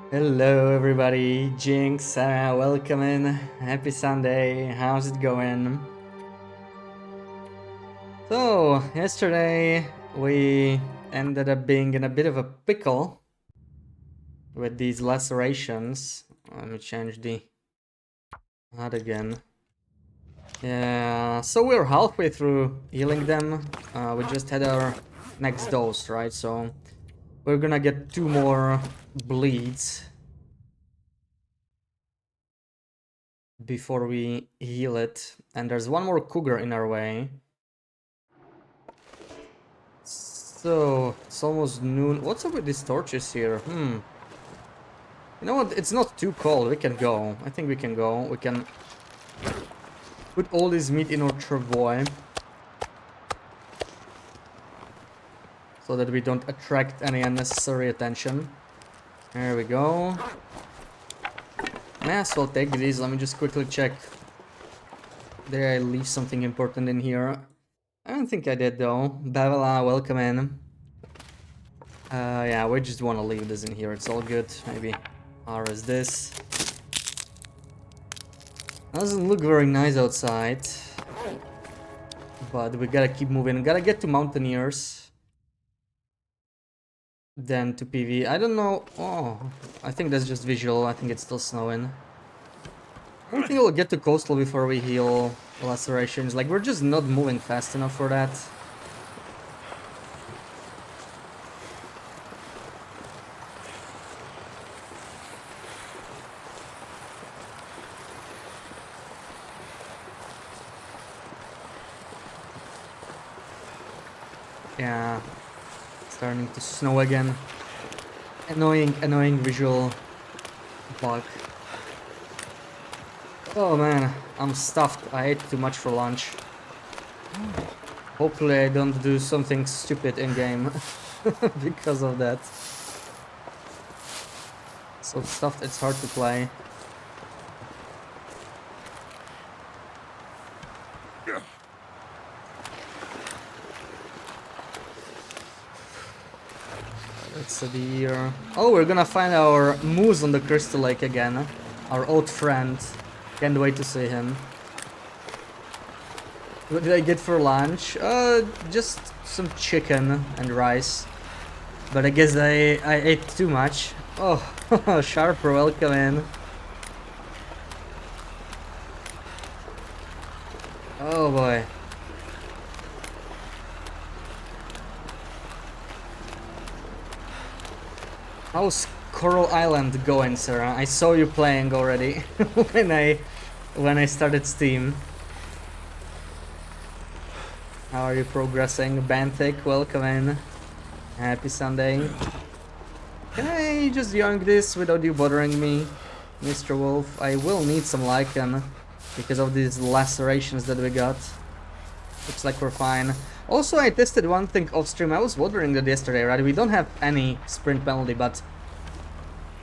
Hello everybody, Jinx, Sarah, welcome in. Happy Sunday, how's it going? So, yesterday we ended up being in a bit of a pickle with these lacerations. Let me change the HUD again. Yeah, so we're halfway through healing them. We just had our next dose, right? So we're gonna get 2 more bleeds before we heal it. And there's 1 more Cougar in our way. So, it's almost noon. What's up with these torches here? You know what? It's not too cold. We can go. I think we can go. We can put all this meat in our travois so that we don't attract any unnecessary attention. There we go. May as well take these. Let me just quickly check. Did I leave something important in here? I don't think I did though. Bavela, welcome in. Yeah, we just want to leave this in here. It's all good. Maybe harvest this. Doesn't look very nice outside. But we gotta keep moving. Gotta get to Mountaineers. Then to PV. I don't know. Oh, I think that's just visual. I think it's still snowing. I don't think we'll get to Coastal before we heal lacerations. Like, we're just not moving fast enough for that. Yeah. Starting to snow again. Annoying visual bug. Oh man, I'm stuffed. I ate too much for lunch. Hopefully I don't do something stupid in game because of that. So stuffed, it's hard to play. Let's see here. Oh, we're gonna find our moose on the Crystal Lake again. Our old friend. Can't wait to see him. What did I get for lunch? Just some chicken and rice. But I guess I ate too much. Oh, Sharper, welcome in. Oh boy. How's Coral Island going, Sarah? I saw you playing already when I started Steam. How are you progressing? Banthic, welcome in. Happy Sunday. Can I just yoink this without you bothering me, Mr. Wolf? I will need some lichen because of these lacerations that we got. Looks like we're fine. Also, I tested one thing off stream. I was wondering that yesterday, right? We don't have any sprint penalty, but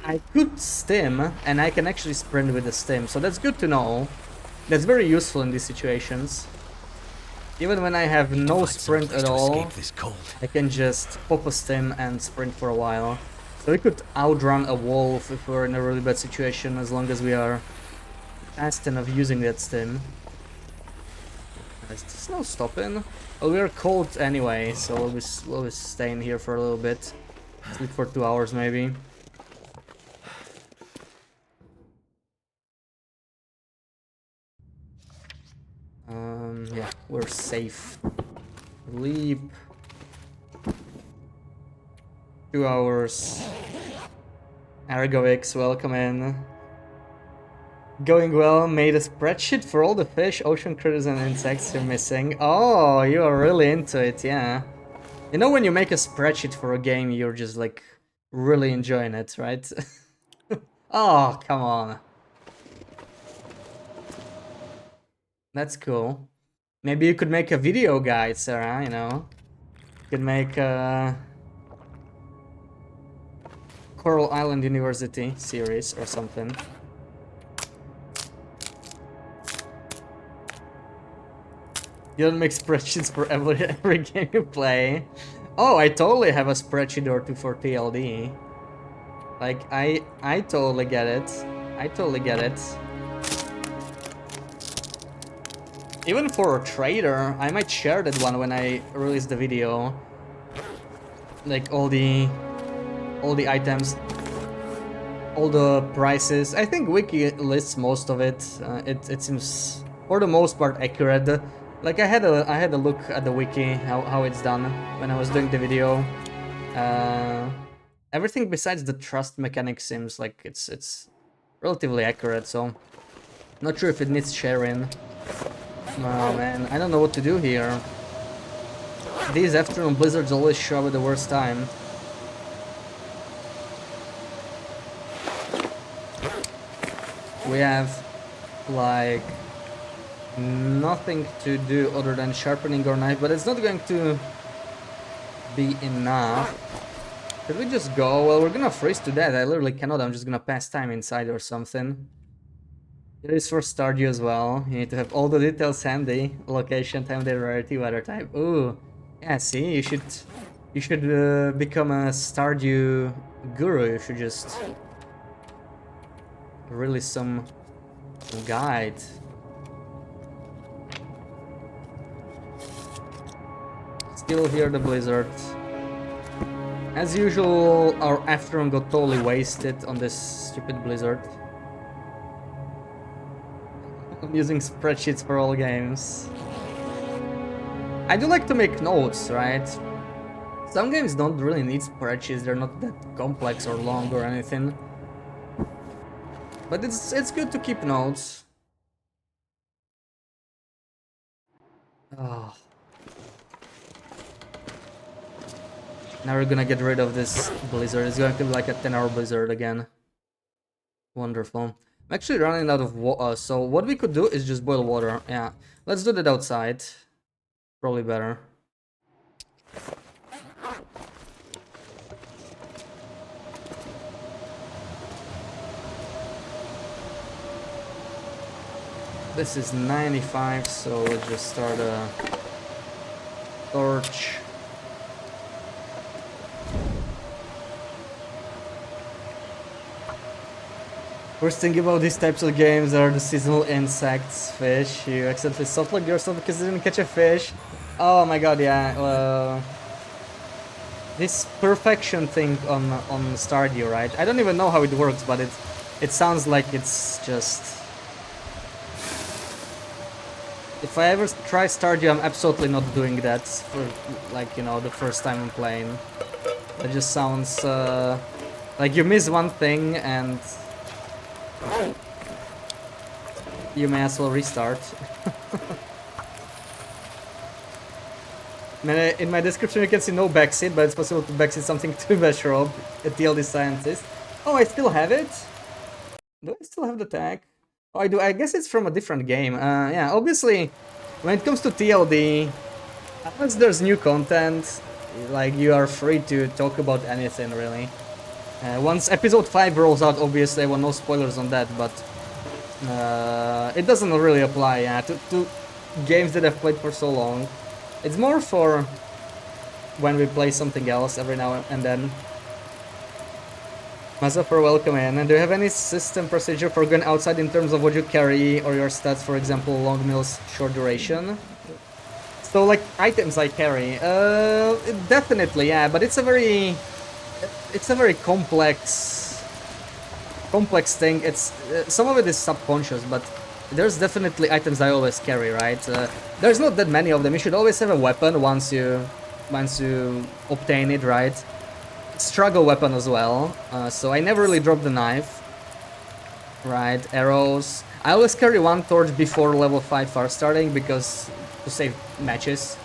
I could stim, and I can actually sprint with the stim, so that's good to know. That's very useful in these situations. Even when I have no sprint at all, I can just pop a stim and sprint for a while. So we could outrun a wolf if we're in a really bad situation, as long as we are fast enough using that stim. Is the snow stopping? Well, we're cold anyway, so we'll be staying here for a little bit. Sleep for 2 hours maybe. Yeah, we're safe. Leap. 2 hours. Argovix, welcome in. Going well, made a spreadsheet for all the fish, ocean critters and insects you're missing. Oh, you are really into it, yeah. You know when you make a spreadsheet for a game, you're just like really enjoying it, right? Oh, come on. That's cool. Maybe you could make a video guide, Sarah, you know? You could make a Coral Island University series or something. You don't make spreadsheets for every game you play. Oh, I totally have a spreadsheet or two for TLD. Like, I totally get it. I totally get it. Even for a trader, I might share that one when I release the video. Like all the items, all the prices. I think Wiki lists most of it. It seems for the most part accurate. Like I had a look at the wiki, how it's done when I was doing the video. Everything besides the trust mechanic seems like it's relatively accurate. So not sure if it needs sharing. Oh man, I don't know what to do here. These afternoon blizzards always show up at the worst time. We have like nothing to do other than sharpening our knife, but it's not going to be enough. Could we just go? Well, we're gonna freeze to death. I literally cannot. I'm just gonna pass time inside or something. It is for Stardew as well. You need to have all the details handy. Location, time, day, rarity, weather type. Ooh, yeah. See, you should become a Stardew guru. You should just release some guide. Still hear the blizzard. As usual, our afternoon got totally wasted on this stupid blizzard. I'm using spreadsheets for all games. I do like to make notes, right? Some games don't really need spreadsheets, they're not that complex or long or anything. But it's good to keep notes. Oh. Now we're gonna get rid of this blizzard. It's going to be like a 10-hour blizzard again. Wonderful. I'm actually running out of water, so what we could do is just boil water. Yeah, let's do that outside. Probably better. This is 95, so let's just start a torch. Worst thing about these types of games are the seasonal insects, fish. You accidentally softlock yourself because you didn't catch a fish. Oh my god, yeah. This perfection thing on Stardew, right? I don't even know how it works, but it sounds like it's just... If I ever try Stardew, I'm absolutely not doing that for, like, you know, the first time I'm playing. It just sounds like you miss one thing and you may as well restart. In my description you can see no backseat, but it's possible to backseat something to Bashrob, a TLD scientist. Oh, I still have it? Do I still have the tag? Oh, I do. I guess it's from a different game. Yeah, obviously, when it comes to TLD, unless there's new content, like, you are free to talk about anything, really. Once episode 5 rolls out, obviously I want no spoilers on that, but it doesn't really apply, yeah, to games that I've played for so long. It's more for when we play something else every now and then. Mazafar, welcome in. And do you have any system procedure for going outside in terms of what you carry or your stats, for example, long meals, short duration? So, like, items I carry, definitely, yeah, but it's a very complex thing. It's some of it is subconscious, but there's definitely items I always carry, right? There's not that many of them. You should always have a weapon once you obtain it, right? Struggle weapon as well. So I never really drop the knife, right? Arrows. I always carry one torch before level 5 fire starting because to save matches,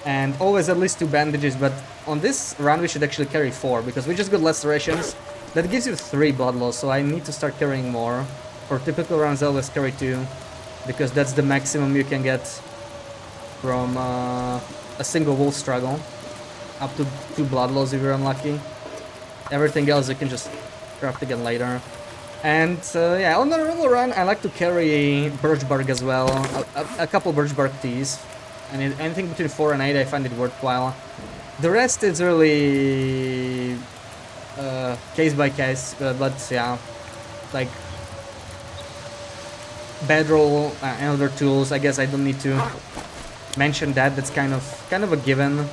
and always at least 2 bandages. But on this run we should actually carry 4 because we just got lacerations. That gives you 3 blood loss, so I need to start carrying more. For typical runs I always carry 2 because that's the maximum you can get from a single wolf struggle. Up to 2 blood loss if you're unlucky. Everything else you can just craft again later. And yeah, on the normal run I like to carry birch bark as well, a couple birch bark teas. And anything between 4 and 8 I find it worthwhile. The rest is really case by case, but yeah, like bedroll and other tools. I guess I don't need to mention that. That's kind of a given.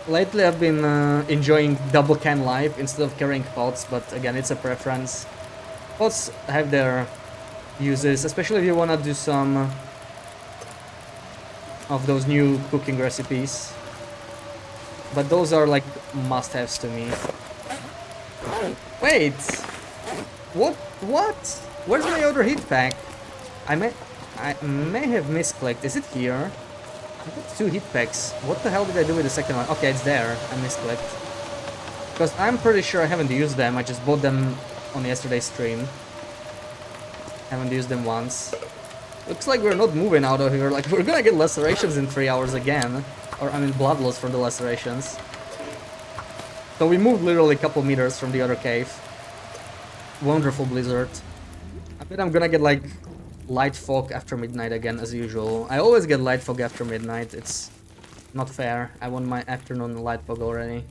Lately, I've been enjoying double can life instead of carrying pots, but again, it's a preference. Pots have their uses, especially if you wanna do some of those new cooking recipes. But those are like must-haves to me. Wait! What? What? Where's my other heat pack? I may have misclicked. Is it here? I got 2 heat packs. What the hell did I do with the second one? Okay, it's there. I misclicked. Because I'm pretty sure I haven't used them. I just bought them on yesterday's stream. Haven't used them once. Looks like we're not moving out of here. Like, we're gonna get lacerations in 3 hours again. Or, I mean, blood loss for the lacerations. So we moved literally a couple meters from the other cave. Wonderful blizzard. I bet I'm gonna get, like, light fog after midnight again, as usual. I always get light fog after midnight. It's not fair. I want my afternoon light fog already.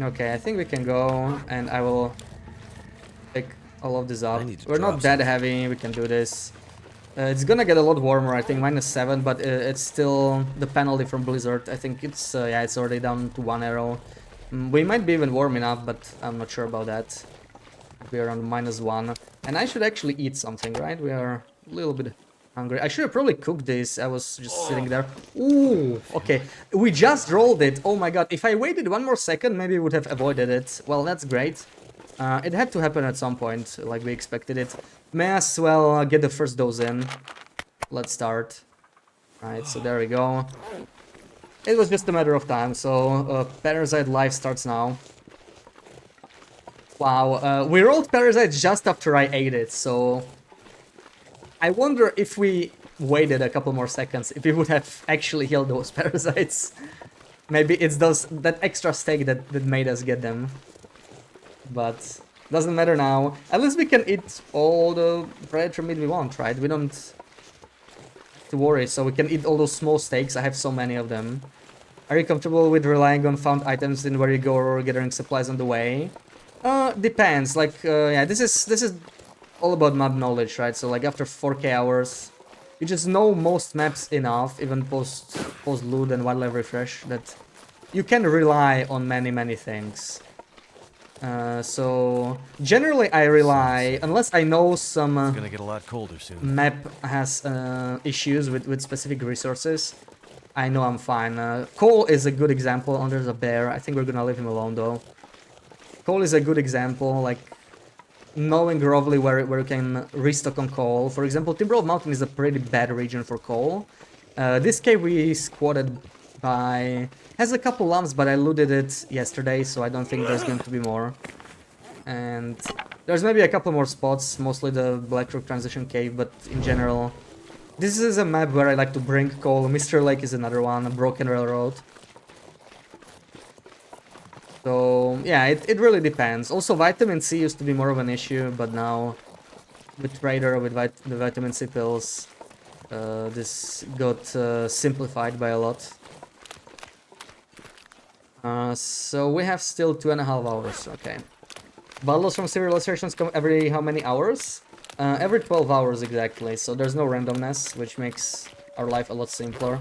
Okay, I think we can go, and I will pick all of this up. We're not that heavy, we can do this. It's gonna get a lot warmer, I think -7, but it's still the penalty from Blizzard. I think it's, yeah, it's already down to 1 arrow. We might be even warm enough, but I'm not sure about that. We're around -1. And I should actually eat something, right? We are a little bit hungry. I should have probably cooked this. I was just sitting there. Ooh, okay. We just rolled it. Oh my god. If I waited 1 more second, maybe we would have avoided it. Well, that's great. It had to happen at some point, like we expected it. May as well get the first dose in. Let's start. Right, so there we go. It was just a matter of time, so Parasite Life starts now. Wow, we rolled Parasite just after I ate it, so... I wonder if we waited a couple more seconds, if we would have actually healed those Parasites. Maybe it's that extra steak that made us get them. But doesn't matter now. At least we can eat all the predator meat we want, right? We don't have to worry, so we can eat all those small steaks. I have so many of them. Are you comfortable with relying on found items in where you go or gathering supplies on the way? Depends. Like, yeah, this is all about map knowledge, right? So like after 4K hours, you just know most maps enough, even post loot and wildlife refresh, that you can rely on many things. So generally I rely, unless I know some it's gonna get a lot colder soon. Map has issues with specific resources, I know I'm fine. Coal is a good example. Oh, there's a bear. I think we're gonna leave him alone though. Coal is a good example, like knowing roughly where you can restock on coal. For example, Timberwolf Mountain is a pretty bad region for coal. This cave we squatted by has a couple lumps, but I looted it yesterday, so I don't think there's going to be more. And there's maybe a couple more spots, mostly the Blackrock Transition Cave, but in general, this is a map where I like to bring coal. Mr. Lake is another one, a Broken Railroad. So yeah, it really depends. Also, vitamin C used to be more of an issue, but now with Raider, with the vitamin C pills, this got simplified by a lot. So we have still 2.5 hours, okay. Battles from serial illustrations come every how many hours? Every 12 hours exactly, so there's no randomness, which makes our life a lot simpler.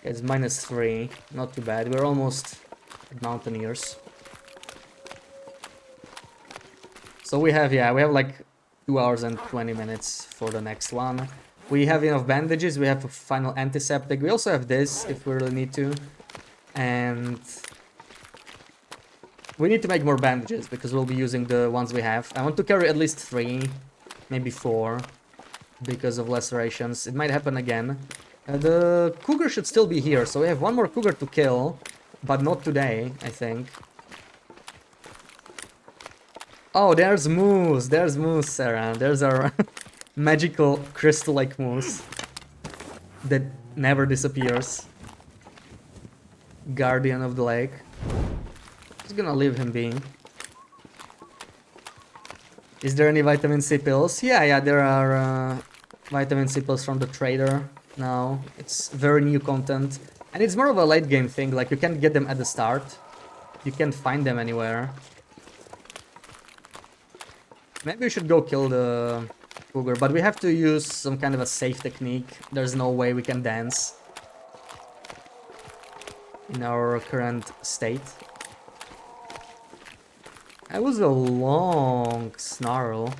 It's -3, not too bad. We're almost mountaineers. So we have, yeah, we have like 2 hours and 20 minutes for the next one. We have enough bandages, we have a final antiseptic. We also have this if we really need to. And we need to make more bandages because we'll be using the ones we have. I want to carry at least 3, maybe 4, because of lacerations. It might happen again. The Cougar should still be here, so we have 1 more Cougar to kill, but not today, I think. Oh, there's Moose! There's Moose, Sarah. There's our magical crystal-like Moose that never disappears. Guardian of the lake. Just gonna leave him be. Is there any vitamin C pills? Yeah, there are vitamin C pills from the trader now. It's very new content. And it's more of a late game thing, like you can't get them at the start. You can't find them anywhere. Maybe we should go kill the Cougar, but we have to use some kind of a safe technique. There's no way we can dance in our current state. That was a long snarl.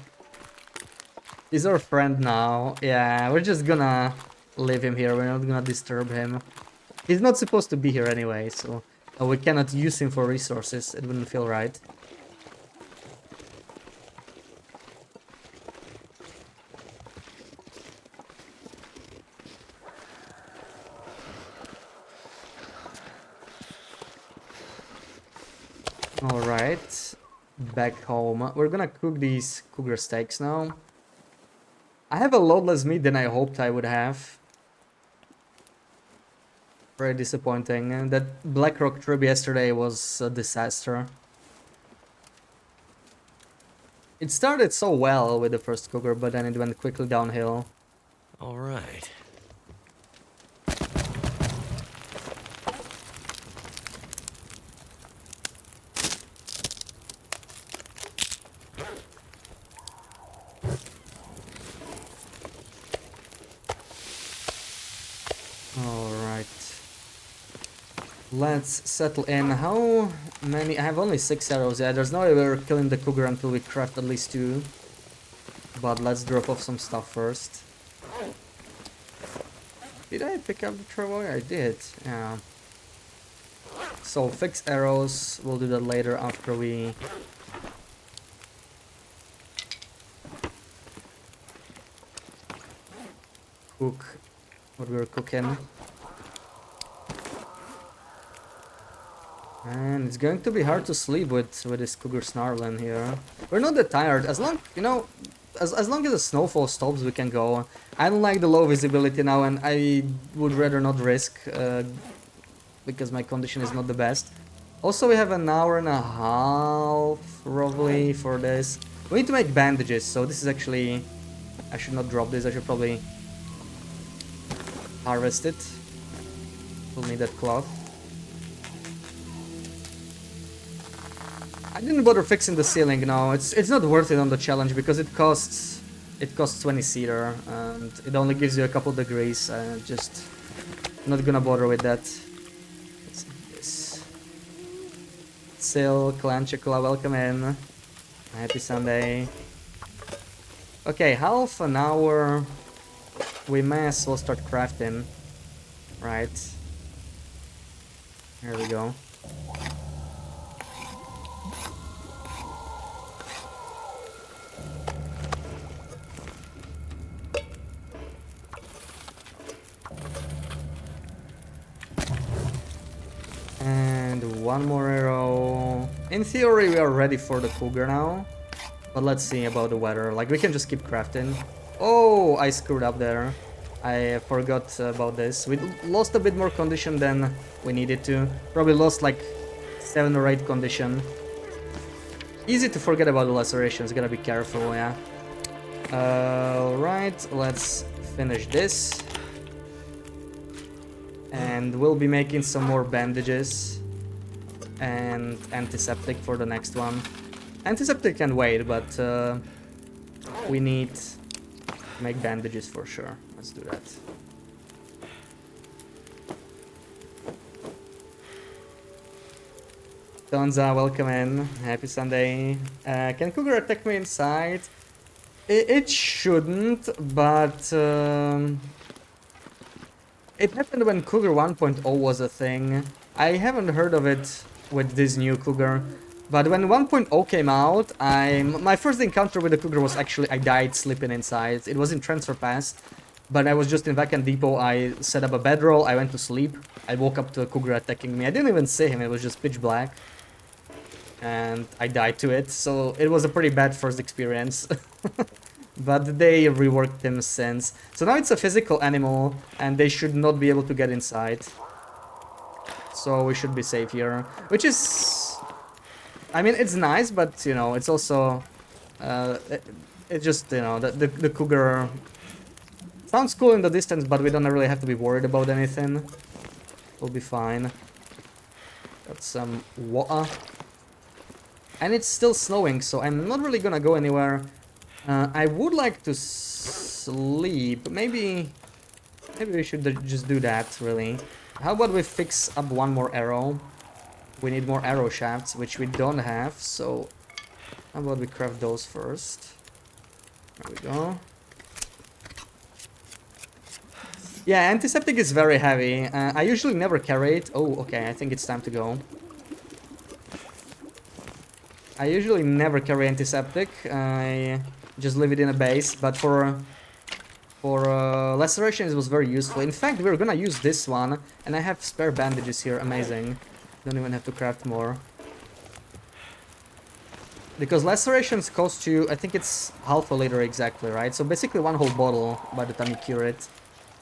He's our friend now. Yeah, we're just gonna leave him here. We're not gonna disturb him. He's not supposed to be here anyway, so we cannot use him for resources. It wouldn't feel right. Alright, back home. We're gonna cook these cougar steaks now. I have a lot less meat than I hoped I would have. Very disappointing. And that Black Rock trip yesterday was a disaster. It started so well with the first cougar, but then it went quickly downhill. All right. Let's settle in. How many? I have only 6 arrows. Yeah, there's no way we're killing the cougar until we craft at least 2. But let's drop off some stuff first. Did I pick up the travoy? I did. Yeah. So fix arrows. We'll do that later after we cook what we're cooking. And it's going to be hard to sleep with this cougar snarling here. We're not that tired. As long, you know, as long as the snowfall stops, we can go. I don't like the low visibility now, and I would rather not risk because my condition is not the best. Also, we have an hour and a half roughly for this. We need to make bandages, so this is actually... I should not drop this. I should probably harvest it. We'll need that cloth. I didn't bother fixing the ceiling, no, it's not worth it on the challenge because it costs 20 cedar and it only gives you a couple degrees. Just not gonna bother with that. Let's do this. Sil, Clan Chikula, welcome in. Happy Sunday. Okay, half an hour. We may as well start crafting. Right. Here we go. And one more arrow. In theory, we are ready for the cougar now. But let's see about the weather. Like, we can just keep crafting. Oh, I screwed up there. I forgot about this. We lost a bit more condition than we needed to. Probably lost like 7 or 8 condition. Easy to forget about the lacerations. Gotta be careful, yeah. Alright, let's finish this. And we'll be making some more bandages and antiseptic for the next one. Antiseptic can wait, but we need to make bandages for sure. Let's do that. Donza, welcome in. Happy Sunday. Can Cougar attack me inside? It shouldn't, but... it happened when Cougar 1.0 was a thing. I haven't heard of it with this new Cougar. But when 1.0 came out, my first encounter with the Cougar was actually I died sleeping inside. It was in Transfer Pass, but I was just in Vacant Depot. I set up a bedroll, I went to sleep. I woke up to a Cougar attacking me. I didn't even see him, it was just pitch black. And I died to it, so it was a pretty bad first experience. But they reworked him since. So now it's a physical animal, and they should not be able to get inside. So we should be safe here. Which is... I mean, it's nice, but, you know, it's also It just, you know, the Cougar sounds cool in the distance, but we don't really have to be worried about anything. We'll be fine. Got some water. And it's still snowing, so I'm not really gonna go anywhere. I would like to sleep. Maybe we should just do that, really. How about we fix up one more arrow? We need more arrow shafts, which we don't have, so how about we craft those first? There we go. Yeah, antiseptic is very heavy. I usually never carry it. Oh, okay, I think it's time to go. I usually never carry antiseptic. I just leave it in a base, but for lacerations it was very useful. In fact, we're gonna use this one, and I have spare bandages here. Amazing. Don't even have to craft more. Because lacerations cost you, I think it's half a liter exactly, right? So basically one whole bottle by the time you cure it.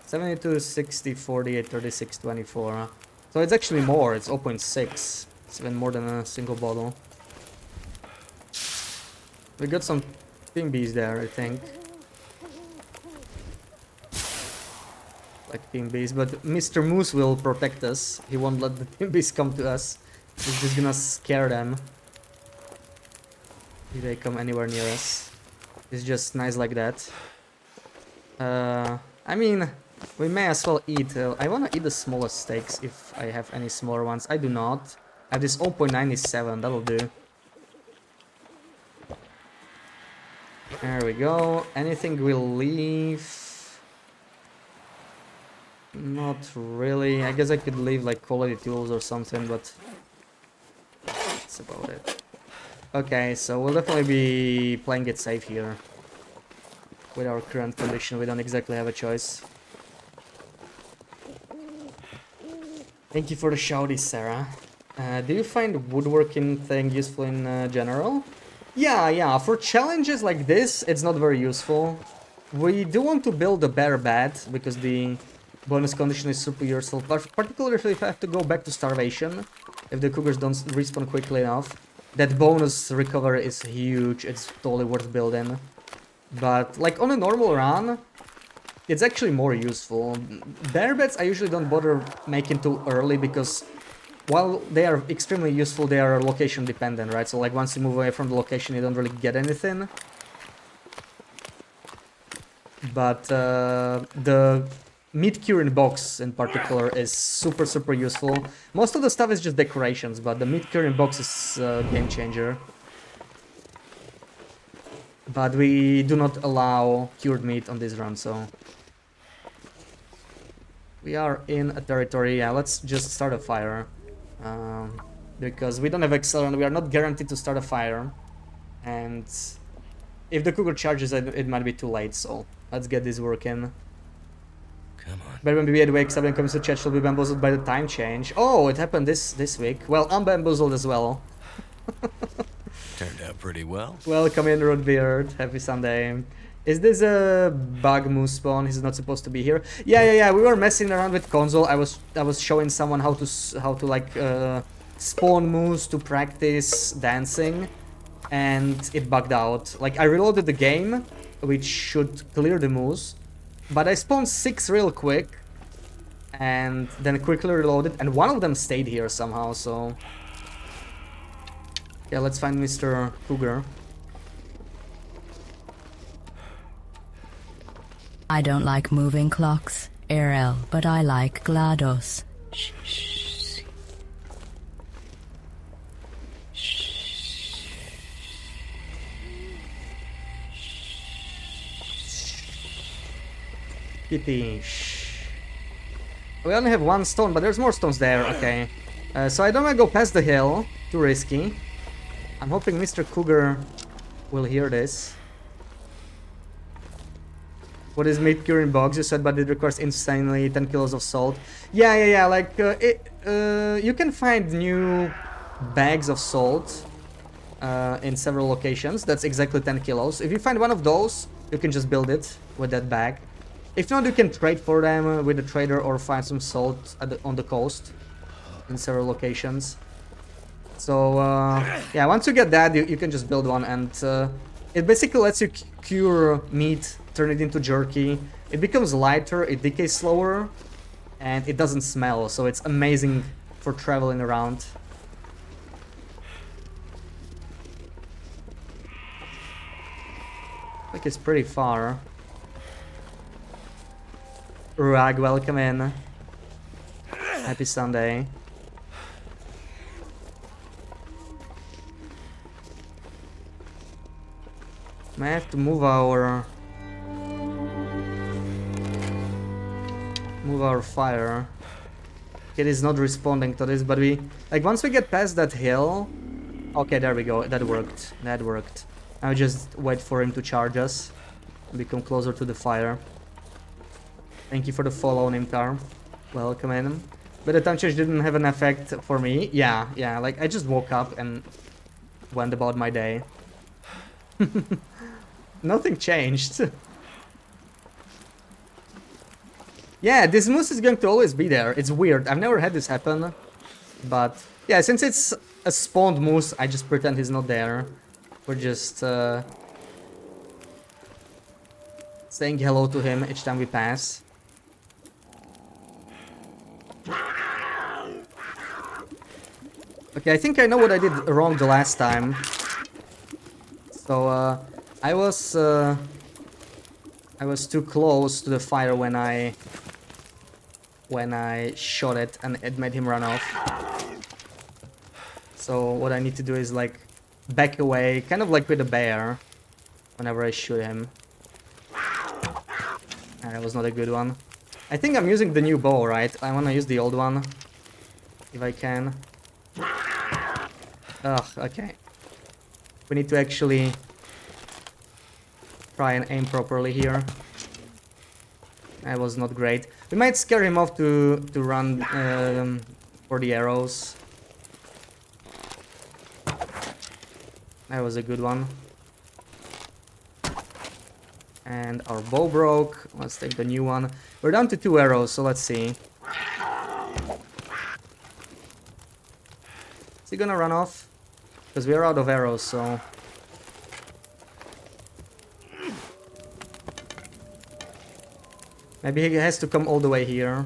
72, 60, 48, 36, 24. So it's actually more, it's 0.6. It's even more than a single bottle. We got some ping bees there, I think. Like ping bees, but Mr. Moose will protect us. He won't let the ping bees come to us. He's just gonna scare them. If they come anywhere near us. It's just nice like that. I mean, we may as well eat. I wanna eat the smallest steaks if I have any smaller ones. I do not. I have this 0.97, that'll do. There we go. Anything we'll leave? Not really. I guess I could leave like quality tools or something, but that's about it. Okay, so we'll definitely be playing it safe here. With our current condition, we don't exactly have a choice. Thank you for the shouty, Sarah. Do you find woodworking thing useful in general? Yeah, for challenges like this, it's not very useful. We do want to build a bear bed, because the bonus condition is super useful, particularly if I have to go back to starvation, if the cougars don't respawn quickly enough. That bonus recovery is huge, it's totally worth building. But, like, on a normal run, it's actually more useful. Bear beds I usually don't bother making too early, because while they are extremely useful, they are location dependent, right? So, like, once you move away from the location, you don't really get anything. But the meat curing box in particular is super useful. Most of the stuff is just decorations, but the meat curing box is a game changer. But we do not allow cured meat on this run, so we are in a territory. Yeah, let's just start a fire, because we don't have accelerant. We are not guaranteed to start a fire, and if the cougar charges, it might be too late. So let's get this working. Come on. But when BB wakes up and comes to chat, she'll be bamboozled by the time change. Oh, it happened this week. Well, I'm bamboozled as well. Turned out pretty well. Welcome in, Rootbeard. Happy Sunday. Is this a bug moose spawn? He's not supposed to be here. Yeah. We were messing around with console. I was showing someone how to like spawn moose to practice dancing, and it bugged out. Like, I reloaded the game, which should clear the moose. But I spawned 6 real quick, and then quickly reloaded, and one of them stayed here somehow, so... Yeah, let's find Mr. Cougar. I don't like moving clocks, Ariel, but I like GLaDOS. Shh, shh. Kitty, shh. We only have 1 stone, but there's more stones there, okay. So I don't want to go past the hill, too risky. I'm hoping Mr. Cougar will hear this. What is meat curing box? You said, but it requires insanely 10 kilos of salt. Yeah, like, you can find new bags of salt in several locations. That's exactly 10 kilos. If you find one of those, you can just build it with that bag. If not, you can trade for them with a trader or find some salt on the coast in several locations. So, yeah, once you get that, you can just build one, and It basically lets you cure meat, turn it into jerky. It becomes lighter, it decays slower, and it doesn't smell, so it's amazing for traveling around. Like it's pretty far. Rag, welcome in. Happy Sunday. I have to move our fire. It is not responding to this, but we like once we get past that hill. Okay, there we go. That worked. That worked. Now just wait for him to charge us and become closer to the fire. Thank you for the follow, Nimtar. Welcome in. But the time change didn't have an effect for me. Yeah, like I just woke up and went about my day. Nothing changed. Yeah, this moose is going to always be there. It's weird. I've never had this happen. But yeah, since it's a spawned moose, I just pretend he's not there. We're just saying hello to him each time we pass. Okay, I think I know what I did wrong the last time. So I was too close to the fire when I shot it, and it made him run off. So what I need to do is like back away, kind of like with a bear, whenever I shoot him. And that was not a good one. I think I'm using the new bow, right? I want to use the old one, if I can. Ugh, okay. We need to actually try and aim properly here. That was not great. We might scare him off to run for the arrows. That was a good one. And our bow broke. Let's take the new one. We're down to 2 arrows, so let's see. Is he gonna run off? Because we are out of arrows, so... Maybe he has to come all the way here.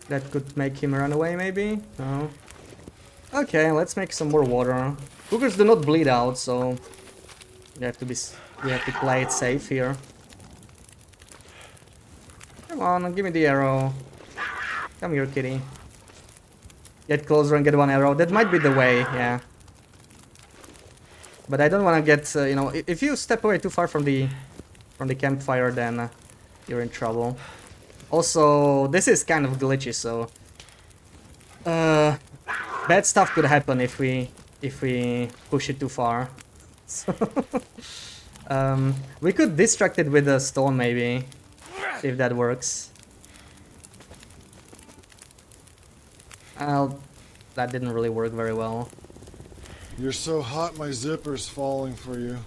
That could make him run away, maybe? No. Okay, let's make some more water. Cougars do not bleed out, so we have to play it safe here. Come on, give me the arrow. Come here, kitty. Get closer and get 1 arrow. That might be the way, yeah. But I don't want to get, you know, if you step away too far from the campfire, then you're in trouble. Also, this is kind of glitchy, so bad stuff could happen if we push it too far. So, we could distract it with a stone, maybe, if that works. That didn't really work very well. You're so hot, my zipper's falling for you.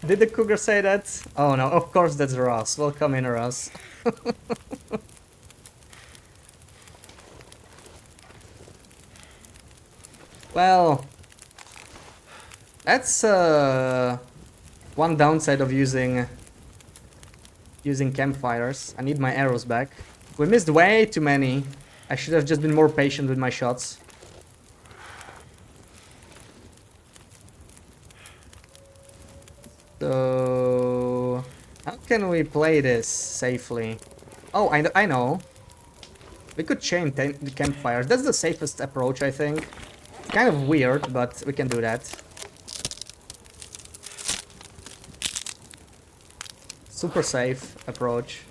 Did the cougar say that? Oh no, of course that's Ross. Welcome in, Ross. Well, that's one downside of using campfires. I need my arrows back. We missed way too many. I should have just been more patient with my shots. So, how can we play this safely? Oh, I know. We could chain the campfires. That's the safest approach, I think. Kind of weird, but we can do that. Super safe approach.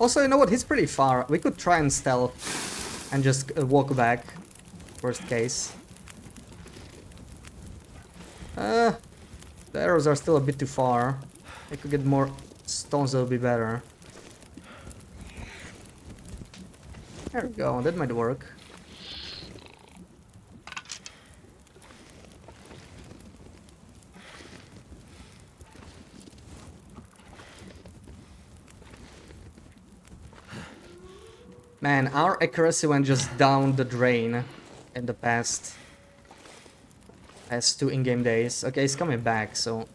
Also, you know what? He's pretty far. We could try and stealth and just walk back. Worst case. The arrows are still a bit too far. I could get more stones, that would be better. There we go, that might work. Man, our accuracy went just down the drain in the past 2 in-game days. Okay, he's coming back, so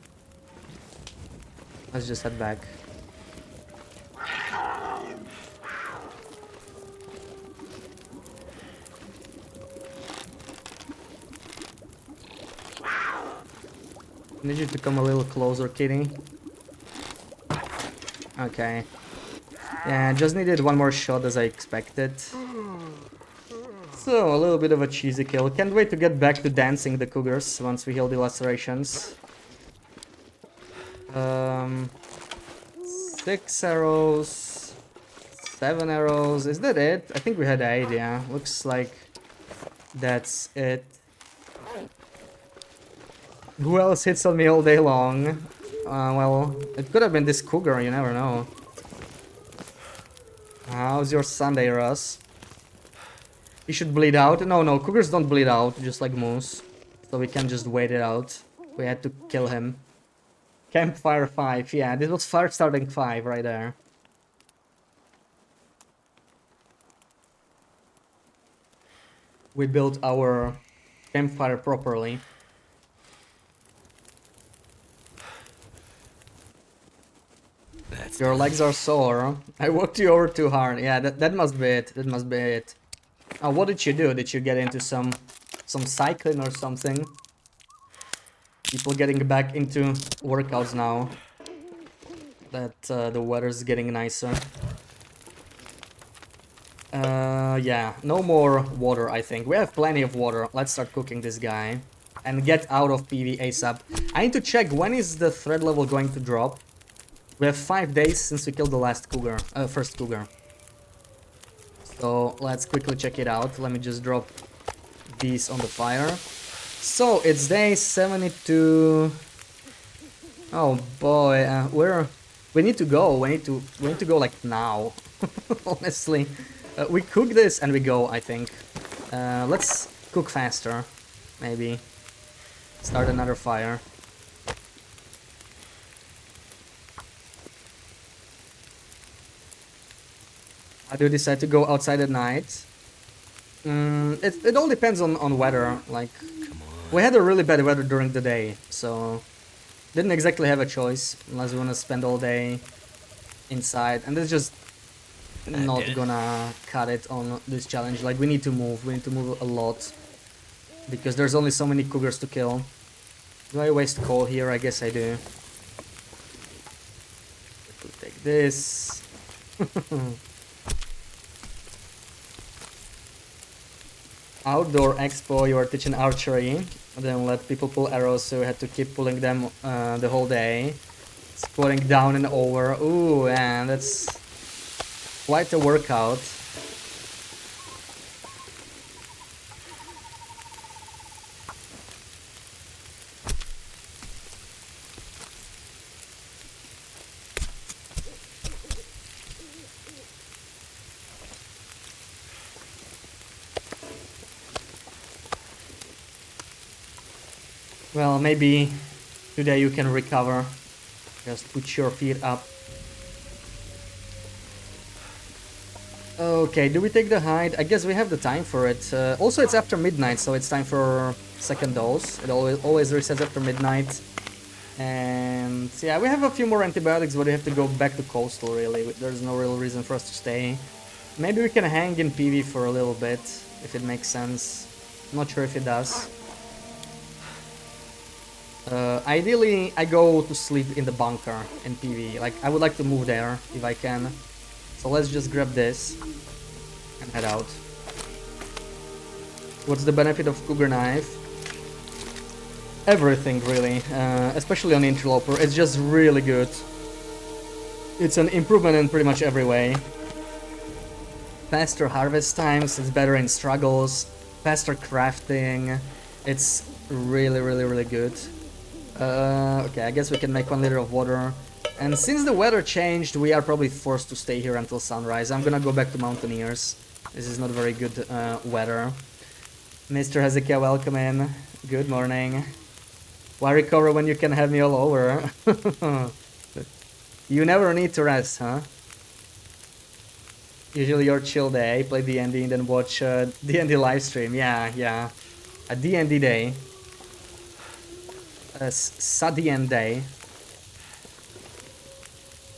let's just head back. I need you to come a little closer, kitty. Okay. Yeah, just needed one more shot as I expected. So, a little bit of a cheesy kill. Can't wait to get back to dancing the Cougars once we heal the lacerations. 6 arrows, 7 arrows. Is that it? I think we had 8, yeah. Looks like that's it. Who else hits on me all day long? Well, it could have been this Cougar, you never know. How's your Sunday, Russ? He should bleed out. No, Cougars don't bleed out, just like Moose. So we can just wait it out. We had to kill him. Campfire 5, yeah, this was fire starting 5 right there. We built our campfire properly. Your legs are sore. I walked you over too hard. Yeah, that must be it. That must be it. Oh, what did you do? Did you get into some cycling or something? People getting back into workouts now that the weather's getting nicer. Yeah, no more water, I think. We have plenty of water. Let's start cooking this guy and get out of PV ASAP. I need to check when is the threat level going to drop. We have 5 days since we killed the last Cougar, first Cougar. So let's quickly check it out. Let me just drop these on the fire. So it's day 72. Oh boy, we need to go. We need to go like now. Honestly, we cook this and we go. I think. Let's cook faster. Maybe start another fire. I do decide to go outside at night. It all depends on weather. Like, we had a really bad weather during the day, so didn't exactly have a choice unless we want to spend all day inside, and it's just not gonna cut it on this challenge. Like, we need to move. We need to move a lot because there's only so many Cougars to kill. Do I waste coal here? I guess I do. We'll take this. Outdoor expo, you are teaching archery, then let people pull arrows, so you had to keep pulling them the whole day. Squatting down and over. Ooh, man, that's quite a workout. Well, maybe today you can recover. Just put your feet up. Okay, do we take the hide? I guess we have the time for it. Also, it's after midnight, so it's time for second dose. It always resets after midnight. And yeah, we have a few more antibiotics, but we have to go back to coastal, really. There's no real reason for us to stay. Maybe we can hang in PV for a little bit, if it makes sense. Not sure if it does. Ideally, I go to sleep in the bunker in PV. Like, I would like to move there if I can. So let's just grab this and head out. What's the benefit of Cougar knife? Everything, really. Especially on interloper. It's just really good. It's an improvement in pretty much every way. Faster harvest times. It's better in struggles. Faster crafting. It's really, really, really good. Okay, I guess we can make 1 liter of water. And since the weather changed, we are probably forced to stay here until sunrise. I'm gonna go back to Mountaineers. This is not very good weather. Mr. Hezekiah, welcome in. Good morning. Why recover when you can have me all over? You never need to rest, huh? Usually your chill day, play D&D and then watch D&D live stream. Yeah, yeah. A D&D day. A Sadian day.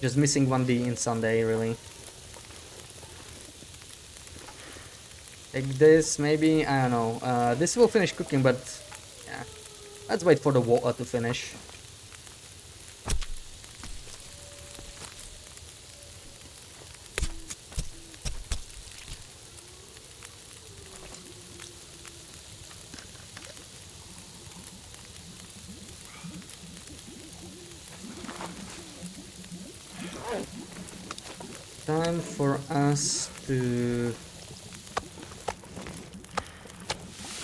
Just missing one D in Sunday, really. Take this, maybe, I don't know. This will finish cooking, but yeah. Let's wait for the water to finish. Time for us to...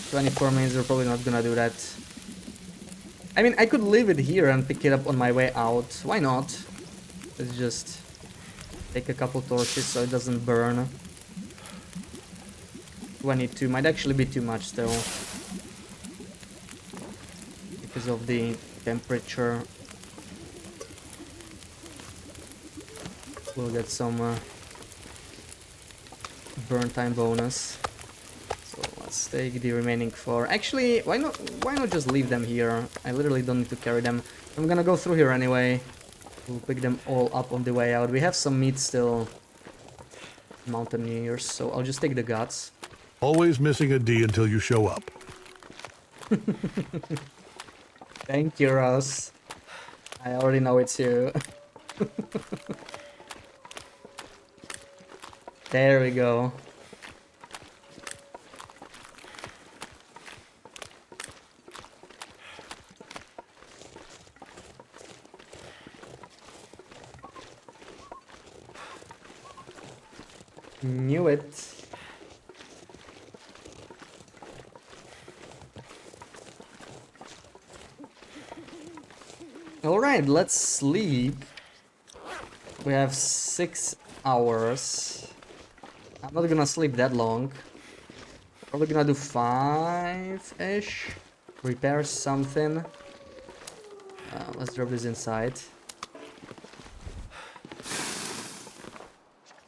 24 minutes, we're probably not gonna do that. I mean, I could leave it here and pick it up on my way out. Why not? Let's just take a couple torches so it doesn't burn. 22 might actually be too much still. Because of the temperature. We'll get some burn time bonus. So let's take the remaining 4. Actually, why not just leave them here? I literally don't need to carry them. I'm gonna go through here anyway. We'll pick them all up on the way out. We have some meat still. Mountaineers, so I'll just take the guts. Always missing a D until you show up. Thank you, Ross. I already know it's you. There we go. Knew it. Alright, let's sleep. We have 6 hours. I'm not gonna sleep that long. Probably gonna do 5-ish. Repair something. Let's drop this inside.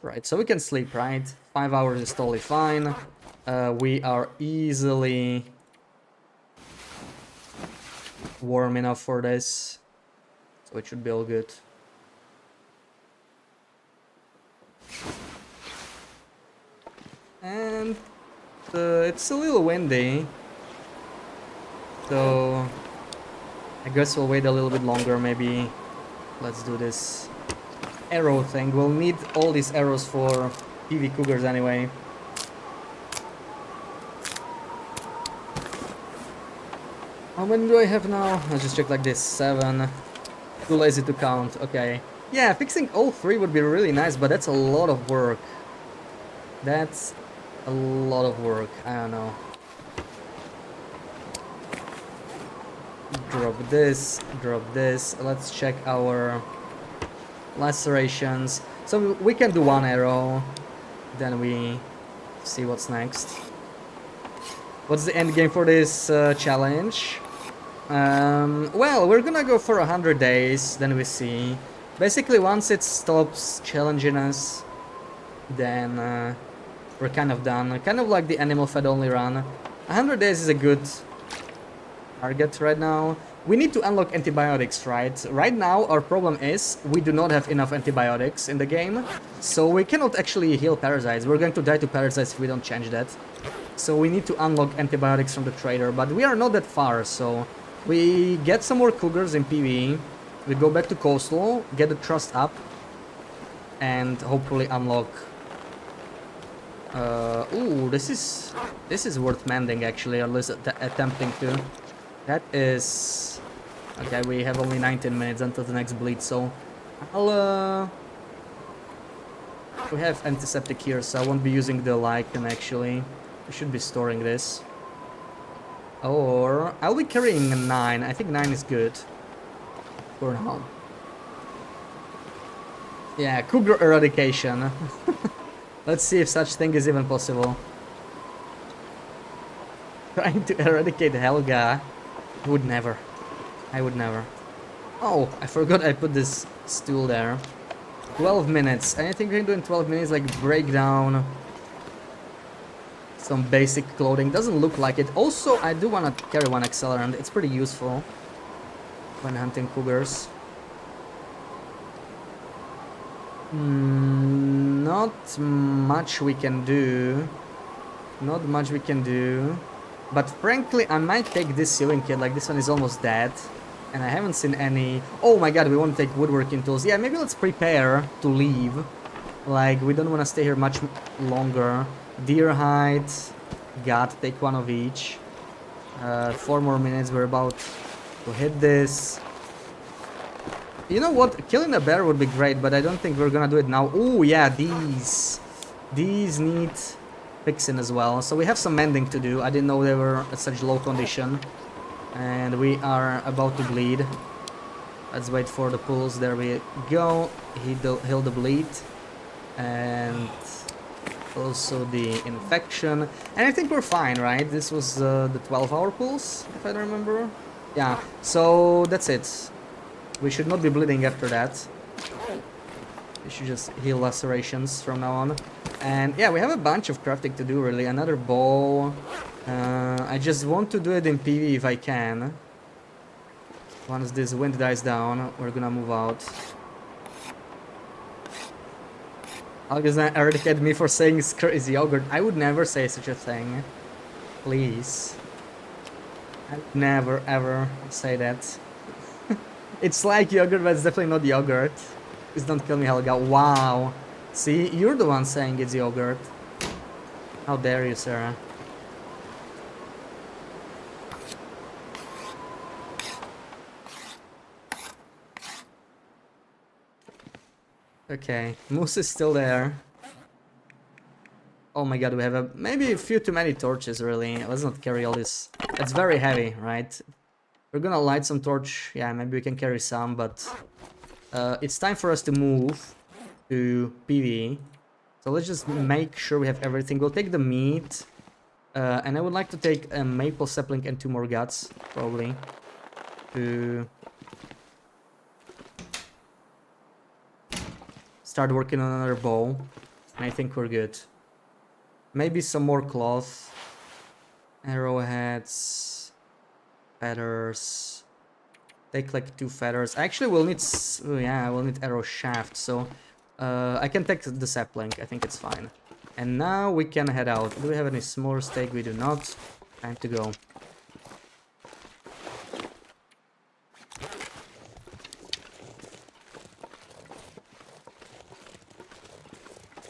Right, so we can sleep, right? 5 hours is totally fine. We are easily warm enough for this. So it should be all good. And it's a little windy. So I guess we'll wait a little bit longer, maybe. Let's do this arrow thing. We'll need all these arrows for PV Cougars anyway. How many do I have now? Let's just check like this. 7. Too lazy to count. Okay. Yeah, fixing all 3 would be really nice, but that's a lot of work. That's a lot of work. I don't know. Drop this. Drop this. Let's check our lacerations. So we can do 1 arrow. Then we see what's next. What's the end game for this challenge? Well, we're gonna go for 100 days, then we see. Basically, once it stops challenging us, then we're kind of done. Kind of like the animal fed only run. 100 days is a good target right now. We need to unlock antibiotics, right? Right now, our problem is we do not have enough antibiotics in the game, so we cannot actually heal parasites. We're going to die to parasites if we don't change that. So we need to unlock antibiotics from the trader, but we are not that far, so we get some more cougars in PvE, we go back to coastal, get the trust up, and hopefully unlock... ooh, this is worth mending actually, or at least attempting to. That is... Okay, we have only 19 minutes until the next bleed, so I'll... We have antiseptic here, so I won't be using the lichen actually. We should be storing this. Or I'll be carrying a 9. I think 9 is good for now. Yeah, cougar eradication. Let's see if such thing is even possible. Trying to eradicate Helga. I would never. I would never. Oh, I forgot I put this stool there. 12 minutes. Anything we can do in 12 minutes, like break down some basic clothing. Doesn't look like it. Also, I do want to carry one accelerant. It's pretty useful when hunting cougars. Not much we can do. Not much we can do. But frankly, I might take this sewing kit. Like, this one is almost dead. And I haven't seen any... Oh my god, we want to take woodworking tools. Yeah, maybe let's prepare to leave. Like, we don't want to stay here much longer. Deer hide. God, take one of each. 4 more minutes, we're about to hit this. You know what? Killing a bear would be great, but I don't think we're gonna do it now. Oh yeah, these need fixing as well. So we have some mending to do. I didn't know they were at such low condition. And we are about to bleed. Let's wait for the pulse. There we go. Heal the bleed. And also the infection. And I think we're fine, right? This was the 12-hour pulse, if I don't remember. Yeah, so that's it. We should not be bleeding after that. We should just heal lacerations from now on. And yeah, we have a bunch of crafting to do, really. Another bow. I just want to do it in PV if I can. Once this wind dies down, we're gonna move out. Algazan eradicated me for saying it's crazy yogurt. I would never say such a thing. Please. I would never ever say that. It's like yogurt, but it's definitely not yogurt. Please don't kill me, Helga. Wow. See, you're the one saying it's yogurt. How dare you, Sarah? Okay, Moose is still there. Oh my god, we have maybe a few too many torches, really. Let's not carry all this. That's very heavy, right? We're gonna light some torch. Yeah, maybe we can carry some, but it's time for us to move to PV. So let's just make sure we have everything. We'll take the meat. And I would like to take a maple sapling and 2 more guts, probably. To start working on another bow. And I think we're good. Maybe some more cloth. Arrowheads. Feathers. Take like 2 feathers. Actually, we'll need... Oh, yeah, we'll need arrow shaft. So I can take the sapling. I think it's fine. And now we can head out. Do we have any s'more steak? We do not. Time to go.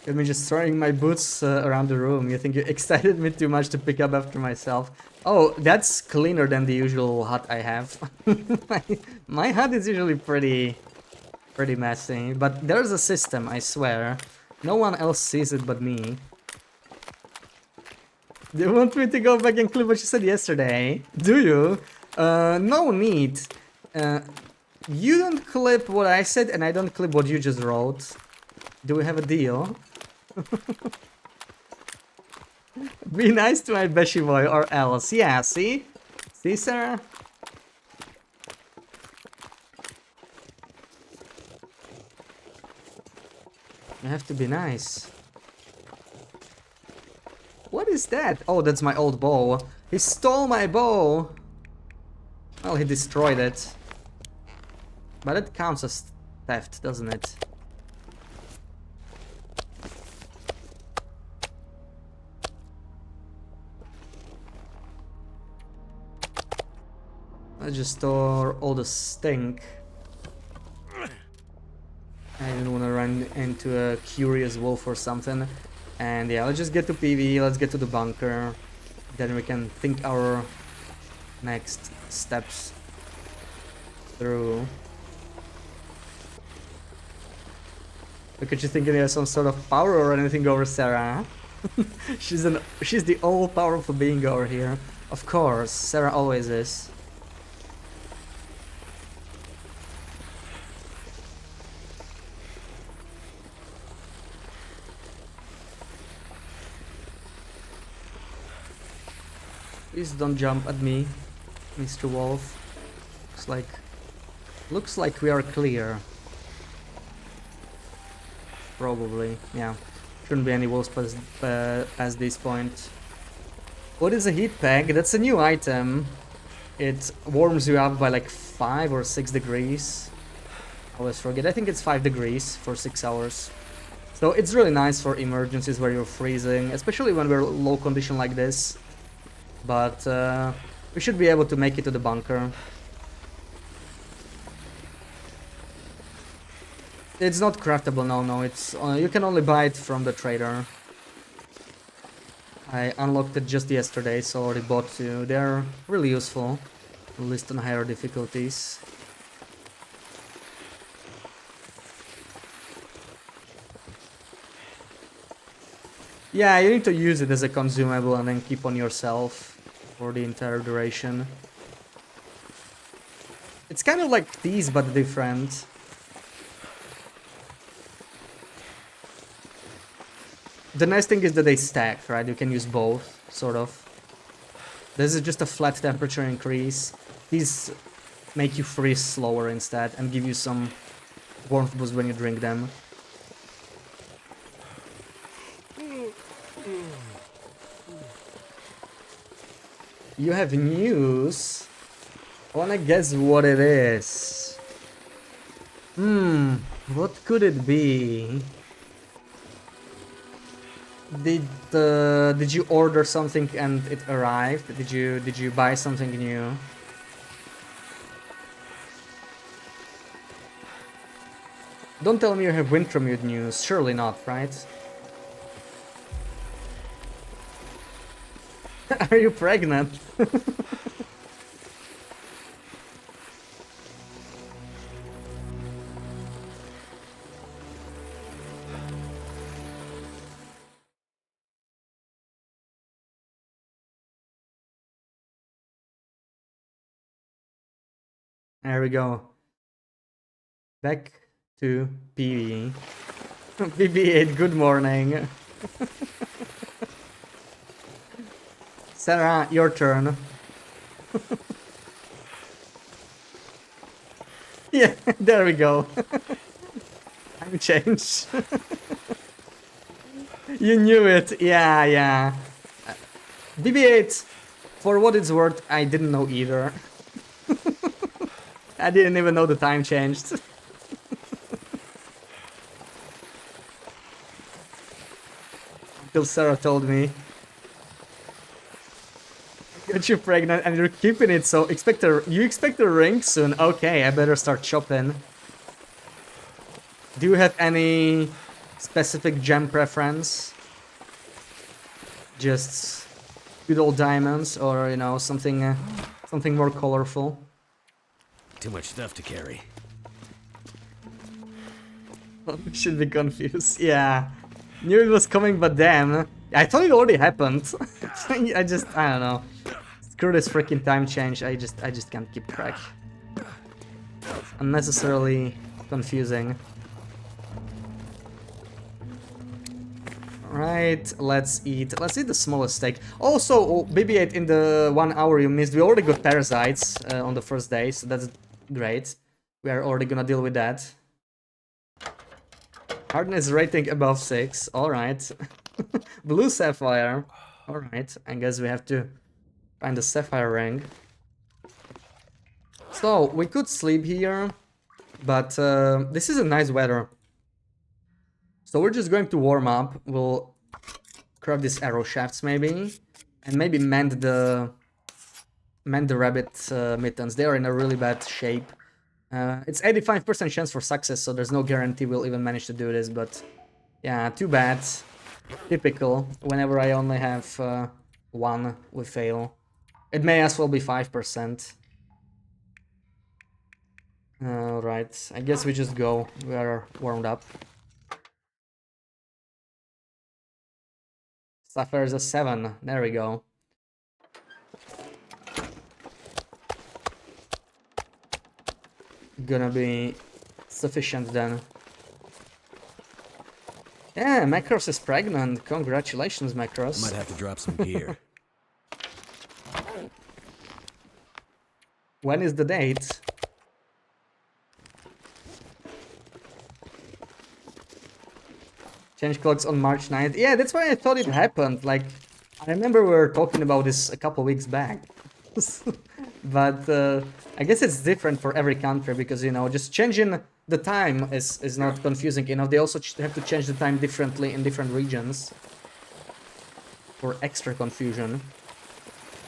Let me just throwing my boots around the room. You think you excited me too much to pick up after myself? Oh, that's cleaner than the usual hut I have. my hut is usually pretty messy, but there's a system, I swear. No one else sees it but me. Do you want me to go back and clip what you said yesterday? Do you? No need. You don't clip what I said and I don't clip what you just wrote. Do we have a deal? Be nice to my Beshi boy or else. Yeah, see? See, Sarah? You have to be nice. What is that? Oh, that's my old bow. He stole my bow! Well, he destroyed it. But it counts as theft, doesn't it? Let's just store all the stink. I didn't want to run into a curious wolf or something. And yeah, let's just get to PV, let's get to the bunker. Then we can think our next steps through. Look at you thinking you have some sort of power or anything over Sarah. She's the all-powerful being over here. Of course, Sarah always is. Please don't jump at me, Mr. Wolf. Looks like we are clear. Probably, yeah. Shouldn't be any wolves past this point. What is a heat pack? That's a new item. It warms you up by like 5 or 6 degrees. I always forget. I think it's 5 degrees for 6 hours. So it's really nice for emergencies where you're freezing, especially when we're low condition like this. But we should be able to make it to the bunker. It's not craftable, no. It's you can only buy it from the trader. I unlocked it just yesterday, so already bought two. They're really useful, at least on higher difficulties. Yeah, you need to use it as a consumable and then keep on yourself for the entire duration. It's kind of like these, but different. The nice thing is that they stack, right? You can use both, sort of. This is just a flat temperature increase. These make you freeze slower instead and give you some warmth boost when you drink them. You have news? I wanna guess what it is. What could it be? Did you order something and it arrived? Did you buy something new? Don't tell me you have Wintermute news. Surely not, right? Are you pregnant? There we go. Back to PvE. BB8, good morning. Sarah, your turn. Yeah, there we go. Time change. You knew it. Yeah. BB8, for what it's worth, I didn't know either. I didn't even know the time changed. Until Sarah told me. Got you pregnant and you're keeping it, so you expect a ring soon? Okay, I better start shopping. Do you have any specific gem preference? Just good old diamonds, or you know, something more colorful? Too much stuff to carry. Should be confused. Yeah, knew it was coming, but damn, I thought it already happened. I don't know. Screw this freaking time change. I just can't keep track. It's unnecessarily confusing. Right, let's eat the smallest steak. Also, BB8, in the 1 hour you missed, we already got parasites on the first day, so that's great. We are already gonna deal with that. Hardness rating above 6, alright. Blue sapphire, alright. I guess we have to find the sapphire ring. So, we could sleep here, but this is a nice weather. So we're just going to warm up. We'll craft these arrow shafts maybe, and maybe mend the rabbit mittens. They are in a really bad shape. It's 85% chance for success, so there's no guarantee we'll even manage to do this, but yeah, too bad. Typical. Whenever I only have one, we fail. It may as well be 5%. Alright, I guess we just go. We are warmed up. Sapphire is a 7. There we go. Gonna be sufficient then. Yeah, Macross is pregnant. Congratulations, Macross. Might have to drop some gear. When is the date? Change clocks on March 9th. Yeah, that's why I thought it happened. Like, I remember we were talking about this a couple weeks back. But I guess it's different for every country because, you know, just changing the time is not confusing enough. They also have to change the time differently in different regions for extra confusion.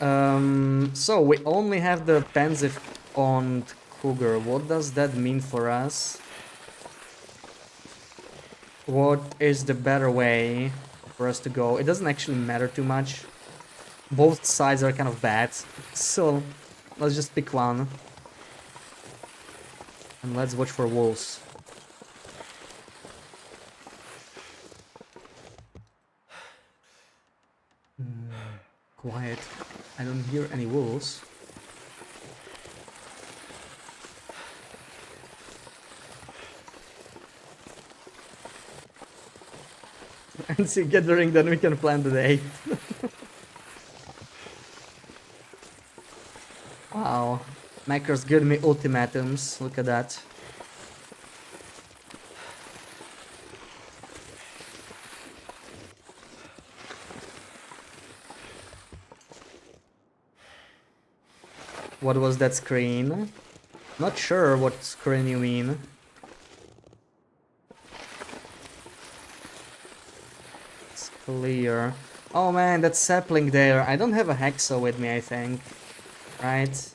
So we only have the Pensive on Cougar. What does that mean for us? What is the better way for us to go? It doesn't actually matter too much. Both sides are kind of bad, so let's just pick one. And let's watch for wolves. Quiet. I don't hear any wolves. And see gathering, then we can plan the day. Wow. Macros give me ultimatums. Look at that. What was that screen? Not sure what screen you mean. It's clear. Oh man, that sapling there. I don't have a hacksaw with me, I think. Right?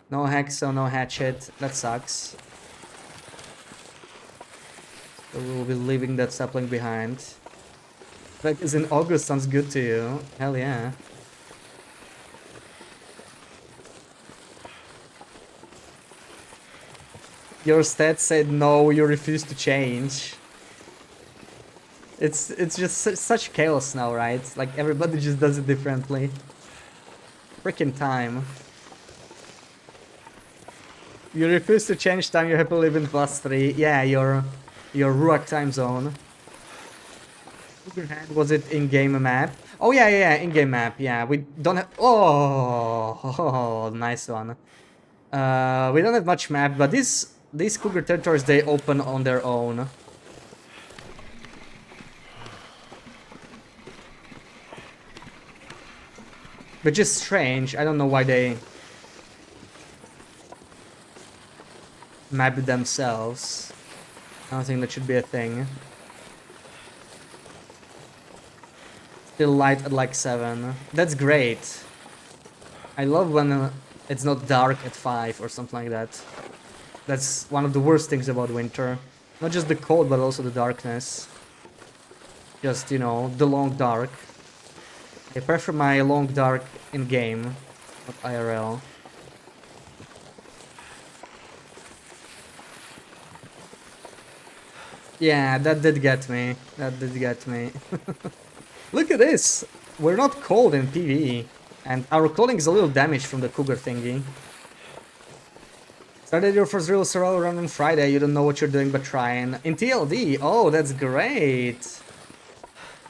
No hacksaw, no hatchet. That sucks. So we'll be leaving that sapling behind. Like, is in August sounds good to you. Hell yeah. Your stats said no, you refuse to change. It's just such chaos now, right? Like everybody just does it differently. Freaking time. You refuse to change time, you have to live in +3. Yeah, your Ruach time zone. Was it in-game map? Oh yeah, in-game map. Yeah, we don't have. Oh, nice one. We don't have much map, but these Cougar territories, they open on their own. Which is strange. I don't know why they map themselves. I don't think that should be a thing. Still light at like 7. That's great. I love when it's not dark at 5 or something like that. That's one of the worst things about winter. Not just the cold, but also the darkness. Just, you know, the long dark. I prefer my long dark in-game, not IRL. Yeah, that did get me. That did get me. Look at this! We're not cold in PvE. And our clothing is a little damaged from the Cougar thingy. Started your first real survival run on Friday, you don't know what you're doing but trying. In TLD, oh that's great!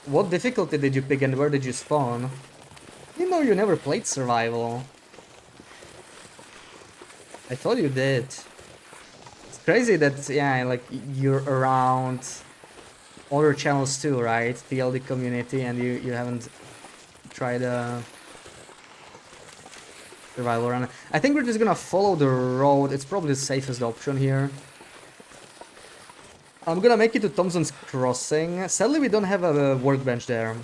What difficulty did you pick and where did you spawn? I didn't know you never played survival. I thought you did. It's crazy that, yeah, like, you're around other channels too, right? TLD community, and you haven't tried a survival run. I think we're just gonna follow the road. It's probably the safest option here. I'm gonna make it to Thompson's Crossing. Sadly, we don't have a workbench there.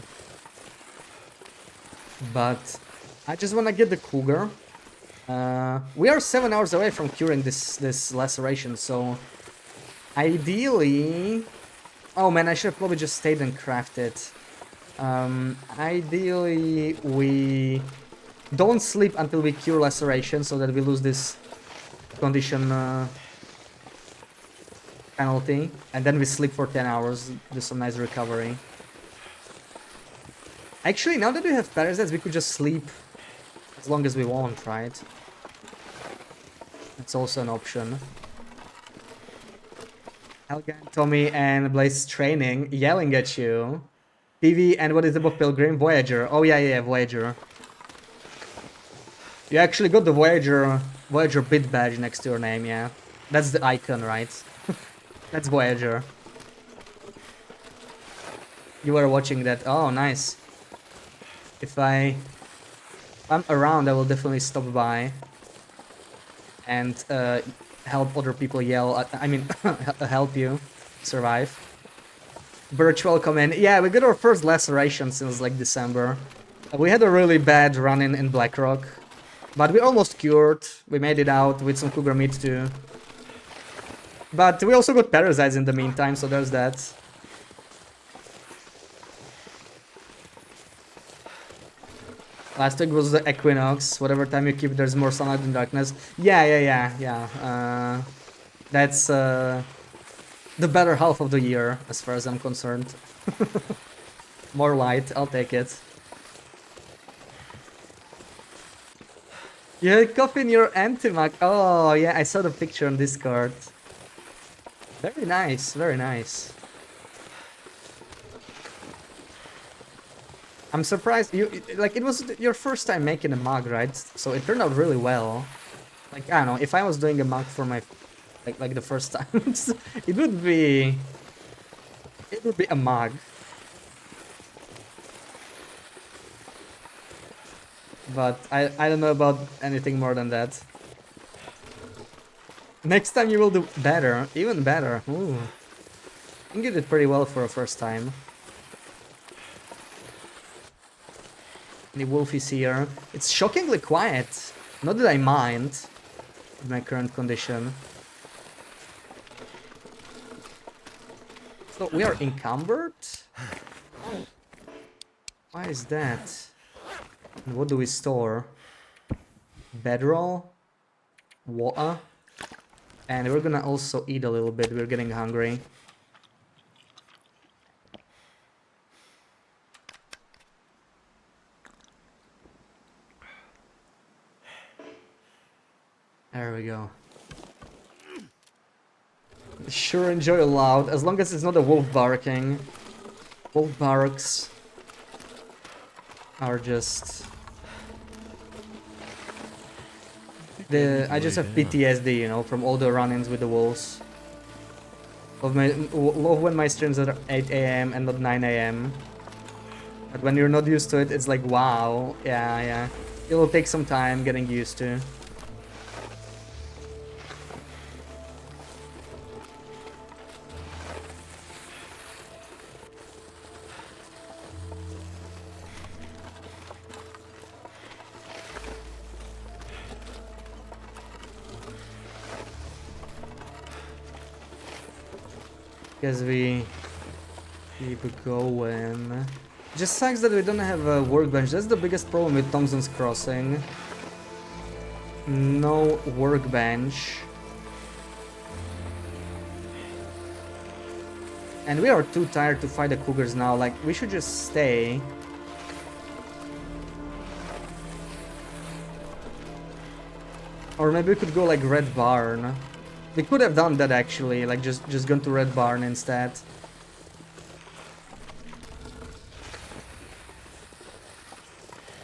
But I just wanna get the Cougar. We are 7 hours away from curing this laceration, so ideally... Oh man, I should have probably just stayed and crafted. Ideally, we don't sleep until we cure laceration, so that we lose this condition penalty, and then we sleep for 10 hours, do some nice recovery. Actually, now that we have parasites, we could just sleep as long as we want, right? That's also an option. Helga, Tommy, and Blaze training, yelling at you. PV, and what is the book? Pilgrim? Voyager. Oh yeah, Voyager. You actually got the Voyager bit badge next to your name, yeah. That's the icon, right? That's Voyager. You were watching that. Oh, nice. If I'm around, I will definitely stop by and help other people yell. I mean, help you survive. Birch, welcome in. Yeah, we got our first laceration since like December. We had a really bad run-in in Blackrock, but we almost cured. We made it out with some cougar meat too. But we also got parasites in the meantime, so there's that. Last week was the equinox. Whatever time you keep, there's more sunlight and darkness. Yeah. That's the better half of the year, as far as I'm concerned. More light, I'll take it. You had coffee in your anti-mag. Oh, yeah, I saw the picture on Discord. Very nice, very nice. I'm surprised like it was your first time making a mug, right? So it turned out really well. Like I don't know, if I was doing a mug for my like the first time, it would be a mug. But I don't know about anything more than that. Next time you will do better, even better. Ooh. I think you did pretty well for a first time. The wolf is here. It's shockingly quiet. Not that I mind in my current condition. So we are encumbered? Why is that? And what do we store? Bedroll? Water? And we're gonna also eat a little bit. We're getting hungry. There we go. Sure, enjoy loud, as long as it's not a wolf barking. Wolf barks are just... I just have PTSD, you know, from all the run-ins with the wolves. Love when my streams are 8 AM and not 9 AM. But when you're not used to it, it's like, wow, yeah. It will take some time getting used to. Guess we keep going. Just sucks that we don't have a workbench. That's the biggest problem with Thompson's Crossing. No workbench. And we are too tired to fight the Cougars now. Like, we should just stay. Or maybe we could go like Red Barn. We could have done that actually, like just gone to Red Barn instead.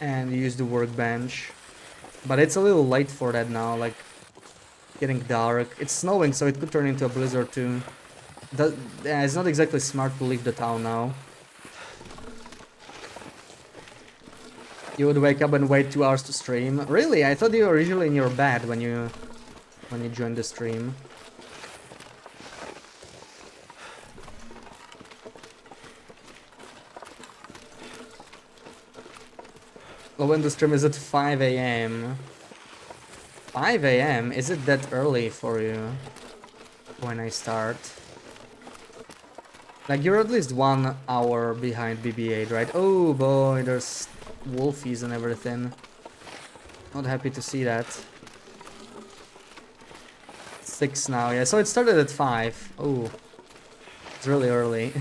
And use the workbench. But it's a little late for that now, like getting dark. It's snowing, so it could turn into a blizzard too. Yeah, it's not exactly smart to leave the town now. You would wake up and wait 2 hours to stream? Really? I thought you were usually in your bed when you joined the stream. Well, when the stream is at 5 AM. 5 AM? Is it that early for you? When I start? Like, you're at least 1 hour behind BB-8, right? Oh boy, there's wolfies and everything. Not happy to see that. 6 now, yeah, so it started at 5. Oh, it's really early.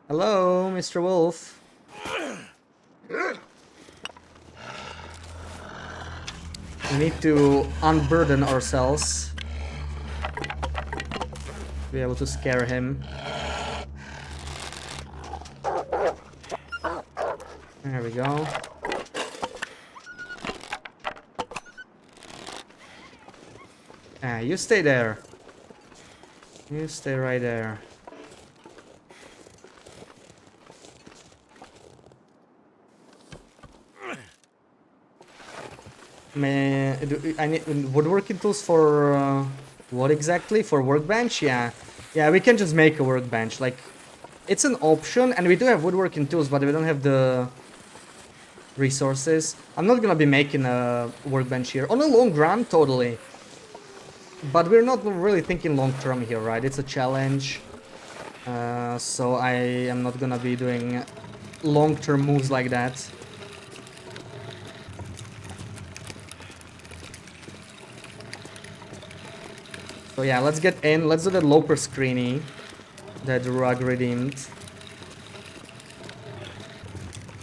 Hello, Mr. Wolf. We need to unburden ourselves. be able to scare him. There we go. You stay there. You stay right there. I need woodworking tools for what exactly? For workbench? Yeah. Yeah, we can just make a workbench. Like, it's an option, and we do have woodworking tools, but we don't have the resources. I'm not gonna be making a workbench here. On a long run, totally. But we're not really thinking long term here, right? It's a challenge. So I am not gonna be doing long term moves like that. So yeah, let's get in. Let's do the loper screeny that Rug redeemed.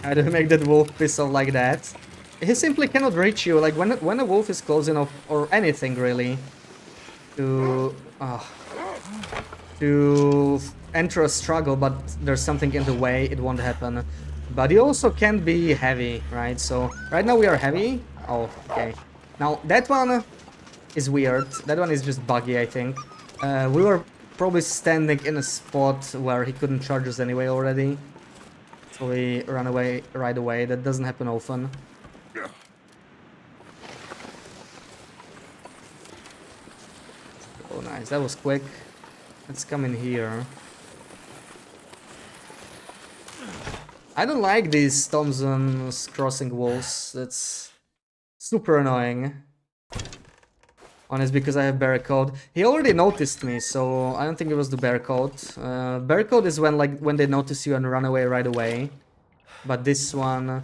How do we make that wolf piss off like that? He simply cannot reach you. Like when a wolf is close enough, or anything really, to enter a struggle, but there's something in the way, it won't happen. But he also can be heavy, right? So right now we are heavy. Oh, okay. Now that one is weird. That one is just buggy, I think. We were probably standing in a spot where he couldn't charge us anyway already. So we ran away right away. That doesn't happen often. Oh, nice. That was quick. Let's come in here. I don't like these Thompsons crossing walls. That's super annoying. Honest, because I have barcode. He already noticed me, so I don't think it was the barcode. Barcode is when they notice you and run away right away. But this one,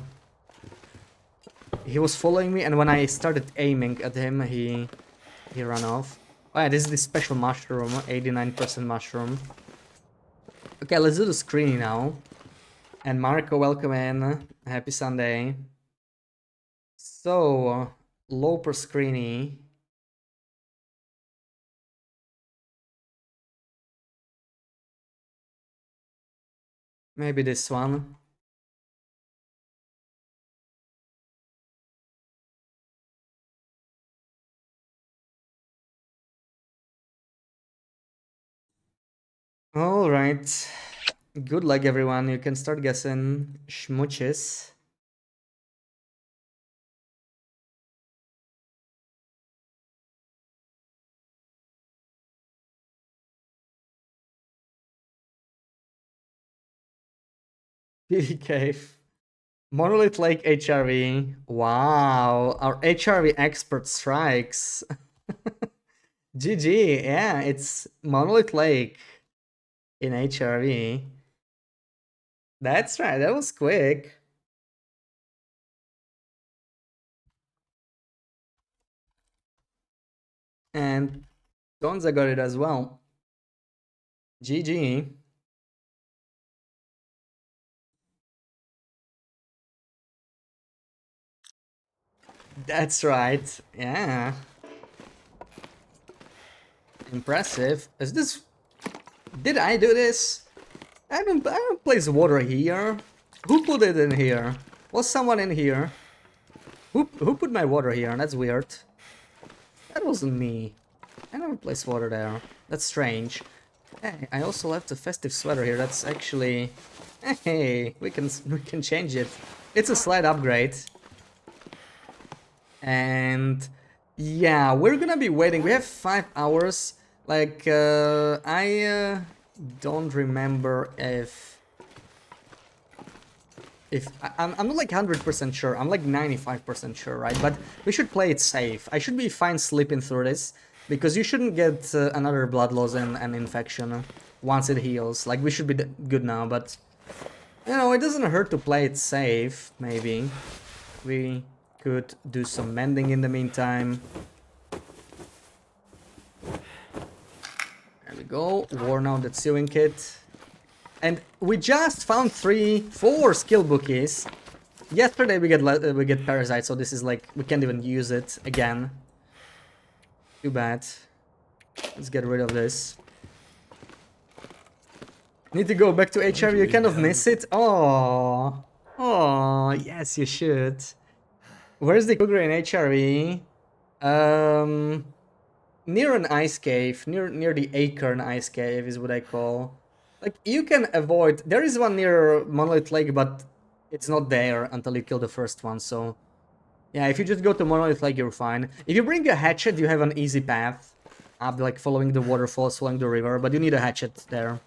he was following me, and when I started aiming at him, he ran off. Oh yeah, this is the special mushroom, 89% mushroom. Okay, let's do the screening now. And Marco, welcome in. Happy Sunday. So, loper screeny. Maybe this one. All right. Good luck, everyone. You can start guessing schmooches. PV Cave. Monolith Lake HRV. Wow. Our HRV expert strikes. GG. Yeah, it's Monolith Lake in HRV. That's right. That was quick. And Gonza got it as well. GG. That's right. Yeah. Impressive. Is this... Did I do this? I haven't placed water here. Who put it in here? Was someone in here? Who put my water here? That's weird. That wasn't me. I never placed water there. That's strange. Hey, I also left a festive sweater here. That's actually... Hey, we can change it. It's a slight upgrade. And yeah, we're gonna be waiting. We have 5 hours. Like, I don't remember if I'm not like 100% sure. I'm like 95% sure, right? But we should play it safe. I should be fine sleeping through this, because you shouldn't get another blood loss and an infection once it heals. Like, we should be good now, but you know, it doesn't hurt to play it safe. Maybe we could do some mending in the meantime. There we go. Worn out that sewing kit. And we just found 4 skill bookies. Yesterday we get parasite, so this is like we can't even use it again. Too bad. Let's get rid of this. Need to go back to HRV, you kind of miss it? Oh, oh, yes, you should. Where's the Cougar in HRV? Near an ice cave, near the Acorn ice cave is what I call. Like, you can avoid... There is one near Monolith Lake, but it's not there until you kill the first one, so... Yeah, if you just go to Monolith Lake, you're fine. If you bring a hatchet, you have an easy path. Up, like, following the waterfalls, following the river, but you need a hatchet there.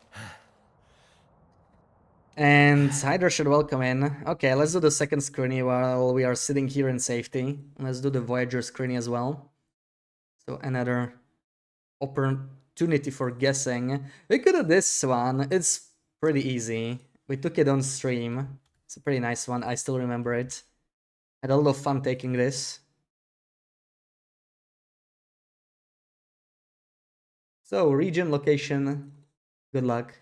And Hydra should welcome in. Okay, let's do the second screeny while we are sitting here in safety. Let's do the Voyager screeny as well. So another opportunity for guessing. We could do this one. It's pretty easy. We took it on stream. It's a pretty nice one. I still remember it. Had a lot of fun taking this. So, region, location. Good luck.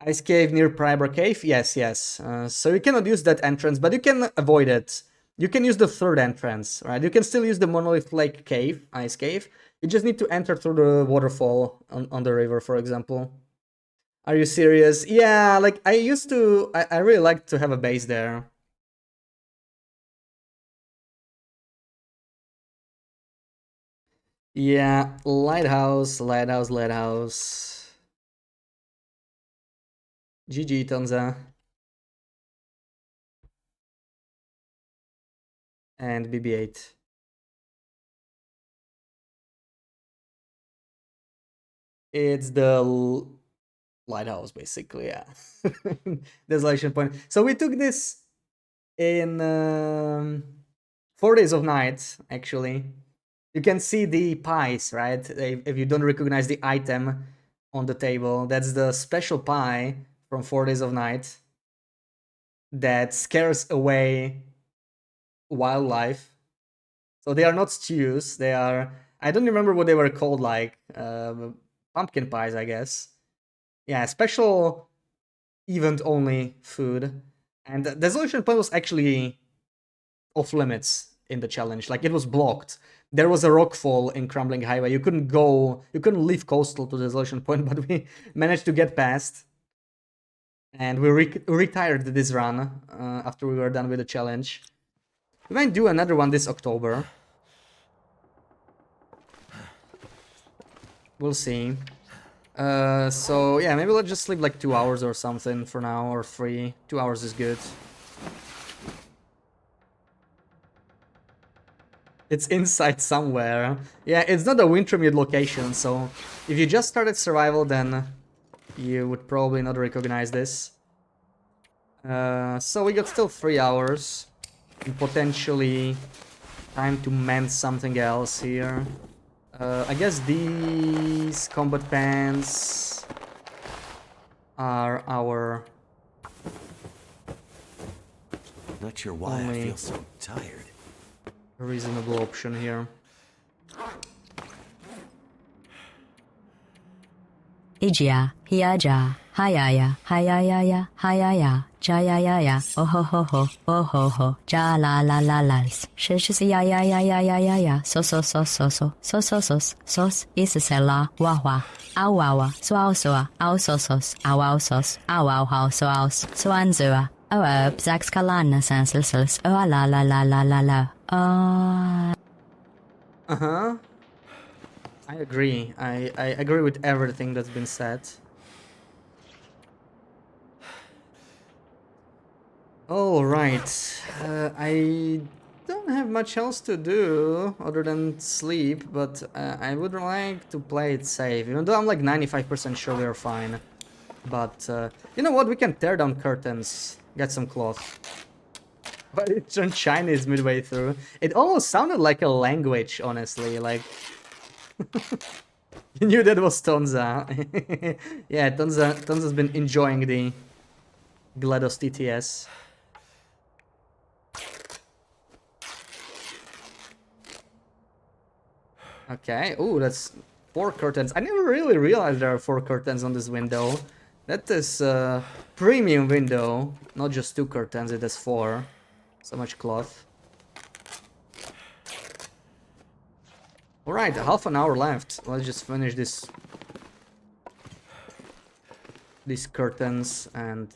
Ice cave near Priber Cave? Yes, yes. So you cannot use that entrance, but you can avoid it. You can use the third entrance, right? You can still use the Monolith Lake Cave, Ice Cave. You just need to enter through the waterfall on the river, for example. Are you serious? Yeah, like, I used to... I really like to have a base there. Yeah, lighthouse, lighthouse, lighthouse. GG, Tonza. And BB-8. It's the lighthouse, basically, yeah. Desolation Point. So we took this in 4 days of night, actually. You can see the pies, right? If you don't recognize the item on the table, that's the special pie from 4 days of night that scares away wildlife. So they are not stews, they are... I don't remember what they were called, like pumpkin pies, I guess. Yeah, special event-only food. And the Desolation Point was actually off limits in the challenge. Like, it was blocked. There was a rockfall in Crumbling Highway. You couldn't leave coastal to Desolation Point, but we managed to get past. And we retired this run after we were done with the challenge. We might do another one this October. We'll see. So yeah, maybe let's just sleep like 2 hours or something for now, or 3. 2 hours is good. It's inside somewhere. Yeah, it's not a Wintermute location, so if you just started survival, then you would probably not recognize this. So we got still 3 hours. And potentially time to mend something else here. I guess these combat pants are our... Not sure why I feel so tired. Reasonable option here. Ijia, hiaja, hayaya, hayaya, hayaya, jayaya, ohohoho, ohoho, ja la la la las, shishis ya ya ya ya ya ya ya, so so so so so so so so sos isisela wahwa, awawa, swausoa, ausosos, awausos, awauhau soaus, swanzua, bzax kalana sensilsils, la la la la la la la. Uh-huh. I agree. I agree with everything that's been said. Alright. I don't have much else to do other than sleep, but I would like to play it safe, even though I'm like 95% sure we're fine. But you know what? We can tear down curtains, get some cloth. But it turned Chinese midway through. It almost sounded like a language, honestly, like... You knew that was Tonza. Yeah, Tonza's been enjoying the GLaDOS TTS. Okay, ooh, that's 4 curtains. I never really realized there are 4 curtains on this window. That is a premium window, not just 2 curtains, it has 4. So much cloth. Alright, half an hour left. Let's just finish this these curtains and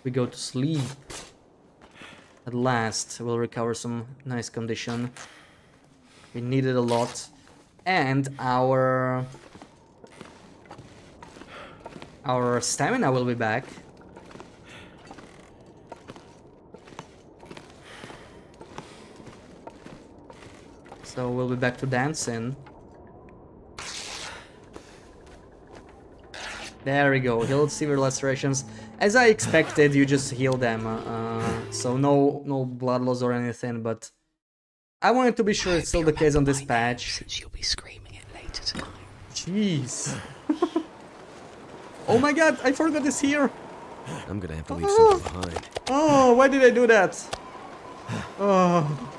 we go to sleep. At last, we'll recover some nice condition. We need it a lot. And our stamina will be back. So we'll be back to dancing. There we go, healed severe lacerations. As I expected, you just heal them, so no blood loss or anything, but I wanted to be sure it's still the case on this patch. Since you'll be screaming it later tonight. Jeez. Oh my god, I forgot this here. I'm gonna have to leave something behind. Oh, why did I do that? Oh.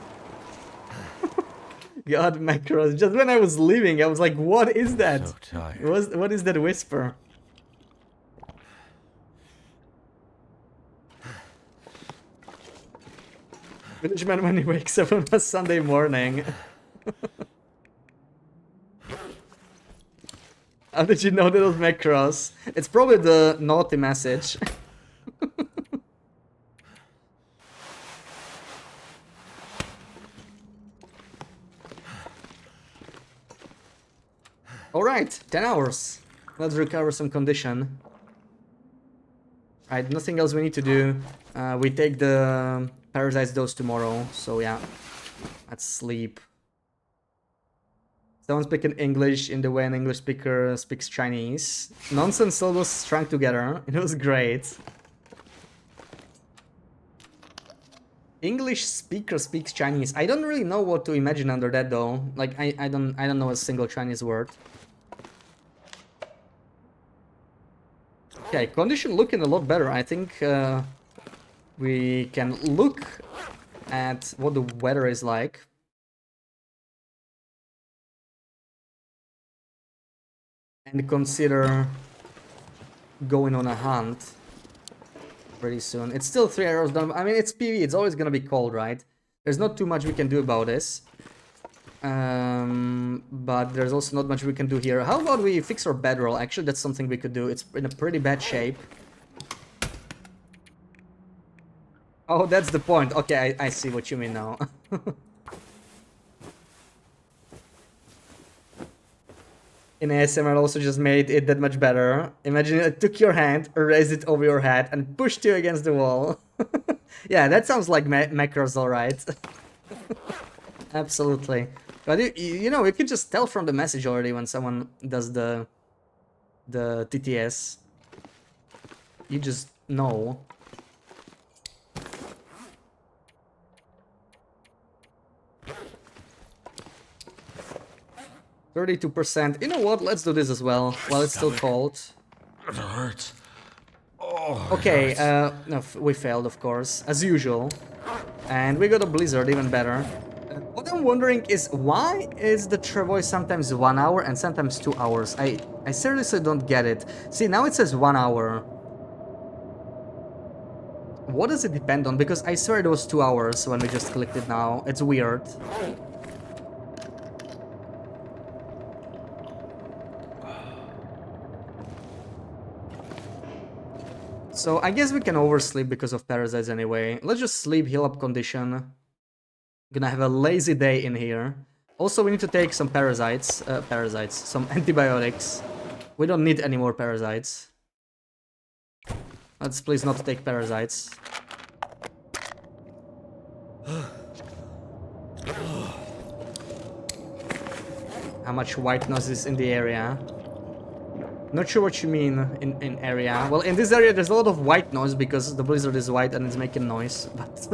God, macros. Just when I was leaving, I was like, what is that? So tired. What is that whisper? Village man when he wakes up on a Sunday morning. How did you know that was macros? It's probably the naughty message. Alright, 10 hours. Let's recover some condition. Right, nothing else we need to do. We take the parasite dose tomorrow, so yeah. Let's sleep. Someone speaking English in the way an English speaker speaks Chinese. Nonsense syllables strung together. It was great. English speaker speaks Chinese. I don't really know what to imagine under that though. Like I don't know a single Chinese word. Okay, condition looking a lot better. I think we can look at what the weather is like. And consider going on a hunt pretty soon. It's still 3 hours down. I mean, it's PV. It's always gonna be cold, right? There's not too much we can do about this. But there's also not much we can do here. How about we fix our bedroll? Actually, that's something we could do. It's in a pretty bad shape. Oh, that's the point. Okay, I see what you mean now. In ASMR also just made it that much better. Imagine I took your hand, raised it over your head, and pushed you against the wall. Yeah, that sounds like macros, alright. Absolutely. But you know, you can just tell from the message already when someone does the TTS. You just know. %. You know what? Let's do this as well while it's still cold. It hurts. Oh, Okay, no, we failed, of course, as usual. And we got a blizzard, even better. What I'm wondering is, why is the travois sometimes 1 hour and sometimes 2 hours? I seriously don't get it. See, now it says 1 hour. What does it depend on? Because I swear it was 2 hours when we just clicked it now. It's weird. So I guess we can oversleep because of parasites anyway. Let's just sleep, heal up condition. Gonna have a lazy day in here. Also, we need to take some some antibiotics. We don't need any more parasites. Let's please not take parasites. How much white noise is in the area? Not sure what you mean in area. Well, in this area there's a lot of white noise because the blizzard is white and it's making noise, but...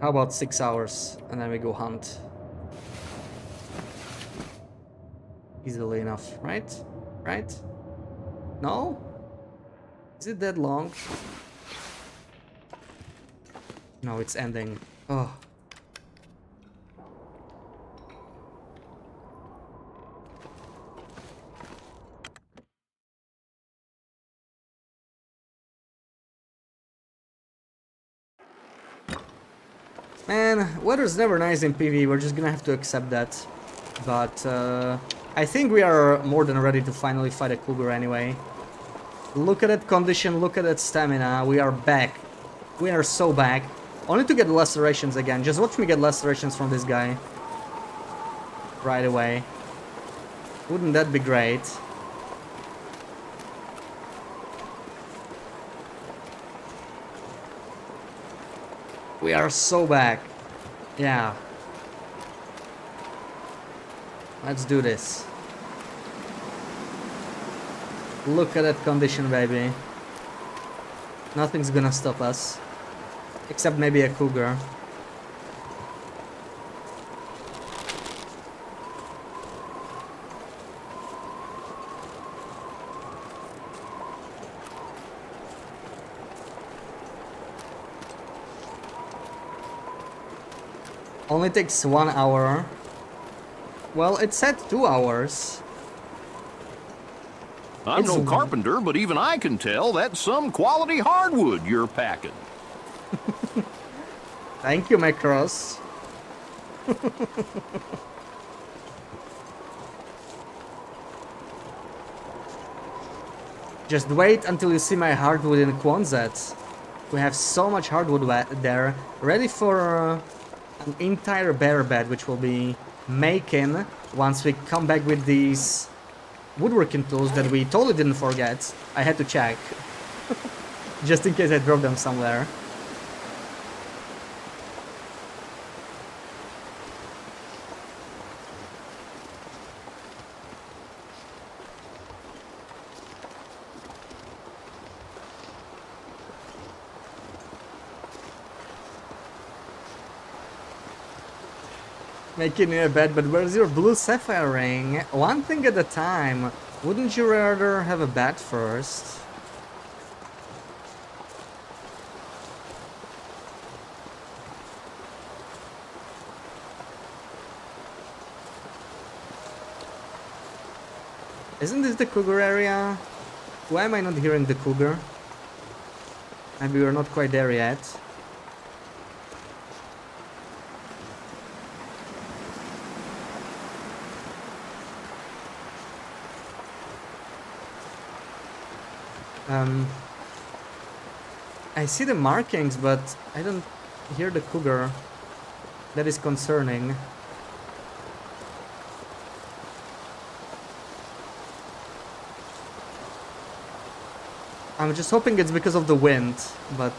How about 6 hours and then we go hunt? Easily enough, right? Right? No? Is it that long? No, it's ending. Oh. Man, weather's never nice in PV, we're just gonna have to accept that. But I think we are more than ready to finally fight a Cougar anyway. Look at that condition, look at that stamina, we are back. We are so back. Only to get lacerations again, just watch me get lacerations from this guy. Right away. Wouldn't that be great? We are so back. Yeah. Let's do this. Look at that condition, baby. Nothing's gonna stop us. Except maybe a Cougar. Only takes 1 hour. Well, it said 2 hours. I'm no carpenter, but even I can tell that's some quality hardwood you're packing. Thank you, Macross. Just wait until you see my hardwood in Quonset. We have so much hardwood there, ready for an entire bear bed, which we'll be making once we come back with these woodworking tools that we totally didn't forget. I had to check, just in case I dropped them somewhere. Making you a bed, but where's your blue sapphire ring? One thing at a time. Wouldn't you rather have a bed first? Isn't this the Cougar area? Why am I not hearing the Cougar? Maybe we're not quite there yet. I see the markings, but I don't hear the Cougar. That is concerning. I'm just hoping it's because of the wind, but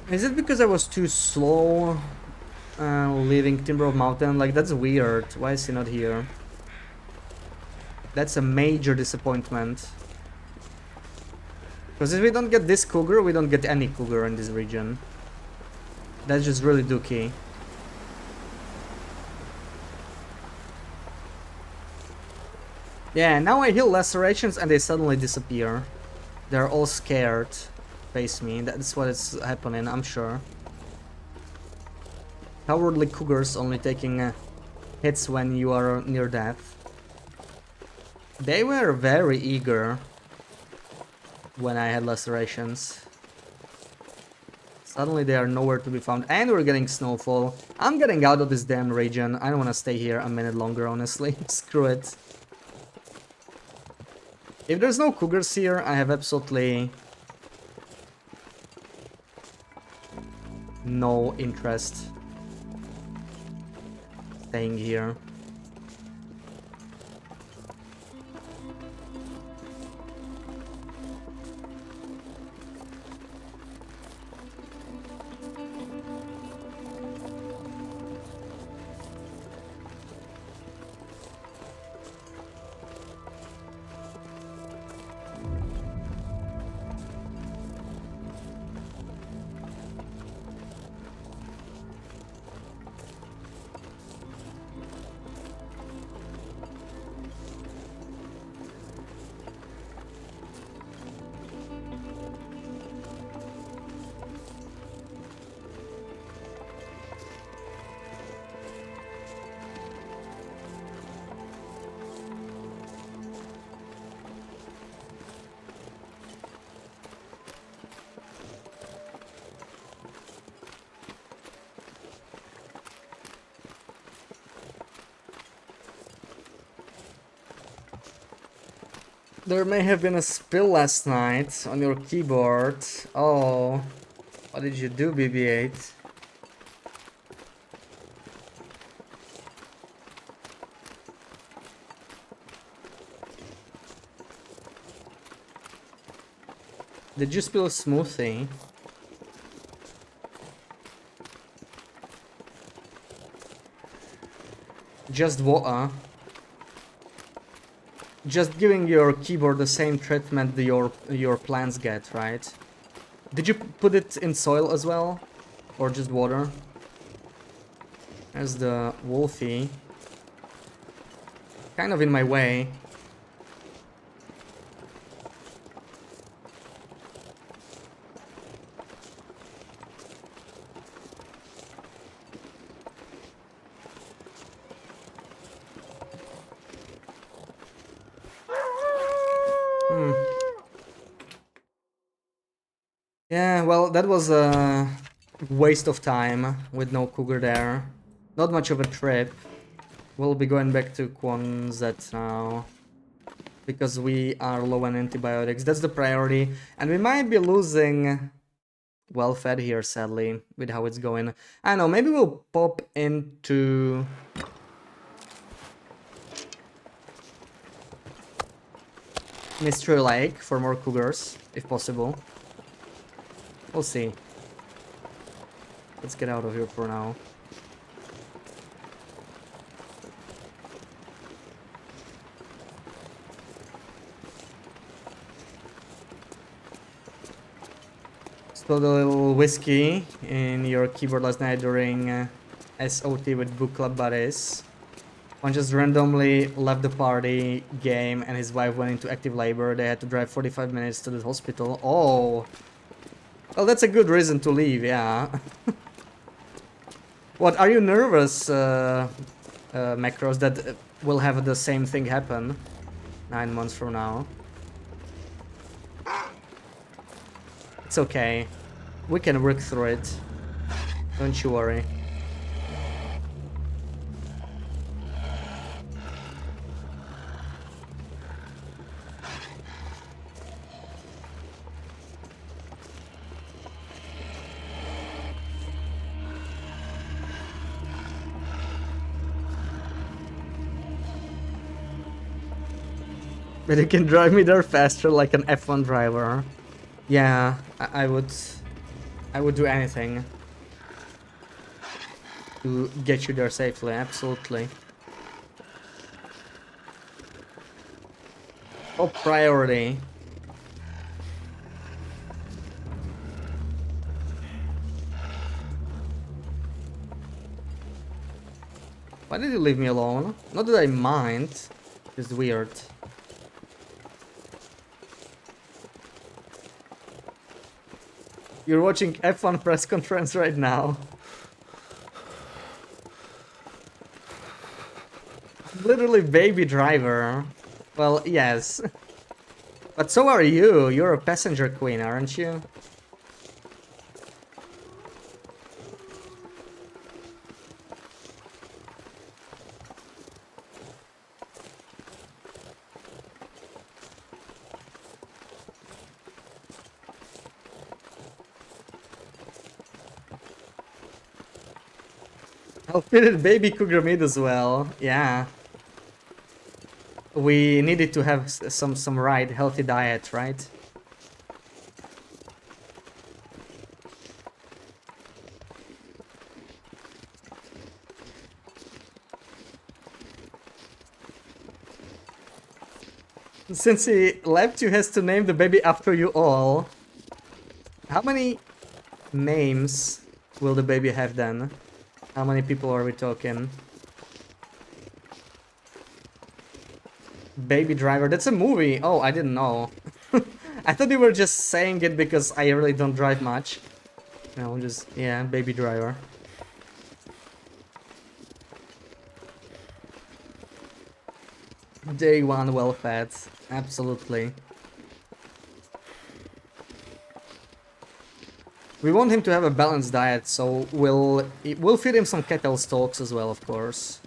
is it because I was too slow leaving Timber of Mountain? Like, that's weird. Why is he not here? That's a major disappointment. Because if we don't get this Cougar, we don't get any Cougar in this region. That's just really dookie. Yeah, now I heal lacerations and they suddenly disappear. They're all scared. Face me. That's what is happening, I'm sure. Cowardly Cougars only taking hits when you are near death. They were very eager when I had lacerations. Suddenly they are nowhere to be found, and we're getting snowfall. I'm getting out of this damn region. I don't want to stay here a minute longer, honestly. Screw it. If there's no Cougars here, I have absolutely no interest staying here. There may have been a spill last night on your keyboard. Oh, what did you do, BB-8? Did you spill a smoothie? Just water. Just giving your keyboard the same treatment that your plants get, right? Did you put it in soil as well? Or just water? There's the Wolfie. Kind of in my way. Yeah, well, that was a waste of time with no Cougar there. Not much of a trip. We'll be going back to Quonset now. Because we are low on antibiotics. That's the priority. And we might be losing well-fed here, sadly, with how it's going. I don't know, maybe we'll pop into... Mystery Lake for more Cougars, if possible. We'll see. Let's get out of here for now. Spilled a little whiskey in your keyboard last night during SOT with Book Club buddies. One just randomly left the party game and his wife went into active labor. They had to drive 45 minutes to the hospital. Oh! Well, that's a good reason to leave, yeah. What, are you nervous, Macros, that will have the same thing happen 9 months from now? It's okay. We can work through it. Don't you worry. But you can drive me there faster like an F1 driver. Yeah, I would do anything to get you there safely, absolutely. Top priority. Why did you leave me alone? Not that I mind, it's weird. You're watching F1 press conference right now. Literally baby driver. Well, yes. But so are you. You're a passenger queen, aren't you? I'll fit it baby cougar meat as well. Yeah. We needed to have some right healthy diet, right? Since he left, you has to name the baby after you all. How many names will the baby have then? How many people are we talking? Baby Driver, that's a movie. Oh, I didn't know. I thought you were just saying it because I really don't drive much. No, just, yeah, Baby Driver. Day one, well fed. Absolutely. We want him to have a balanced diet, so we'll feed him some cattle stalks as well, of course.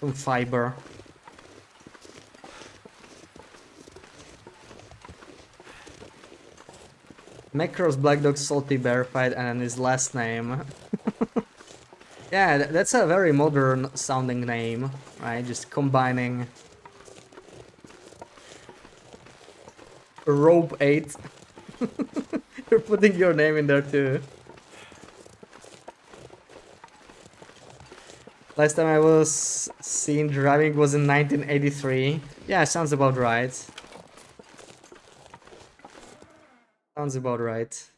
Some fiber. Macross Black Dog Salty Bear Fight and then his last name. Yeah, that's a very modern sounding name, right? Just combining Rope 8. You're putting your name in there too. Last time I was seen driving was in 1983. Yeah, sounds about right. Sounds about right.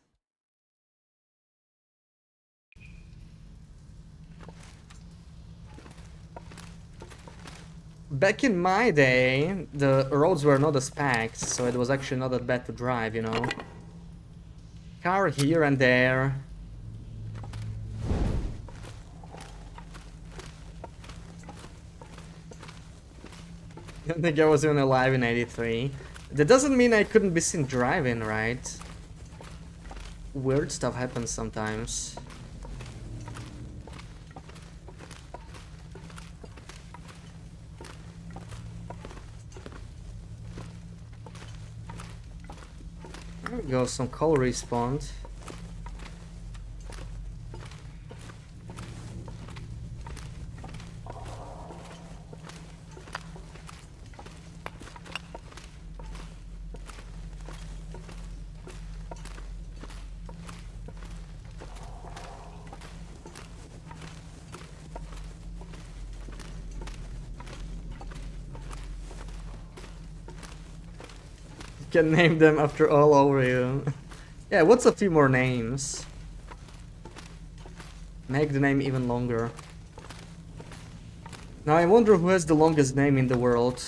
Back in my day, the roads were not as packed, so it was actually not that bad to drive, you know. Car here and there. I don't think I was even alive in 83. That doesn't mean I couldn't be seen driving, right? Weird stuff happens sometimes. There we go, some coal respawned. Can name them after all over you. Yeah, what's a few more names? Make the name even longer. Now I wonder who has the longest name in the world.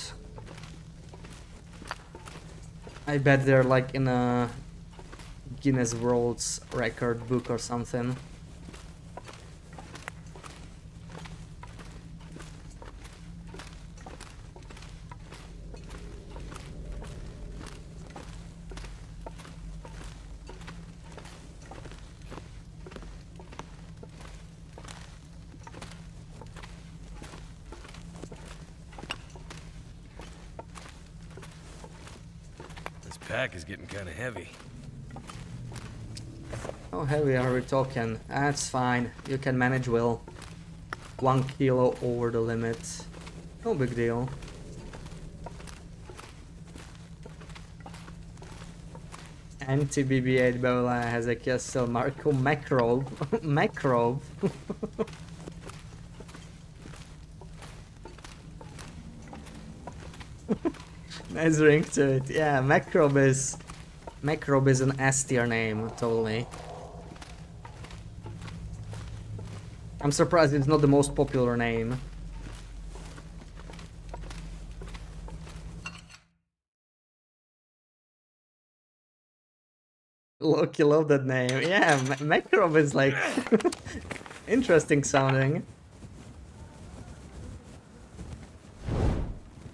I bet they're like in a Guinness World's Record book or something. Pack is getting kind of heavy. How heavy are we talking? That's fine. You can manage well. 1 kilo over the limit. No big deal. Anti-BB-8 Bola has a Castle Marco Macrobe. Macrobe. Nice ring to it. Yeah, Macrobe is an S tier name, totally. I'm surprised it's not the most popular name. Look, you love that name. Yeah, Macrobe is like interesting sounding.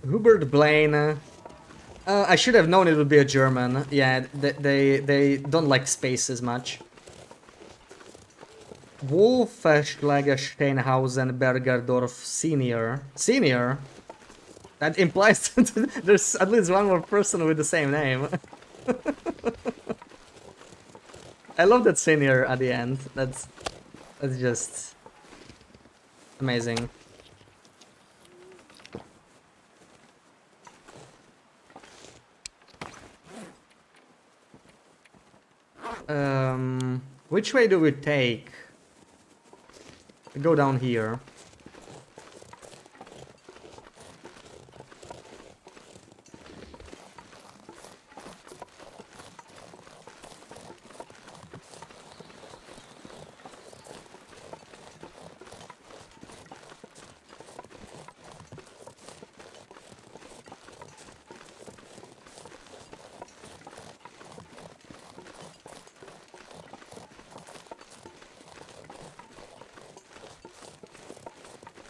Hubert Blaine. I should have known it would be a German. Yeah, they don't like space as much. Wolfeschlager Bergerdorf Senior. Senior? That implies that there's at least one more person with the same name. I love that senior at the end. That's just amazing. Which way do we take? We go down here.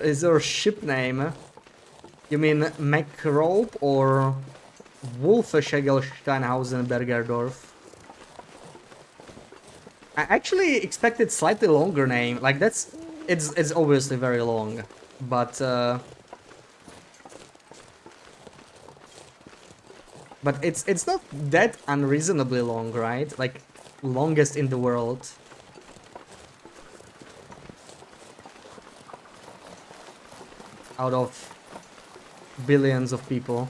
Is your ship name? You mean Macrobe or Wolfeschlegelsteinhausen Bergerdorf? I actually expected slightly longer name. Like it's obviously very long, but But it's not that unreasonably long, right? Like, longest in the world. Out of billions of people.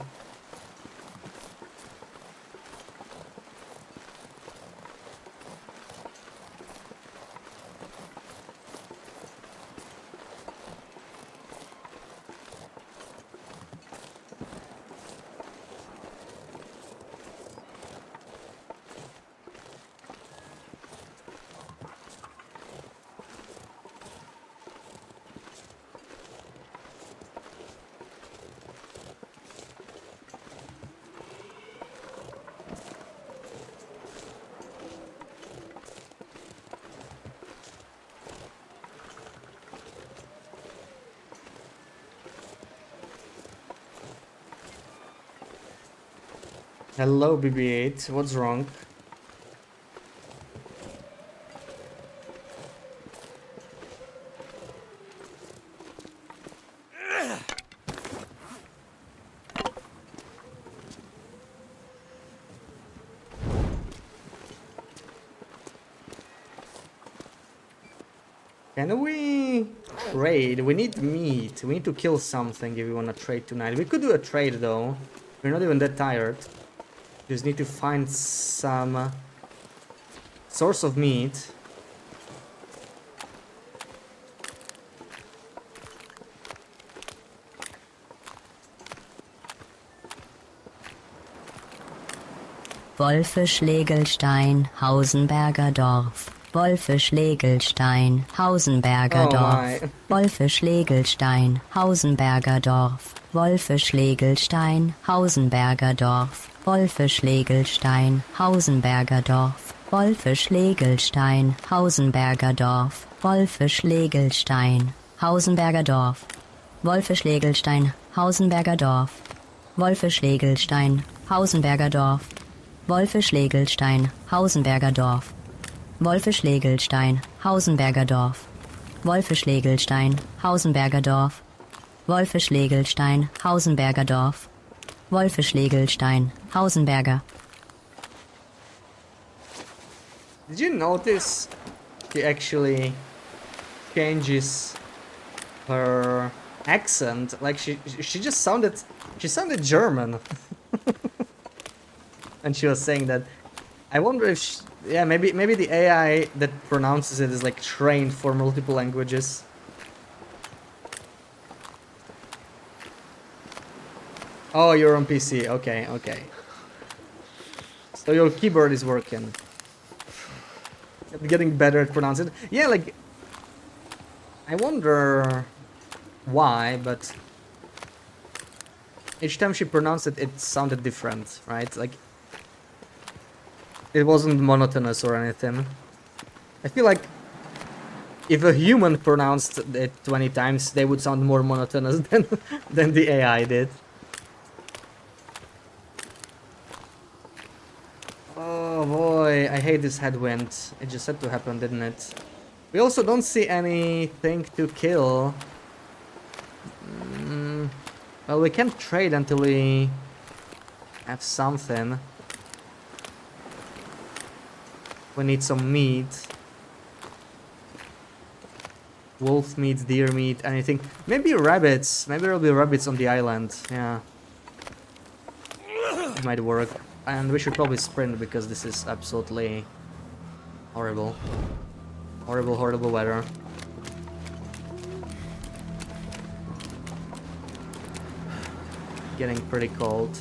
Hello, BB-8. What's wrong? Can we trade? We need meat. We need to kill something if we want to trade tonight. We could do a trade though. We're not even that tired. Just need to find some source of meat. Wolfe-Schlegelstein, Hausenberger Dorf. Wolfe-Schlegelstein, Hausenberger Oh Dorf. my. Wolfe-Schlegelstein, Hausenberger Dorf. Wolfe-Schlegelstein, Hausenberger Dorf. Wolfe-Schlegelstein, Hausenberger Dorf. Wolfe-Schlegelstein, Hausenberger Dorf. Wolfe-Schlegelstein, Hausenberger Dorf. Wolfe-Schlegelstein, Hausenberger Dorf. Wolfe-Schlegelstein, Hausenberger Dorf. Wolfe-Schlegelstein, Hausenberger Dorf. Wolfe-Schlegelstein, Hausenberger Dorf. Wolfe-Schlegelstein, Hausenberger Dorf. Wolfe-Schlegelstein, Hausenberger Dorf. Wolfe-Schlegelstein, Hausenberger. Did you notice she actually changes her accent? Like she just sounded German. And she was saying that I wonder if yeah, maybe the AI that pronounces it is like trained for multiple languages. Oh, you're on PC. Okay, okay. So your keyboard is working. Getting better at pronouncing it. Yeah, like I wonder why, but each time she pronounced it, it sounded different, right? Like it wasn't monotonous or anything. I feel like if a human pronounced it 20 times, they would sound more monotonous than the AI did. Oh boy, I hate this headwind. It just had to happen, didn't it? We also don't see anything to kill. Well, we can't trade until we have something. We need some meat. Wolf meat, deer meat, anything. Maybe rabbits. Maybe there'll be rabbits on the island. Yeah. It might work. And we should probably sprint because this is absolutely horrible. Horrible, horrible weather. Getting pretty cold.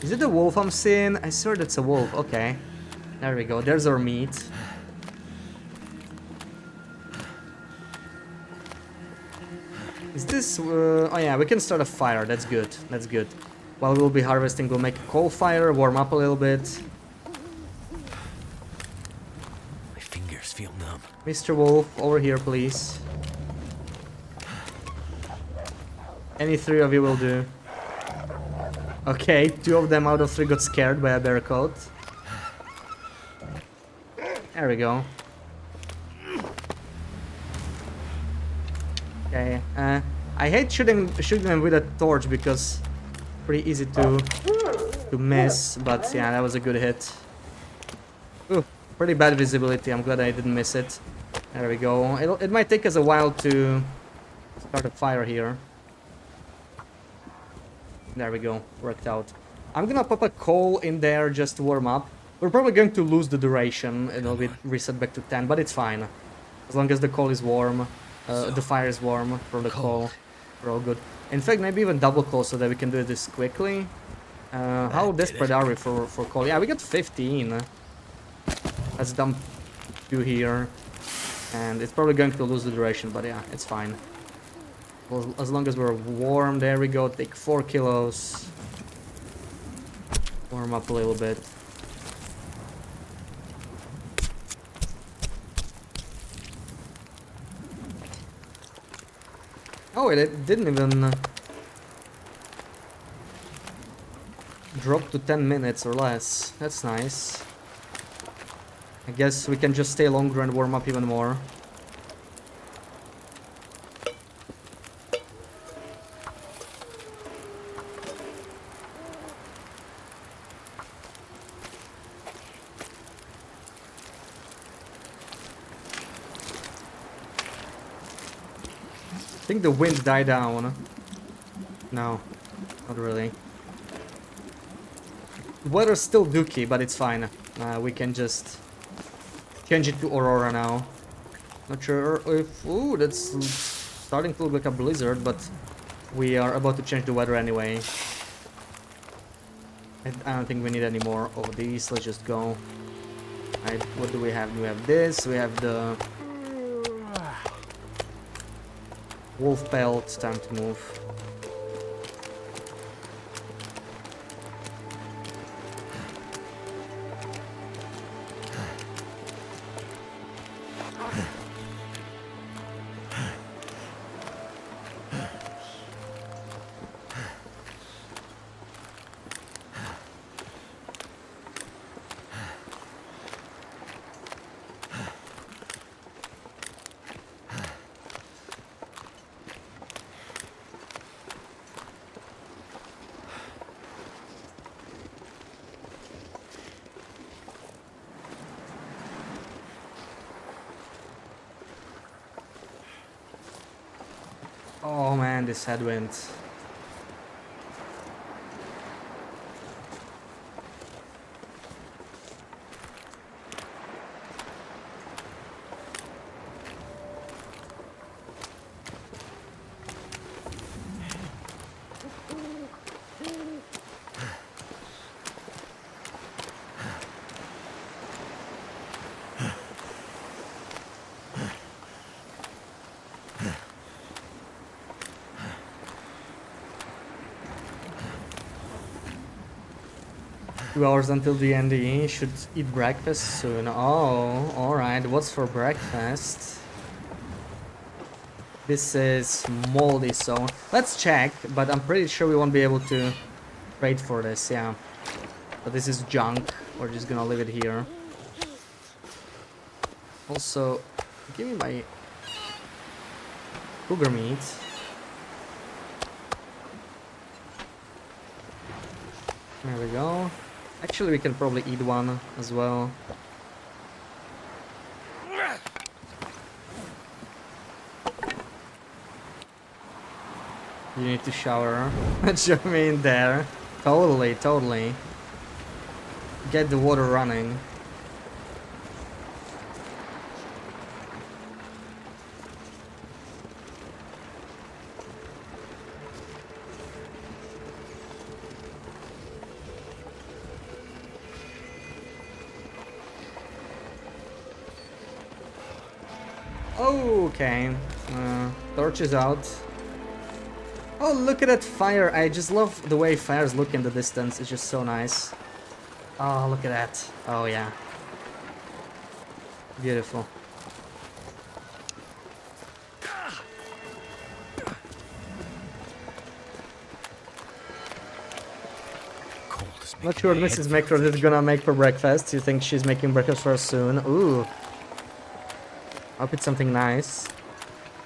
Is it a wolf I'm seeing? I swear that's a wolf. Okay. There we go. There's our meat. Is this... oh yeah, we can start a fire. That's good. That's good. While we'll be harvesting, we'll make a coal fire, warm up a little bit. My fingers feel numb. Mr. Wolf, over here, please. Any three of you will do. Okay, 2 of them out of 3 got scared by a bear coat. There we go. Okay, I hate shooting them with a torch because pretty easy to miss, but yeah, that was a good hit. Ooh, pretty bad visibility. I'm glad I didn't miss it. There we go. It might take us a while to start a fire here. There we go. Worked out. I'm gonna pop a coal in there just to warm up. We're probably going to lose the duration. It'll be reset back to 10, but it's fine. As long as the coal is warm, the fire is warm for the coal, we're all good. In fact, maybe even double coal so that we can do this quickly. How desperate are we for coal? Yeah, we got 15. Let's dump 2 here. And it's probably going to lose the duration, but yeah, it's fine. Well, as long as we're warm, there we go. Take 4 kilos. Warm up a little bit. Oh, it didn't even drop to 10 minutes or less. That's nice. I guess we can just stay longer and warm up even more. I think the wind died down. No, not really. The weather's still dookie, but it's fine. We can just change it to Aurora now. Not sure if... Ooh, that's starting to look like a blizzard, but we are about to change the weather anyway. I don't think we need any more of these. Let's just go. Right, what do we have? We have this. We have the... wolf pelt. Time to move. Oh man, this headwind. Two hours until the NDE. Should eat breakfast soon. Oh, alright. What's for breakfast? This is moldy, so let's check, but I'm pretty sure we won't be able to trade for this, yeah. But this is junk. We're just gonna leave it here. Also, give me my cougar meat. There we go. Actually, we can probably eat one as well. You need to shower. Show me in there. Totally, totally. Get the water running. Okay, torch is out. Oh, look at that fire. I just love the way fires look in the distance. It's just so nice. Oh, look at that. Oh, yeah. Beautiful. Not sure what Mrs. Macro is gonna make for breakfast. You think she's making breakfast for us soon? Ooh. Hope it's something nice.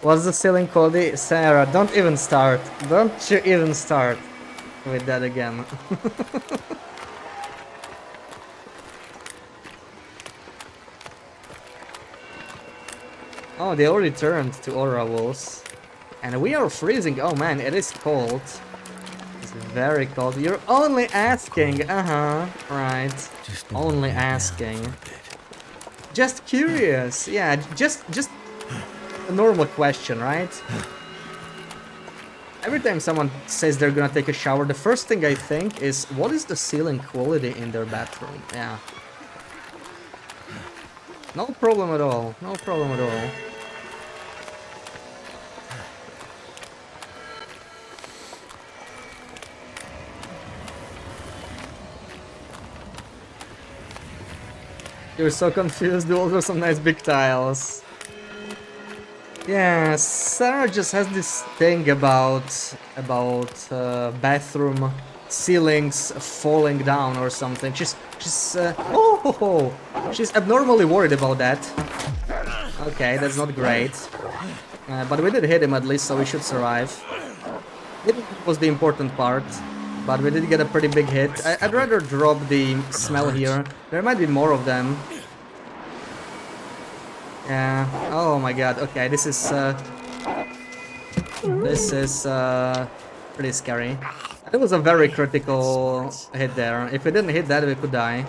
What's the ceiling quality? Sarah, don't even start. Don't you even start with that again. Oh, they already turned to aura walls. And we are freezing. Oh man, it is cold. It's very cold. You're only asking. Uh-huh. Right. Just Only asking. Just curious. Yeah, just a normal question, right? Every time someone says they're gonna take a shower, the first thing I think is, what is the ceiling quality in their bathroom? Yeah. No problem at all. No problem at all. You're so confused. Those are some nice big tiles. Yeah, Sarah just has this thing about bathroom ceilings falling down or something. She's abnormally worried about that. Okay, that's not great. But we did hit him at least, so we should survive. It was the important part, but we did get a pretty big hit. I'd rather drop the smell here. There might be more of them. Yeah. Oh my god. Okay, this is pretty scary. It was a very critical hit there. If we didn't hit that, we could die.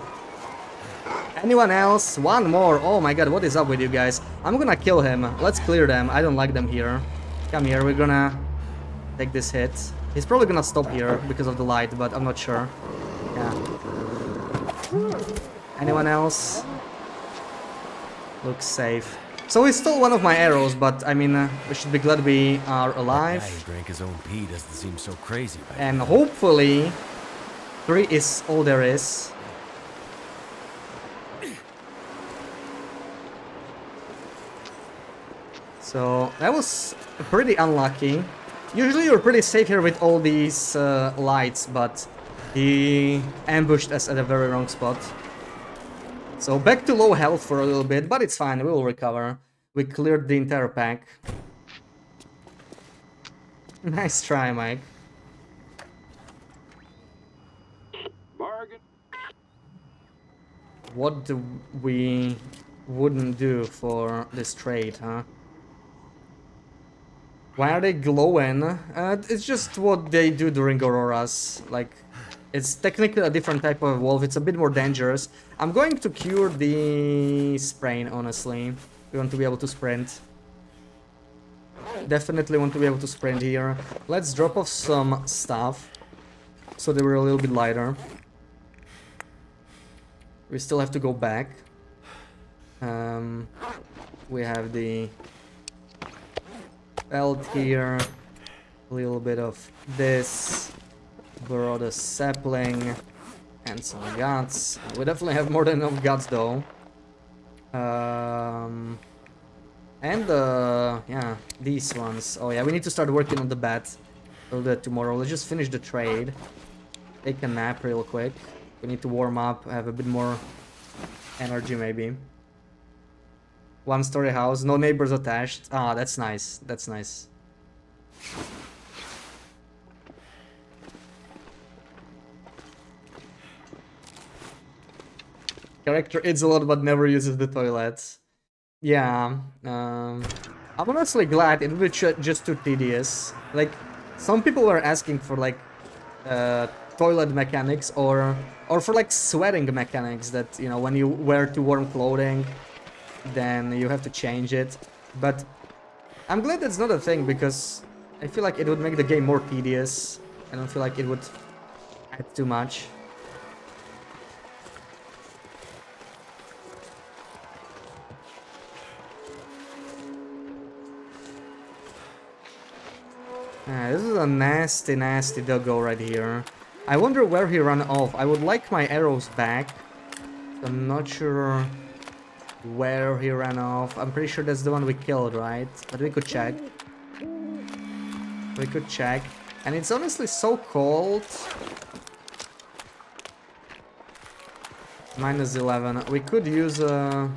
Anyone else? One more. Oh my god, what is up with you guys? I'm gonna kill him. Let's clear them. I don't like them here. Come here, we're gonna take this hit. He's probably gonna stop here because of the light, but I'm not sure. Yeah. Anyone else? Looks safe. So he stole one of my arrows, but I mean, we should be glad we are alive. Guy who drank his own pee doesn't seem so crazy right And now. hopefully, 3 is all there is. So that was pretty unlucky. Usually you're pretty safe here with all these lights, but he ambushed us at a very wrong spot. So back to low health for a little bit, but it's fine, we will recover. We cleared the entire pack. Nice try, Mike. Bargain. What do we wouldn't do for this trade, huh? Why are they glowing? It's just what they do during auroras. Like, it's technically a different type of wolf. It's a bit more dangerous. I'm going to cure the sprain, honestly. We want to be able to sprint. Definitely want to be able to sprint here. Let's drop off some stuff so they were a little bit lighter. We still have to go back. We have the belt here, a little bit of this, brought a sapling and some guts. We definitely have more than enough guts though. Yeah, these ones. Oh yeah, we need to start working on the bat. We'll do that tomorrow. Let's just finish the trade. Take a nap real quick. We need to warm up, have a bit more energy maybe. One-story house, no neighbors attached. Ah, that's nice. That's nice. Character eats a lot but never uses the toilets. Yeah, I'm honestly glad. It would be just too tedious. Like, some people were asking for like toilet mechanics or for like sweating mechanics that, you know, when you wear too warm clothing, then you have to change it. But I'm glad that's not a thing, because I feel like it would make the game more tedious. I don't feel like it would add too much. This is a nasty, nasty doggo right here. I wonder where he ran off. I would like my arrows back. I'm not sure where he ran off. I'm pretty sure that's the one we killed, right? But we could check. We could check. And it's honestly so cold. -11. We could use a...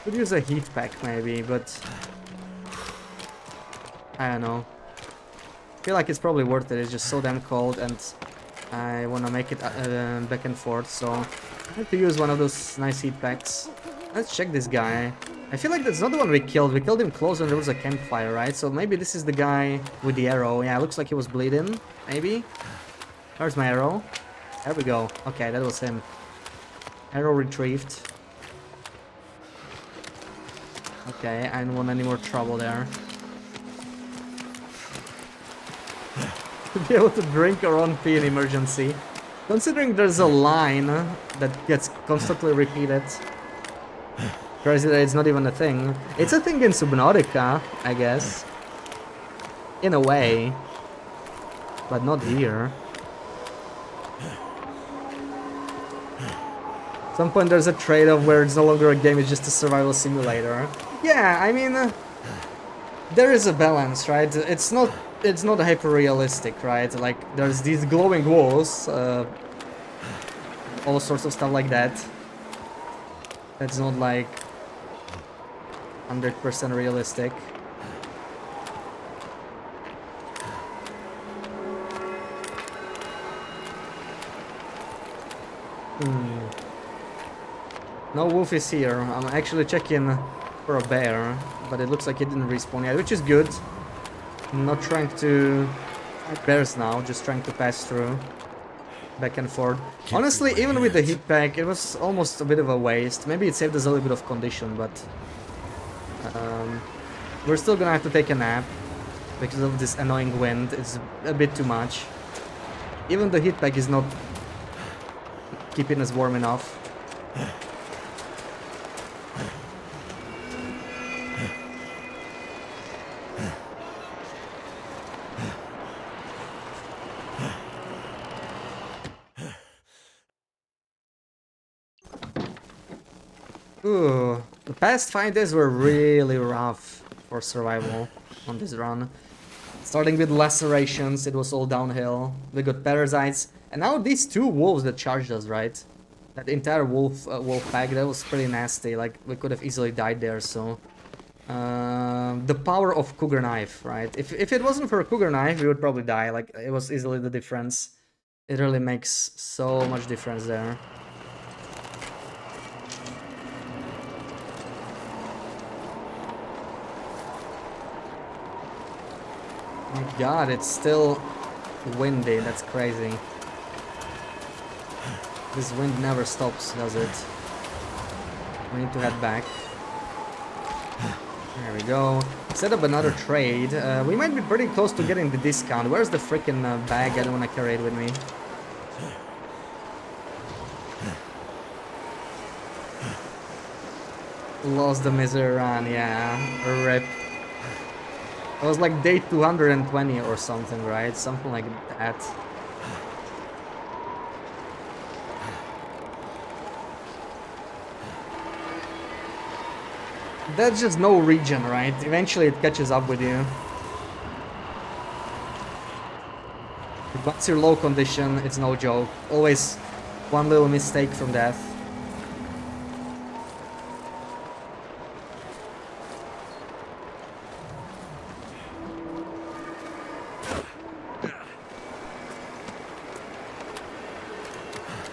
Could use a heat pack maybe, but I don't know. I feel like it's probably worth it. It's just so damn cold, and I want to make it back and forth, so I have to use one of those nice heat packs. Let's check this guy. I feel like that's not the one we killed. We killed him close when there was a campfire, right? So maybe this is the guy with the arrow. Yeah, looks like he was bleeding, maybe. Where's my arrow? There we go. Okay, that was him. Arrow retrieved. Okay, I don't want any more trouble there. To be able to drink our own pee in emergency. Considering there's a line that gets constantly repeated. Crazy that it's not even a thing. It's a thing in Subnautica, I guess. In a way. But not here. At some point there's a trade-off where it's no longer a game, it's just a survival simulator. Yeah, I mean... there is a balance, right? It's not hyper-realistic, right? Like, there's these glowing walls, all sorts of stuff like that. That's not like 100% realistic. No wolf is here. I'm actually checking for a bear, but it looks like it didn't respawn yet, which is good. I'm not trying to fight bears now, just trying to pass through. Back and forth. Honestly, even with the heat pack, it was almost a bit of a waste. Maybe it saved us a little bit of condition, but... we're still gonna have to take a nap. Because of this annoying wind, it's a bit too much. Even the heat pack is not keeping us warm enough. Ooh, the past 5 days were really rough for survival on this run. Starting with lacerations, it was all downhill. We got parasites, and now these 2 wolves that charged us, right? That entire wolf pack, that was pretty nasty. Like, we could have easily died there, so... the power of Cougar knife, right? If it wasn't for a Cougar knife, we would probably die. Like, it was easily the difference. It really makes so much difference there. My god, it's still windy, that's crazy. This wind never stops, does it? We need to head back. There we go. Set up another trade. We might be pretty close to getting the discount. Where's the freaking bag? I don't want to carry it with me. Lost the misery run, yeah. Rip. It was like day 220 or something, right? Something like that. That's just no region, right? Eventually it catches up with you. Once you're low condition, it's no joke. Always one little mistake from death.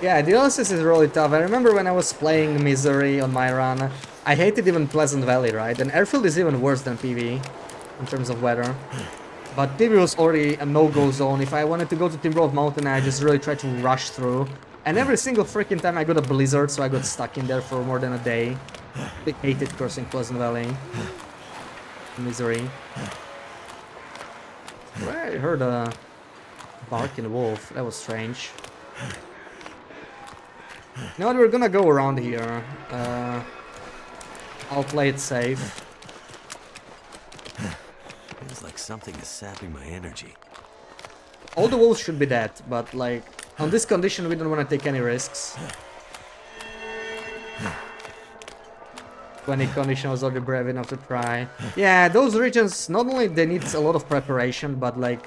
Yeah, Dionysus is really tough. I remember when I was playing Misery on my run, I hated even Pleasant Valley, right? And Airfield is even worse than PV in terms of weather. But PV was already a no-go zone. If I wanted to go to Timberwolf Mountain, I just really tried to rush through. And every single freaking time I got a blizzard, so I got stuck in there for more than a day. I hated crossing Pleasant Valley. Misery. I heard a barking wolf. That was strange. You know what, we're gonna go around here. I'll play it safe. Feels like something is sapping my energy. All the wolves should be dead, but like, on this condition we don't want to take any risks. 20 condition was already brave enough to try. Yeah, those regions, not only they need a lot of preparation, but like...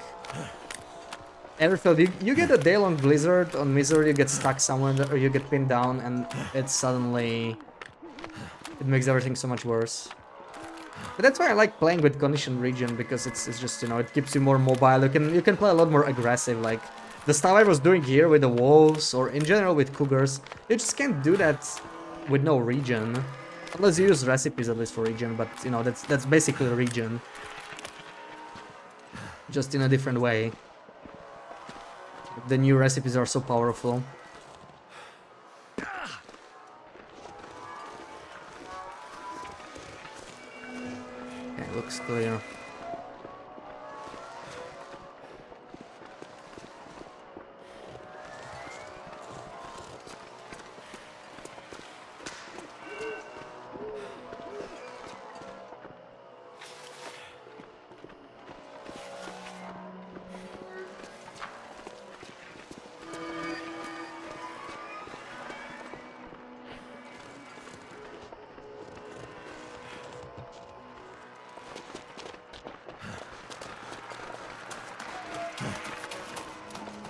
Airfield, you get a day-long blizzard on Misery, you get stuck somewhere or you get pinned down and it's suddenly it makes everything so much worse. But that's why I like playing with conditioned region, because it's just, you know, it keeps you more mobile. You can play a lot more aggressive, like the stuff I was doing here with the wolves, or in general with cougars. You just can't do that with no region, unless you use recipes at least for region. But you know, that's basically a region, just in a different way. The new recipes are so powerful. Okay, looks clear.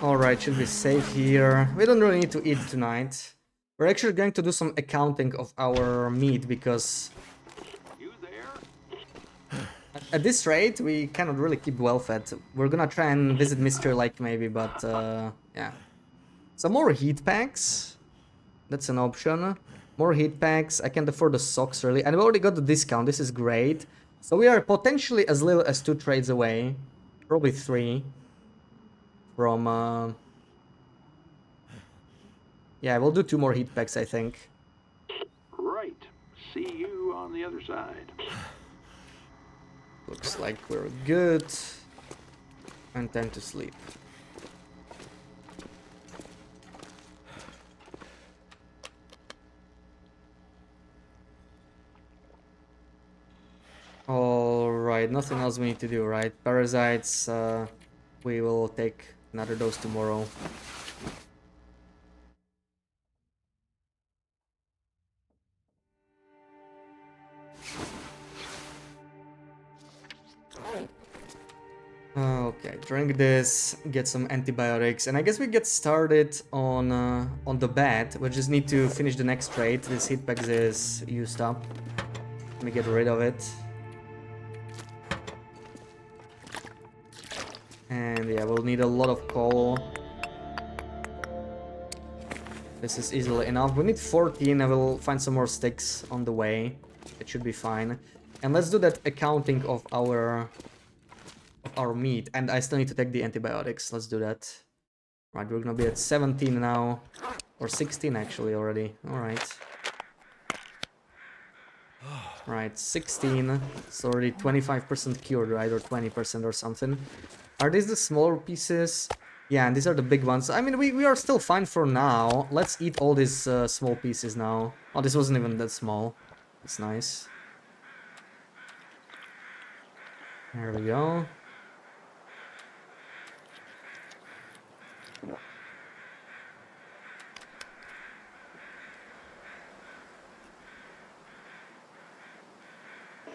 Alright, should be safe here. We don't really need to eat tonight. We're actually going to do some accounting of our meat, because at this rate we cannot really keep well fed. We're gonna try and visit Mystery Lake maybe, but yeah. Some more heat packs. That's an option. More heat packs. I can't afford the socks really. And we already got the discount. This is great. So we are potentially as little as 2 trades away. Probably 3. From yeah, we'll do 2 more heat packs, I think. Right. See you on the other side. Looks like we're good. And time to sleep. Alright, nothing else we need to do, right? Parasites, we will take another dose tomorrow. Okay, drink this, get some antibiotics, and I guess we get started on the bed. We just need to finish the next trade. This heat pack is used up. Let me get rid of it. And yeah, we'll need a lot of coal. This is easily enough. We need 14, I will find some more sticks on the way. It should be fine. And let's do that accounting of our meat. And I still need to take the antibiotics. Let's do that. Right, we're gonna be at 17 now. Or 16 actually already. Alright. Right, 16. It's already 25% cured, right? Or 20% or something. Are these the smaller pieces? Yeah, and these are the big ones. I mean, we are still fine for now. Let's eat all these small pieces now. Oh, this wasn't even that small. It's nice. There we go.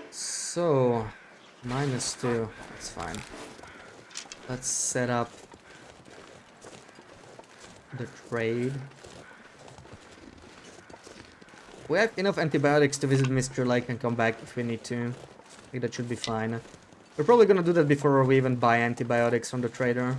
So, -2. That's fine. Let's set up the trade. We have enough antibiotics to visit Mr. Lake and come back if we need to. I think that should be fine. We're probably gonna do that before we even buy antibiotics from the trader.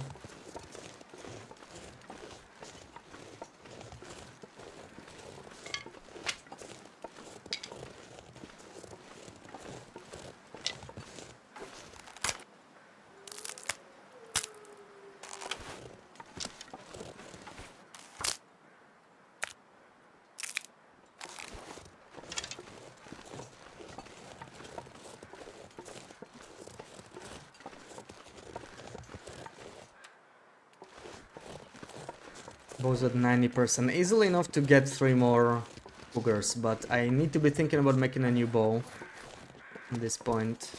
Bows at 90%. Easily enough to get 3 more cougars, but I need to be thinking about making a new bow at this point.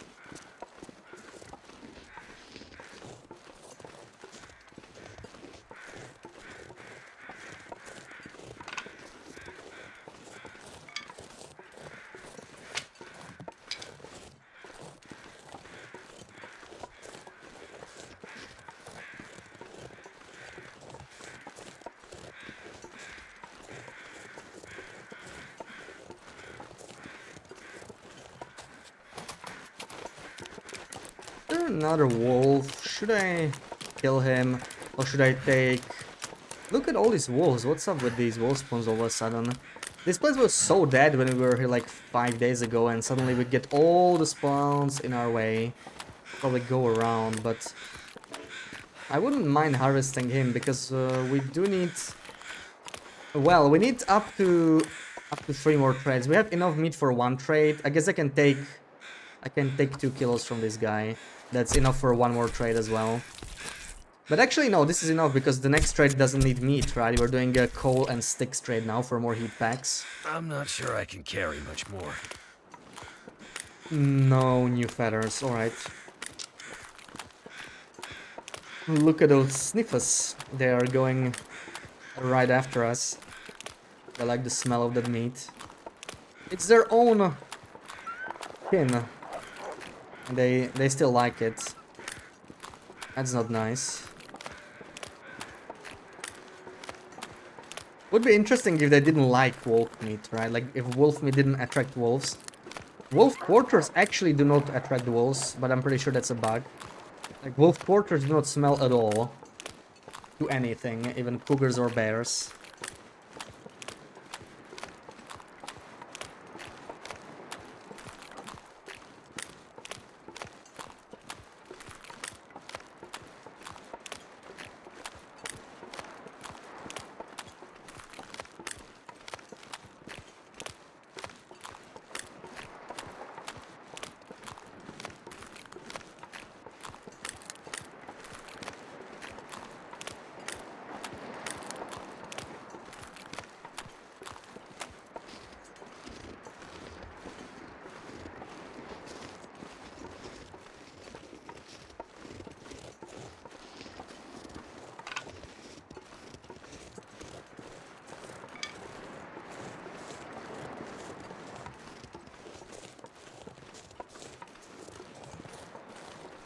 there another wolf? Should I kill him? Or should I take... Look at all these wolves. What's up with these wolf spawns all of a sudden? This place was so dead when we were here like 5 days ago, and suddenly we get all the spawns in our way. Probably go around, but... I wouldn't mind harvesting him, because we do need... Well, we need up to 3 more trades. We have enough meat for 1 trade. I guess I can take 2 kilos from this guy. That's enough for 1 more trade as well. But actually, no, this is enough because the next trade doesn't need meat, right? We're doing a coal and sticks trade now for more heat packs. I'm not sure I can carry much more. No new feathers, alright. Look at those sniffers. They are going right after us. I like the smell of that meat. It's their own kin. They still like it. That's not nice. Would be interesting if they didn't like wolf meat, right? Like if wolf meat didn't attract wolves. Wolf quarters actually do not attract wolves, but I'm pretty sure that's a bug. Like wolf quarters do not smell at all to anything, even cougars or bears.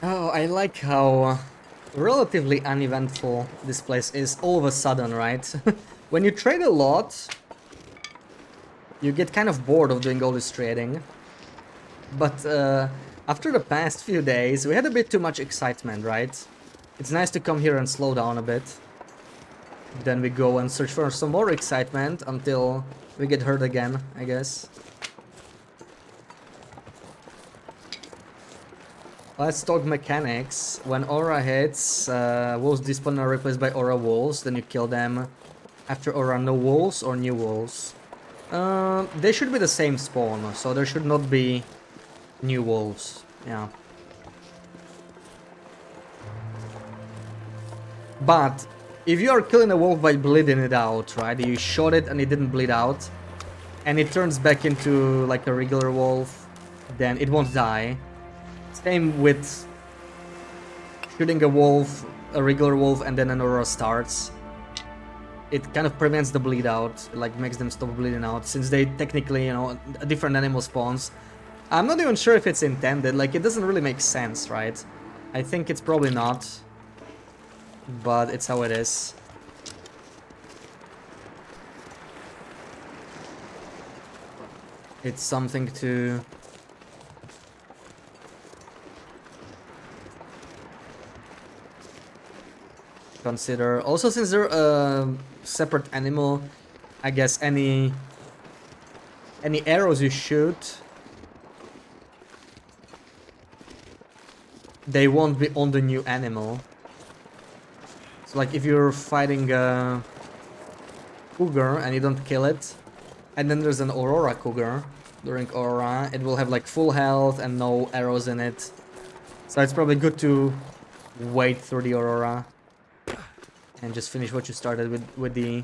Oh, I like how relatively uneventful this place is all of a sudden, right? When you trade a lot, you get kind of bored of doing all this trading. But after the past few days, we had a bit too much excitement, right? It's nice to come here and slow down a bit. Then we go and search for some more excitement until we get hurt again, I guess. Let's talk mechanics. When aura hits, wolves despawn are replaced by aura wolves. Then you kill them. After aura, no wolves or new wolves. They should be the same spawn, so there should not be new wolves. Yeah. But if you are killing a wolf by bleeding it out, right? You shot it and it didn't bleed out, and it turns back into like a regular wolf, then it won't die. Same with shooting a wolf, a regular wolf, and then an aura starts. It kind of prevents the bleed out, like makes them stop bleeding out, since they technically, you know, a different animal spawns. I'm not even sure if it's intended, like it doesn't really make sense, right? I think it's probably not, but it's how it is. It's something to consider. Also, since they're a separate animal, I guess any arrows you shoot, they won't be on the new animal. So like if you're fighting a cougar and you don't kill it, and then there's an aurora cougar during aurora, it will have like full health and no arrows in it. So it's probably good to wait through the aurora and just finish what you started with the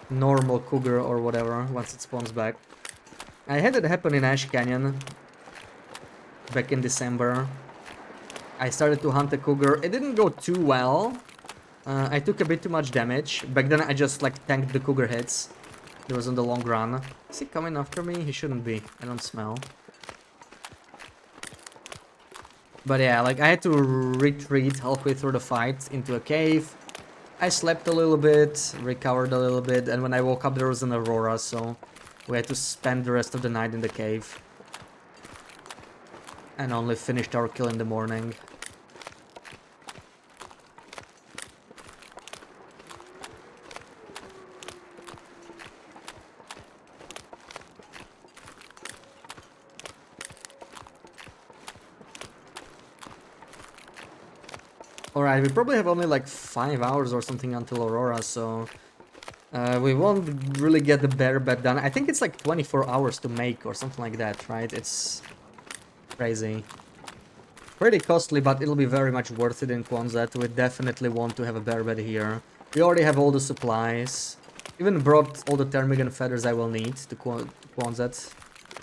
normal cougar or whatever once it spawns back. I had it happen in Ash Canyon back in December. I started to hunt a cougar. It didn't go too well. I took a bit too much damage. Back then I just like tanked the cougar hits. It was on the long run. Is he coming after me? He shouldn't be. I don't smell. But yeah, like I had to retreat halfway through the fight into a cave. I slept a little bit, recovered a little bit, and when I woke up there was an aurora, so we had to spend the rest of the night in the cave. And only finished our kill in the morning. Alright, we probably have only like 5 hours or something until Aurora, so... we won't really get the bear bed done. I think it's like 24 hours to make or something like that, right? It's crazy. Pretty costly, but it'll be very much worth it in Quonset. We definitely want to have a bear bed here. We already have all the supplies. Even brought all the ptarmigan feathers I will need to Quonset.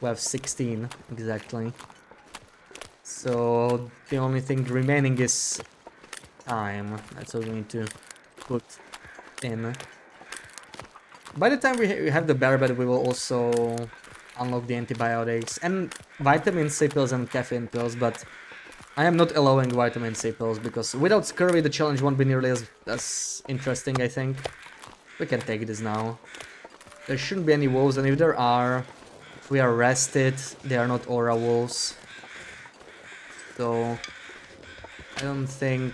We have 16, exactly. So the only thing remaining is time. That's what we need to put in. By the time we have the bear bed, we will also unlock the antibiotics and vitamin C pills and caffeine pills, but I am not allowing vitamin C pills because without scurvy the challenge won't be nearly as interesting, I think. We can take this now. There shouldn't be any wolves, and if there are, we are rested. They are not aura wolves. So I don't think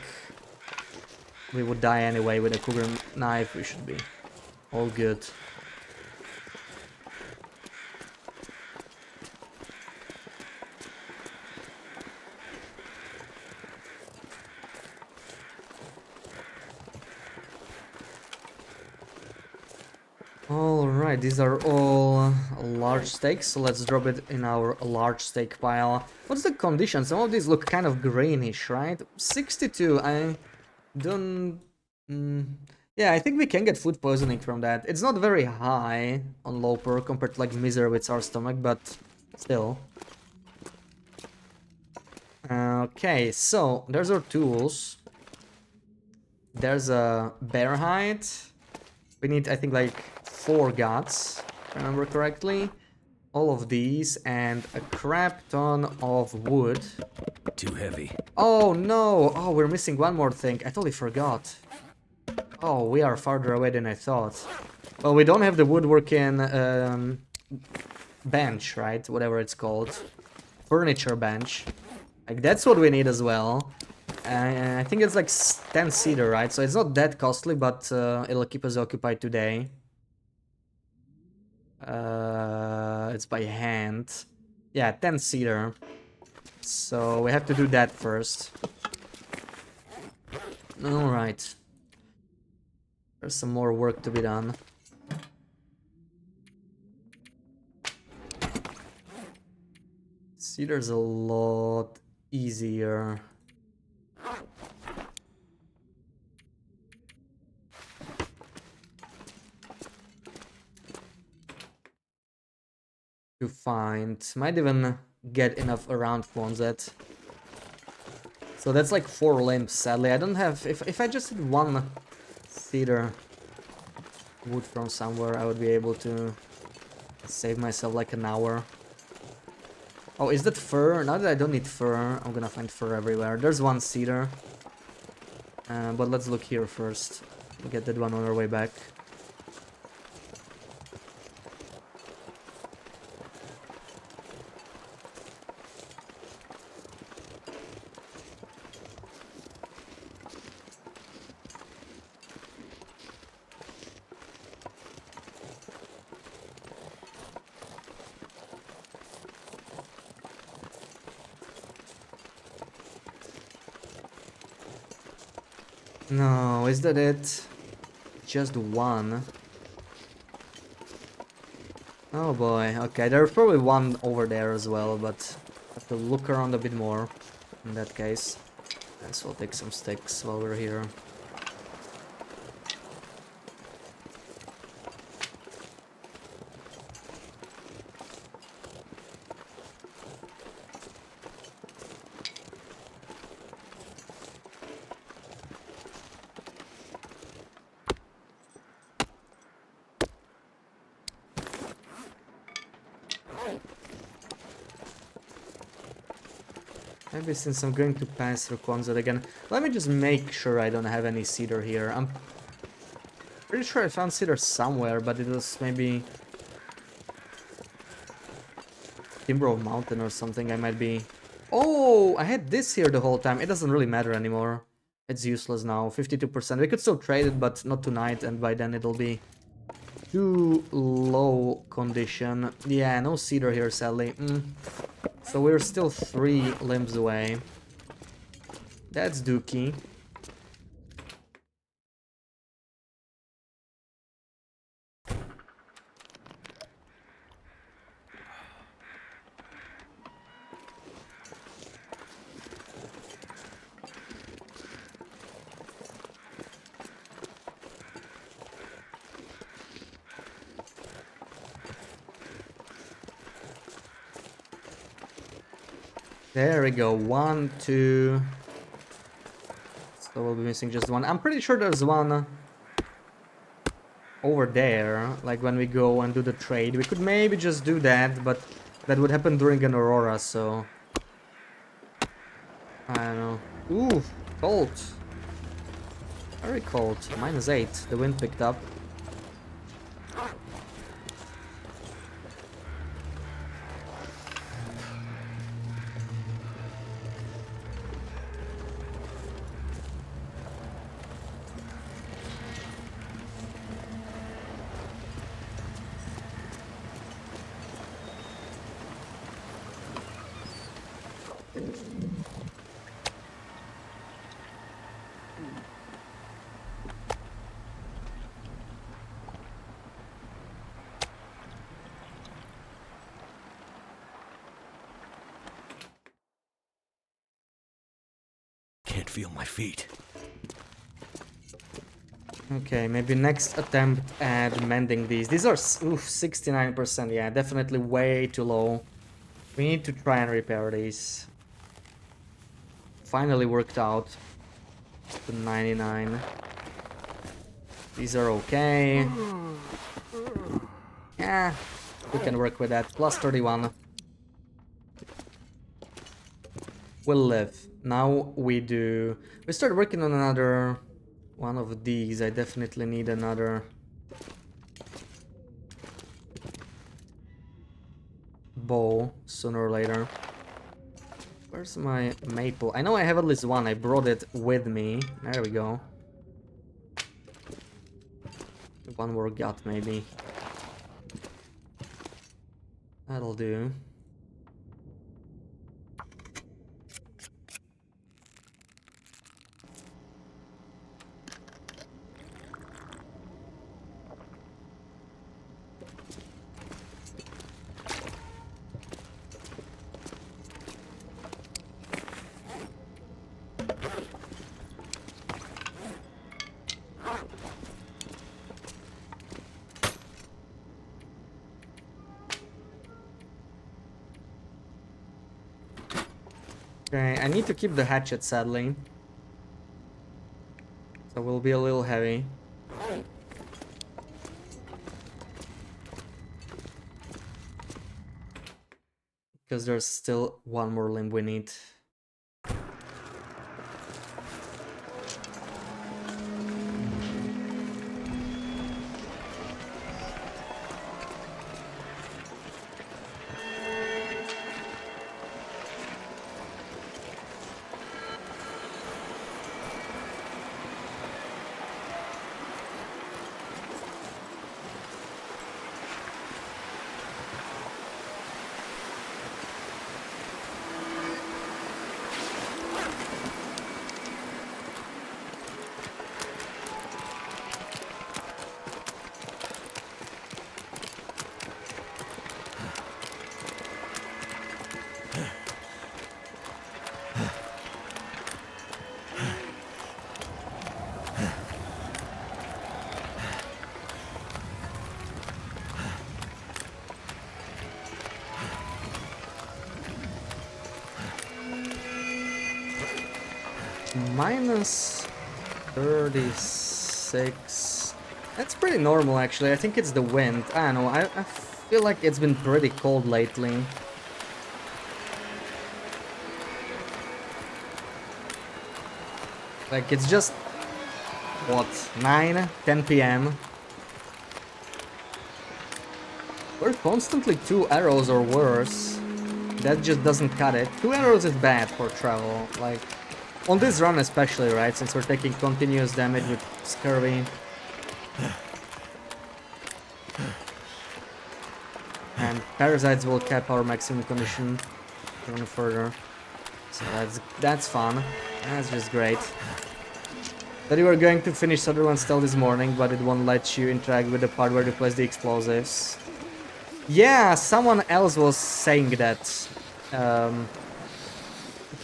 we would die anyway with a cougar knife. We should be all good. Alright, these are all large steaks, so let's drop it in our large steak pile. What's the condition? Some of these look kind of greenish, right? 62, I don't... yeah, I think we can get food poisoning from that. It's not very high on loper compared to like misery with our stomach, but still. Okay, so there's our tools. There's a bear hide. We need, I think, like 4 guts, if I remember correctly. All of these and a crap ton of wood. Too heavy. Oh no! Oh, we're missing one more thing. I totally forgot. Oh, we are farther away than I thought. Well, we don't have the woodworking bench, right? Whatever it's called. Furniture bench. Like, that's what we need as well. I think it's like 10 cedar, right? So it's not that costly, but it'll keep us occupied today. It's by hand. Yeah, 10 cedar. So we have to do that first. Alright. There's some more work to be done. Cedar's a lot easier. To find. Might even get enough around Quonset. So that's like 4 limbs, sadly. I don't have... If I just had 1 cedar wood from somewhere, I would be able to save myself like an hour. Oh, is that fur? Now that I don't need fur, I'm gonna find fur everywhere. There's 1 cedar. But let's look here first. We'll get that one on our way back. No, is that it? Just 1. Oh boy, okay, there's probably 1 over there as well, but I have to look around a bit more in that case. Guess we'll take some sticks while we're here. Maybe since I'm going to pass through Quonset again, let me just make sure I don't have any cedar here. I'm pretty sure I found cedar somewhere, but it was maybe Timber Mountain or something. I might be... Oh, I had this here the whole time. It doesn't really matter anymore. It's useless now. 52%. We could still trade it, but not tonight, and by then it'll be too low condition. Yeah, no cedar here, sadly. So we're still 3 limbs away. That's dookie. There we go. 1, 2. So we'll be missing just one. I'm pretty sure there's one over there. Like when we go and do the trade. We could maybe just do that, but that would happen during an aurora, so... I don't know. Ooh, cold. Very cold. -8. The wind picked up. Can't feel my feet. Okay, maybe next attempt at mending these. These are, oof, 69%. Yeah, definitely way too low. We need to try and repair these. Finally worked out to 99. These are okay. Yeah, we can work with that. Plus 31. We'll live. Now we do... We start working on another one of these. I definitely need another bow sooner or later. Where's my maple? I know I have at least one. I brought it with me. There we go. One more gut maybe. That'll do. Okay, I need to keep the hatchet, sadly. So we'll be a little heavy. Because there's still one more limb we need. Minus 36. That's pretty normal, actually. I think it's the wind. I don't know. I feel like it's been pretty cold lately. Like, it's just... what? 9? 10 p.m.? We're constantly 2 arrows or worse. That just doesn't cut it. 2 arrows is bad for travel. Like... on this run especially, right, since we're taking continuous damage with scurvy. And parasites will cap our maximum condition even further. So that's fun. That's just great. That we were going to finish Sutherland still this morning, but it won't let you interact with the part where you place the explosives. Yeah, someone else was saying that a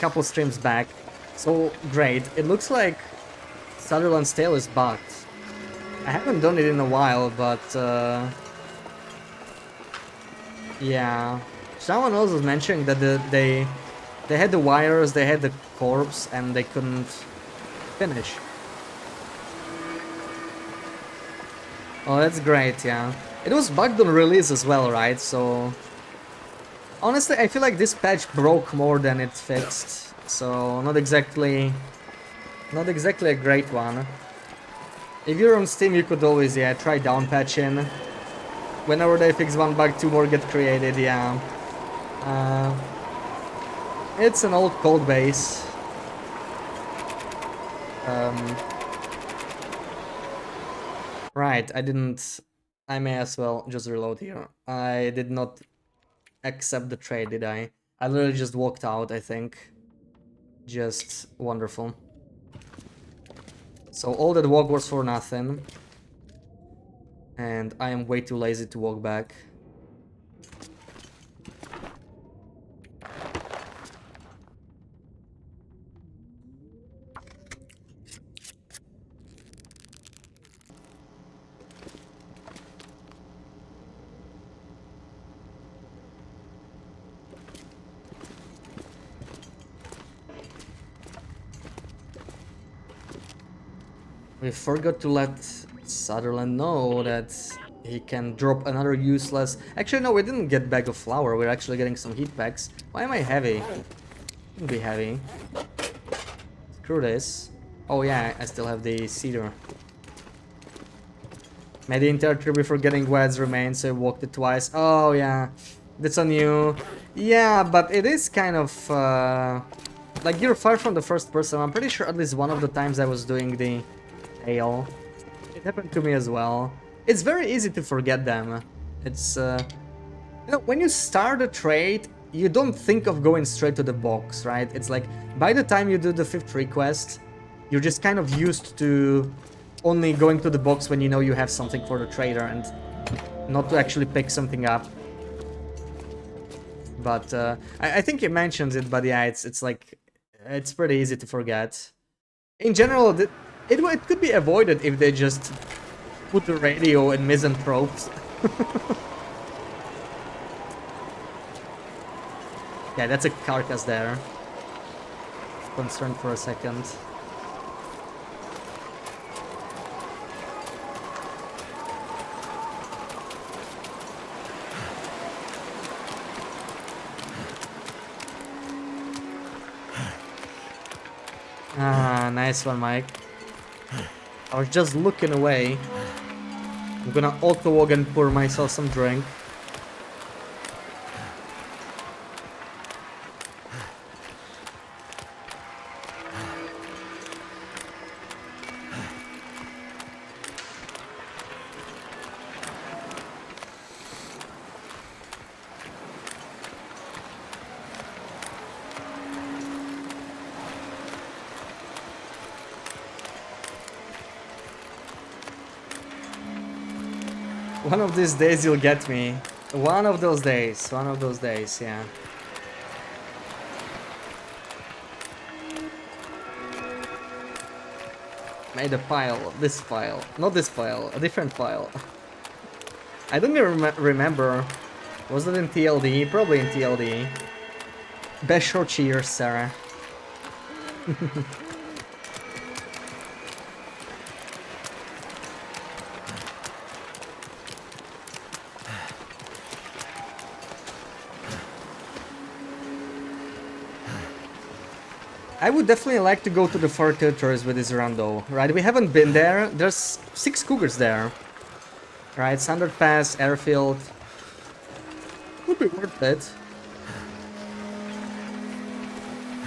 couple streams back. So, great. It looks like Sutherland's Tale is bugged. I haven't done it in a while, but... yeah. Someone else was mentioning that they They had the wires, they had the corpse, and they couldn't finish. Oh, that's great, yeah. It was bugged on release as well, right? So... Honestly, I feel like this patch broke more than it fixed. So, not exactly a great one. If you're on Steam, you could always, yeah, try down patching. Whenever they fix one bug, two more get created, yeah. It's an old code base. Right, I may as well just reload here. I did not accept the trade, did I? I literally just walked out, I think. Just wonderful. So all that walk was for nothing. And I am way too lazy to walk back. We forgot to let Sutherland know that he can drop another useless... Actually, no, we didn't get bag of flour. We're actually getting some heat packs. Why am I heavy? Shouldn't be heavy. Screw this. Oh yeah, I still have the cedar. Made the entire trip before getting Wed's remains, so I walked it twice. Oh yeah, that's on you. Yeah, but it is kind of... like, you're far from the first person. I'm pretty sure at least one of the times I was doing the... tail. It happened to me as well. It's very easy to forget them. It's, you know, when you start a trade, you don't think of going straight to the box, right? It's like, by the time you do the 5th request, you're just kind of used to only going to the box when you know you have something for the trader and not to actually pick something up. But, I think he mentions it, but yeah, it's like, it's pretty easy to forget. In general, it could be avoided if they just put the radio in misanthropes. Yeah, that's a carcass there. Concerned for a second. Ah, nice one, Mike. I was just looking away. I'm gonna auto-walk and pour myself some drink. One of these days you'll get me. One of those days, yeah. Made a pile, this file. Not this file, a different file. I don't even remember. Was it in TLD? Probably in TLD. Best short cheers, Sarah. I would definitely like to go to the far territories with this rando, right? We haven't been there. There's 6 Cougars there. Right, Standard Pass, Airfield. Would be worth it.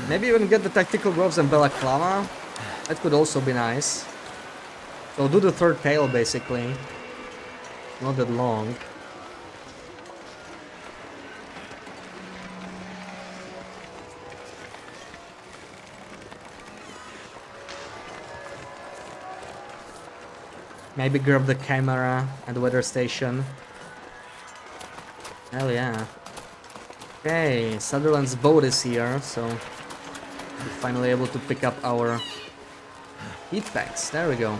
Maybe even get the Tactical Gloves and Balaclava. That could also be nice. So do the 3rd tail, basically. Not that long. Maybe grab the camera at the weather station. Hell yeah. Okay, Sutherland's boat is here, so we're finally able to pick up our heat packs. There we go.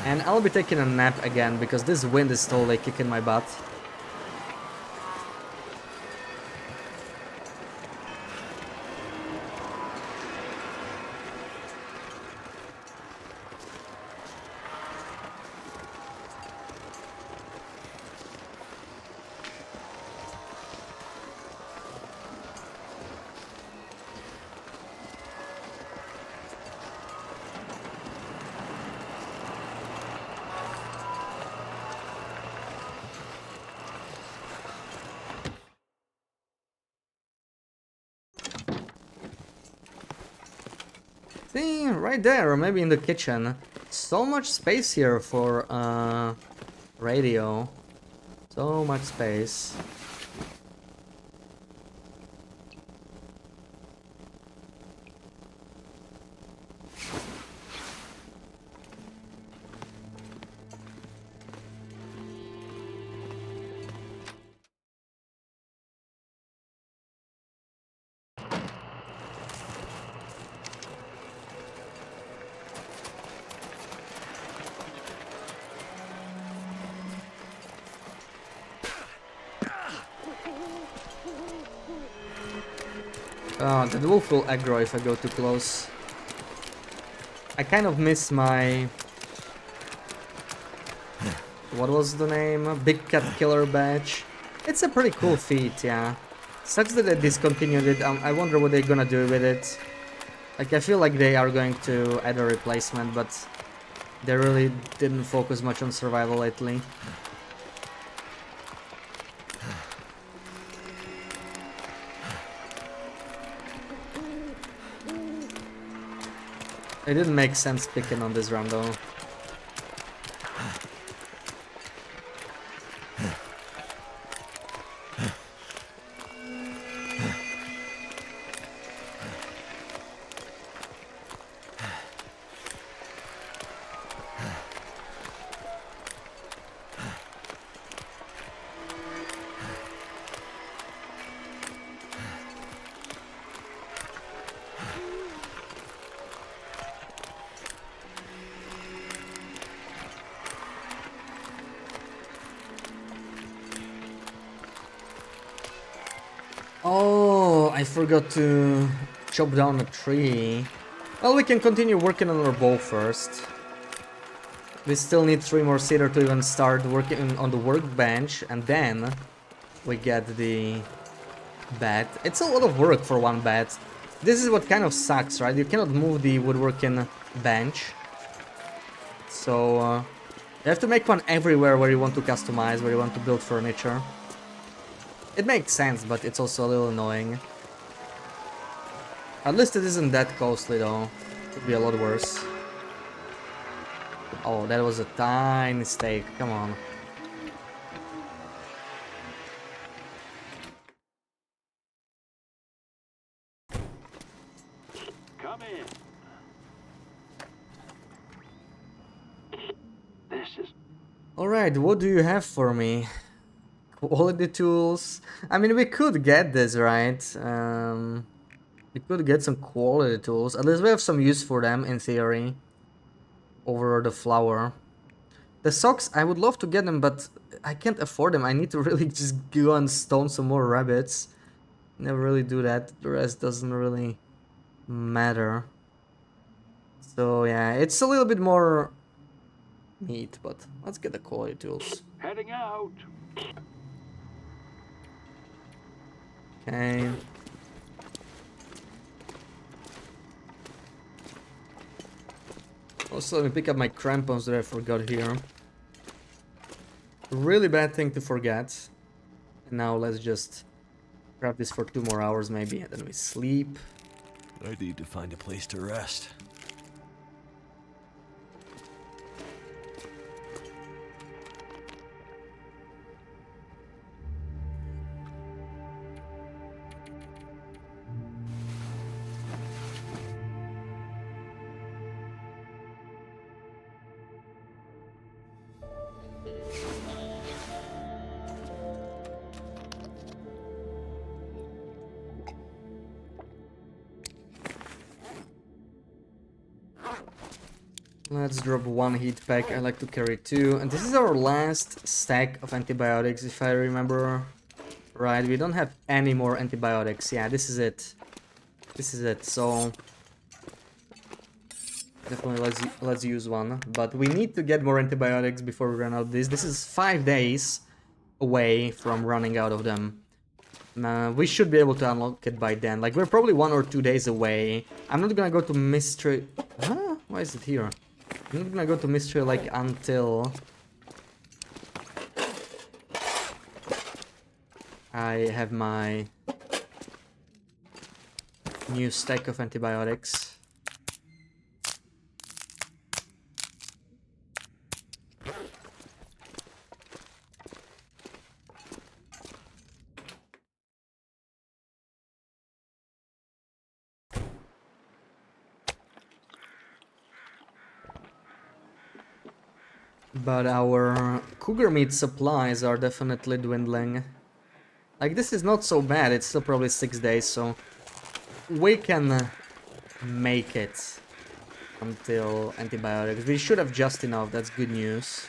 And I'll be taking a nap again because this wind is totally kicking my butt. See, right there, or maybe in the kitchen. So much space here for radio. So much space. The wolf will aggro if I go too close. I kind of miss my... What was the name? Big Cat Killer badge. It's a pretty cool feat, yeah. Sucks that they discontinued it. I wonder what they're gonna do with it. Like, I feel like they are going to add a replacement, but they really didn't focus much on survival lately. It didn't make sense picking on this round though. Oh, I forgot to chop down a tree. Well, we can continue working on our bow first. We still need 3 more cedar to even start working on the workbench, and then we get the bed. It's a lot of work for one bed. This is what kind of sucks, right? You cannot move the woodworking bench. So you have to make one everywhere where you want to customize, where you want to build furniture. It makes sense, but it's also a little annoying. At least it isn't that costly though. Could be a lot worse. Oh, that was a tiny steak. Come on. Come in. This is Alright, what do you have for me? Quality tools? I mean, we could get this, right? We could get some quality tools. At least we have some use for them, in theory. Over the flour. The socks, I would love to get them, but I can't afford them. I need to really just go and stone some more rabbits. Never really do that. The rest doesn't really matter. So yeah, it's a little bit more meat, but let's get the quality tools. heading out. Okay. Also, let me pick up my crampons that I forgot here. Really bad thing to forget. And now let's just grab this for 2 more hours maybe, and then we sleep. I need to find a place to rest. Let's drop 1 heat pack. I like to carry 2. And this is our last stack of antibiotics, if I remember right. We don't have any more antibiotics. Yeah, this is it. This is it. So definitely let's use one. But we need to get more antibiotics before we run out of this. This is 5 days away from running out of them. We should be able to unlock it by then. Like, we're probably 1 or 2 days away. I'm not gonna go to mystery... Huh? Why is it here? I'm not gonna go to mystery, like, until I have my new stack of antibiotics. But our cougar meat supplies are definitely dwindling. Like, this is not so bad, it's still probably 6 days, so we can make it until antibiotics. We should have just enough, that's good news.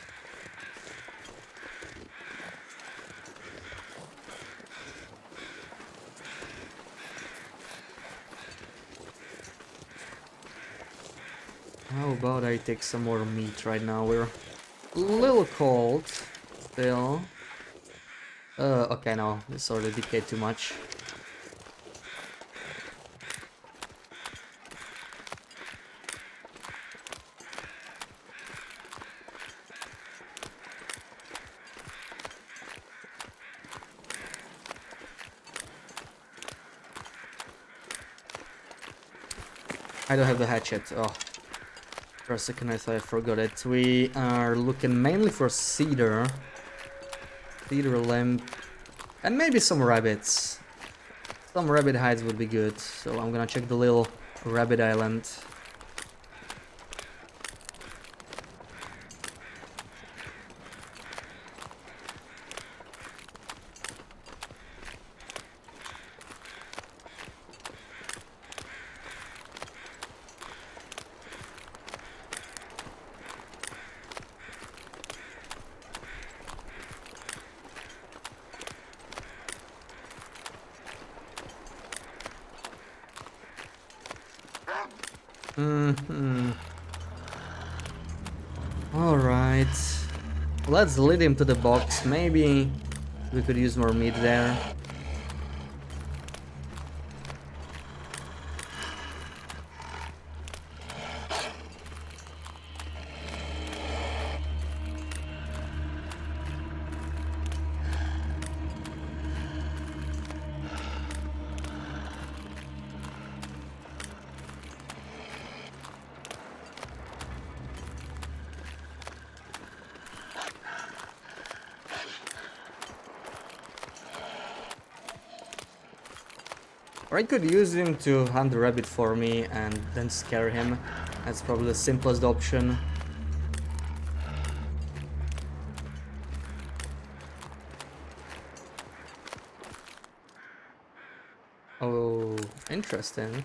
How about I take some more meat right now? We're a little cold still. Okay, no, this already decayed too much. I don't have the hatchet. Oh, for a second I thought I forgot it. We are looking mainly for cedar limb, and maybe some rabbits. Some rabbit hides would be good. So I'm gonna check the little rabbit island. Alright. Let's lead him to the box. Maybe we could use more meat there. Or I could use him to hunt the rabbit for me and then scare him. That's probably the simplest option. Oh, interesting.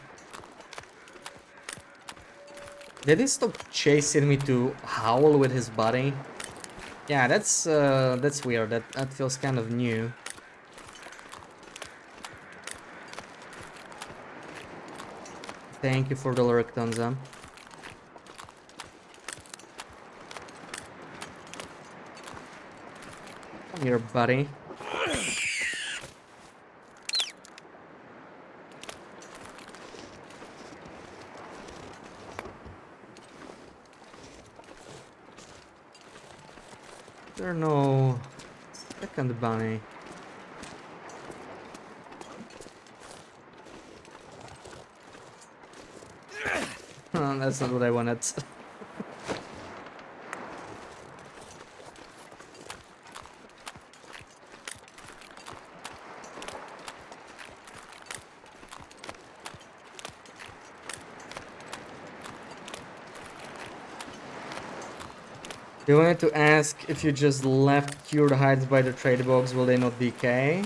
Did he stop chasing me to howl with his body? Yeah, that's weird. That feels kind of new. Thank you for the lurk, Tonza. Come here, buddy. There are no second bunny. That's not what I wanted. You wanted to ask if you just left cured hides by the trade box, will they not decay?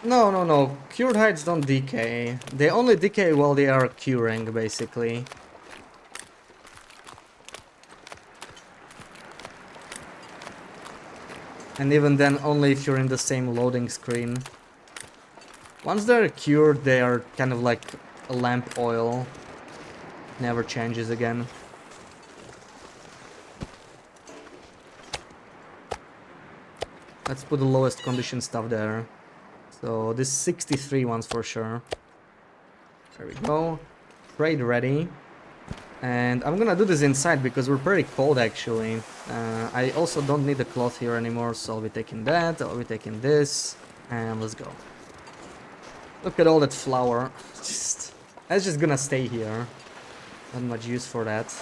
No. Cured hides don't decay. They only decay while they are curing, basically. And even then, only if you're in the same loading screen. Once they're cured, they are kind of like a lamp oil. Never changes again. Let's put the lowest condition stuff there. So this 63 ones for sure. There we go. Trade ready. And I'm gonna do this inside because we're pretty cold actually. I also don't need the cloth here anymore, so I'll be taking that, I'll be taking this, and let's go. Look at all that flour. That's just gonna stay here. Not much use for that.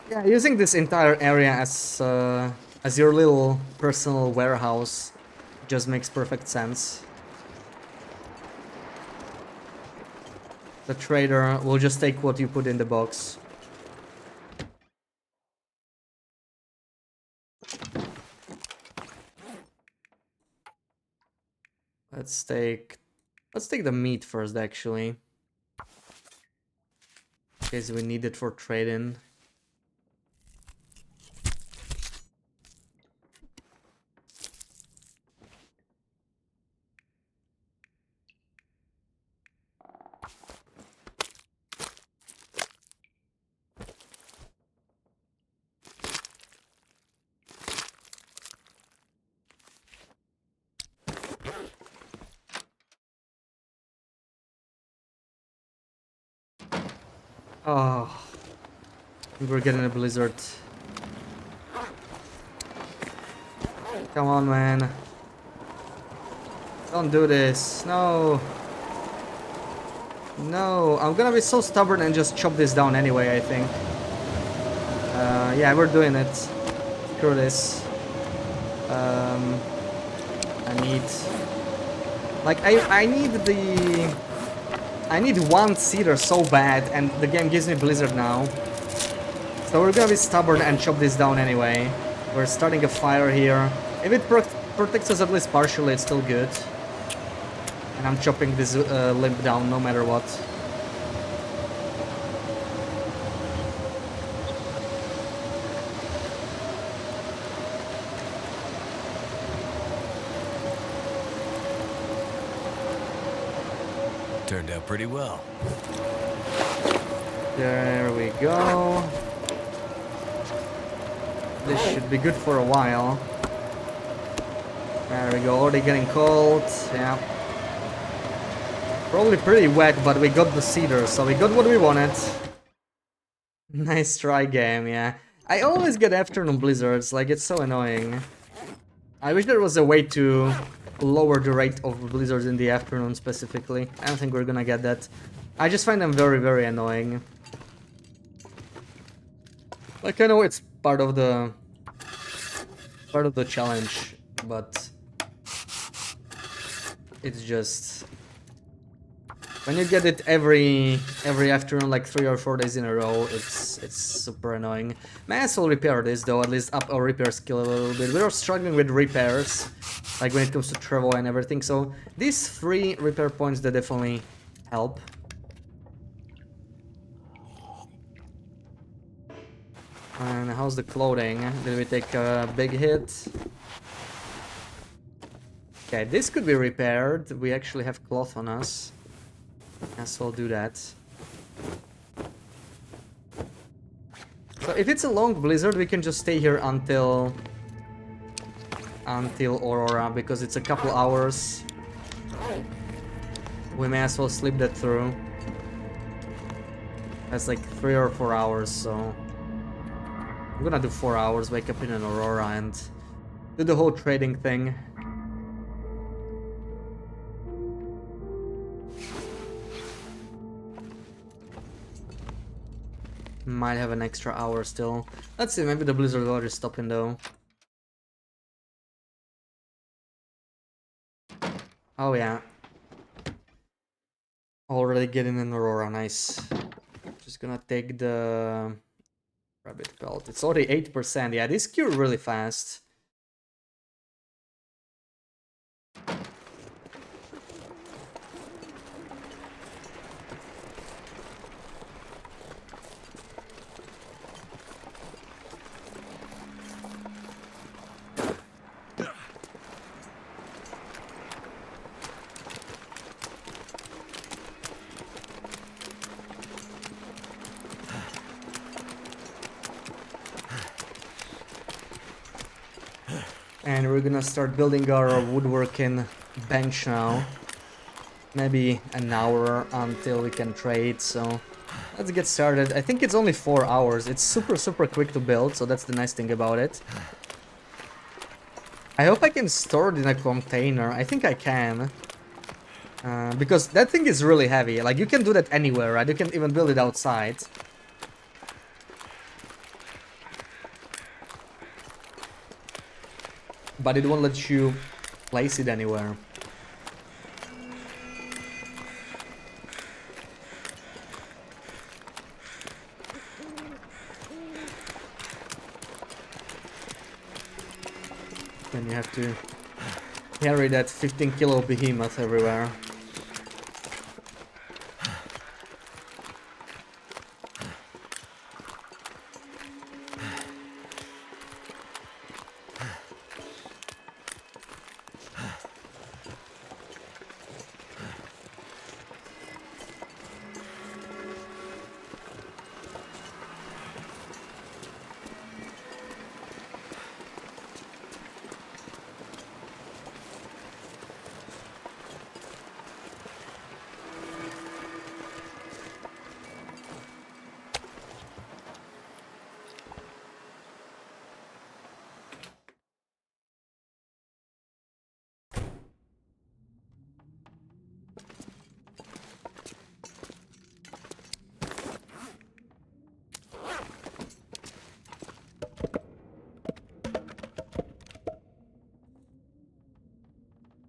Yeah, using this entire area as your little personal warehouse just makes perfect sense. The trader will just take what you put in the box. Let's take the meat first, actually. In case we need it for trading. Oh, we're getting a blizzard. Come on, man. Don't do this. No. No, I'm gonna be so stubborn and just chop this down anyway, I think. Yeah, we're doing it. Screw this. I need... Like, I need one cedar so bad, and the game gives me blizzard now. So we're gonna be stubborn and chop this down anyway. We're starting a fire here. If it protects us at least partially, it's still good. And I'm chopping this limb down no matter what. Turned out pretty well. There we go. This should be good for a while. There we go, already getting cold. Yeah. Probably pretty wet, but we got the cedar, so we got what we wanted. Nice try, game, yeah. I always get afternoon blizzards, like, it's so annoying. I wish there was a way to lower the rate of blizzards in the afternoon specifically. I don't think we're gonna get that. I just find them very, very annoying. Like, I know it's part of the challenge, but it's just when you get it every afternoon, like 3 or 4 days in a row, it's super annoying. May as well repair this though, at least up our repair skill a little bit. We are struggling with repairs, like when it comes to travel and everything, so these 3 repair points, they definitely help. And how's the clothing? Did we take a big hit? Okay, this could be repaired. We actually have cloth on us. Yes, we'll do that. So if it's a long blizzard, we can just stay here until Aurora, because it's a couple hours. We may as well sleep that through. That's like 3 or 4 hours, so I'm gonna do 4 hours, wake up in an Aurora and do the whole trading thing. Might have an extra hour still. Let's see, maybe the blizzard will already stopping though. Oh yeah. Already getting an Aurora, nice. Just gonna take the rabbit pelt. It's already 8%. Yeah, this cure really fast. And we're gonna start building our woodworking bench now. Maybe an hour until we can trade, so let's get started. I think it's only 4 hours. It's super quick to build, so that's the nice thing about it. I hope I can store it in a container. I think I can. Because that thing is really heavy. Like, you can do that anywhere, right? You can even build it outside. But it won't let you place it anywhere. Then you have to carry that 15 kilo behemoth everywhere.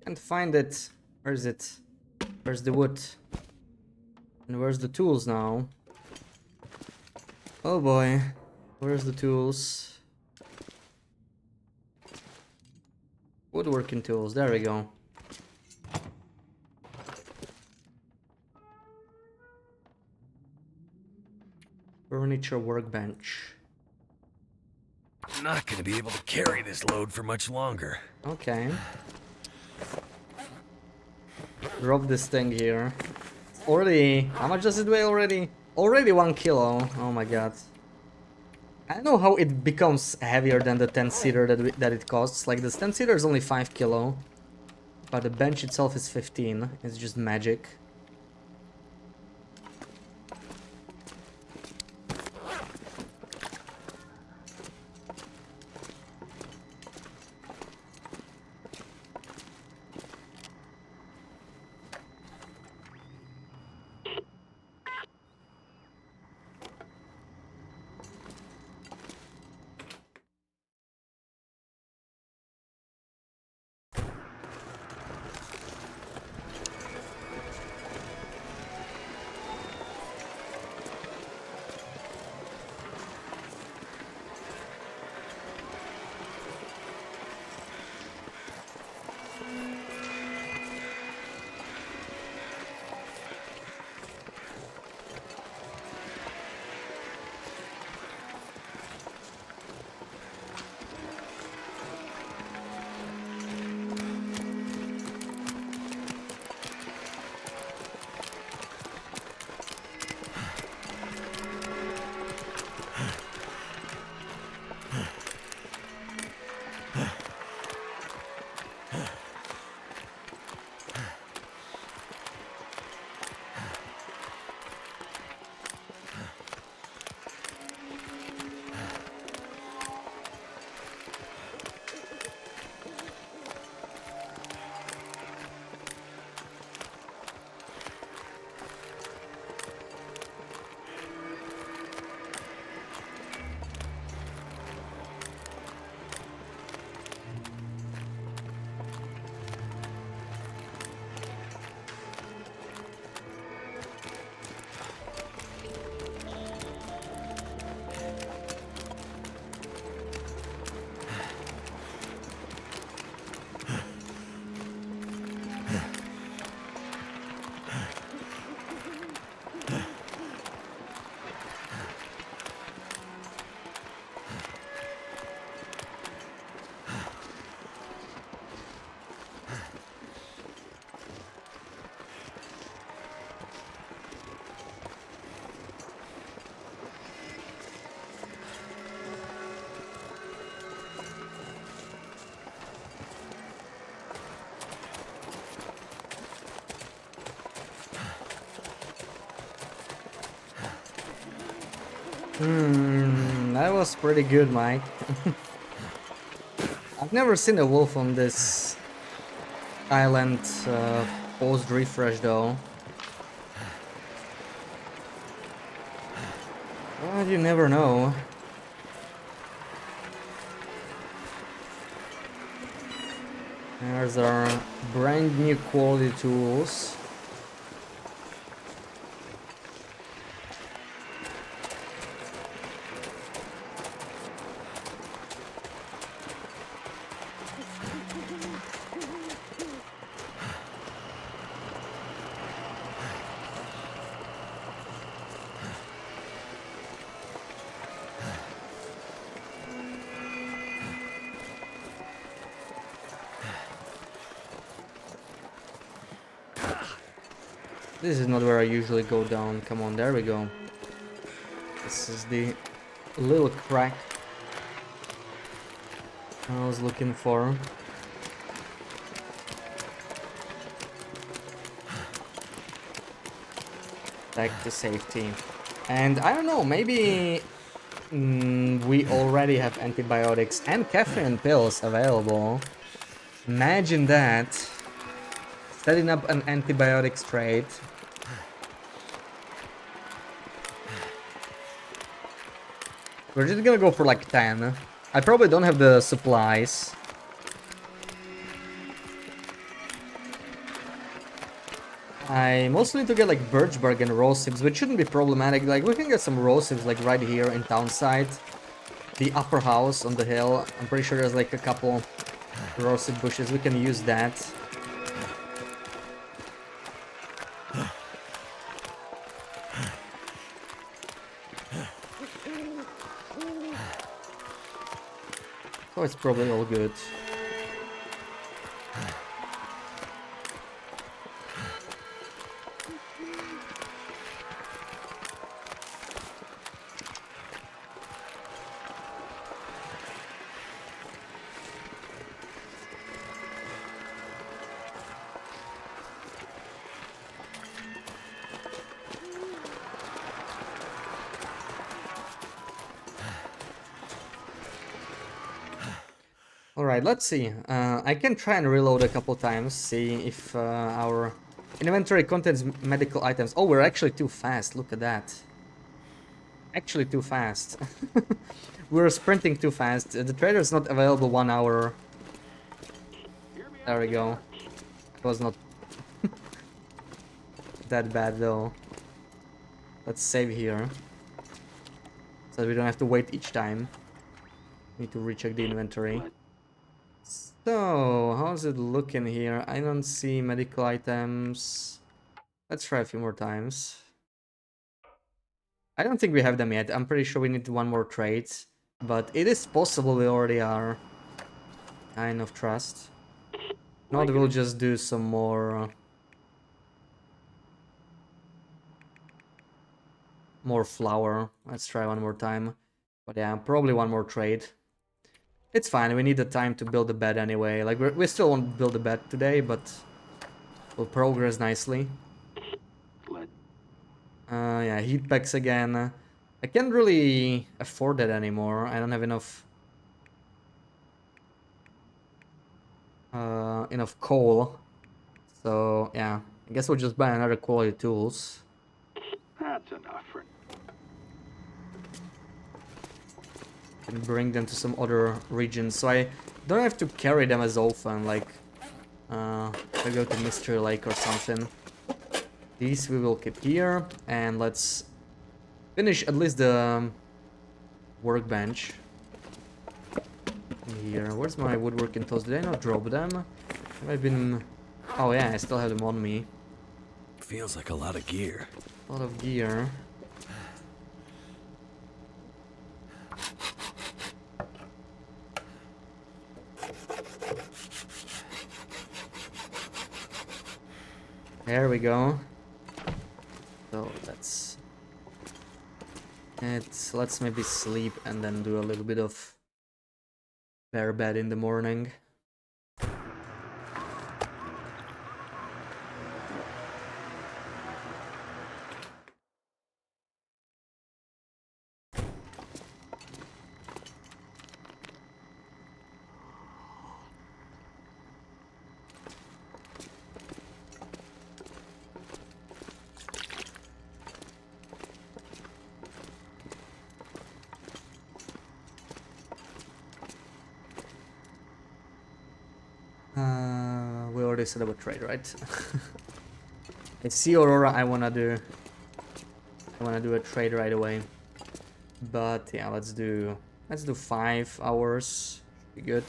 Can't find it. Where is it? Where's the wood? And where's the tools now? Oh boy. Where's the tools? Woodworking tools. There we go. Furniture workbench. I'm not gonna be able to carry this load for much longer. Okay. Drop this thing here. Already, how much does it weigh already? Already 1 kilo. Oh my god. I don't know how it becomes heavier than the 10-seater that it costs. Like the 10-seater is only 5 kilo. But the bench itself is 15. It's just magic. That was pretty good, Mike. I've never seen a wolf on this island post-refresh though. Well, you never know. There's our brand new quality tools. This is not where I usually go down. Come on, there we go. This is the little crack I was looking for. Back to safety. And I don't know, maybe we already have antibiotics and caffeine pills available. Imagine that. Setting up an antibiotics trade. We're just gonna go for like 10. I probably don't have the supplies. I mostly need to get like birchbark and rose hips, which shouldn't be problematic. Like we can get some rose hips like right here in townside. The upper house on the hill. I'm pretty sure there's like a couple rose hip bushes. We can use that. So it's probably all good. Alright, let's see. I can try and reload a couple times, see if our inventory contains medical items. Oh, we're actually too fast, look at that. Actually too fast. We're sprinting too fast. The trader is not available 1 hour. There we go. It was not that bad though. Let's save here. So that we don't have to wait each time. Need to recheck the inventory. So, how's it looking here? I don't see medical items. Let's try a few more times. I don't think we have them yet. I'm pretty sure we need one more trade. But it is possible we already are. Kind of trust. Not, we'll just do some more... more flour. Let's try one more time. But yeah, probably one more trade. It's fine, we need the time to build the bed anyway. Like, we still won't build the bed today, but we'll progress nicely. Yeah, heat packs again. I can't really afford that anymore. I don't have enough... enough coal. So, yeah. I guess we'll just buy another quality tools. That's enough for... And bring them to some other regions, so I don't have to carry them as often, like if I go to Mystery Lake or something. These we will keep here, and let's finish at least the workbench here. Where's my woodworking tools? Did I not drop them? Have I been... Oh yeah, I still have them on me. Feels like a lot of gear. A lot of gear. There we go. So let's maybe sleep and then do a little bit of bare bed in the morning. We already set up a trade, right? I see Aurora. I wanna do a trade right away. But yeah, let's do 5 hours. Be good.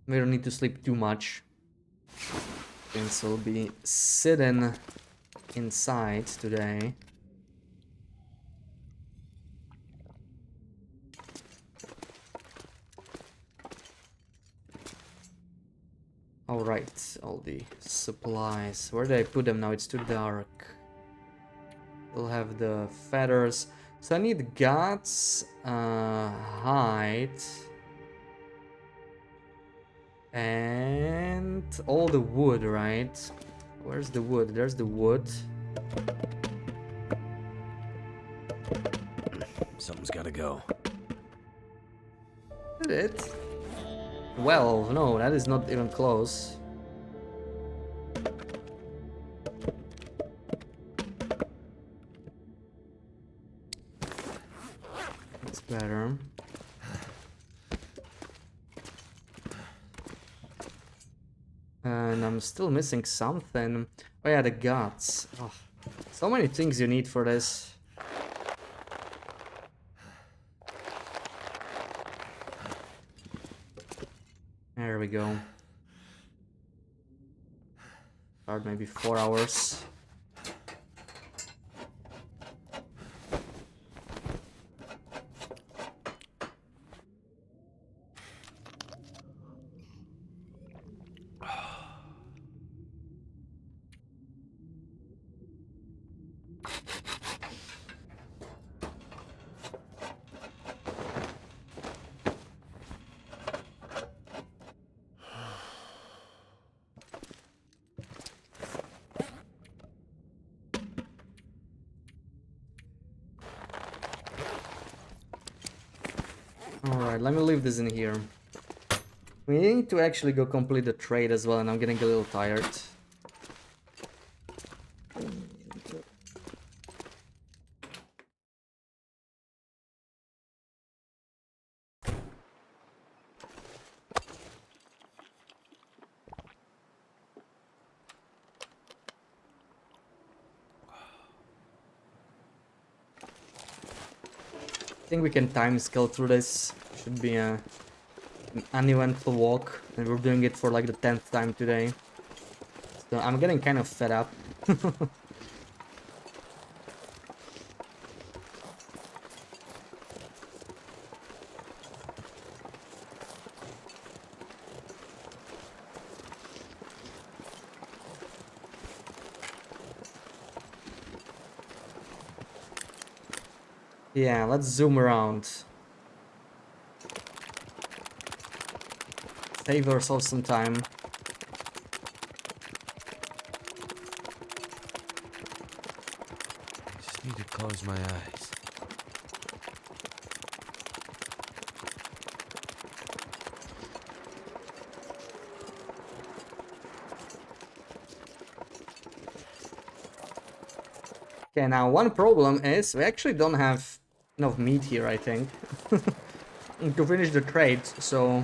We don't need to sleep too much, since we'll be sitting inside today. Alright, all the supplies. Where did I put them now? It's too dark. We'll have the feathers. So I need guts, hide, and all the wood, right? Where's the wood? There's the wood. Something's gotta go. Did it? 12. No, that is not even close. That's better. And I'm still missing something. Oh yeah, the guts. Oh, so many things you need for this. There we go. Start maybe 4 hours. Alright, let me leave this in here. We need to actually go complete the trade as well, and I'm getting a little tired. I think we can time scale through this. Should be an uneventful walk, and we're doing it for like the 10th time today. So I'm getting kind of fed up. Yeah, let's zoom around. Save ourselves some time. Just need to close my eyes. Okay, now one problem is we actually don't have enough meat here, I think, to finish the trade, so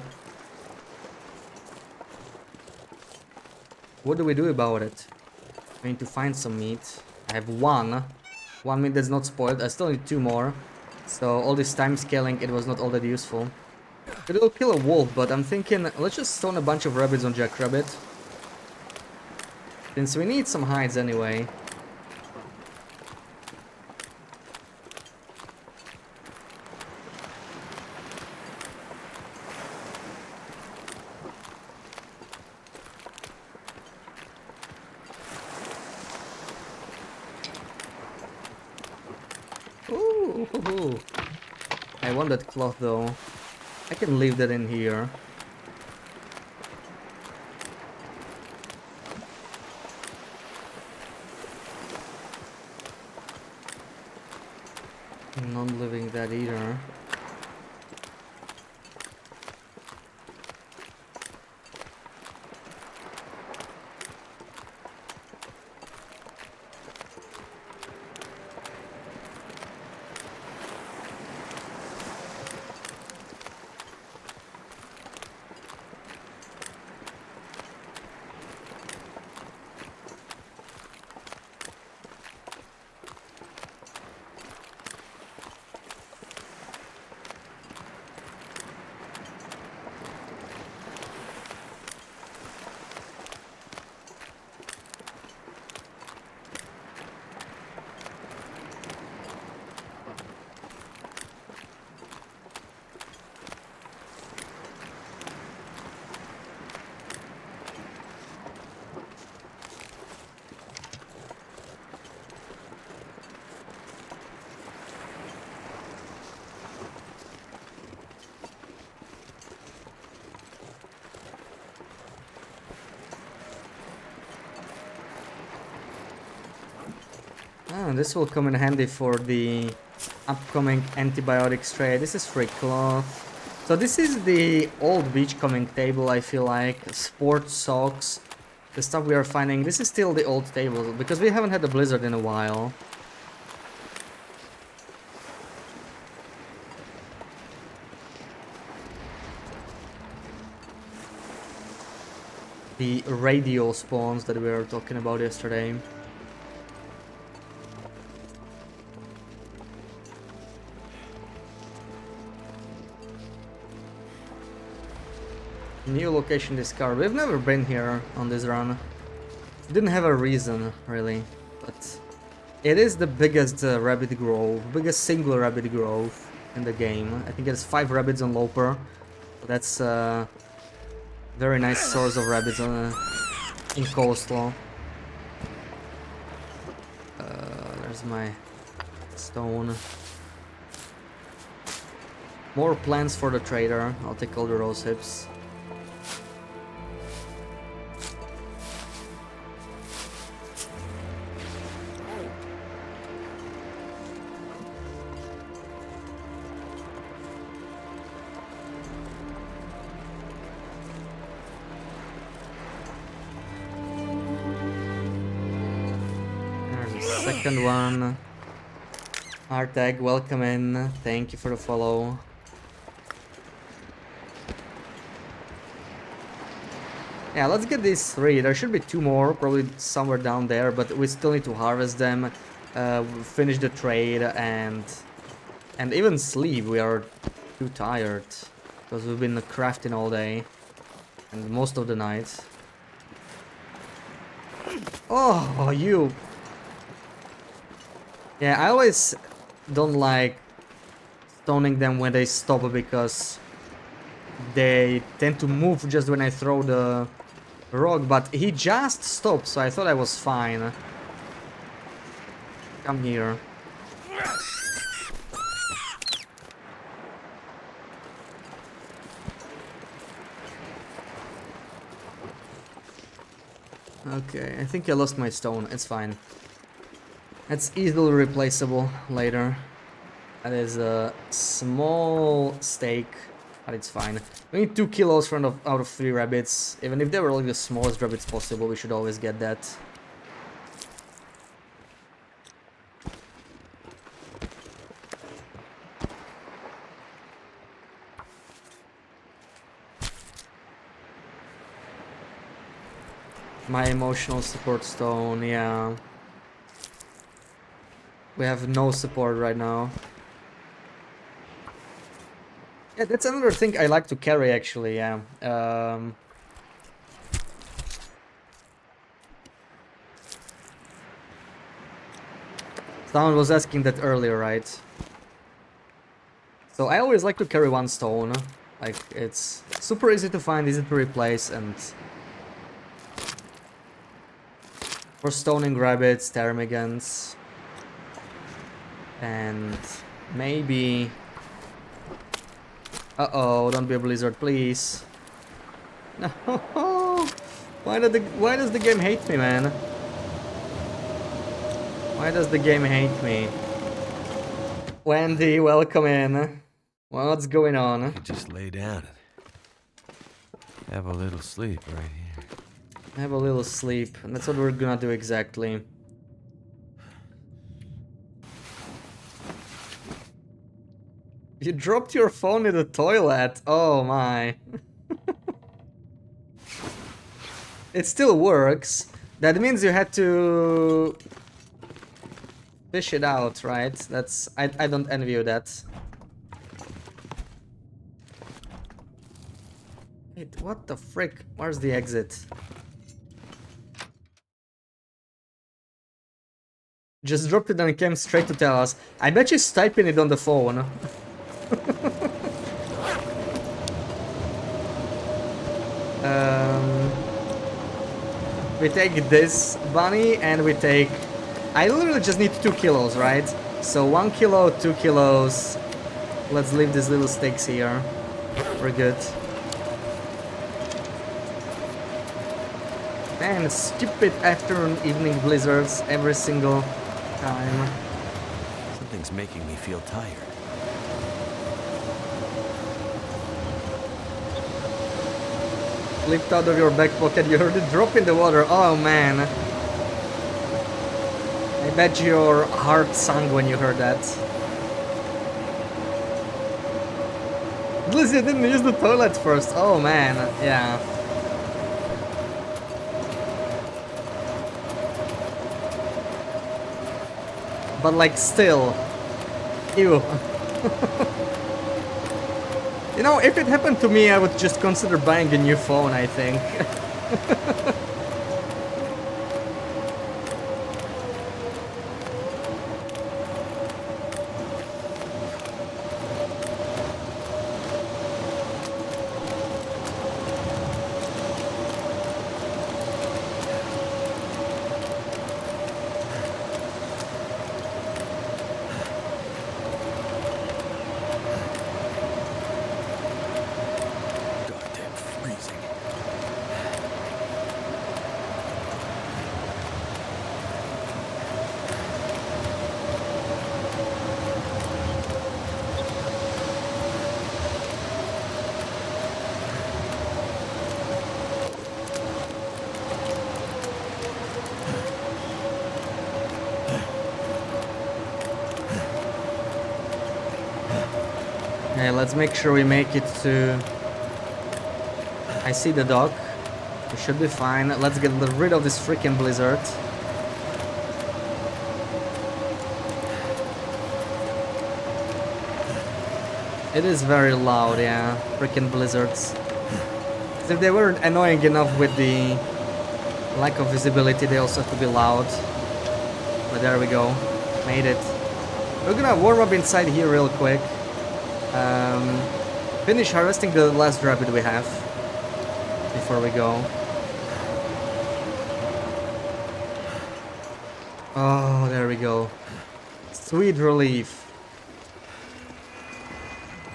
what do we do about it? We need to find some meat. I have one meat that's not spoiled. I still need 2 more, so all this time scaling, it was not all that useful. It'll kill a wolf, but I'm thinking, let's just stone a bunch of rabbits on Jackrabbit, since we need some hides anyway. Ooh, I want that cloth though. I can leave that in here. I'm not leaving that either. Oh, this will come in handy for the upcoming antibiotics trade. This is free cloth. So this is the old beachcombing table, I feel like. Sport socks. The stuff we are finding. This is still the old table because we haven't had a blizzard in a while. The radial spawns that we were talking about yesterday. New location discovered. We've never been here on this run. Didn't have a reason, really. But it is the biggest rabbit grove, biggest single rabbit grove in the game. I think there's 5 rabbits on Loper. So that's very nice source of rabbits in coastal. There's my stone. More plants for the trader. I'll take all the rose hips. Second one. Artag, welcome in. Thank you for the follow. Yeah, let's get these 3. There should be 2 more, probably somewhere down there, but we still need to harvest them, finish the trade, and even sleep. We are too tired because we've been crafting all day and most of the night. Oh, you. Yeah, I always don't like stoning them when they stop because they tend to move just when I throw the rock, but he just stopped, so I thought I was fine. Come here. Okay, I think I lost my stone. It's fine. It's easily replaceable later. That is a small stake, but it's fine. We need 2 kilos out of 3 rabbits. Even if they were like the smallest rabbits possible, we should always get that. My emotional support stone, yeah. We have no support right now. Yeah, that's another thing I like to carry actually, yeah. Someone was asking that earlier, right? So I always like to carry 1 stone. Like, it's super easy to find, easy to replace, and for stoning rabbits, ptarmigans. And maybe... Uh-oh, don't be a blizzard, please. No! Why does the game hate me, man? Why does the game hate me? Wendy, welcome in. What's going on? I could just lay down and have a little sleep right here. Have a little sleep, and that's what we're gonna do exactly. You dropped your phone in the toilet. Oh my. It still works. That means you had to fish it out, right? That's I don't envy you that. Wait, what the frick? Where's the exit? Just dropped it and came straight to tell us. I bet she's typing it on the phone. We take this bunny and we take... I literally just need 2 kilos, right? So 1 kilo, 2 kilos. Let's leave these little stakes here. We're good. Man, stupid afternoon, evening blizzards every single time. Something's making me feel tired. Slipped out of your back pocket, you heard it drop in the water. Oh man. I bet your heart sunk when you heard that. At least you didn't use the toilet first. Oh man, yeah. But like still. Ew. You know, if it happened to me, I would just consider buying a new phone, I think. Goddamn freezing. Okay, let's make sure we make it to... I see the dock. We should be fine. Let's get rid of this freaking blizzard. It is very loud, yeah. Freaking blizzards. As if they weren't annoying enough with the lack of visibility, they also have to be loud. But there we go. Made it. We're gonna warm up inside here real quick. Finish harvesting the last rabbit we have before we go. Oh, there we go. Sweet relief.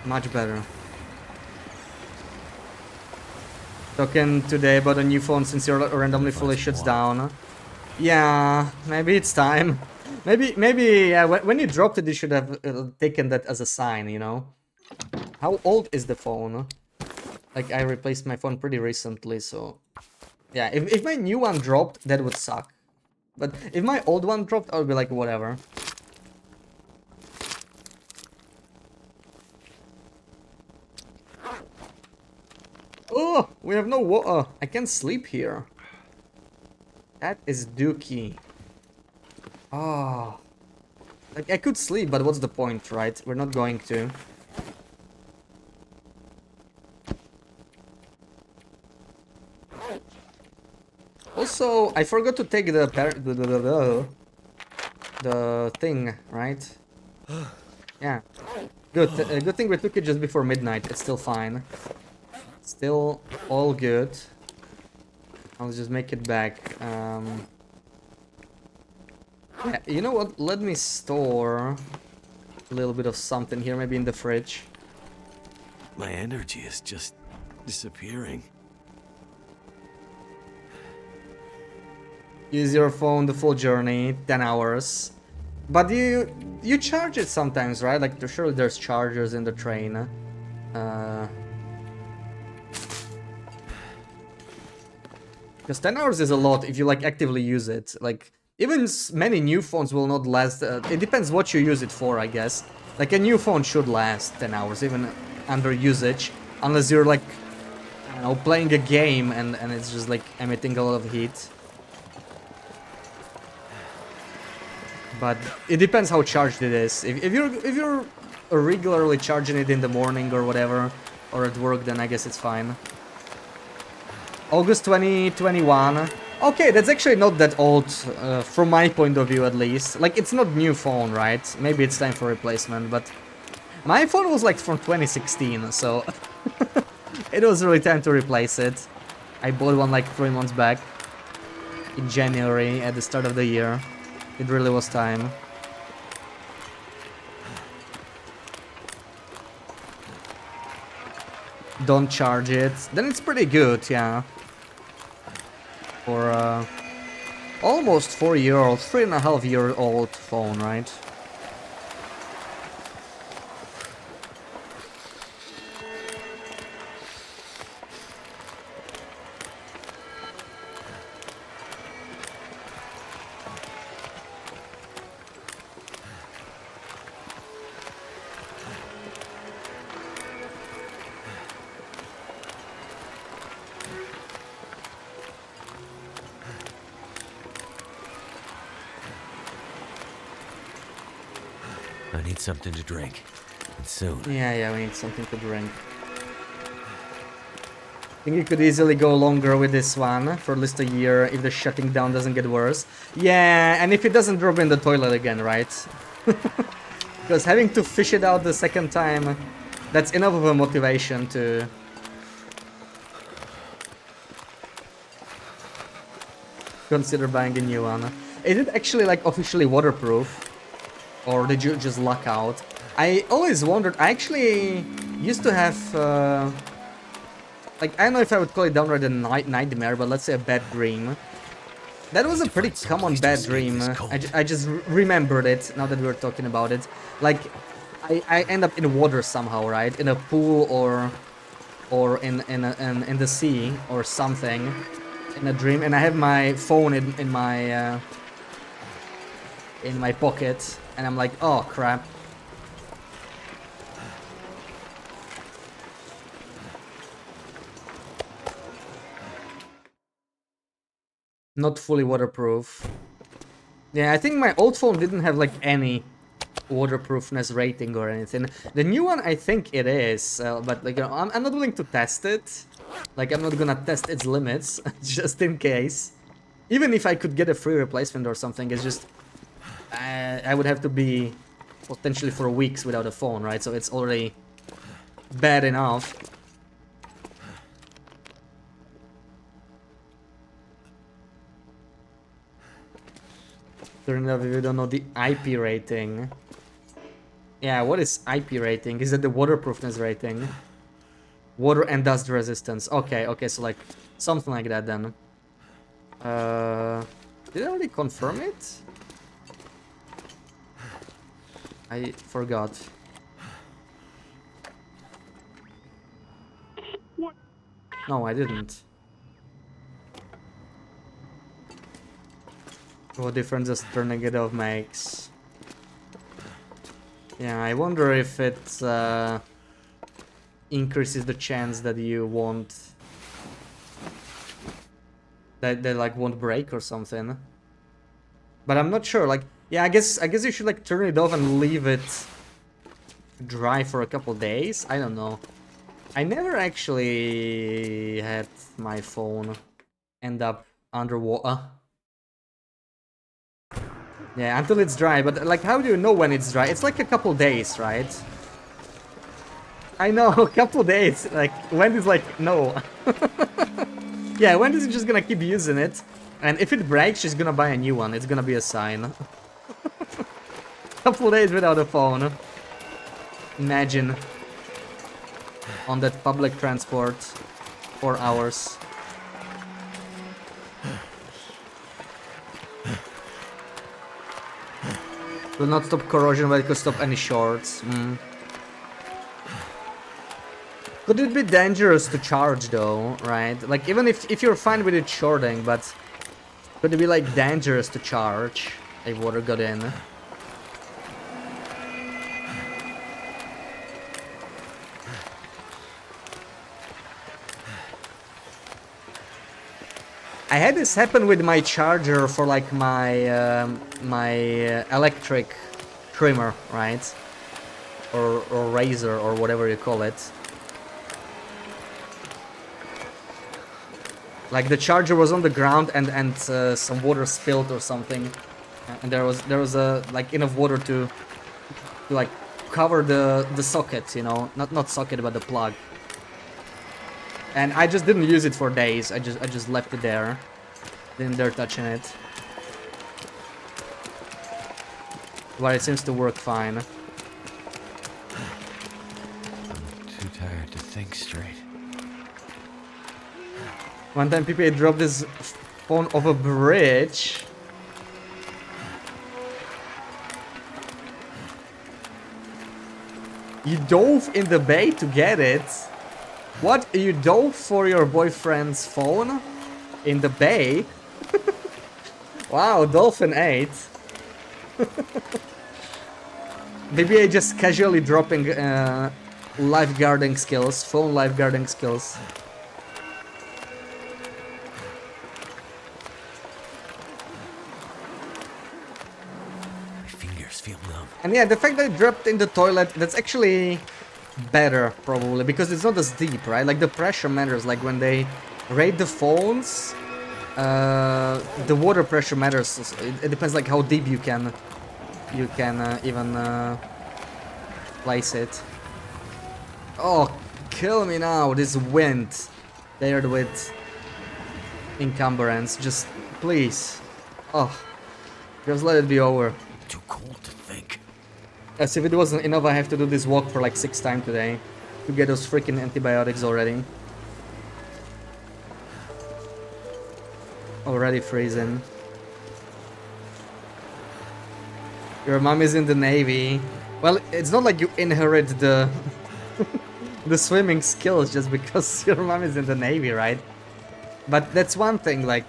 Much better. Talking today about a new phone since your randomly fully shuts down. Yeah, maybe it's time. Maybe yeah, when you dropped it, you should have taken that as a sign, you know? How old is the phone? Like, I replaced my phone pretty recently, so... Yeah, if my new one dropped, that would suck. But if my old one dropped, I would be like, whatever. Oh, we have no water. I can't sleep here. That is dookie. Oh. Like, I could sleep, but what's the point, right? We're not going to. Also, I forgot to take the thing, right? Yeah. Good. Good thing we took it just before midnight. It's still fine. Still all good. I'll just make it back. Yeah, you know what? Let me store a little bit of something here, maybe in the fridge. My energy is just disappearing. Use your phone the full journey, 10 hours. But you charge it sometimes, right? Like, surely there's chargers in the train. Because 10 hours is a lot if you, like, actively use it. Like, even many new phones will not last. It depends what you use it for, I guess. Like, a new phone should last 10 hours, even under usage. Unless you're, like, I don't know, playing a game and it's just, like, emitting a lot of heat. But it depends how charged it is. If you're regularly charging it in the morning or whatever, or at work, then I guess it's fine. August 2021. Okay, that's actually not that old, from my point of view at least. Like, it's not new phone, right? Maybe it's time for replacement, but my phone was like from 2016, so it was really time to replace it. I bought one like 3 months back in January at the start of the year. It really was time. Don't charge it. Then it's pretty good, yeah. For almost 4-year-old, 3.5-year-old phone, right? I need something to drink. And soon. Yeah, we need something to drink. I think you could easily go longer with this one, for at least a year, if the shutting down doesn't get worse. Yeah, and if it doesn't drop in the toilet again, right? Because having to fish it out the second time, that's enough of a motivation to... consider buying a new one. Is it actually like officially waterproof? Or did you just luck out? I always wondered, I actually used to have, like, I don't know if I would call it downright a nightmare, but let's say a bad dream. That was a pretty common bad dream. I just remembered it, now that we're talking about it. Like, I end up in water somehow, right? In a pool or in the sea or something. In a dream, and I have my phone in my pocket, and I'm like, oh crap. Not fully waterproof. Yeah, I think my old phone didn't have like any waterproofness rating or anything. The new one, I think it is, but like, you know, I'm not willing to test it. Like, I'm not gonna test its limits, just in case. Even if I could get a free replacement or something, it's just... I would have to be potentially for weeks without a phone, right? So it's already bad enough. Turn off if you don't know the IP rating. Yeah, what is IP rating? Is it the waterproofness rating? Water and dust resistance. Okay, so like something like that then. Did I already confirm it? I forgot. What? No, I didn't. What difference does turning it off makes? Yeah, I wonder if it increases the chance that you won't... that they like won't break or something. But I'm not sure, like... Yeah, I guess you should like turn it off and leave it dry for a couple days. I don't know. I never actually had my phone end up underwater. Yeah, until it's dry, but like how do you know when it's dry? It's like a couple days, right? I know, a couple days. Like, when is like, no. Yeah, when is it just gonna keep using it? And if it breaks, she's gonna buy a new one. It's gonna be a sign. Couple days without a phone. Imagine. On that public transport. 4 hours. Will not stop corrosion, but it could stop any shorts. Could it be dangerous to charge though, right? Like, even if you're fine with it shorting, but could it be like dangerous to charge if water got in? I had this happen with my charger for like my electric trimmer, right? Or razor or whatever you call it. Like the charger was on the ground and some water spilled or something, and there was like enough water to like cover the socket, you know, not socket but the plug. And I just didn't use it for days. I just left it there. Didn't dare touching it. But it seems to work fine. Too tired to think straight. One time PPA dropped his phone off a bridge. You dove in the bay to get it? What? You dove for your boyfriend's phone? In the bay? Wow, Dolphin 8. Maybe I just casually dropping lifeguarding skills, phone lifeguarding skills. My fingers feel numb. And yeah, the fact that it dropped in the toilet, that's actually better, probably, because it's not as deep, right? Like, the pressure matters, like, when they rate the phones, the water pressure matters. It depends, like, how deep you can even place it. Oh, kill me now, this wind, paired with encumbrance, just, please. Oh, just let it be over. Too cold to think. As if it wasn't enough, I have to do this walk for like 6 times today to get those freaking antibiotics already. Already freezing. Your mom is in the Navy. Well, it's not like you inherit the the swimming skills just because your mom is in the Navy, right? But that's one thing, like,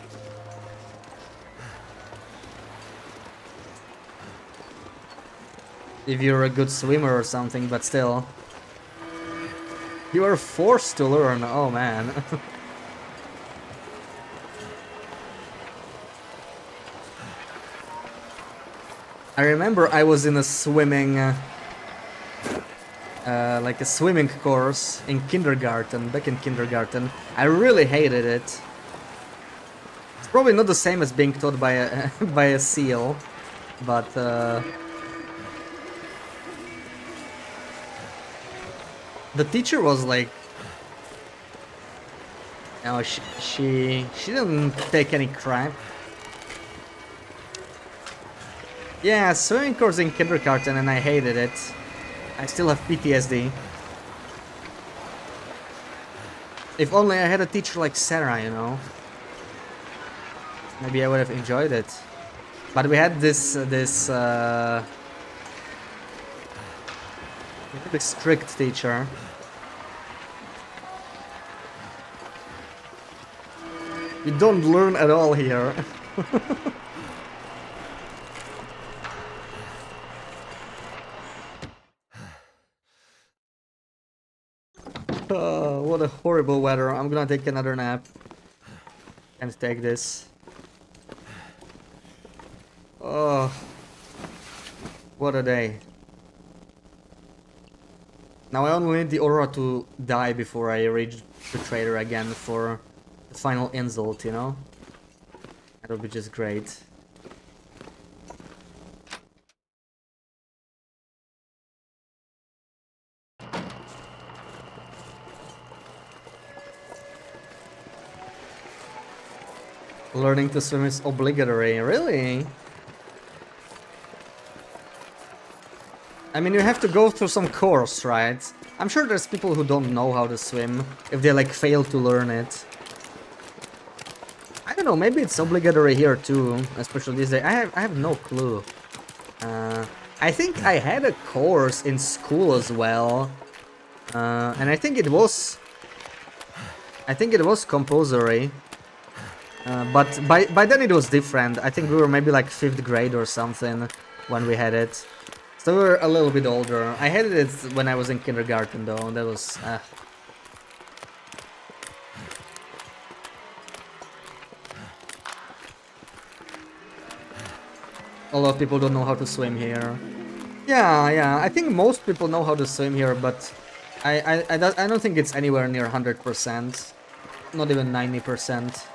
if you're a good swimmer or something, but still. You are forced to learn, oh man. I remember I was in a swimming, like a swimming course in kindergarten, back in kindergarten. I really hated it. It's probably not the same as being taught by a, by a seal, but the teacher was like, no, she didn't take any crap. Yeah, swimming course in kindergarten and I hated it. I still have PTSD. If only I had a teacher like Sarah, you know. Maybe I would have enjoyed it. But we had this strict teacher. You don't learn at all here. What a horrible weather. I'm gonna take another nap. Can't take this. Oh, what a day. Now I only need the aura to die before I reach the trader again for the final insult, you know? That would be just great. Learning to swim is obligatory, really? I mean, you have to go through some course, right? I'm sure there's people who don't know how to swim, if they like fail to learn it. I don't know, maybe it's obligatory here too, especially these days. I have no clue. I think I had a course in school as well. And I think it was compulsory. But by then it was different. I think we were maybe like 5th grade or something when we had it. So we were a little bit older. I had it when I was in kindergarten though. That was... A lot of people don't know how to swim here. Yeah, I think most people know how to swim here, but I don't think it's anywhere near 100%. Not even 90%.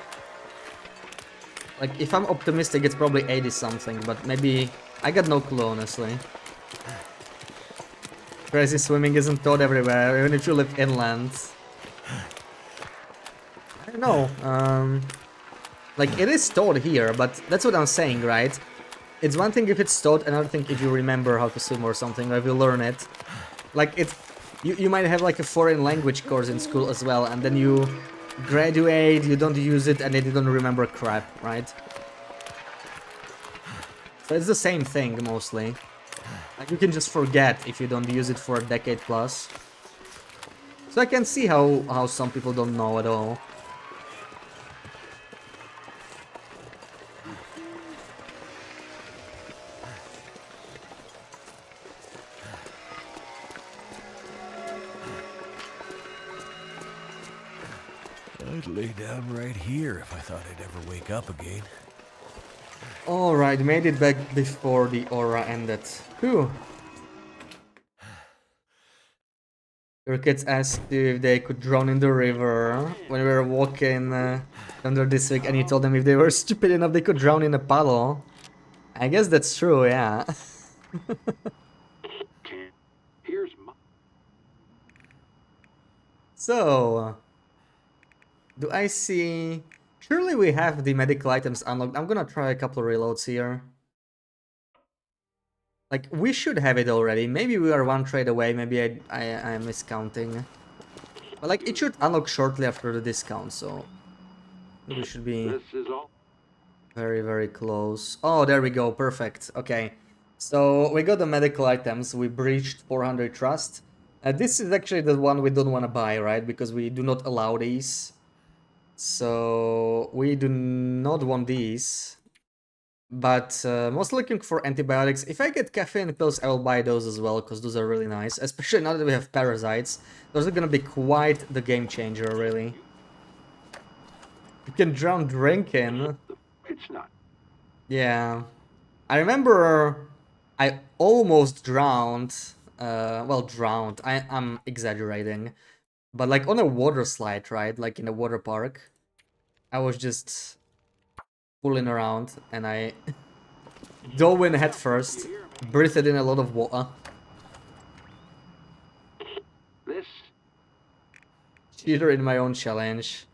Like, if I'm optimistic, it's probably 80-something, but maybe... I got no clue, honestly. Crazy swimming isn't taught everywhere, even if you live inland. I don't know, like, it is taught here, but that's what I'm saying, right? It's one thing if it's taught, another thing if you remember how to swim or something, or if you learn it. Like, you might have, like, a foreign language course in school as well, and then you graduate, you don't use it, and then you don't remember crap, right? So it's the same thing, mostly. Like, you can just forget if you don't use it for a decade plus. So I can see how some people don't know at all. I'd lay down right here if I thought I'd ever wake up again. Alright, made it back before the aura ended. Whew. Your kids asked you if they could drown in the river when we were walking under this week, and you told them if they were stupid enough they could drown in a puddle. I guess that's true, yeah. Here's my... So, do I see... Surely we have the medical items unlocked. I'm gonna try a couple of reloads here. Like, we should have it already. Maybe we are one trade away. Maybe I am miscounting. But like, it should unlock shortly after the discount, so... We should be This is all. very, very close. Oh, there we go. Perfect. Okay. So, we got the medical items. We breached 400 trust. This is actually the one we don't want to buy, right? Because we do not allow these. So, we do not want these. But mostly looking for antibiotics. If I get caffeine pills, I will buy those as well, because those are really nice. Especially now that we have parasites. Those are gonna be quite the game changer, really. You can drown drinking. It's not. Yeah. I remember I almost drowned. Well, drowned. I'm exaggerating. But like on a water slide, right? Like in a water park. I was just fooling around and I dove in head first, breathed in a lot of water. This. Cheater in my own challenge.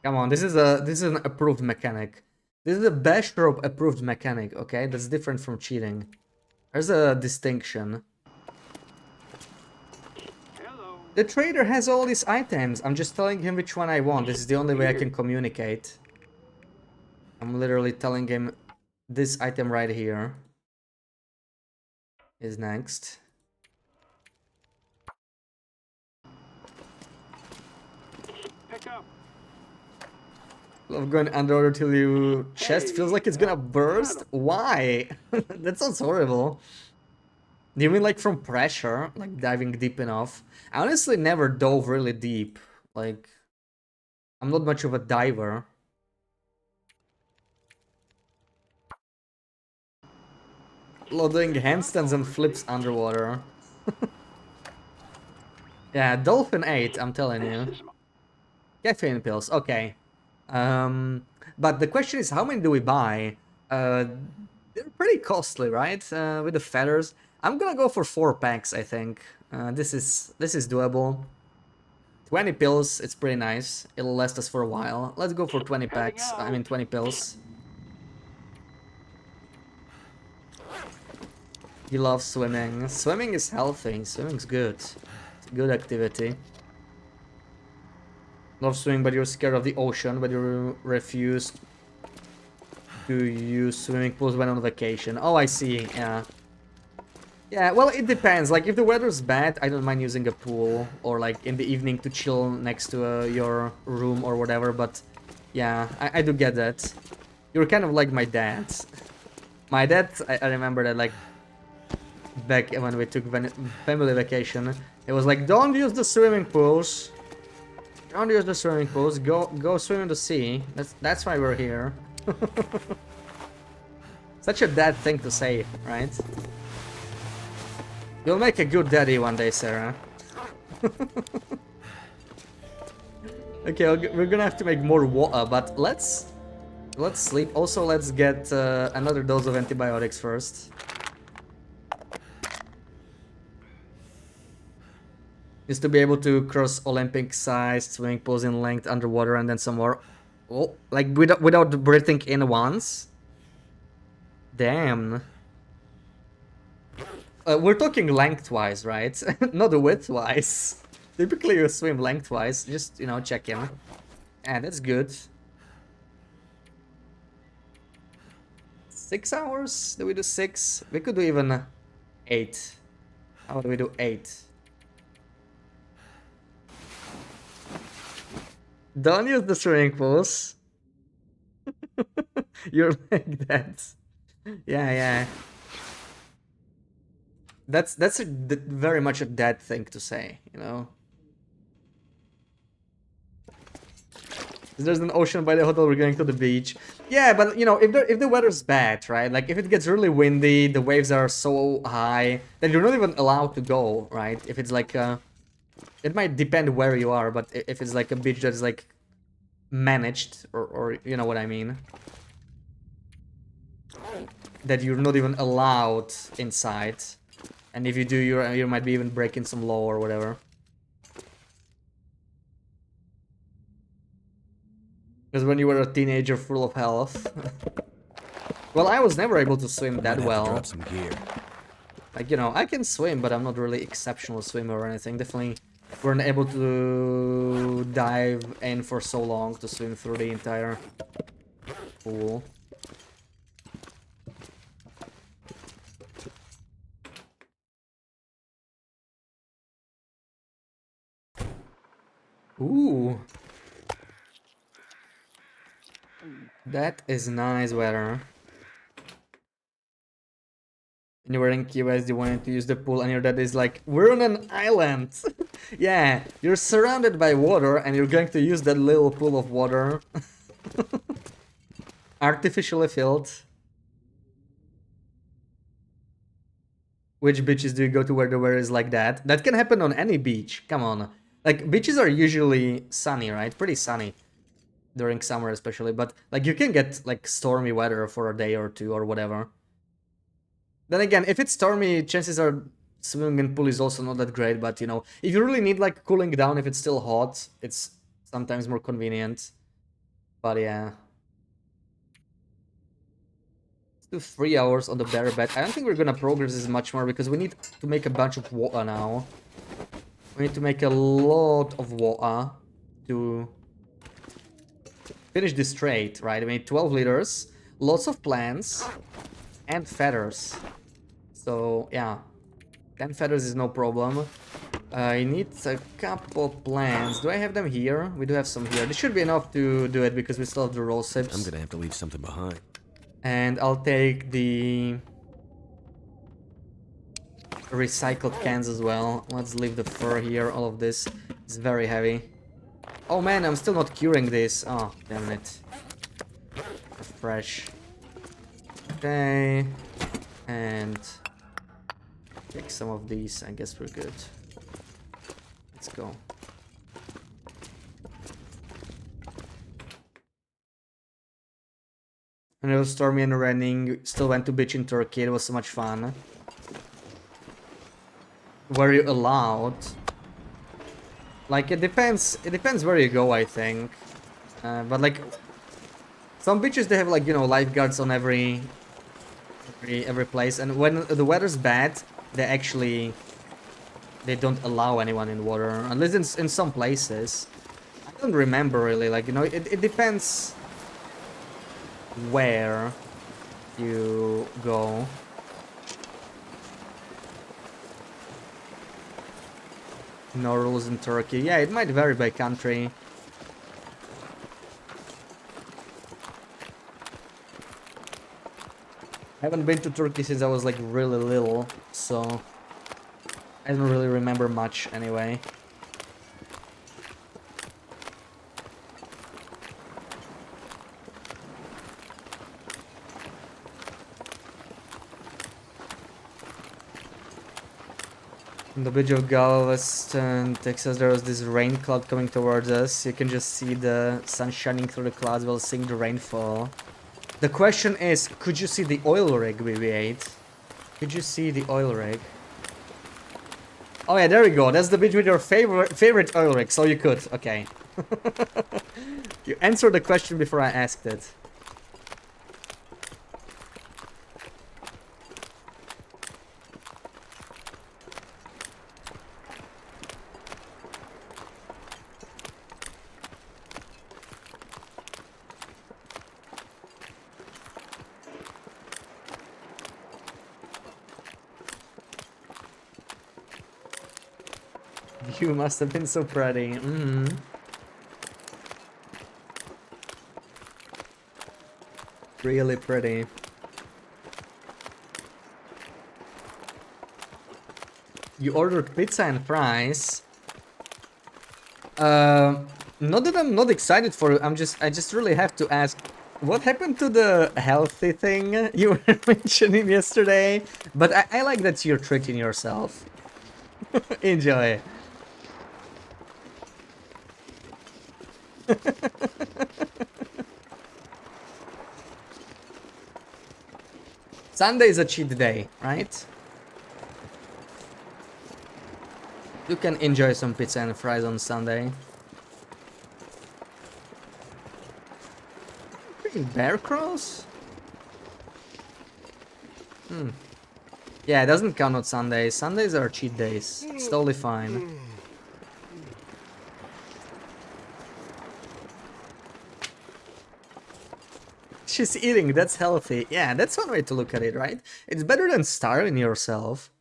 Come on, this is an approved mechanic. This is a bash rope approved mechanic, okay? That's different from cheating. There's a distinction. Hello. The trader has all these items. I'm just telling him which one I want. This is the only way I can communicate. I'm literally telling him this item right here is next. Pick up. Love going underwater till your chest feels like it's gonna burst. Why? That sounds horrible. Do you mean like from pressure? Like diving deep enough? I honestly never dove really deep. Like, I'm not much of a diver. Doing handstands and flips underwater. Yeah, Dolphin 8, I'm telling you. This is my... Caffeine pills, okay. But the question is, how many do we buy? They're pretty costly, right? With the feathers. I'm gonna go for 4 packs, I think. This is doable. 20 pills, it's pretty nice. It'll last us for a while. Let's go for 20 packs. I mean 20 pills. You love swimming. Swimming is healthy. Swimming's good. It's a good activity. Love swimming, but you're scared of the ocean, but you refuse to use swimming pools when on vacation. Oh, I see. Yeah. Yeah, well, it depends. Like, if the weather's bad, I don't mind using a pool. Or, like, in the evening to chill next to your room or whatever. But, yeah, I do get that. You're kind of like my dad. My dad, I remember that, like, back when we took family vacation, it was like, don't use the swimming pools. Don't use the swimming pools. Go swim in the sea. That's why we're here. Such a dad thing to say, right? You'll make a good daddy one day, Sarah. Okay, we're gonna have to make more water, but let's sleep. Also, let's get another dose of antibiotics first. Is to be able to cross Olympic-sized swimming pools in length underwater and then some more. Oh, like without breathing in once. Damn. We're talking lengthwise, right? Not widthwise. Typically you swim lengthwise. Just, you know, check in. Yeah, that's good. 6 hours? Do we do 6? We could do even 8. How do we do 8? Don't use the swimming pools. You're like that. Yeah, yeah. That's very much a dad thing to say, you know. There's an ocean by the hotel. We're going to the beach. Yeah, but you know, if the weather's bad, right? Like if it gets really windy, the waves are so high that you're not even allowed to go, right? If it's like it might depend where you are, but if it's like a beach that's like managed, or you know what I mean, that you're not even allowed inside, and if you do, you might be even breaking some law or whatever. Because when you were a teenager full of health. Well, I was never able to swim that well. Drop some gear. Like, you know, I can swim, but I'm not really exceptional swimmer or anything. Definitely weren't able to dive in for so long to swim through the entire pool. Ooh. That is nice weather. And you were in Key West, you wanted to use the pool, and your dad is like, we're on an island! Yeah, you're surrounded by water, and you're going to use that little pool of water. Artificially filled. Which beaches do you go to where the weather is like that? That can happen on any beach, come on. Like, beaches are usually sunny, right? Pretty sunny. During summer especially, but like you can get like stormy weather for a day or two or whatever. Then again, if it's stormy, chances are swimming in pool is also not that great, but you know, if you really need like cooling down if it's still hot, it's sometimes more convenient. But yeah. Let's do 3 hours on the bare bed. I don't think we're gonna progress this much more because we need to make a bunch of water now. We need to make a lot of water to finish this trade, right? I mean, 12 liters, lots of plants, and feathers. So, yeah. 10 feathers is no problem. I need a couple plants. Do I have them here? We do have some here. This should be enough to do it because we still have the roll sips. I'm gonna have to leave something behind. And I'll take the recycled cans as well. Let's leave the fur here. All of this is very heavy. Oh man, I'm still not curing this. Oh, damn it. Fresh. Okay. And take some of these. I guess we're good. Let's go. And it was stormy and raining. Still went to beach in Turkey. It was so much fun. Were you allowed? Like, it depends where you go, I think. But like, some beaches, they have like, you know, lifeguards on every place. And when the weather's bad, they don't allow anyone in water. At least in some places. I don't remember really, like, you know, it depends where you go. No rules in Turkey. Yeah, it might vary by country. I haven't been to Turkey since I was like really little, so I don't really remember much anyway. In the bridge of Galveston, Texas, there was this rain cloud coming towards us. You can just see the sun shining through the clouds while seeing the rainfall. The question is, could you see the oil rig we ate? Could you see the oil rig? Oh yeah, there we go. That's the beach with your favorite oil rig, so you could. Okay. You answered the question before I asked it. You must have been so pretty. Really pretty. You ordered pizza and fries. Not that I'm not excited for it. I just really have to ask, what happened to the healthy thing you were mentioning yesterday? But I like that you're treating yourself. Enjoy. Sunday is a cheat day, right? You can enjoy some pizza and fries on Sunday. Bear cross? Yeah, it doesn't count on Sundays. Sundays are cheat days. It's totally fine. She's eating, that's healthy. Yeah, that's one way to look at it, right? It's better than starving yourself.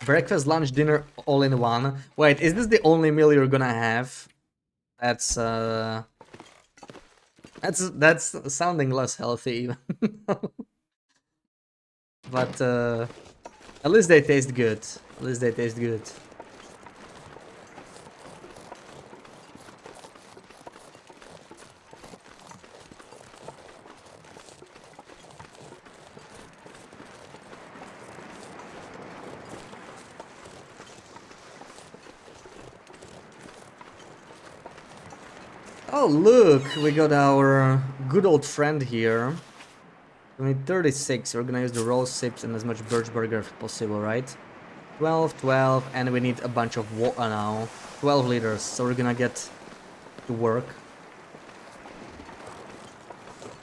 Breakfast, lunch, dinner, all in one. Wait, is this the only meal you're gonna have? That's sounding less healthy even. But at least they taste good. At least they taste good. Oh look, we got our good old friend here. We need 36, we're gonna use the roll sips and as much birch burger as possible, right? 12, 12, and we need a bunch of water now. 12 liters, so we're gonna get to work.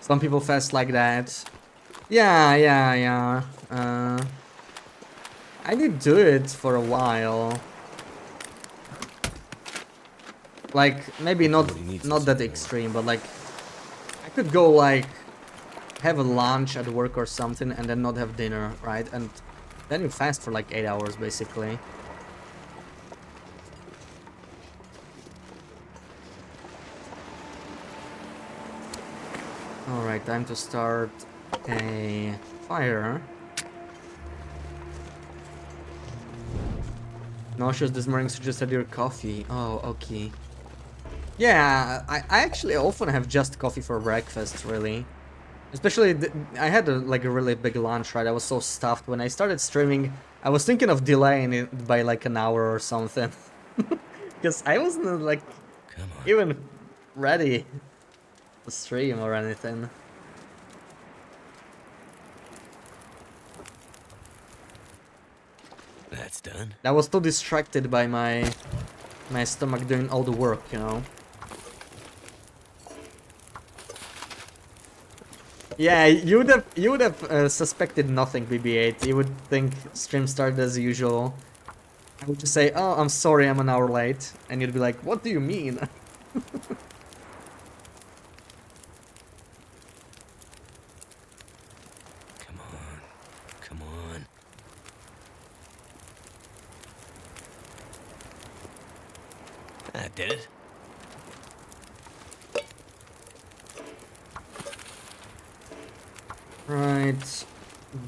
Some people fast like that. Yeah. I did do it for a while. Like, maybe not that extreme, but like, I could go like, have a lunch at work or something and then not have dinner, right? And then you fast for like 8 hours, basically. Alright, time to start a fire. Nauseous this morning, suggested your coffee. Oh, okay. Yeah, I actually often have just coffee for breakfast, really. Especially, I had like a really big lunch, right? I was so stuffed. When I started streaming, I was thinking of delaying it by like an hour or something. Because I wasn't like even ready to stream or anything. That's done. I was too distracted by my stomach doing all the work, you know? Yeah, you would have suspected nothing, BB-8. You would think stream started as usual. I would just say, "Oh, I'm sorry, I'm an hour late," and you'd be like, "What do you mean?" Come on. That did it. Right,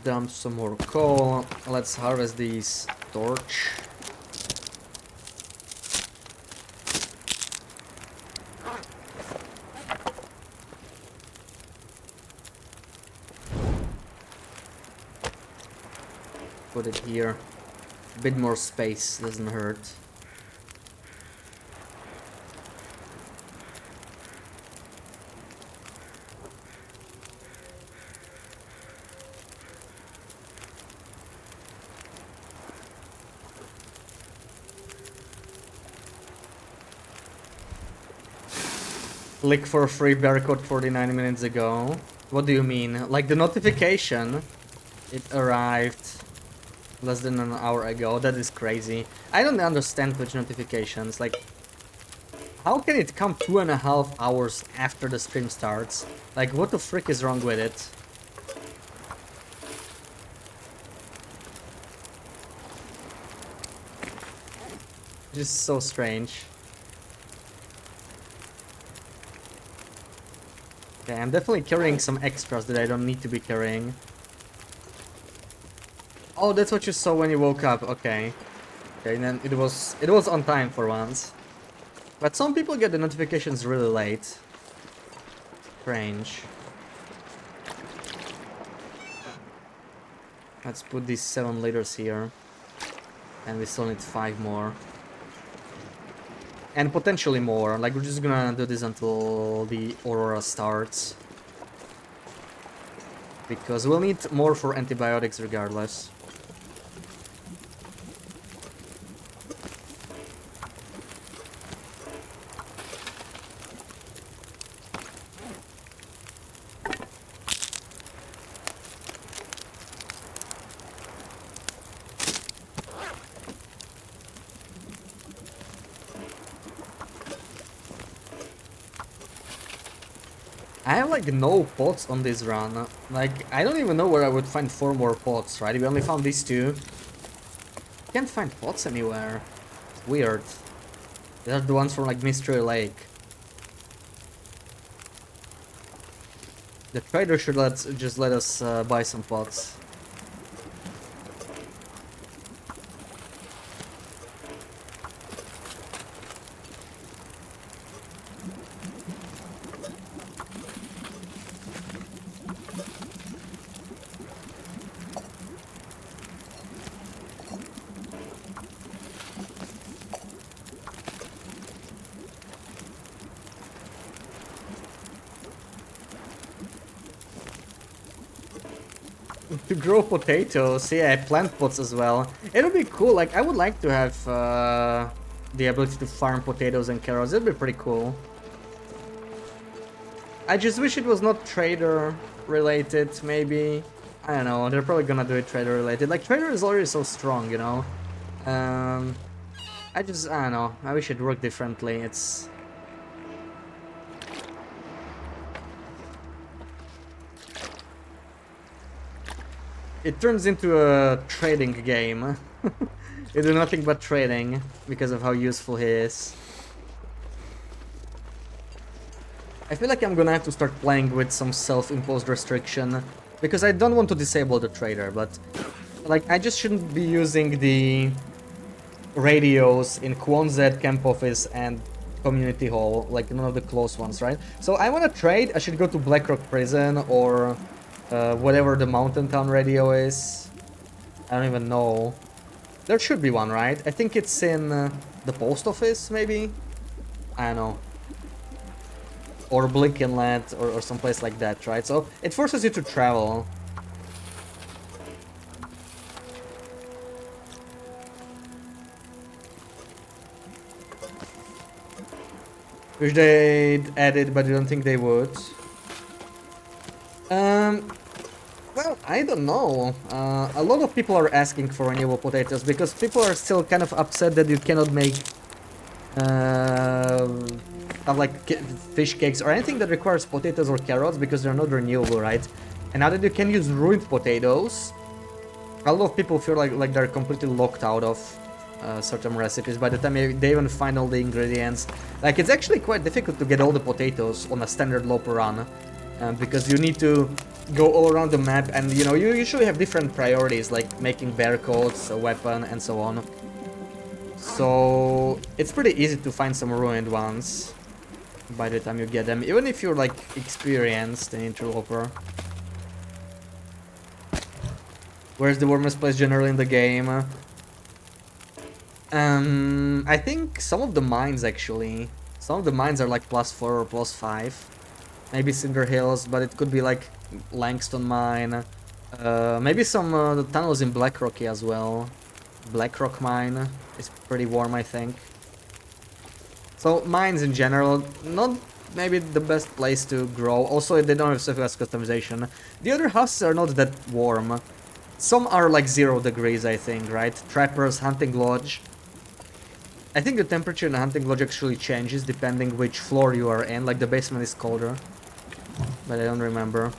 dump some more coal. Let's harvest these torch. Put it here. A bit more space doesn't hurt. Click for free bear code 49 minutes ago. What do you mean? Like the notification, it arrived less than an hour ago. That is crazy. I don't understand Twitch notifications. Like, how can it come 2.5 hours after the stream starts? Like, what the frick is wrong with it? Just so strange. Okay, I'm definitely carrying some extras that I don't need to be carrying. Oh, that's what you saw when you woke up. Okay. Okay, and then it was on time for once. But some people get the notifications really late. Strange. Let's put these 7 liters here. And we still need 5 more. And potentially more. Like, we're just gonna do this until the Aurora starts. Because we'll need more for antibiotics regardless. I have like no pots on this run. Like, I don't even know where I would find 4 more pots, right? We only found these 2. Can't find pots anywhere. It's weird. These are the ones from like Mystery Lake. The trader should just let us buy some pots. To grow potatoes, yeah, plant pots as well. It'll be cool. Like, I would like to have the ability to farm potatoes and carrots. It'd be pretty cool. I just wish it was not trader related, maybe. I don't know, they're probably gonna do it trader related. Like, trader is already so strong, you know? I don't know, I wish it worked differently. It's... It turns into a trading game. You do nothing but trading because of how useful he is. I feel like I'm gonna have to start playing with some self-imposed restriction because I don't want to disable the trader, but like, I just shouldn't be using the radios in Quonset, Camp Office, and Community Hall, like none of the close ones, right? So I want to trade. I should go to Blackrock Prison or whatever the Mountain Town radio is. I don't even know. There should be one, right? I think it's in the post office, maybe? I don't know. Or Blink Inlet, or someplace like that, right? So it forces you to travel. Wish they'd added, but I don't think they would. Well, I don't know. A lot of people are asking for renewable potatoes because people are still kind of upset that you cannot make like fish cakes or anything that requires potatoes or carrots because they're not renewable, right? And now that you can use ruined potatoes, a lot of people feel like they're completely locked out of certain recipes by the time they even find all the ingredients. Like, it's actually quite difficult to get all the potatoes on a standard loper run because you need to go all around the map, and you know, you usually have different priorities like making bear coats, a weapon, and so on. So it's pretty easy to find some ruined ones by the time you get them, even if you're like experienced in interloper. Where's the warmest place generally in the game? I think some of the mines, actually. Some of the mines are like +4 or +5. Maybe Cinder Hills, but it could be like Langston Mine. Maybe some the tunnels in Black Rocky as well. Blackrock Mine is pretty warm, I think. So mines in general, not maybe the best place to grow. Also, they don't have surface customization. The other houses are not that warm. Some are like 0 degrees, I think, right? Trappers, Hunting Lodge. I think the temperature in the Hunting Lodge actually changes depending which floor you are in. Like, the basement is colder, but I don't remember.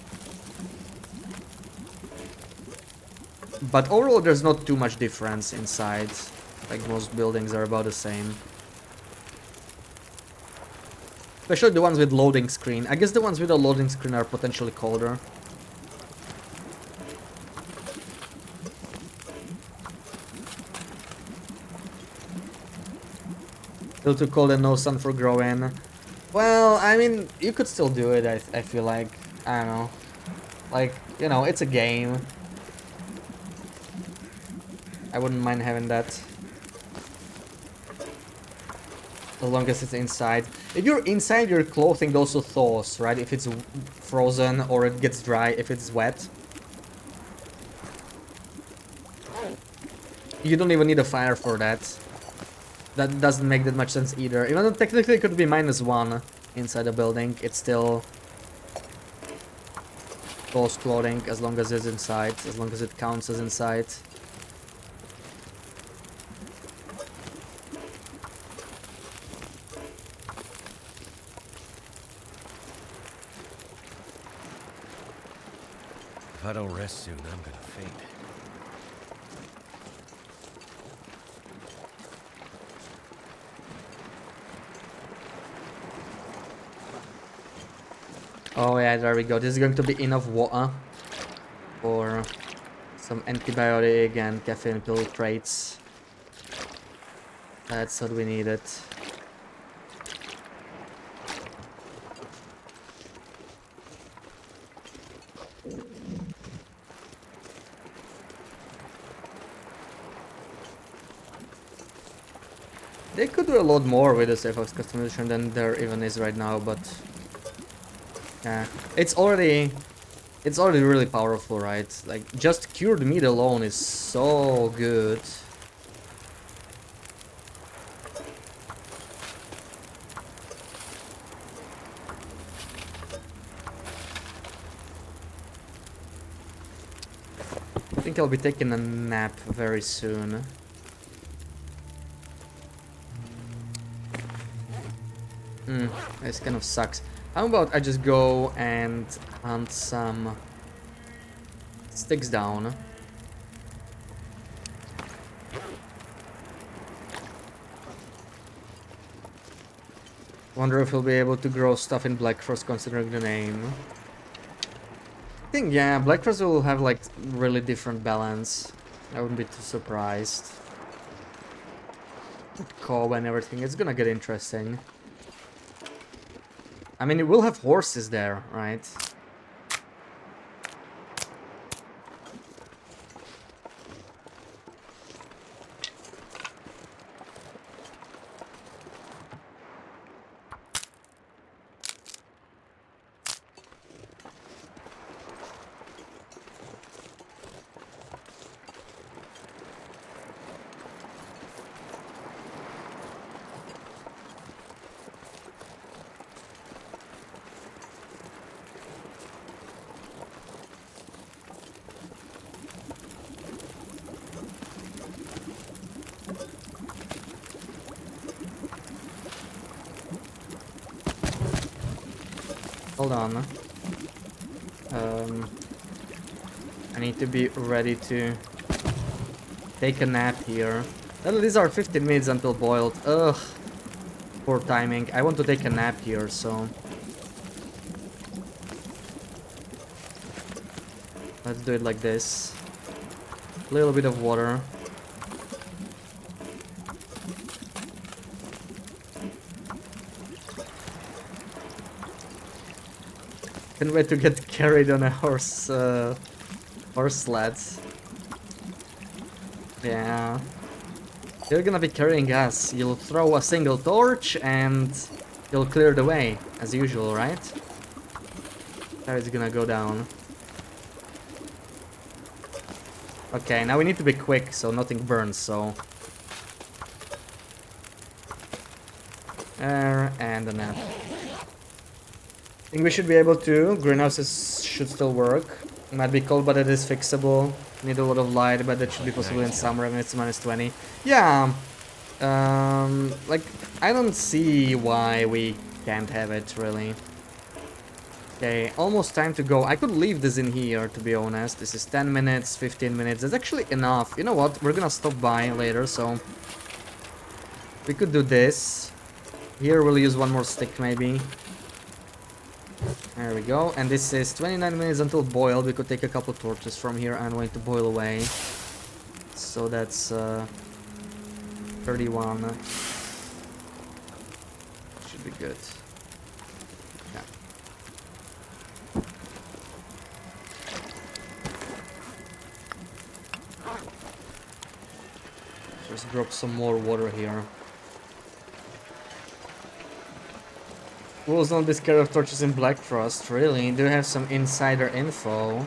But overall, there's not too much difference inside. Like most buildings are about the same. Especially the ones with loading screen. I guess the ones with a loading screen are potentially colder. Still too cold and no sun for growing. Well, I mean, you could still do it, I feel like. I don't know. Like, you know, it's a game. I wouldn't mind having that. As long as it's inside. If you're inside, your clothing also thaws, right? If it's frozen or it gets dry if it's wet. You don't even need a fire for that. That doesn't make that much sense either. Even though technically it could be -1 inside the building, it's still thaws clothing as long as it's inside, as long as it counts as inside. If I don't rest soon, I'm gonna faint. Oh yeah, there we go. This is going to be enough water for some antibiotic and caffeine pill traits. That's what we needed. They could do a lot more with the safehouse customization than there even is right now, but yeah, it's already really powerful, right? Like just cured meat alone is so good. I think I'll be taking a nap very soon. This kind of sucks. How about I just go and hunt some sticks down? Wonder if we'll be able to grow stuff in Black Frost considering the name. I think, yeah, Black Frost will have like really different balance. I wouldn't be too surprised. With cob and everything, it's gonna get interesting. I mean, it will have horses there, right? Hold on. I need to be ready to take a nap here. Well, these are 15 minutes until boiled. Ugh. Poor timing. I want to take a nap here, so... let's do it like this. A little bit of water. Can't wait to get carried on a horse sled. Yeah. You're gonna be carrying us. You'll throw a single torch and you'll clear the way, as usual, right? There it's gonna go down. Okay, now we need to be quick so nothing burns, so... there, and a nap. I think we should be able to. Greenhouses should still work. It might be cold, but it is fixable. Need a lot of light, but that should be possible in summer when it's -20. Yeah. Like, I don't see why we can't have it, really. Okay, almost time to go. I could leave this in here, to be honest. This is 10 minutes, 15 minutes. That's actually enough. You know what? We're gonna stop by later, so We could do this. Here we'll use one more stick maybe. There we go. And this is 29 minutes until boil. We could take a couple torches from here and wait to boil away. So that's 31. Should be good. Yeah. Just drop some more water here. Wolves don't be scared of torches in Black Frost, really? Do you have some insider info?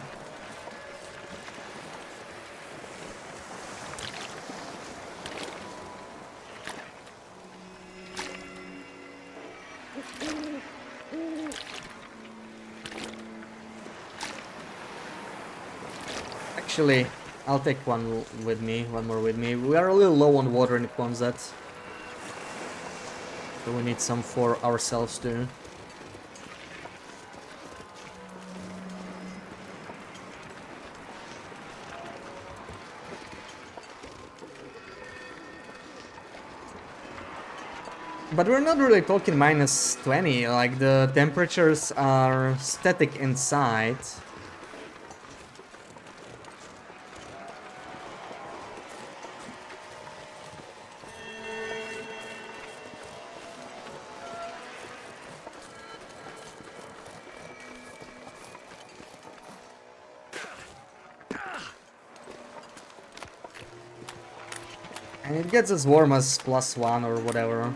Actually, I'll take one with me, one more with me. We are a little low on water in Quonset. So we need some for ourselves too. But we're not really talking minus 20, like the temperatures are static inside. And it gets as warm as +1 or whatever.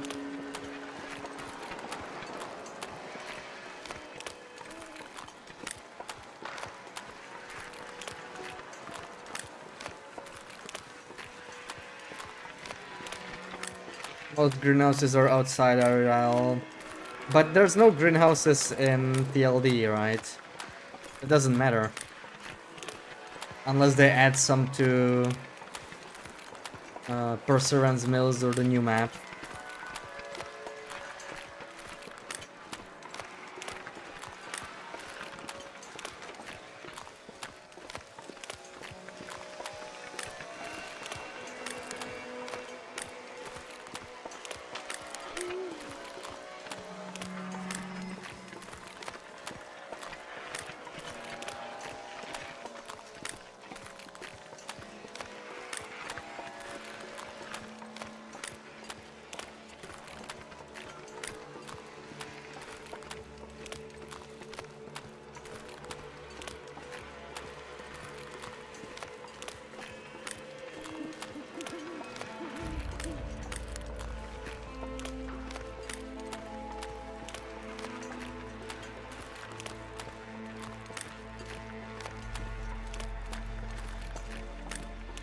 Most greenhouses are outside RL, but there's no greenhouses in TLD, right? It doesn't matter. Unless they add some to Perseverance Mills or the new map.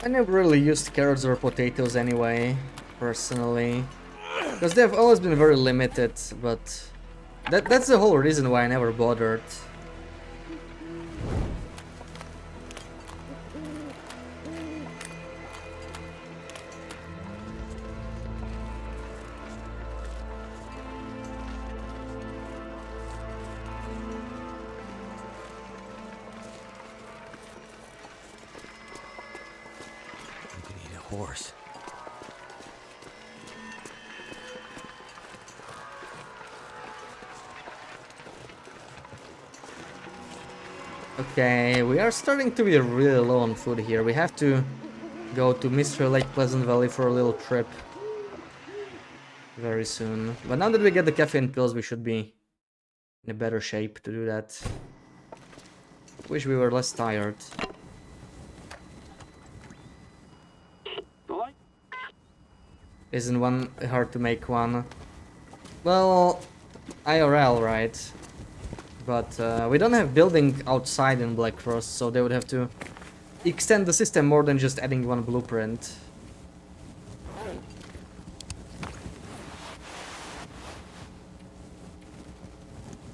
I never really used carrots or potatoes anyway, personally. Because they've always been very limited, but that's the whole reason why I never bothered. Horse. Okay, we are starting to be really low on food here. We have to go to Mystery Lake Pleasant Valley for a little trip very soon. But now that we get the caffeine pills, we should be in a better shape to do that. Wish we were less tired. Isn't one hard to make one? Well, IRL, right? But we don't have building outside in Black Frost, so they would have to extend the system more than just adding one blueprint.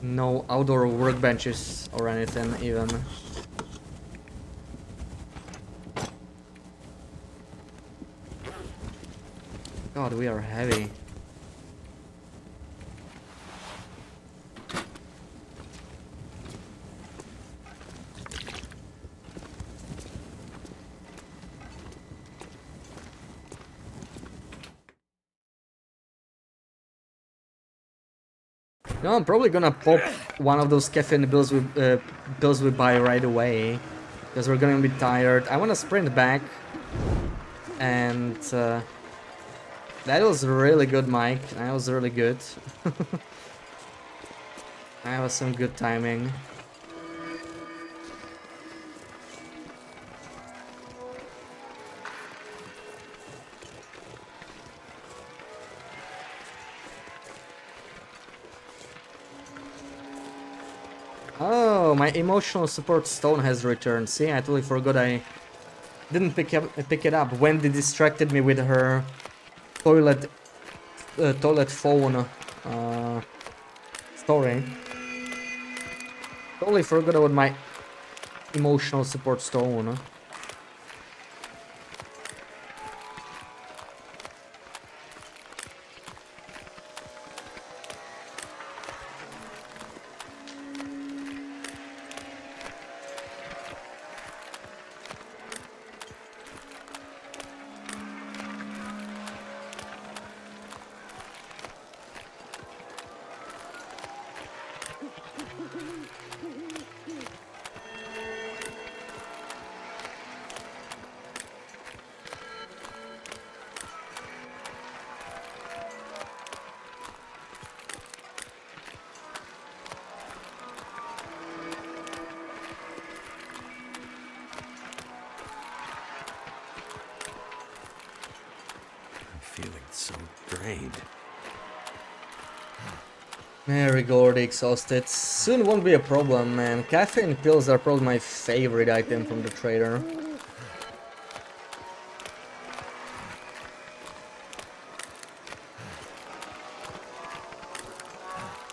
No outdoor workbenches or anything even. God, we are heavy. No, I'm probably gonna pop one of those caffeine pills we buy right away, because we're gonna be tired. I wanna sprint back, and that was really good, Mike. That was really good. That was some good timing. Oh, my emotional support stone has returned. See, I totally forgot I didn't pick it up. Wendy distracted me with her toilet phone story. Totally forgot about my emotional support stone. Feeling so drained. There we go, already exhausted. Soon won't be a problem, man. Caffeine pills are probably my favorite item from the trader.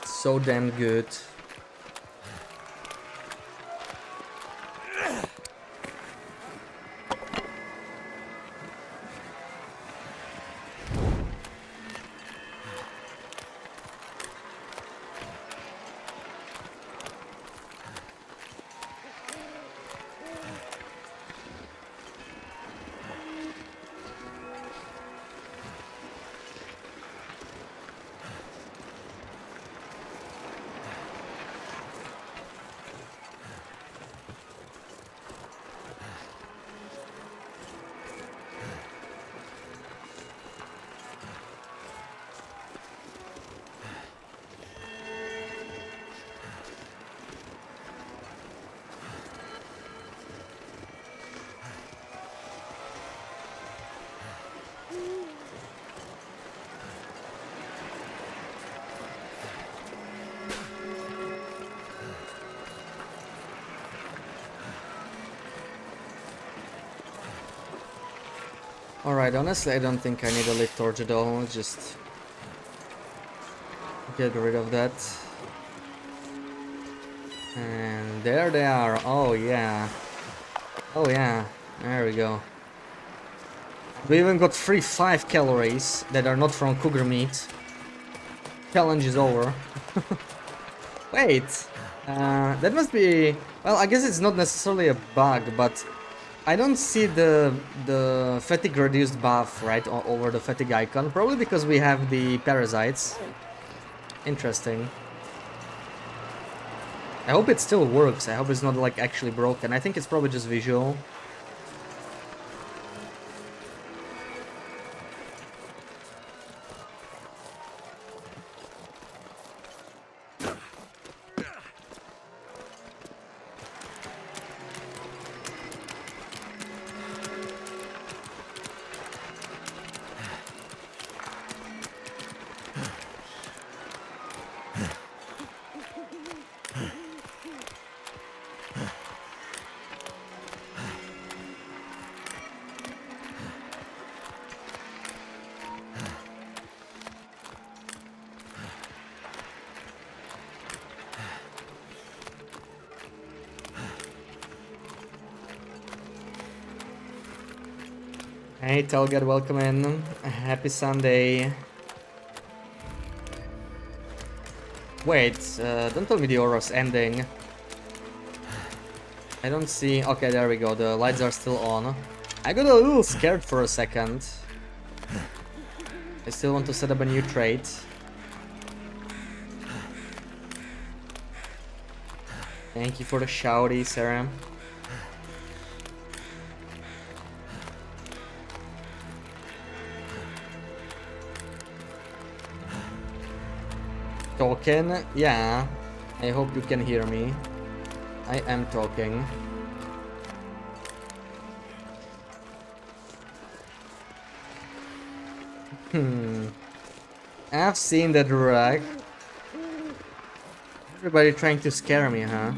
So damn good. Alright, honestly, I don't think I need a lit torch at all. Just get rid of that. And there they are. Oh yeah. Oh yeah. There we go. We even got free 5 calories that are not from cougar meat. Challenge is over. Wait. That must be... Well, I guess it's not necessarily a bug, but I don't see the fatigue reduced buff right over the fatigue icon. Probably because we have the parasites. Interesting. I hope it still works. I hope it's not like actually broken. I think it's probably just visual. Hey Telgad, welcome in. Happy Sunday. Wait, don't tell me the aura's ending. I don't see... Okay, there we go, the lights are still on. I got a little scared for a second. I still want to set up a new trait. Thank you for the shouty, Sarah. Talking? Yeah. I hope you can hear me. I am talking. I've seen that wreck. Everybody trying to scare me, huh?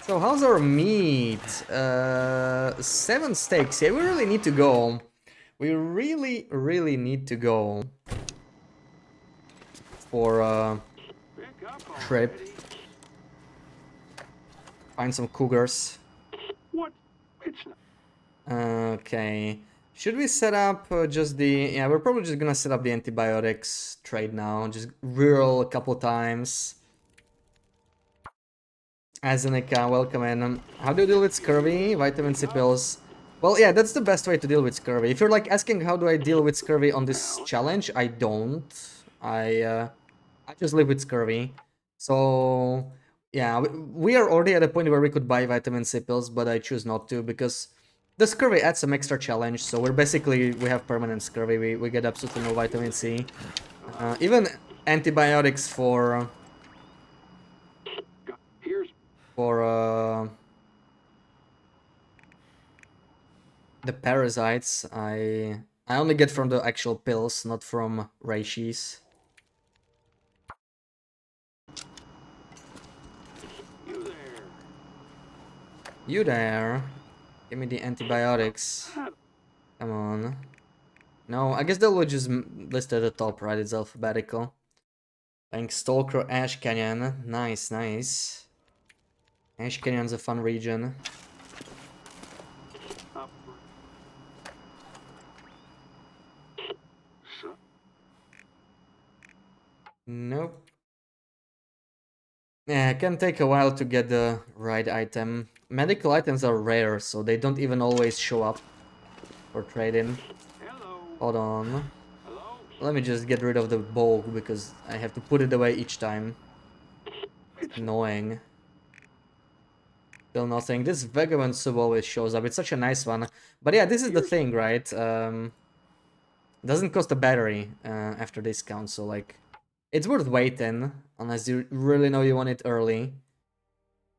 So how's our meat? 7 steaks. Yeah, we really need to go. We really need to go for a trip. Find some cougars. What? It's not. Okay. Should we set up just the... Yeah, we're probably just gonna set up the antibiotics trade now. Just reroll a couple times. Azanica, welcome in. How do you deal with scurvy? Vitamin C pills. Well, yeah, that's the best way to deal with scurvy. If you're like asking how do I deal with scurvy on this challenge, I don't. I just live with scurvy. So, yeah, we are already at a point where we could buy vitamin C pills, but I choose not to because the scurvy adds some extra challenge. So we have permanent scurvy. We get absolutely no vitamin C. Even antibiotics for the parasites, I only get from the actual pills, not from reishi. You there. Give me the antibiotics. Come on. No, I guess they will just list at the top, right? It's alphabetical. Thanks, Stalker, Ash Canyon. Nice, nice. Ash Canyon's a fun region. Nope. Yeah, it can take a while to get the right item. Medical items are rare, so they don't even always show up for trading. Hold on. Let me just get rid of the bow because I have to put it away each time. It's annoying. Still nothing. This Vagabond sub always shows up. It's such a nice one. But yeah, this is the thing, right? Doesn't cost a battery after discount, so like... It's worth waiting, unless you really know you want it early.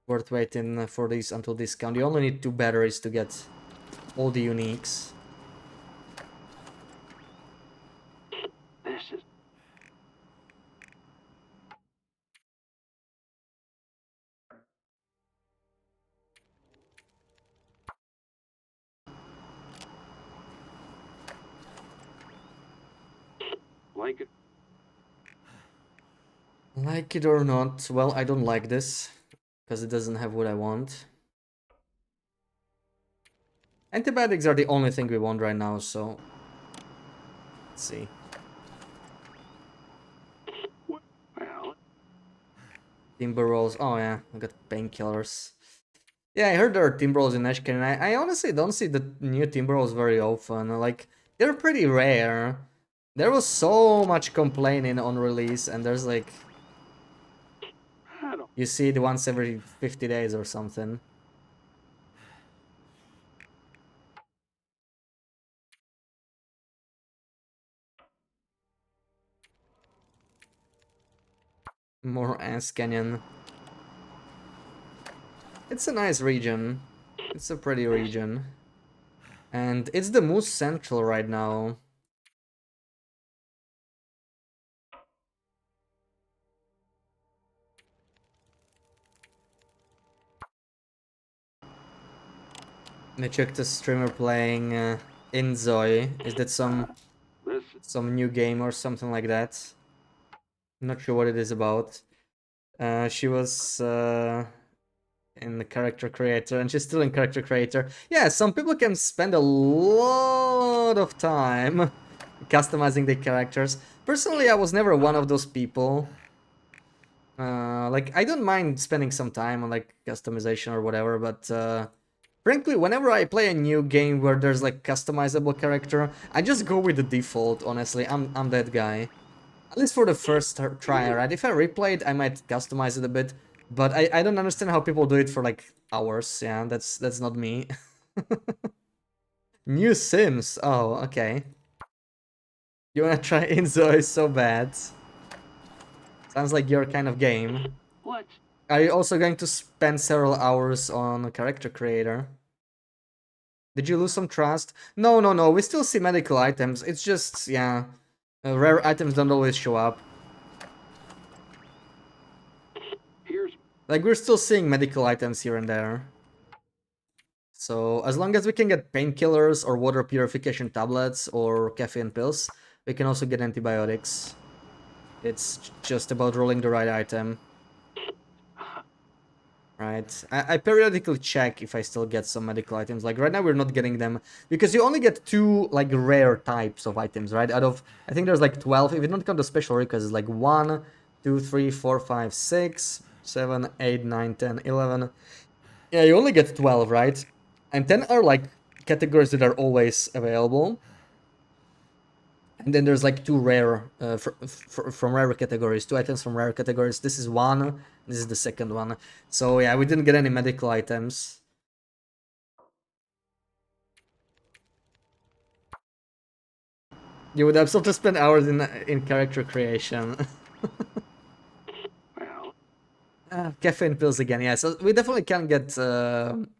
Worth waiting for this until discount. You only need 2 batteries to get all the uniques. This is. Like it. Like it or not, well, I don't like this, because it doesn't have what I want. Antibiotics are the only thing we want right now, so... Let's see. Well. Timber rolls, oh yeah, I got painkillers. Yeah, I heard there are timber rolls in Ash Canyon. I honestly don't see the new timber rolls very often, like, they're pretty rare. There was so much complaining on release, and there's like... You see it once every 50 days or something. More Ass Canyon. It's a nice region. It's a pretty region. And it's the most central right now. I checked the streamer playing Inzoi. Is that some new game or something like that? I'm not sure what it is about. She was in the character creator, and she's still in character creator. Yeah, some people can spend a lot of time customizing the characters. Personally, I was never one of those people. Like, I don't mind spending some time on like customization or whatever, but frankly, whenever I play a new game where there's like customizable character, I just go with the default. Honestly, I'm that guy. At least for the first try, right? If I replay it, I might customize it a bit. But I don't understand how people do it for like hours. Yeah, that's not me. New Sims. Oh, okay. You wanna try Inzo is so bad. Sounds like your kind of game. Let's Are you also going to spend several hours on a character creator? Did you lose some trust? No, no, no. We still see medical items. It's just, yeah, rare items don't always show up. here's Like, we're still seeing medical items here and there. So, as long as we can get painkillers or water purification tablets or caffeine pills, we can also get antibiotics. It's just about rolling the right item. Right. I periodically check if I still get some medical items. Like, right now we're not getting them. Because you only get 2, like, rare types of items, right? Out of, I think there's, like, 12. If you don't count the special requests, it's, like, 1, 2, 3, 4, 5, 6, 7, 8, 9, 10, 11. Yeah, you only get 12, right? And 10 are, like, categories that are always available. And then there's like 2 rare from rare categories, 2 items from rare categories. This is one, this is the second one. So yeah, we didn't get any medical items. You would absolutely spend hours in character creation. well, Caffeine pills again, yeah. So we definitely can get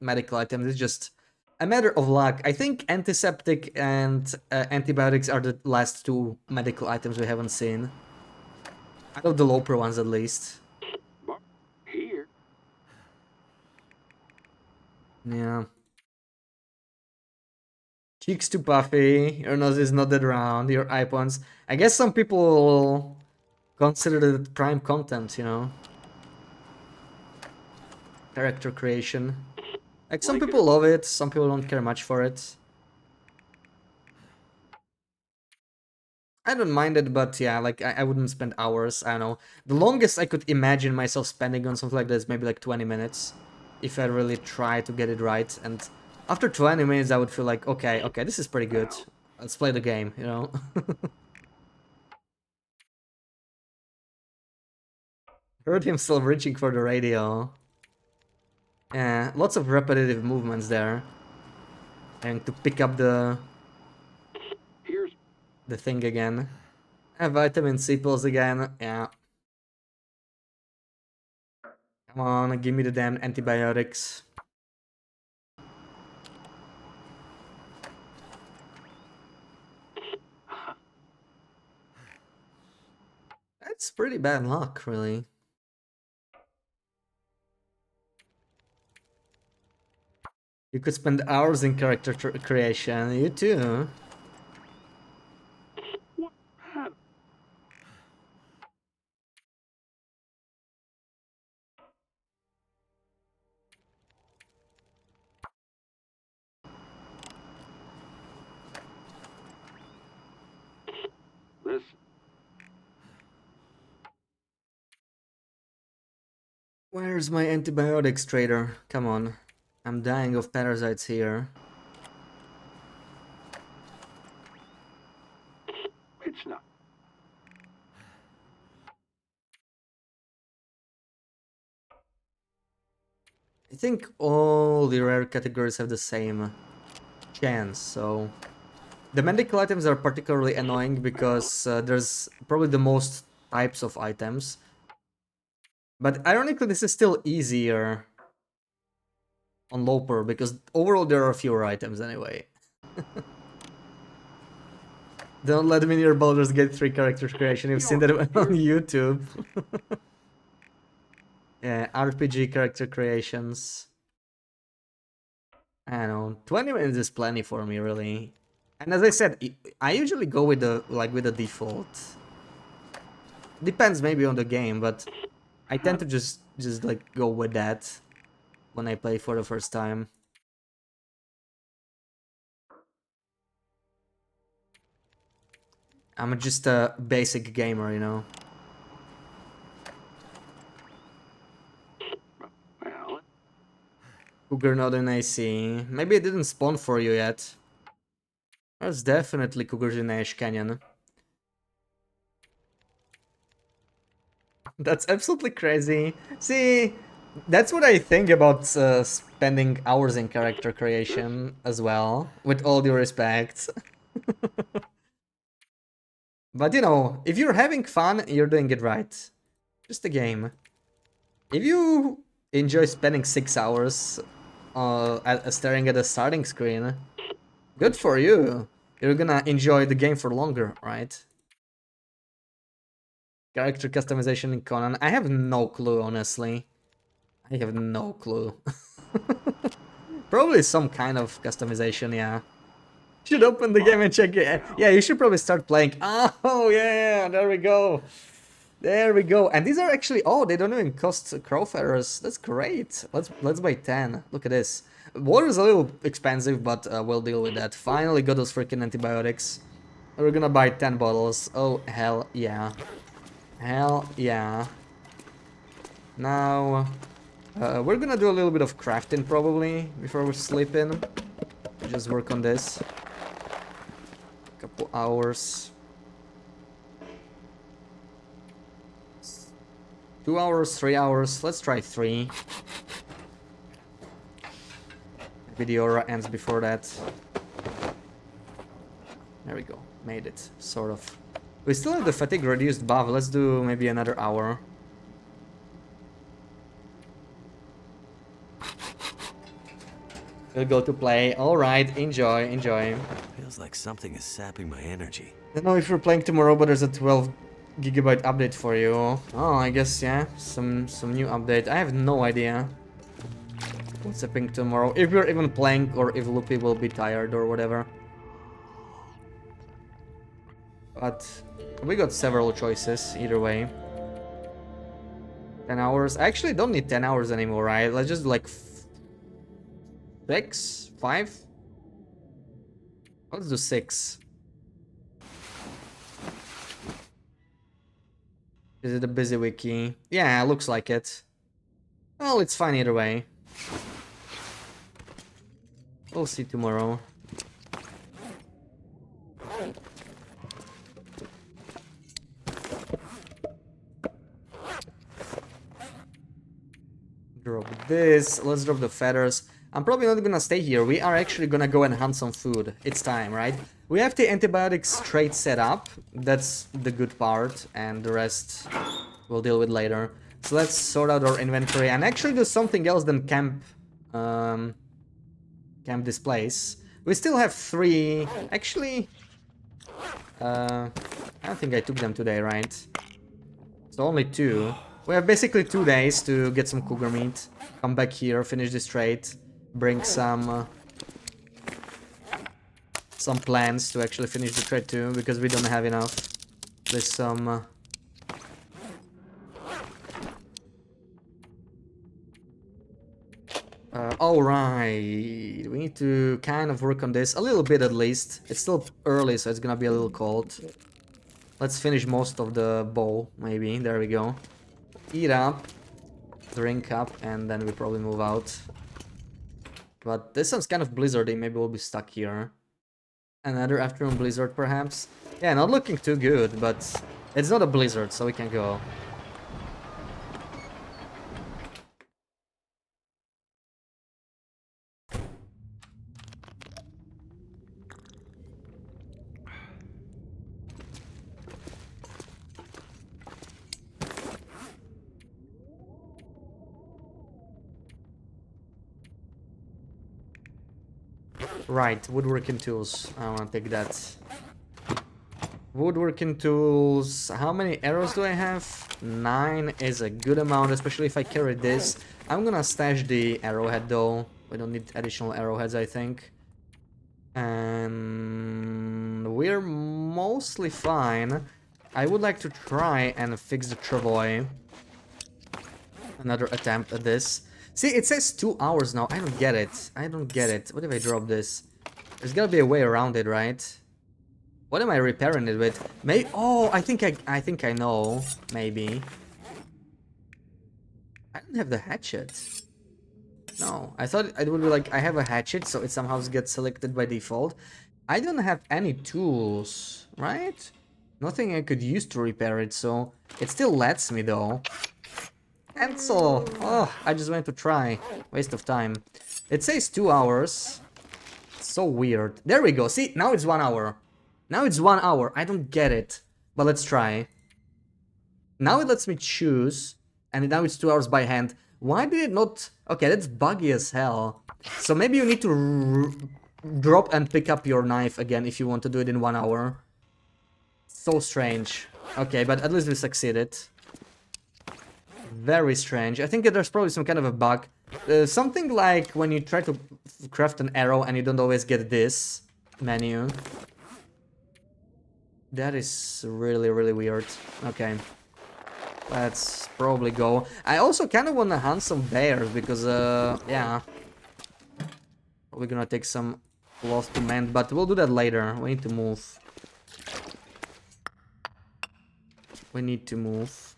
medical items. It's just a matter of luck. I think antiseptic and antibiotics are the last 2 medical items we haven't seen. Out of the loper ones, at least. here. Yeah. Cheeks too puffy, your nose is not that round, your eye points. I guess some people consider it prime content, you know? Character creation. Like, some Like it people or- love it, some people don't care much for it. I don't mind it, but yeah, like, I wouldn't spend hours, I don't know. The longest I could imagine myself spending on something like this, maybe like 20 minutes. If I really try to get it right, and after 20 minutes I would feel like, okay, this is pretty good. Let's play the game, you know? Heard himself reaching for the radio. Yeah, lots of repetitive movements there. And to pick up Here's the thing again. Vitamin C pills again, yeah. Come on, give me the damn antibiotics. That's pretty bad luck, really. You could spend hours in character creation, you too. what? This Where's my antibiotics trader? Come on. I'm dying of parasites here. it's not. I think all the rare categories have the same chance, so... The medical items are particularly annoying because there's probably the most types of items. But ironically, this is still easier on Loper because overall there are fewer items anyway. Don't let me near Baldur's Gate 3 character creation, you've seen that on YouTube. Yeah, RPG character creations. I don't know, 20 minutes is plenty for me, really. And as I said, I usually go with the default. Depends maybe on the game, but I tend to just like go with that when I play for the first time. I'm just a basic gamer, you know. Well, Cougar not in AC. Maybe it didn't spawn for you yet. There's definitely Cougars in Ash Canyon. That's absolutely crazy. See, that's what I think about spending hours in character creation as well, with all due respect. But you know, if you're having fun, you're doing it right. Just a game. If you enjoy spending 6 hours staring at the starting screen, good for you. You're gonna enjoy the game for longer, right? Character customization in Conan. I have no clue, honestly. I have no clue. Probably some kind of customization, yeah. Should open the game and check it. Yeah, you should probably start playing. Oh, yeah, there we go. There we go. And these are actually, oh, they don't even cost crow feathers. That's great. Let's buy 10. Look at this. Water is a little expensive, but we'll deal with that. Finally got those freaking antibiotics. We're gonna buy 10 bottles. Oh, hell yeah. Hell yeah. Now, we're gonna do a little bit of crafting probably before we sleep in. Just work on this. Couple hours. 2 hours, 3 hours. Let's try 3. Video ends before that. There we go. Made it, sort of. We still have the fatigue reduced buff. Let's do maybe another hour. We'll go to play. Alright, enjoy, enjoy. Feels like something is sapping my energy. I don't know if you're playing tomorrow, but there's a 12 gigabyte update for you. Oh, I guess, yeah. Some new update. I have no idea what's happening tomorrow. If you're even playing or if Loopy will be tired or whatever. But we got several choices either way. 10 hours. I actually don't need 10 hours anymore, right? Let's just do like 6? 5? Let's do 6. Is it a busy wiki? Yeah, looks like it. Well, it's fine either way. We'll see tomorrow. Drop this. Let's drop the feathers. I'm probably not gonna stay here. We are actually gonna go and hunt some food. It's time, right? We have the antibiotics straight set up. That's the good part, and the rest we'll deal with later. So let's sort out our inventory and actually do something else than camp displays. We still have 3. Actually, I don't think I took them today, right? So only 2. We have basically 2 days to get some cougar meat. Come back here, finish this trade, bring some plans to actually finish the trade too, because we don't have enough. There's some alright, we need to kind of work on this a little bit at least. It's still early, so it's gonna be a little cold. Let's finish most of the bowl, maybe. There we go. Eat up, drink up, and then we probably move out. But this sounds kind of blizzardy, maybe we'll be stuck here. Another afternoon blizzard, perhaps? Yeah, not looking too good, but it's not a blizzard, so we can go. Right, woodworking tools. I wanna take that. Woodworking tools. How many arrows do I have? 9 is a good amount, especially if I carry this. I'm gonna stash the arrowhead though. We don't need additional arrowheads, I think. And we're mostly fine. I would like to try and fix the travois. Another attempt at this. See, it says 2 hours now. I don't get it. I don't get it. What if I drop this? There's gotta be a way around it, right? What am I repairing it with? Maybe. Oh, I think I know. Maybe. I don't have the hatchet. No, I thought it would be like I have a hatchet, so it somehow gets selected by default. I don't have any tools, right? nothing I could use to repair it, so it still lets me though. Cancel! Oh, I just went to try. Waste of time. It says 2 hours. So weird. There we go. See, now it's 1 hour. Now it's 1 hour. I don't get it. But let's try. Now it lets me choose. And now it's 2 hours by hand. Why did it not... Okay, that's buggy as hell. So maybe you need to drop and pick up your knife again if you want to do it in 1 hour. So strange. Okay, but at least we succeeded. Very strange. I think that there's probably some kind of a bug. Something like when you try to craft an arrow and you don't always get this menu. That is really, really weird. Okay. Let's probably go. I also kind of want to hunt some bears because, yeah. We're gonna take some loss to mend, but we'll do that later. We need to move. We need to move.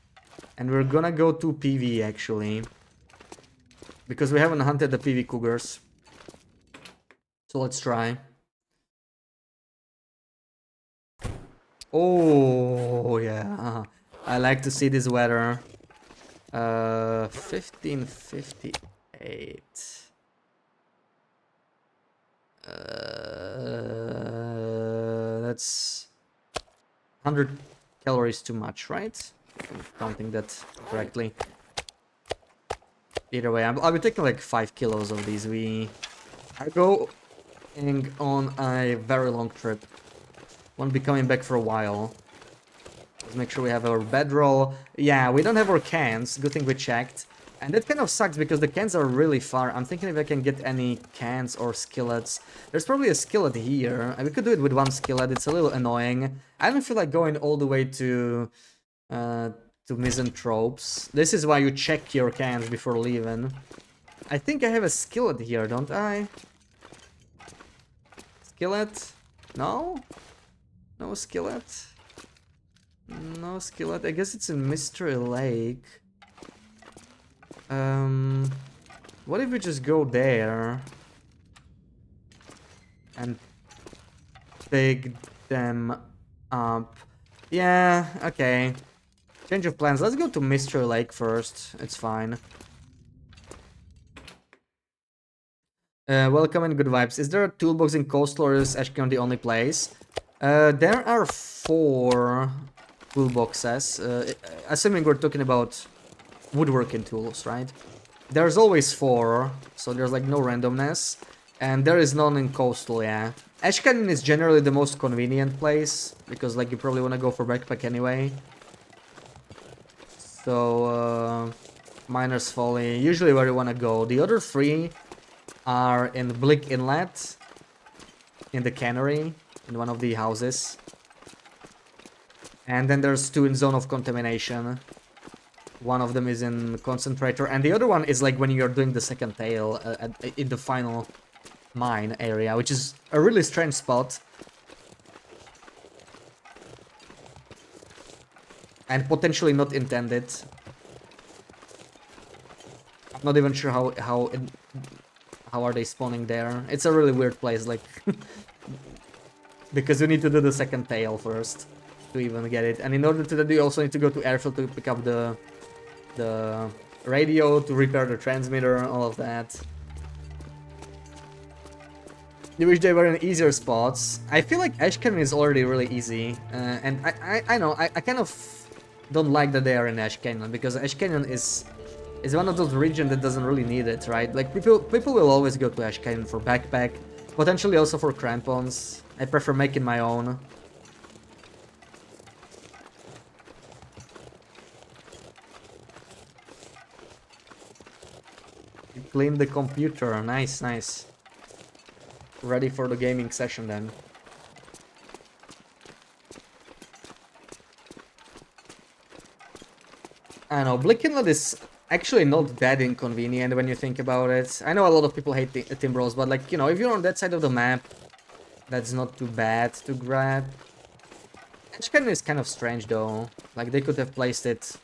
And we're gonna go to PV actually. Because we haven't hunted the PV cougars. So let's try. Oh yeah. I like to see this weather. 1558. That's 100 calories too much, right? If I'm counting that correctly. Either way, I'll be taking like 5 kilos of these. We are going on a very long trip. Won't be coming back for a while. Let's make sure we have our bedroll. Yeah, we don't have our cans. Good thing we checked. And that kind of sucks because the cans are really far. I'm thinking if I can get any cans or skillets. There's probably a skillet here. And we could do it with one skillet. It's a little annoying. I don't feel like going all the way to misanthropes. This is why you check your cans before leaving. I think I have a skillet here, don't I? Skillet? No? No skillet? No skillet. I guess it's in Mystery Lake. What if we just go there and pick them up? Yeah, okay. Change of plans. Let's go to Mystery Lake first. It's fine. Welcome and good vibes. Is there a toolbox in Coastal or is Ashkelon the only place? There are 4 toolboxes. Assuming we're talking about woodworking tools, right? There's always 4, so there's like no randomness. And there is none in Coastal, yeah. Ash Canyon is generally the most convenient place, because like you probably want to go for backpack anyway. So, Miner's Folly, usually where you want to go. The other 3 are in Blick Inlet, in the cannery, in one of the houses. And then there's 2 in Zone of Contamination. One of them is in Concentrator, and the other one is like when you're doing the second tail in the final mine area, which is a really strange spot. And potentially not intended. I'm not even sure how are they spawning there. It's a really weird place, like because you need to do the second tail first to even get it. And in order to do that, you also need to go to airfield to pick up the radio, to repair the transmitter, all of that. You wish they were in easier spots. I feel like Ash Canyon is already really easy, and I know I kind of don't like that they are in Ash Canyon, because Ash Canyon is one of those regions that doesn't really need it, right? Like people will always go to Ash Canyon for backpack, potentially also for crampons. I prefer making my own. Clean the computer, nice, nice. Ready for the gaming session then. I know, Blick Inlet is actually not that inconvenient when you think about it. I know a lot of people hate Timbros, but like, you know, if you're on that side of the map, that's not too bad to grab. Edge Canyon is kind of strange though. Like, they could have placed it...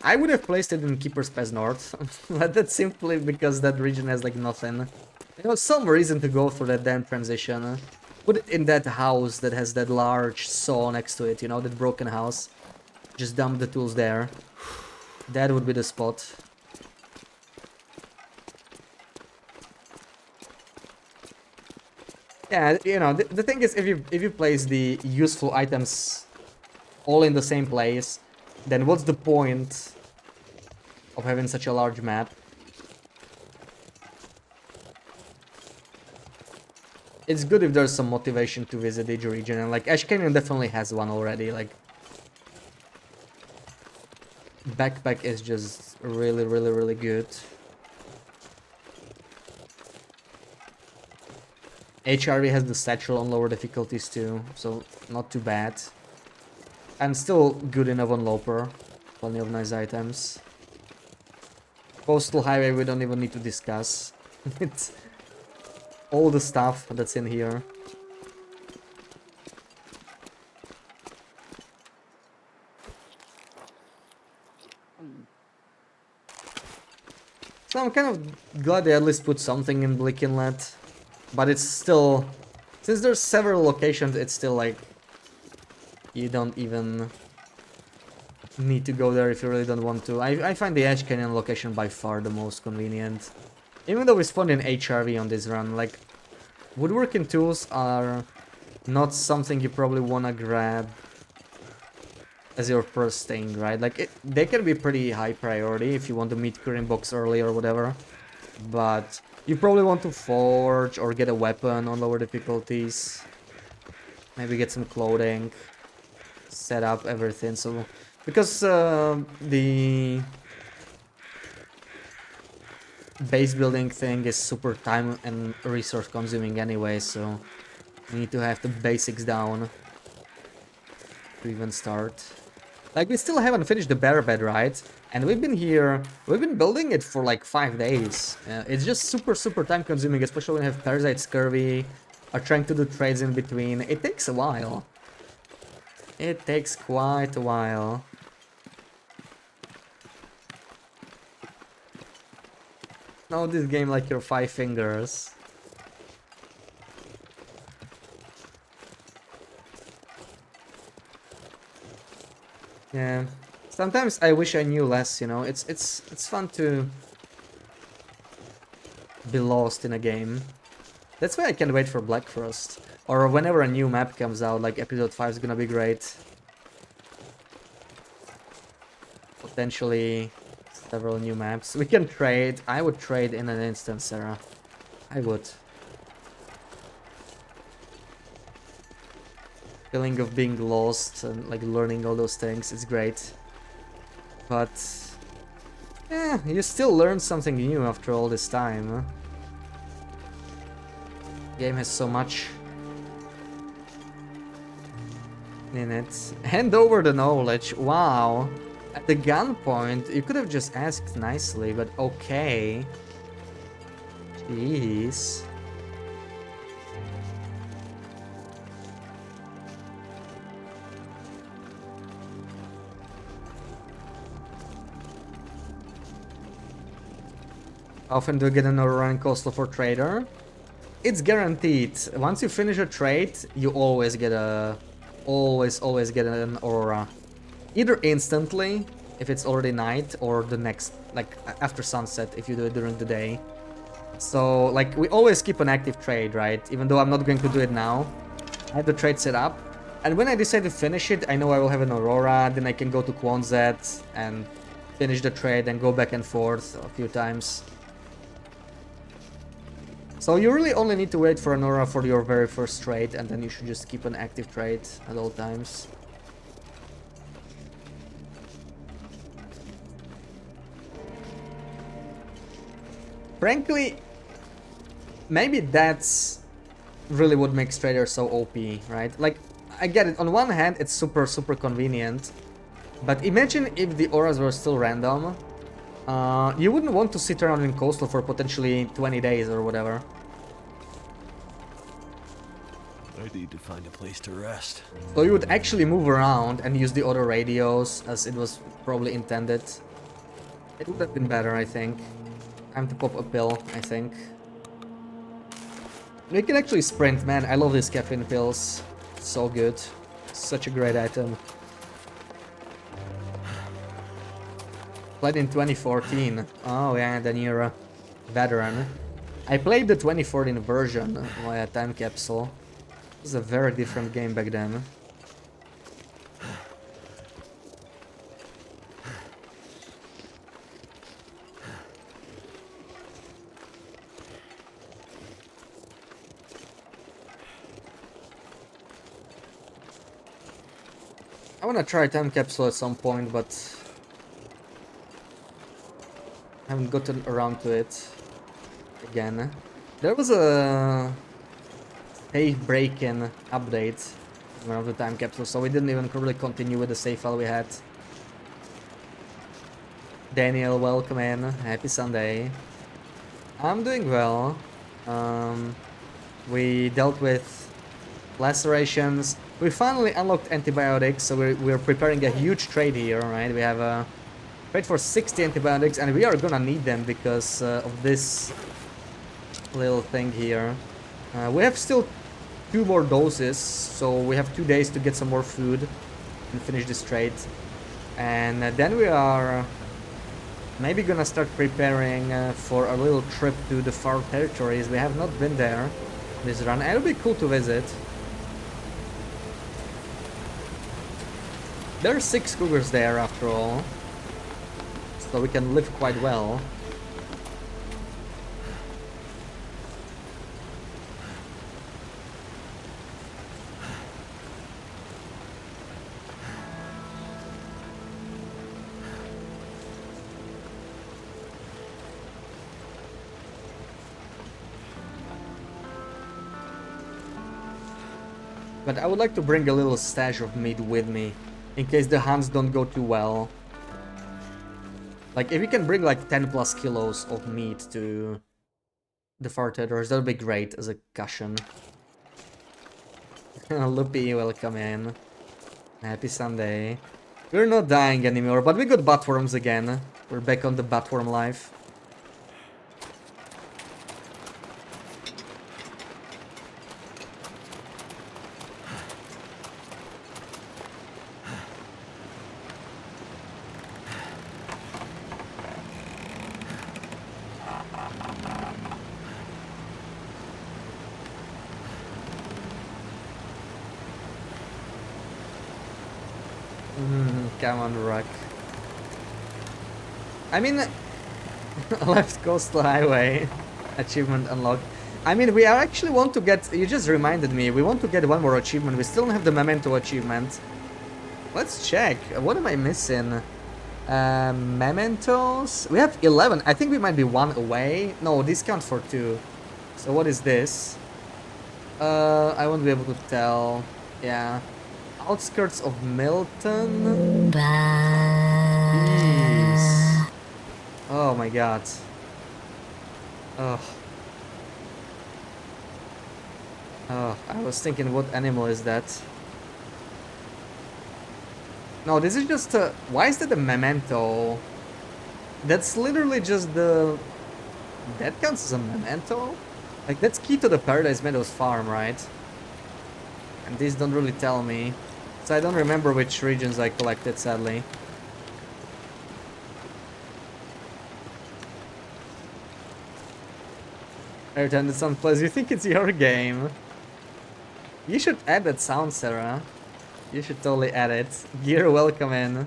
I would have placed it in Keeper's Pass North, but that's simply because that region has like nothing. There was some reason to go for that damn transition. Put it in that house that has that large saw next to it, you know, that broken house. Just dump the tools there. That would be the spot. Yeah, you know, the thing is, if you place the useful items all in the same place, then what's the point of having such a large map? It's good if there's some motivation to visit each region, and like Ash Canyon definitely has one already. Like backpack is just really good. HRV has the satchel on lower difficulties too, so not too bad. And still good enough on Loper. Plenty of nice items. Coastal Highway we don't even need to discuss. It's all the stuff that's in here. So I'm kind of glad they at least put something in Blick Inlet. But it's still... Since there's several locations, it's still like... You don't even need to go there if you really don't want to. I find the Ash Canyon location by far the most convenient. Even though we spawned in HRV on this run, like... Woodworking tools are not something you probably want to grab as your first thing, right? Like, they can be pretty high priority if you want to meet Current Box early or whatever. But you probably want to forge or get a weapon on lower difficulties. Maybe get some clothing. Set up everything, so... Because the base building thing is super time and resource consuming anyway, so you need to have the basics down to even start. Like, we still haven't finished the bear bed, right? And we've been building it for like 5 days. It's just super time consuming, especially when you have parasite scurvy, are trying to do trades in between. It takes a while. It takes quite a while. Know this game like your 5 fingers. Yeah. Sometimes I wish I knew less, you know. It's fun to be lost in a game. That's why I can't wait for Black Frost. Or whenever a new map comes out, like episode 5 is gonna be great. Potentially several new maps. We can trade. I would trade in an instant, Sarah. I would. Feeling of being lost and like learning all those things is great. But yeah, you still learn something new after all this time. Huh? Game has so much in it. Hand over the knowledge. Wow. At the gunpoint, you could have just asked nicely, but okay. Jeez. Often do you get an aurora in Coastal for Trader? It's guaranteed. Once you finish a trade, you always get a... Always get an aurora. Either instantly, if it's already night, or the next, like, after sunset, if you do it during the day. So, like, we always keep an active trade, right? Even though I'm not going to do it now. I have the trade set up. And when I decide to finish it, I know I will have an aurora, then I can go to Quonset and finish the trade and go back and forth a few times. So you really only need to wait for an aura for your very first trade, and then you should just keep an active trade at all times. Frankly, maybe that's really what makes traders so OP, right? Like, I get it, on one hand it's super convenient, but imagine if the auras were still random. You wouldn't want to sit around in Coastal for potentially 20 days or whatever. I need to find a place to rest. So you would actually move around and use the other radios as it was probably intended. It would have been better, I think. Time to pop a pill, I think. We can actually sprint, man. I love these caffeine pills. So good. Such a great item. Played in 2014. Oh yeah, then you're a veteran. I played the 2014 version via Time Capsule. It was a very different game back then. I wanna try Time Capsule at some point, but haven't gotten around to it again. There was a safe break-in update in one of the Time Capsules, so we didn't even really continue with the save file we had. Daniel, welcome in. Happy Sunday. I'm doing well. We dealt with lacerations. We finally unlocked antibiotics, so we're preparing a huge trade here, right? We have a trade for 60 antibiotics, and we are gonna need them because of this little thing here. We have still 2 more doses, so we have 2 days to get some more food and finish this trade. And then we are maybe gonna start preparing for a little trip to the far territories. We have not been there this run. It'll be cool to visit. There are 6 cougars there after all, so we can live quite well. But I would like to bring a little stash of meat with me, in case the hunts don't go too well. Like, if we can bring like 10 plus kilos of meat to the far territories, that would be great as a cushion. Loopy, welcome in. Happy Sunday. We're not dying anymore, but we got buttworms again. We're back on the buttworm life. Come on, Rock. I mean, left coastal highway achievement unlocked. I mean, we actually want to get. You just reminded me. We want to get one more achievement. We still don't have the memento achievement. Let's check. What am I missing? Mementos. We have 11. I think we might be 1 away. No, discount for 2. So what is this? I won't be able to tell. Yeah. Outskirts of Milton. Jeez. Oh my god. Oh. Oh, I was thinking, what animal is that? No, this is just a... Why is that a memento? That's literally just the... That counts as a memento? Like, that's key to the Paradise Meadows farm, right? And these don't really tell me. So I don't remember which regions I collected, sadly. Every time the sound plays, you think it's your game. You should add that sound, Sarah. You should totally add it. Gear, welcome in.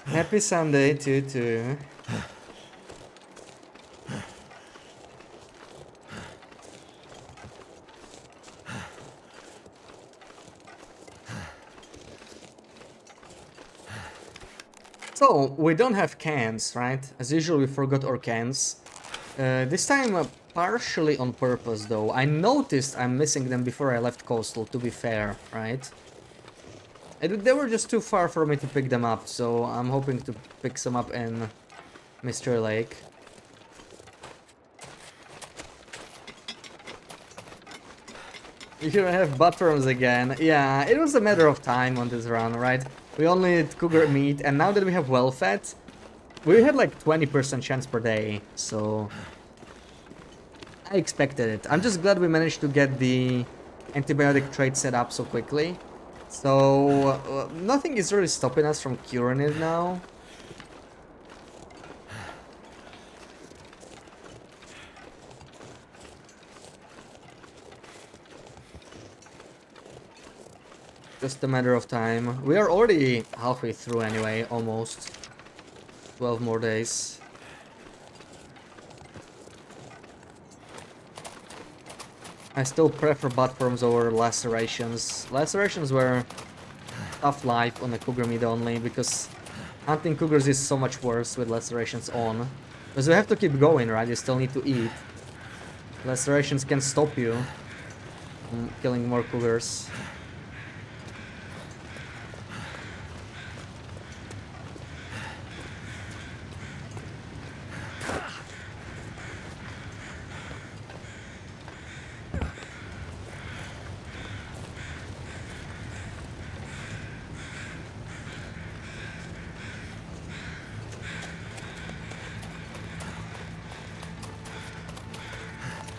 Happy Sunday to you too. So, we don't have cans, right? As usual, we forgot our cans. This time, partially on purpose, though. I noticed I'm missing them before I left Coastal, to be fair, right? They were just too far for me to pick them up, so I'm hoping to pick some up in Mystery Lake. You have butterworms again. Yeah, it was a matter of time on this run, right? We only need cougar meat, and now that we have well fed, we had like 20% chance per day, so I expected it. I'm just glad we managed to get the antibiotic trait set up so quickly. So nothing is really stopping us from curing it now. Just a matter of time. We are already halfway through anyway, almost. 12 more days. I still prefer buttworms over lacerations. Lacerations were tough life on the cougar meat only, because hunting cougars is so much worse with lacerations on. Because you have to keep going, right? You still need to eat. Lacerations can stop you from killing more cougars.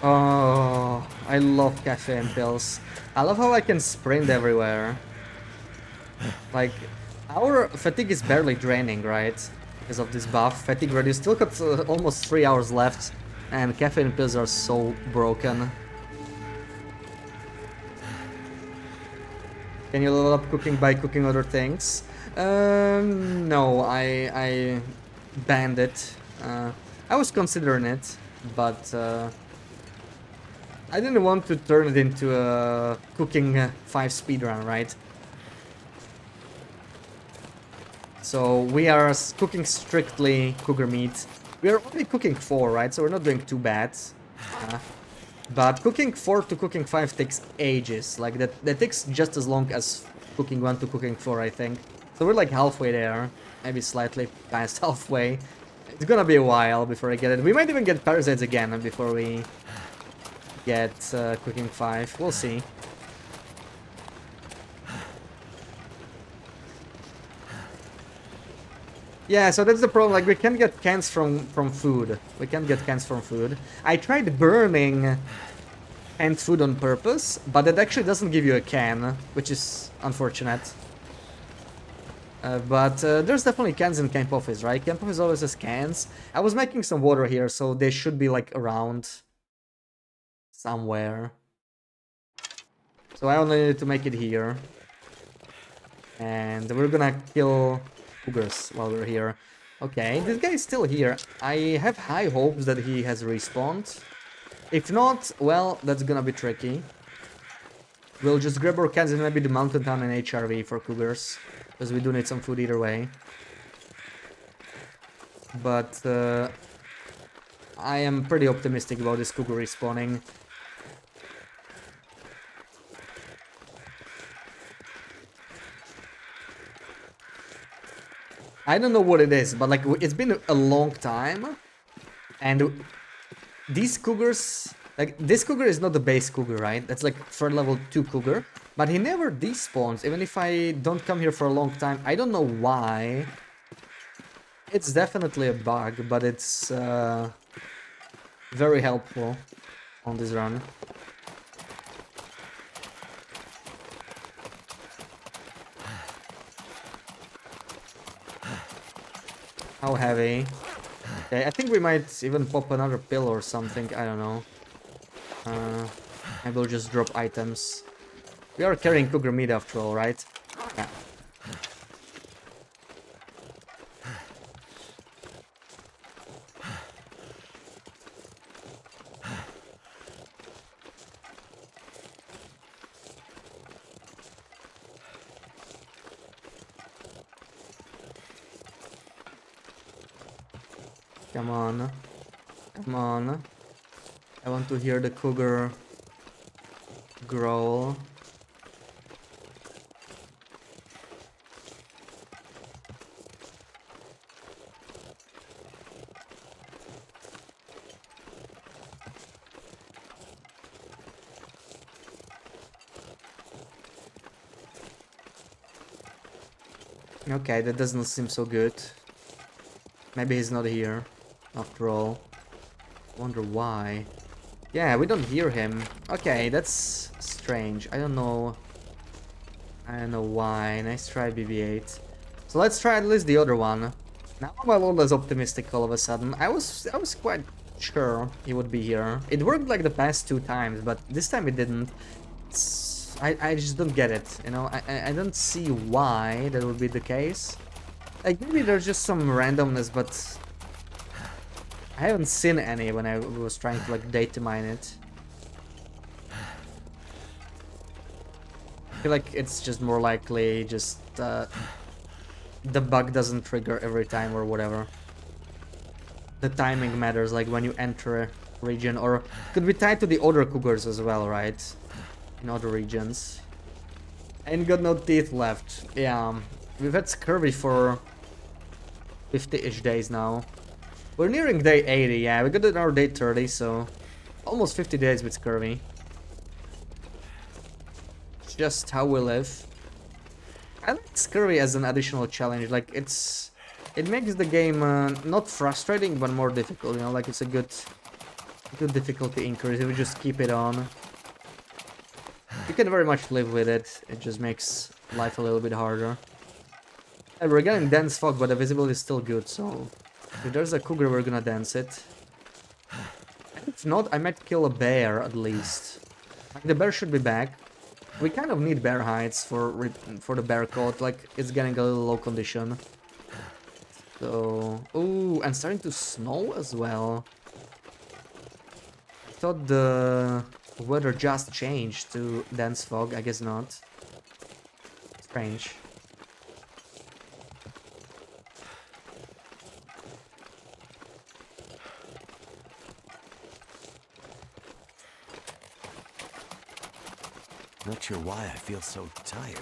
Oh, I love caffeine pills. I love how I can sprint everywhere. Like, our fatigue is barely draining, right? Because of this buff. Fatigue reduced. Still got almost 3 hours left. And caffeine pills are so broken. Can you level up cooking by cooking other things? No, I banned it. I was considering it, but I didn't want to turn it into a cooking 5 speedrun, right? So we are cooking strictly cougar meat. We are only cooking 4, right? So we're not doing too bad. But cooking 4 to cooking 5 takes ages. Like that takes just as long as cooking 1 to cooking 4, I think. So we're like halfway there. Maybe slightly past halfway. It's gonna be a while before I get it. We might even get parasites again before we get cooking 5. We'll see. Yeah, so that's the problem. Like, we can't get cans from food. We can't get cans from food. I tried burning canned food on purpose, but it actually doesn't give you a can, which is unfortunate. But there's definitely cans in camp office, right? Camp office always has cans. I was making some water here, so they should be like around somewhere. So I only need to make it here. And we're gonna kill cougars while we're here. Okay, this guy is still here. I have high hopes that he has respawned. If not, well, that's gonna be tricky. We'll just grab our cans and maybe the mountain town and HRV for cougars. Because we do need some food either way. But I am pretty optimistic about this cougar respawning. I don't know what it is, but like it's been a long time, and these cougars, like this cougar is not the base cougar, right? That's like third level 2 cougar, but he never despawns, even if I don't come here for a long time. I don't know why. It's definitely a bug, but it's very helpful on this run. How heavy? Okay, I think we might even pop another pill or something, I don't know. I will just drop items. We are carrying cougar meat after all, right? Yeah. Come on. Come on. I want to hear the cougar growl. Okay, that doesn't seem so good. Maybe he's not here, after all. Wonder why. Yeah, we don't hear him. Okay, that's strange. I don't know. I don't know why. Nice try, BB-8. So let's try at least the other one. Now I'm a little less optimistic all of a sudden. I was quite sure he would be here. It worked like the past 2 times, but this time it didn't. I just don't get it, you know? I don't see why that would be the case. Like, maybe there's just some randomness, but I haven't seen any when I was trying to, like, data mine it. I feel like it's just more likely just the bug doesn't trigger every time or whatever. The timing matters, like when you enter a region, or could be tied to the other cougars as well, right? In other regions. Ain't got no teeth left. Yeah, we've had scurvy for 50-ish days now. We're nearing day 80, yeah, we got it on our day 30, so almost 50 days with scurvy. Just how we live. I like scurvy as an additional challenge, like it makes the game not frustrating but more difficult, you know, like it's a good difficulty increase if we just keep it on. You can very much live with it, it just makes life a little bit harder. And we're getting dense fog, but the visibility is still good, so if there's a cougar we're gonna dance it. And if not, I might kill a bear at least. Like, the bear should be back. We kind of need bear hides for the bear coat, like it's getting a little low condition. So, ooh, and starting to snow as well. I thought the weather just changed to dense fog, I guess not. Strange. Not sure why I feel so tired.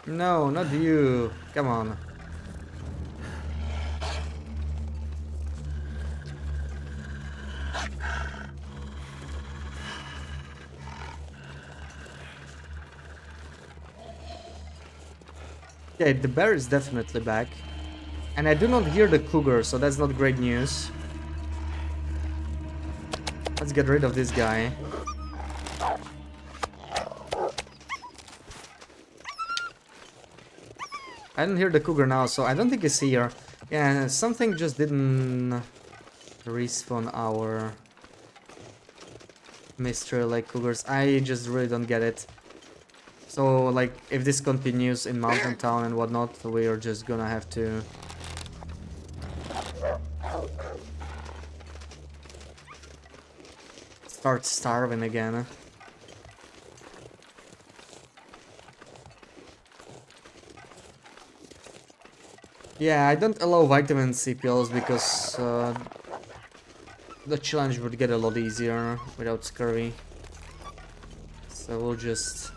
No, not you. Come on. Okay, the bear is definitely back. And I do not hear the cougar, so that's not great news. Let's get rid of this guy. I don't hear the cougar now, so I don't think it's here. Yeah, something just didn't respawn our mystery like cougars. I just really don't get it. So, like, if this continues in Mountain Town and whatnot, we are just gonna have to start starving again. Yeah, I don't allow vitamin C pills because the challenge would get a lot easier without scurvy. So we'll just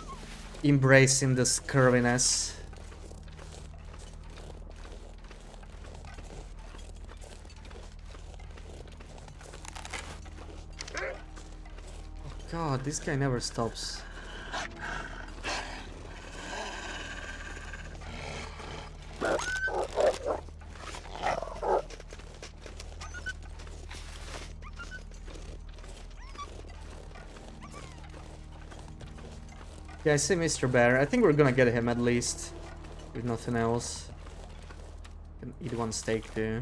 embrace in the scurviness. Oh god, this guy never stops. Yeah, I see Mr. Bear. I think we're gonna get him at least, if nothing else. Can eat one steak too.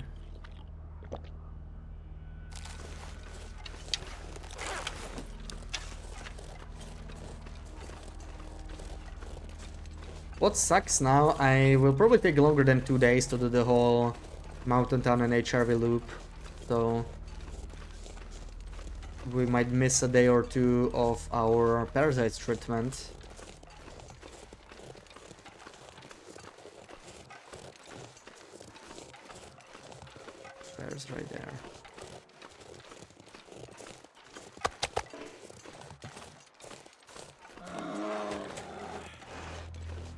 What sucks now, I will probably take longer than 2 days to do the whole Mountain Town and HRV loop, so we might miss a day or 2 of our parasites treatment. Bear's right there.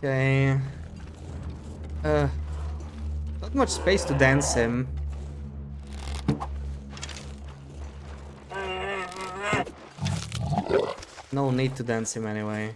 Okay. Not much space to dance him. No need to dance him anyway.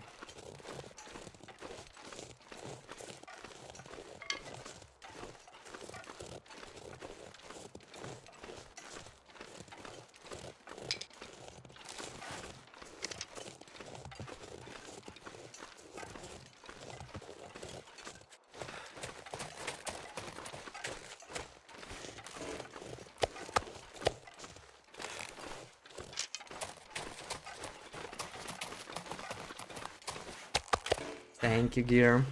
Thank you, Gear.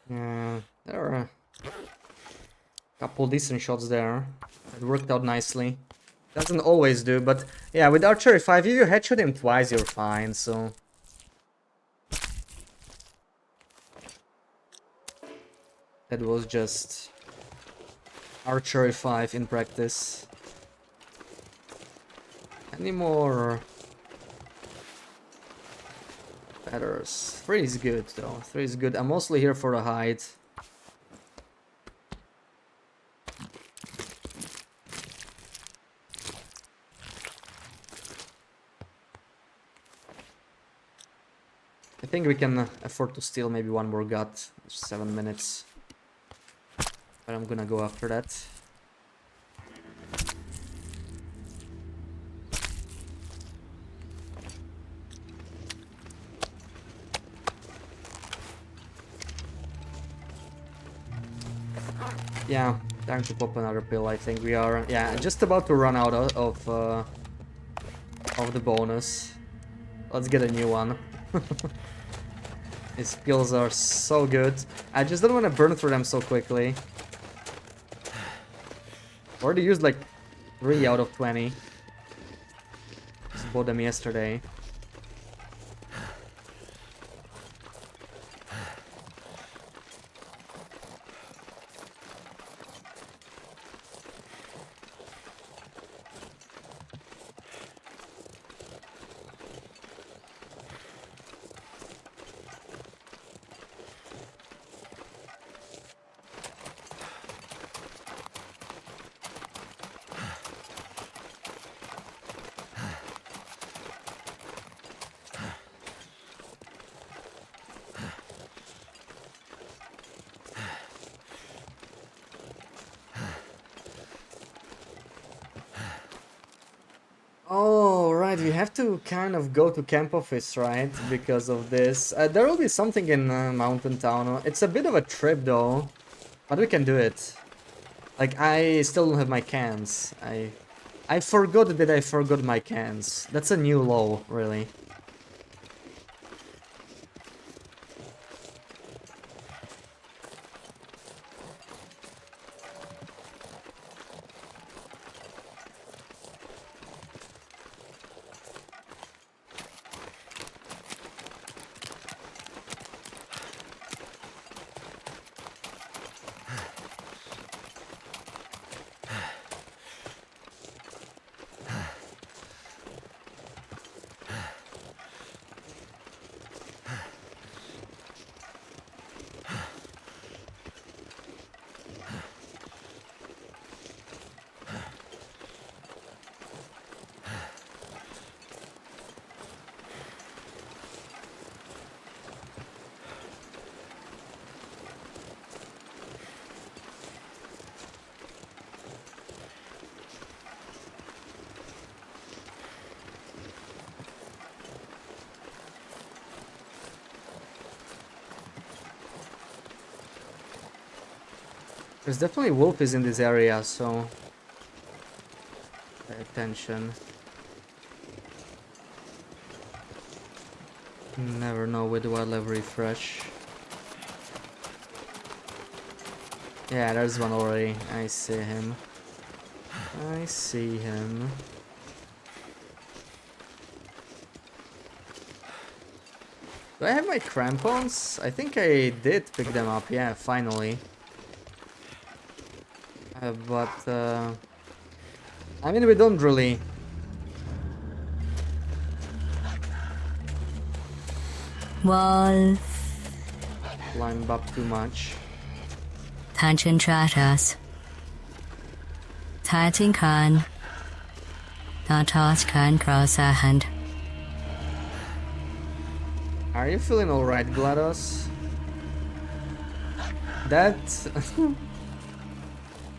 Yeah, there are a couple decent shots there. It worked out nicely. Doesn't always do, but yeah, with Archery 5, if you headshot him twice, you're fine, so... That was just... Archery 5 in practice. Any more... Batters. 3 is good, though. 3 is good. I'm mostly here for the height. I think we can afford to steal maybe one more gut. 7 minutes. But I'm gonna go after that. Yeah, time to pop another pill. I think we are, yeah, just about to run out of the bonus. Let's get a new one. His pills are so good. I just don't want to burn through them so quickly. Already used like 3 out of 20. Just bought them yesterday. Oh, right, we have to kind of go to camp office, right? Because of this. There will be something in Mountain Town. It's a bit of a trip, though. But we can do it. Like, I still don't have my cans. I forgot that I forgot my cans. That's a new low, really. There's definitely wolfies in this area, so pay attention. Never know with wildlife refresh. Yeah, there's one already. I see him. I see him. Do I have my crampons? I think I did pick them up. Yeah, finally. I mean, we don't really. Wolf. climb up too much. Tangentratas. Tatin Khan. Natas Khan Crosshand. Are you feeling alright, GLaDOS? That...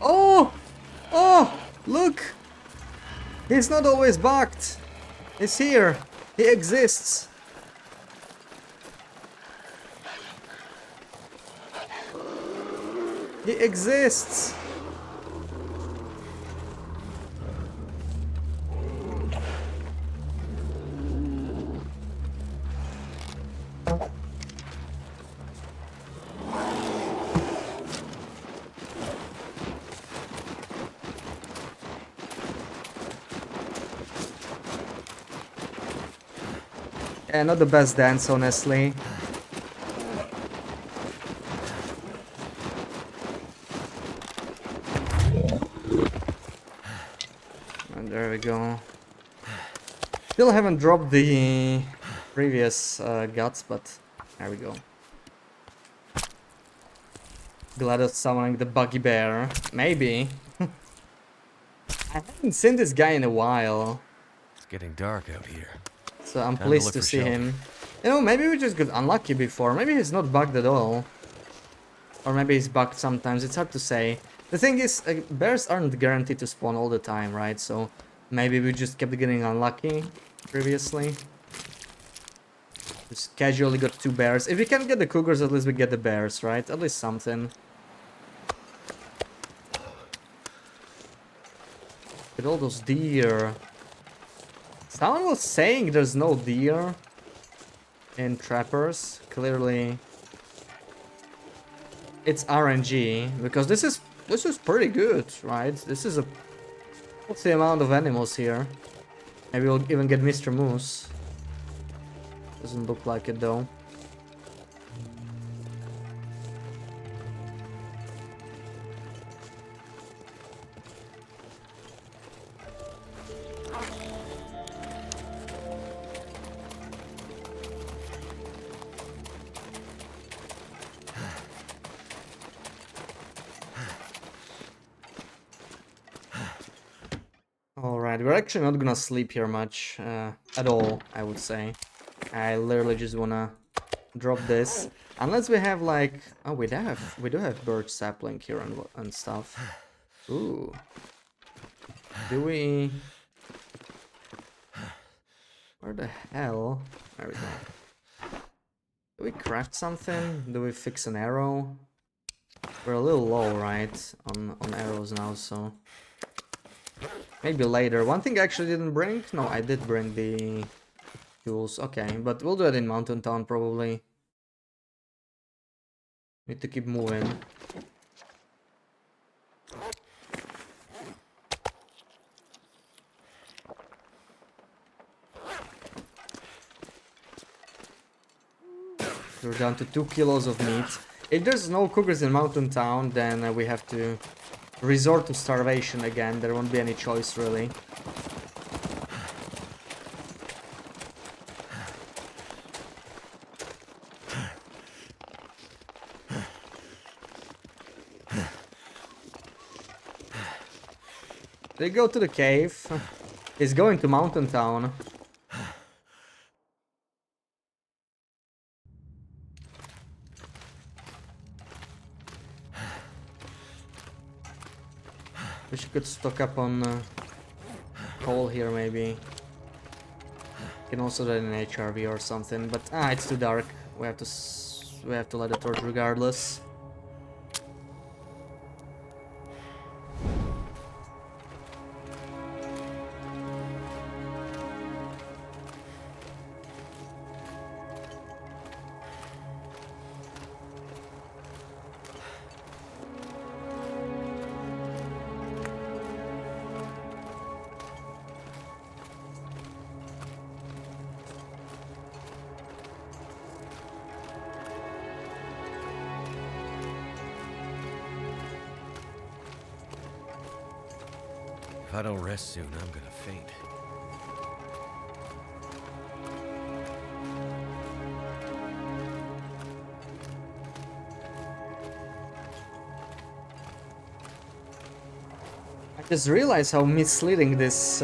Oh! Oh! Look! He's not always bugged! He's here! He exists! He exists! Yeah, not the best dance, honestly. And there we go. Still haven't dropped the previous guts, but there we go. GLaDOS summoning the buggy bear. Maybe. I haven't seen this guy in a while. It's getting dark out here. So I'm Time to pleased look to for see shelter. him. You know, maybe we just got unlucky before. Maybe he's not bugged at all. Or maybe he's bugged sometimes. It's hard to say. The thing is, bears aren't guaranteed to spawn all the time, right? So maybe we just kept getting unlucky previously. Just casually got 2 bears. If we can get the cougars, at least we get the bears, right? At least something. Get all those deer. Someone was saying there's no deer in trappers. Clearly, it's RNG because this is pretty good, right? This is a what's the amount of animals here? Maybe we'll even get Mr. Moose. Doesn't look like it though. Alright, we're actually not gonna sleep here much at all, I would say. I literally just wanna drop this. Unless we have like... Oh, we do have birch sapling here and stuff. Ooh. Do we... Where the hell? There we go. Do we craft something? Do we fix an arrow? We're a little low, right? On arrows now, so... Maybe later. One thing I actually didn't bring? No, I did bring the tools. Okay, but we'll do it in Mountain Town probably. Need to keep moving. We're down to 2 kilos of meat. If there's no cougars in Mountain Town, then we have to resort to starvation again. There won't be any choice really. They go to the cave. He's going to Mountain Town. Wish you could stock up on coal here, maybe. Can also do it in HRV or something, but it's too dark. We have to light the torch regardless. If I don't rest soon, I'm gonna faint. I just realized how misleading this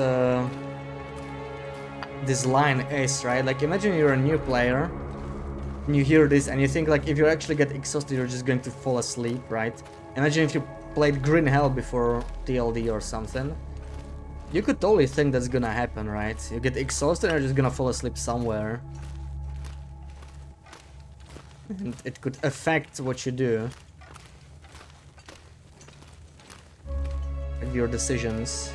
this line is, right? Like, imagine you're a new player and you hear this and you think like if you actually get exhausted you're just going to fall asleep, right? Imagine if you played Green Hell before TLD or something. You could totally think that's gonna happen, right? You get exhausted and you're just gonna fall asleep somewhere. And it could affect what you do. And your decisions.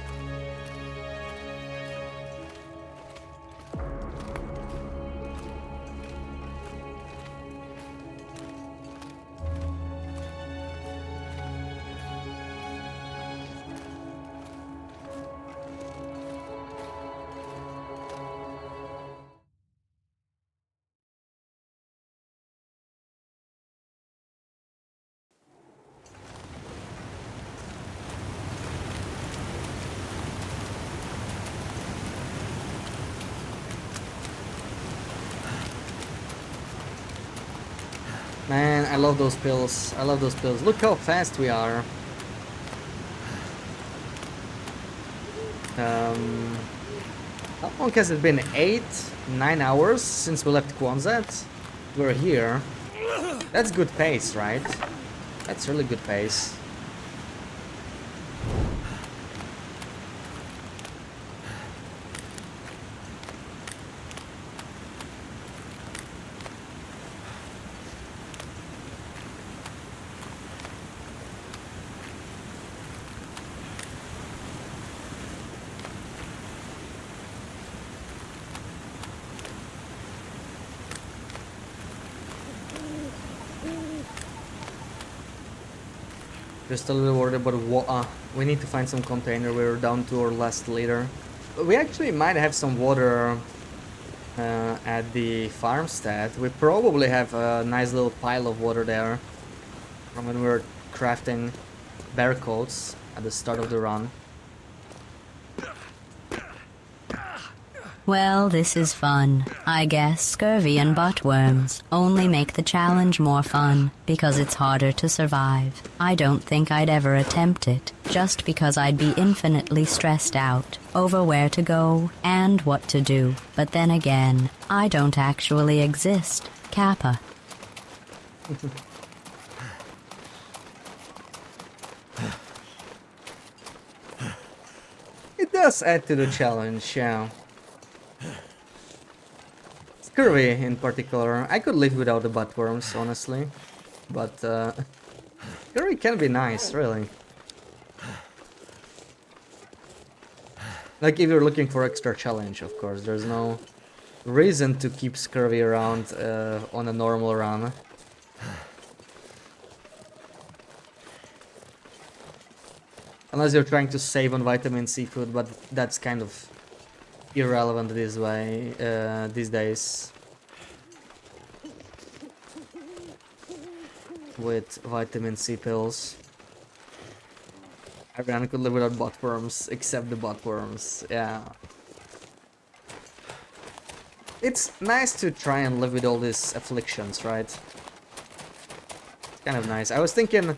Man, I love those pills. I love those pills. Look how fast we are. How long has it been? 8-9 hours since we left Kwanzat? We're here. That's good pace, right? That's really good pace. Just a little worried about water. We need to find some container. We're down to our last liter. We actually might have some water at the farmstead. We probably have a nice little pile of water there from when we were crafting bear coats at the start of the run. Well, this is fun. I guess scurvy and buttworms only make the challenge more fun because it's harder to survive. I don't think I'd ever attempt it, just because I'd be infinitely stressed out over where to go and what to do. But then again, I don't actually exist, Kappa. It does add to the challenge, yeah. Scurvy in particular. I could live without the buttworms, honestly. But scurvy can be nice, really. Like if you're looking for extra challenge, of course. There's no reason to keep scurvy around on a normal run. Unless you're trying to save on vitamin C food, but that's kind of irrelevant this way these days with vitamin C pills. Everyone could live without buttworms except the buttworms. Yeah, it's nice to try and live with all these afflictions, right? It's kind of nice. I was thinking,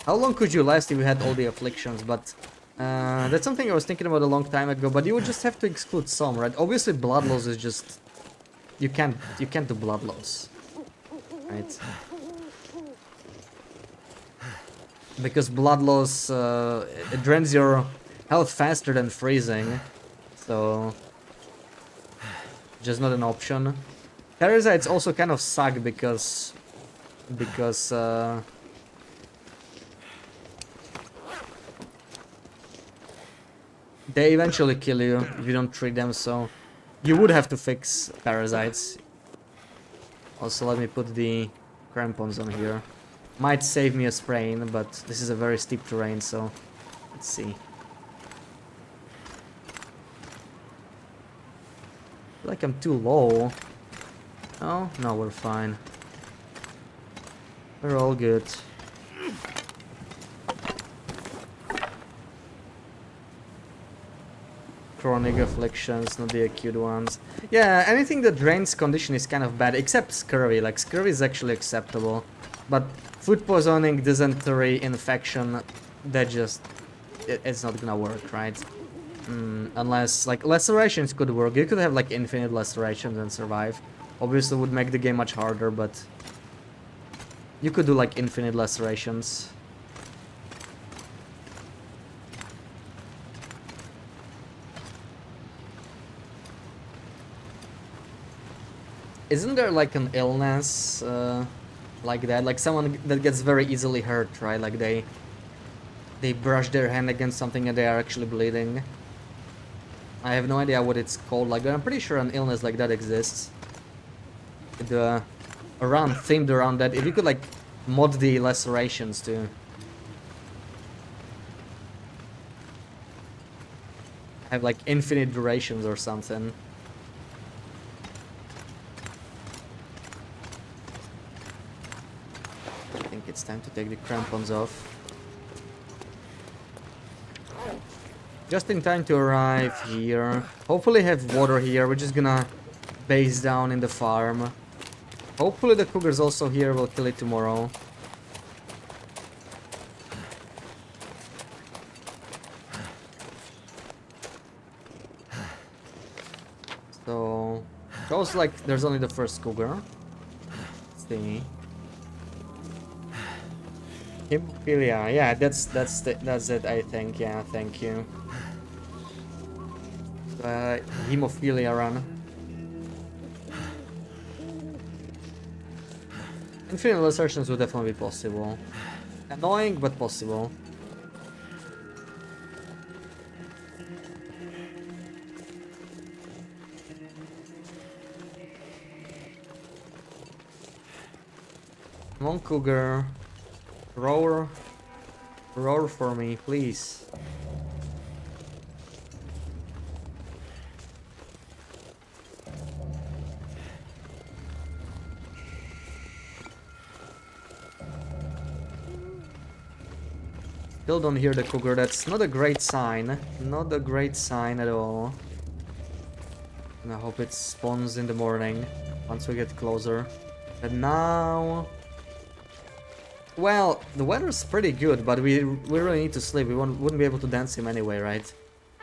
how long could you last if you had all the afflictions? But that's something I was thinking about a long time ago, but you would just have to exclude some, right? Obviously blood loss is just... You can't do blood loss, right? Because blood loss, it drains your health faster than freezing, so... Just not an option. Parasites also kind of suck because... they eventually kill you if you don't treat them, so you would have to fix parasites. Also, let me put the crampons on here. Might save me a sprain, but this is a very steep terrain, so let's see. I feel like I'm too low. Oh, no, we're fine. We're all good. Chronic afflictions, not the acute ones. Yeah, anything that drains condition is kind of bad, except scurvy. Like, scurvy is actually acceptable. But food poisoning, dysentery, infection, that just it's not gonna work, right? Unless, like, lacerations could work. You could have, like, infinite lacerations and survive. Obviously, would make the game much harder, but you could do, like, infinite lacerations. Isn't there, like, an illness like that? Like, someone that gets very easily hurt, right? Like, they brush their hand against something and they are actually bleeding. I have no idea what it's called, like, but I'm pretty sure an illness like that exists. Themed around that. If you could, like, mod the lacerations to have, like, infinite durations or something. I think it's time to take the crampons off. Just in time to arrive here. Hopefully have water here. We're just gonna base down in the farm. Hopefully the Cougar's also here. We'll kill it tomorrow. So goes like there's only the first Cougar. Let's see. Hemophilia. Yeah, that's it. I think. Yeah, thank you. Hemophilia run. Infinite lacerations would definitely be possible. Annoying, but possible. Come on, Cougar. Roar. Roar for me, please. Still don't hear the Cougar. That's not a great sign. Not a great sign at all. And I hope it spawns in the morning once we get closer. But now... Well, the weather's pretty good, but we really need to sleep. We wouldn't be able to dance him anyway, right?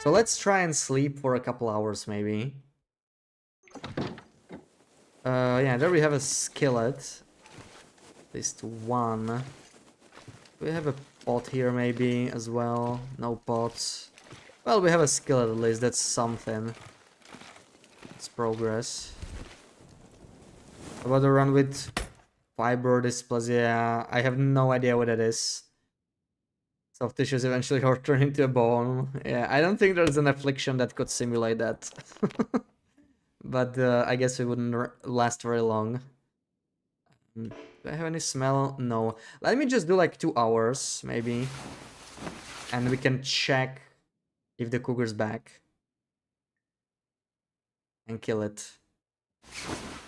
So let's try and sleep for a couple hours, maybe. Yeah, there we have a skillet. At least one. We have a pot here, maybe, as well. No pots. Well, we have a skillet at least. That's something. It's progress. How about a run with fiber dysplasia? I have no idea what it is. Soft tissues eventually are turned into a bone. Yeah, I don't think there's an affliction that could simulate that. But I guess it wouldn't last very long. Do I have any smell? No. Let me just do like 2 hours, maybe. And we can check if the Cougar's back. And kill it.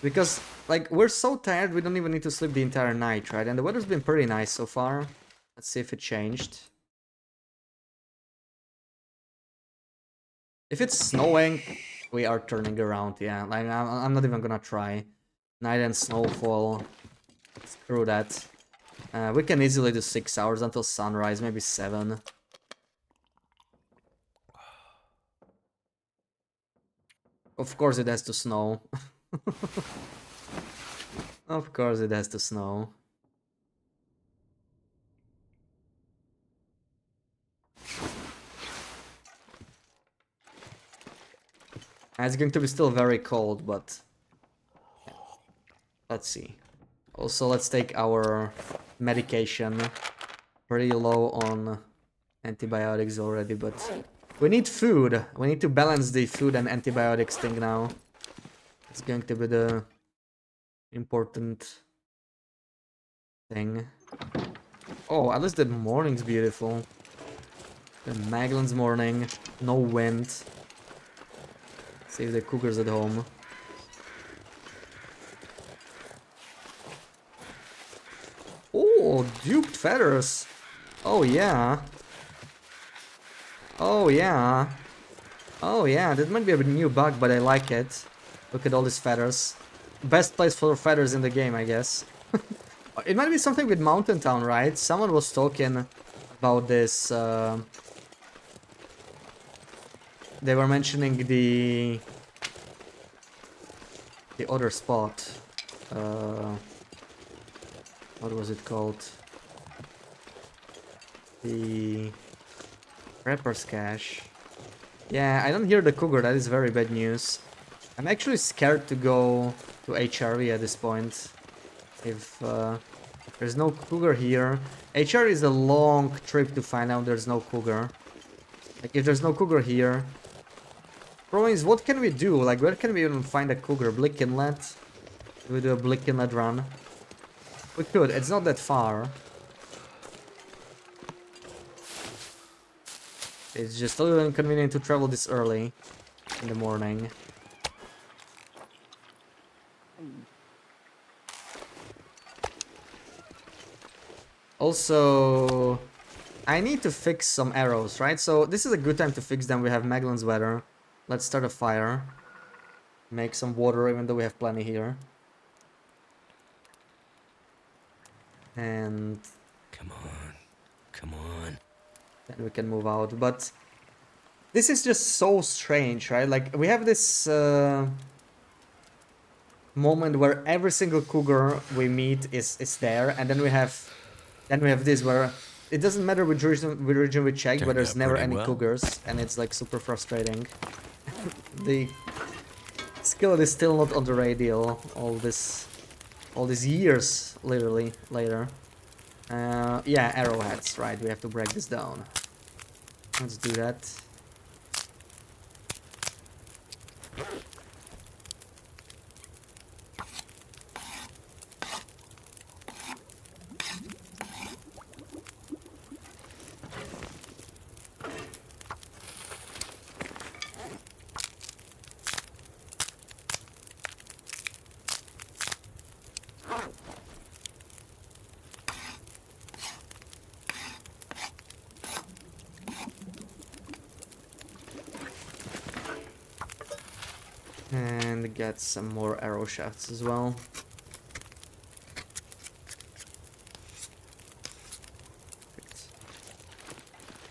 Because, like, we're so tired we don't even need to sleep the entire night, right? And the weather's been pretty nice so far. Let's see if it changed. If it's snowing, we are turning around, yeah. Like, I'm not even gonna try. Night and snowfall. Screw that. We can easily do 6 hours until sunrise, maybe 7. Of course it has to snow. Of course it has to snow. It's going to be still very cold, but... Let's see. Also, let's take our medication. Pretty low on antibiotics already, but... We need food. We need to balance the food and antibiotics thing now. It's going to be the important thing. Oh, at least the morning's beautiful. The Maglan's morning. No wind. See if the Cougar's at home. Oh, duped feathers. Oh yeah. Oh yeah. Oh yeah, that might be a new bug, but I like it. Look at all these feathers. Best place for feathers in the game, I guess. It might be something with Mountain Town, right? Someone was talking about this they were mentioning the other spot. What was it called? The Prepper's Cache. Yeah, I don't hear the Cougar. That is very bad news. I'm actually scared to go to HRV at this point. If there's no Cougar here. HR is a long trip to find out there's no Cougar. Like, if there's no Cougar here... Problem is, what can we do? Like, where can we even find a Cougar? Blick Inlet? Do we do a Blick Inlet run? We could. It's not that far. It's just a little inconvenient to travel this early in the morning. Also, I need to fix some arrows, right? So this is a good time to fix them. We have Magellan's Weather. Let's start a fire. Make some water, even though we have plenty here. And Come on. Come on. then we can move out. But this is just so strange, right? Like, we have this moment where every single Cougar we meet is there, and then we have this where it doesn't matter which region we check, but Turned there's out never pretty any well. Cougars, and it's like super frustrating. The skill is still not on the radio all these years literally later. Yeah, arrowheads, right? We have to break this down. Let's do that. And get some more arrow shafts as well.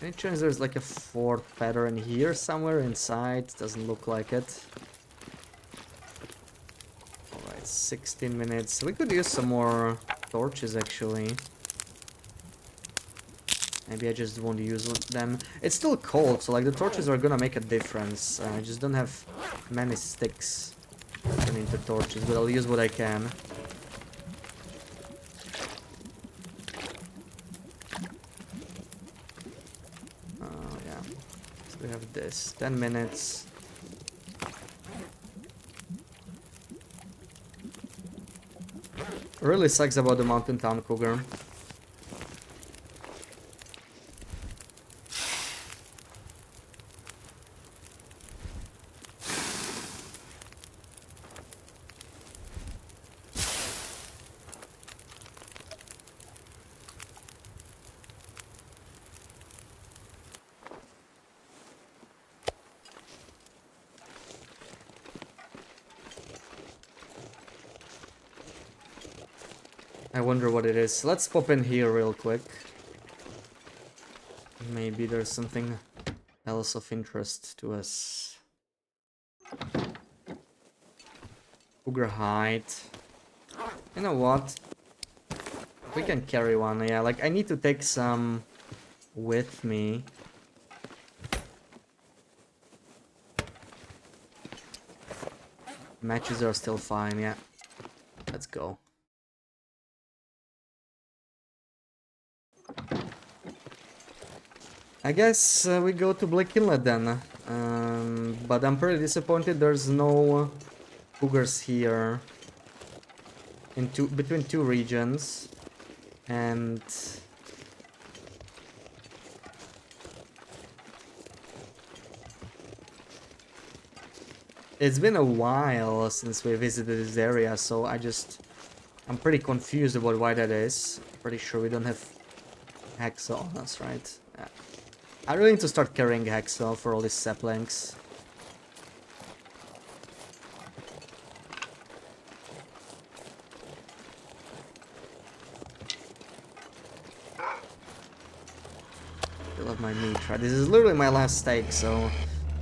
Any chance there's like a fourth pattern here somewhere inside? Doesn't look like it. Alright, 16 minutes. We could use some more torches actually. Maybe I just won't use them. It's still cold, so like the torches are gonna make a difference. I just don't have many sticks to turn into torches, but I'll use what I can. Oh yeah, so we have this. 10 minutes. Really sucks about the mountain town Cougar. I wonder what it is. Let's pop in here real quick. Maybe there's something else of interest to us. Cougar hide. You know what? We can carry one, yeah. Like, I need to take some with me. Matches are still fine, yeah. Let's go. I guess we go to Black Inlet then, but I'm pretty disappointed there's no Cougars here in between two regions, and it's been a while since we visited this area, so I'm pretty confused about why that is. Pretty sure we don't have Hexa on us, right? Yeah. I really need to start carrying Hexa for all these saplings. I love my meat, right? This is literally my last steak, so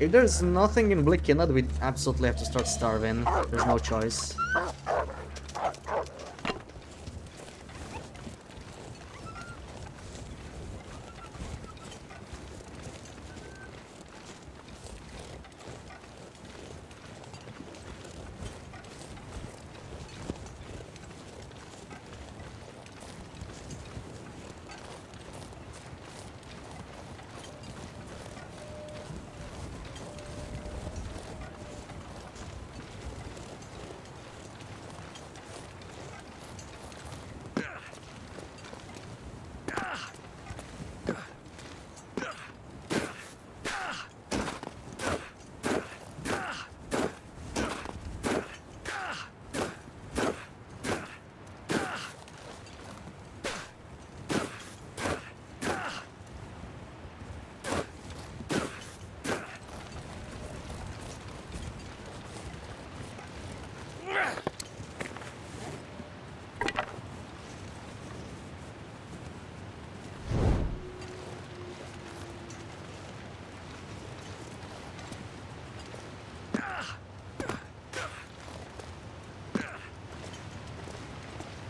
If there's nothing in Blickinut, we absolutely have to start starving. There's no choice.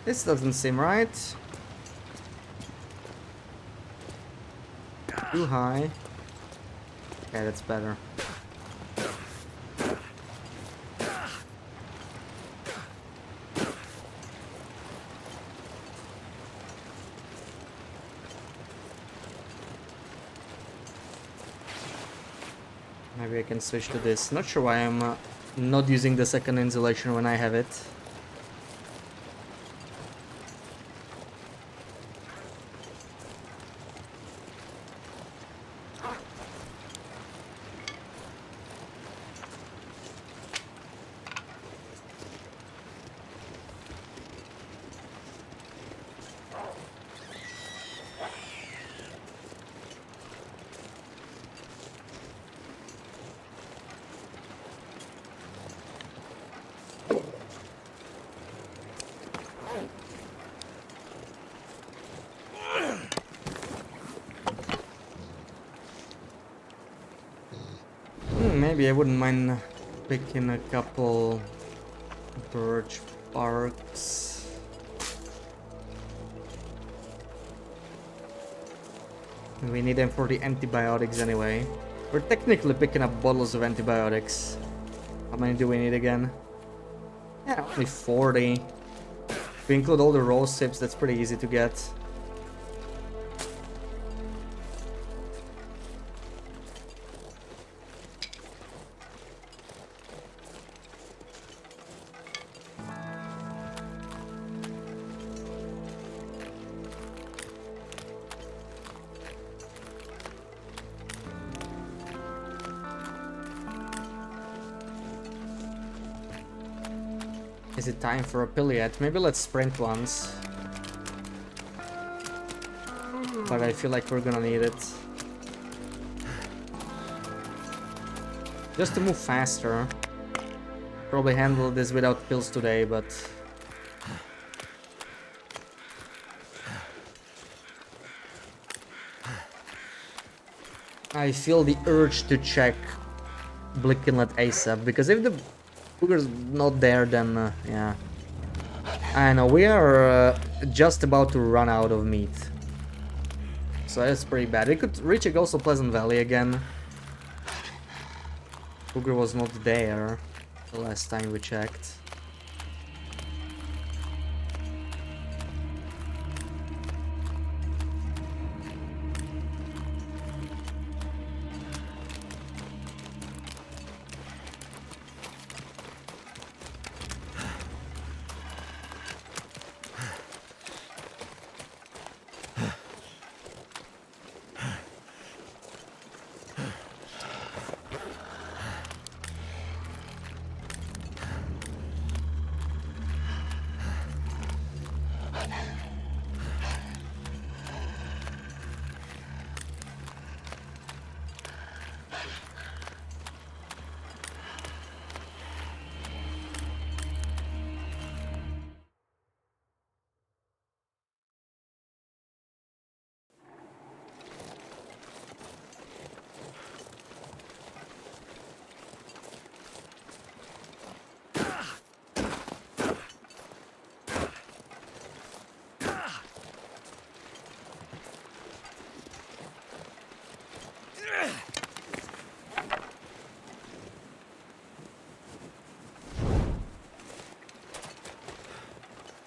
This doesn't seem right. Too high. Okay, that's better. Maybe I can switch to this. Not sure why I'm not using the second insulation when I have it. Maybe I wouldn't mind picking a couple birch barks. We need them for the antibiotics anyway. We're technically picking up bottles of antibiotics. How many do we need again? Yeah, only 40. If we include all the rose tips, that's pretty easy to get. Is it time for a pill yet? Maybe let's sprint once. But I feel like we're gonna need it. Just to move faster. Probably handle this without pills today, but... I feel the urge to check Blickinut ASAP, because if the Cougar's not there, then yeah. I know, we are just about to run out of meat. So that's pretty bad. We could reach a Ghost of Pleasant Valley again. Cougar was not there the last time we checked.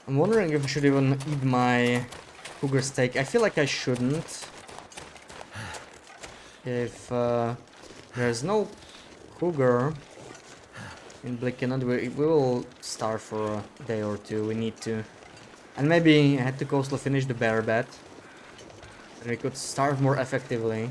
I'm wondering if I should even eat my cougar steak. I feel like I shouldn't. If there's no cougar in Blicken, we will starve for a day or two. We need to. And maybe I had to coastal finish the bear bet. And we could starve more effectively.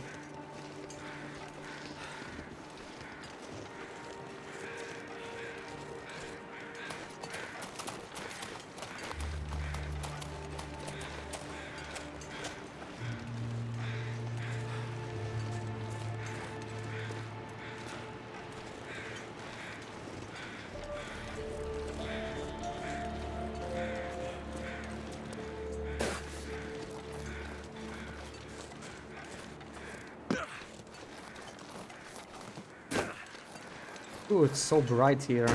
Ooh, it's so bright here.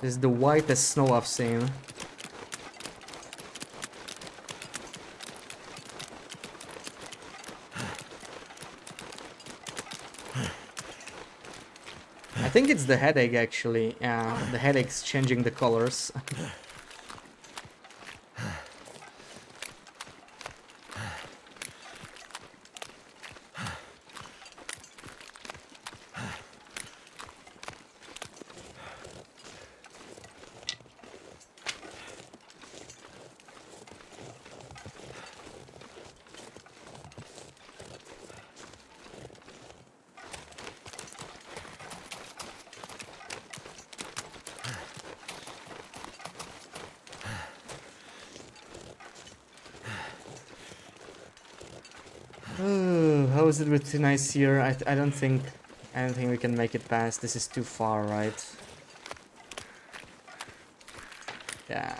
This is the whitest snow I've seen. I think it's the headache actually. Yeah, the headache's changing the colors. How is it with tonight's here? I don't think we can make it past. This is too far, right? Yeah.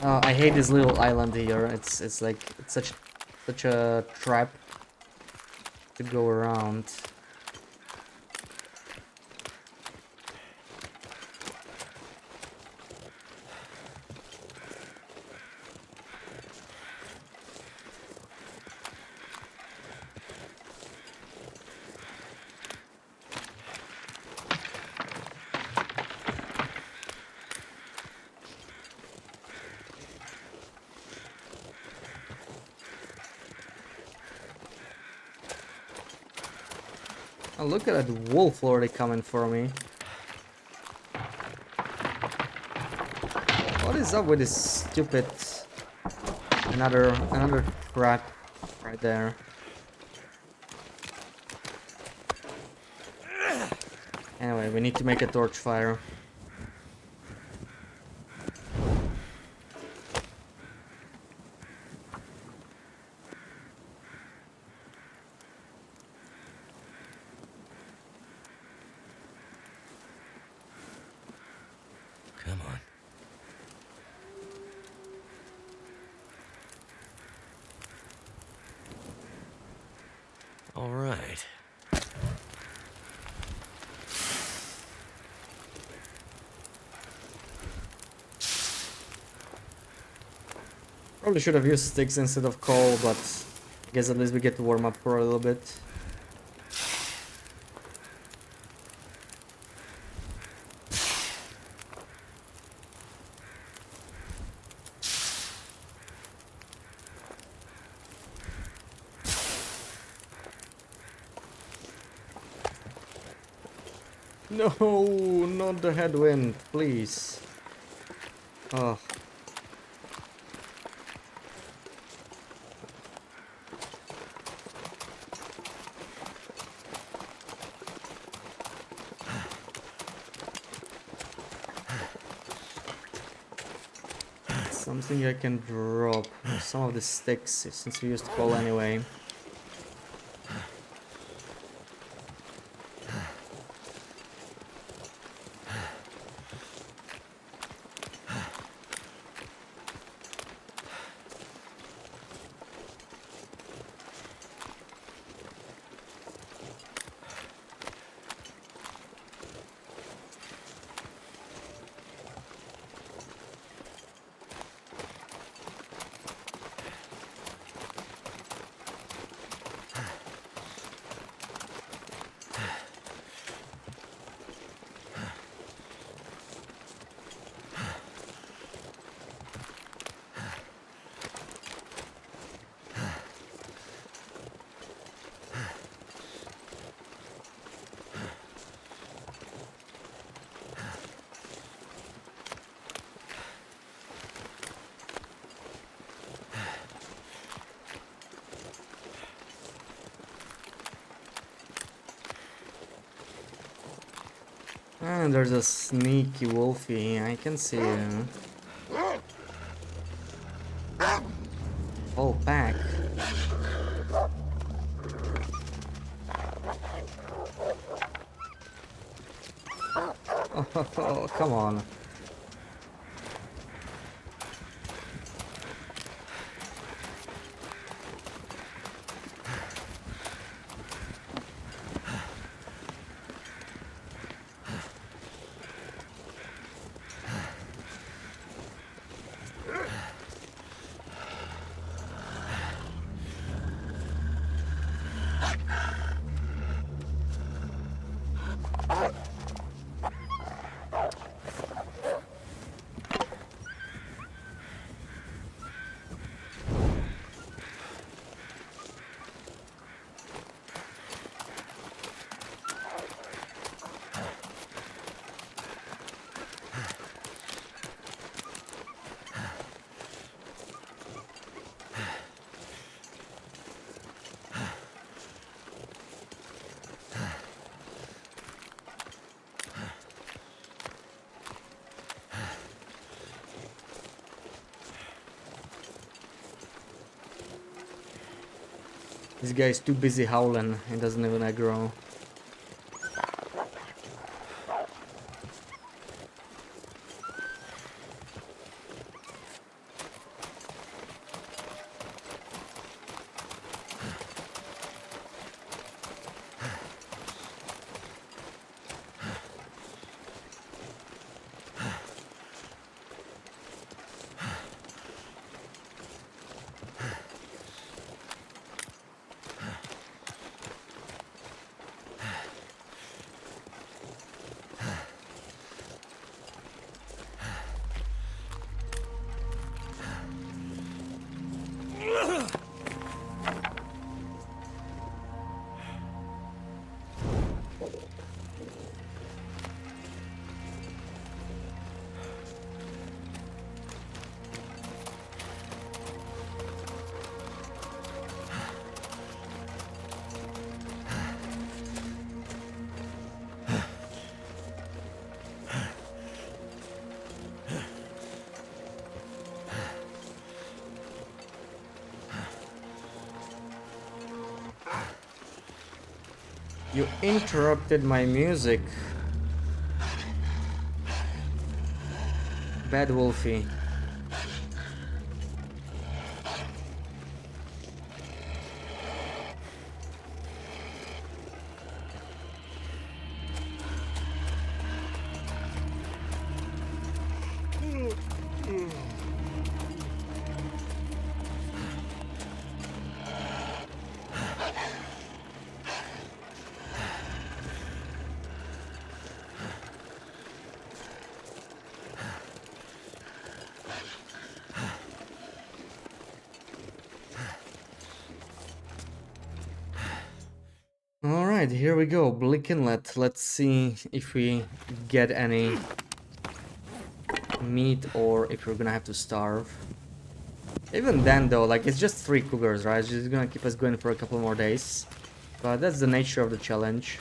I hate this little island here. It's like it's such a trap to go around. Oh, look at that wolf already coming for me. What is up with this stupid another trap right there? Anyway, we need to make a torch fire. Come on. All right. Probably should have used sticks instead of coal, but I guess at least we get to warm up for a little bit. No, not the headwind, please. Oh. Something I can drop. Some of the sticks, since we used coal anyway. And there's a sneaky wolfie. I can see you. Whole pack. Oh, come on. This guy's too busy howling. He doesn't even aggro. You interrupted my music. Bad Wolfie. Alright, here we go, Blick Inlet. Let's see if we get any meat or if we're gonna have to starve. Even then though, like, it's just 3 cougars, right? It's just gonna keep us going for a couple more days. But that's the nature of the challenge.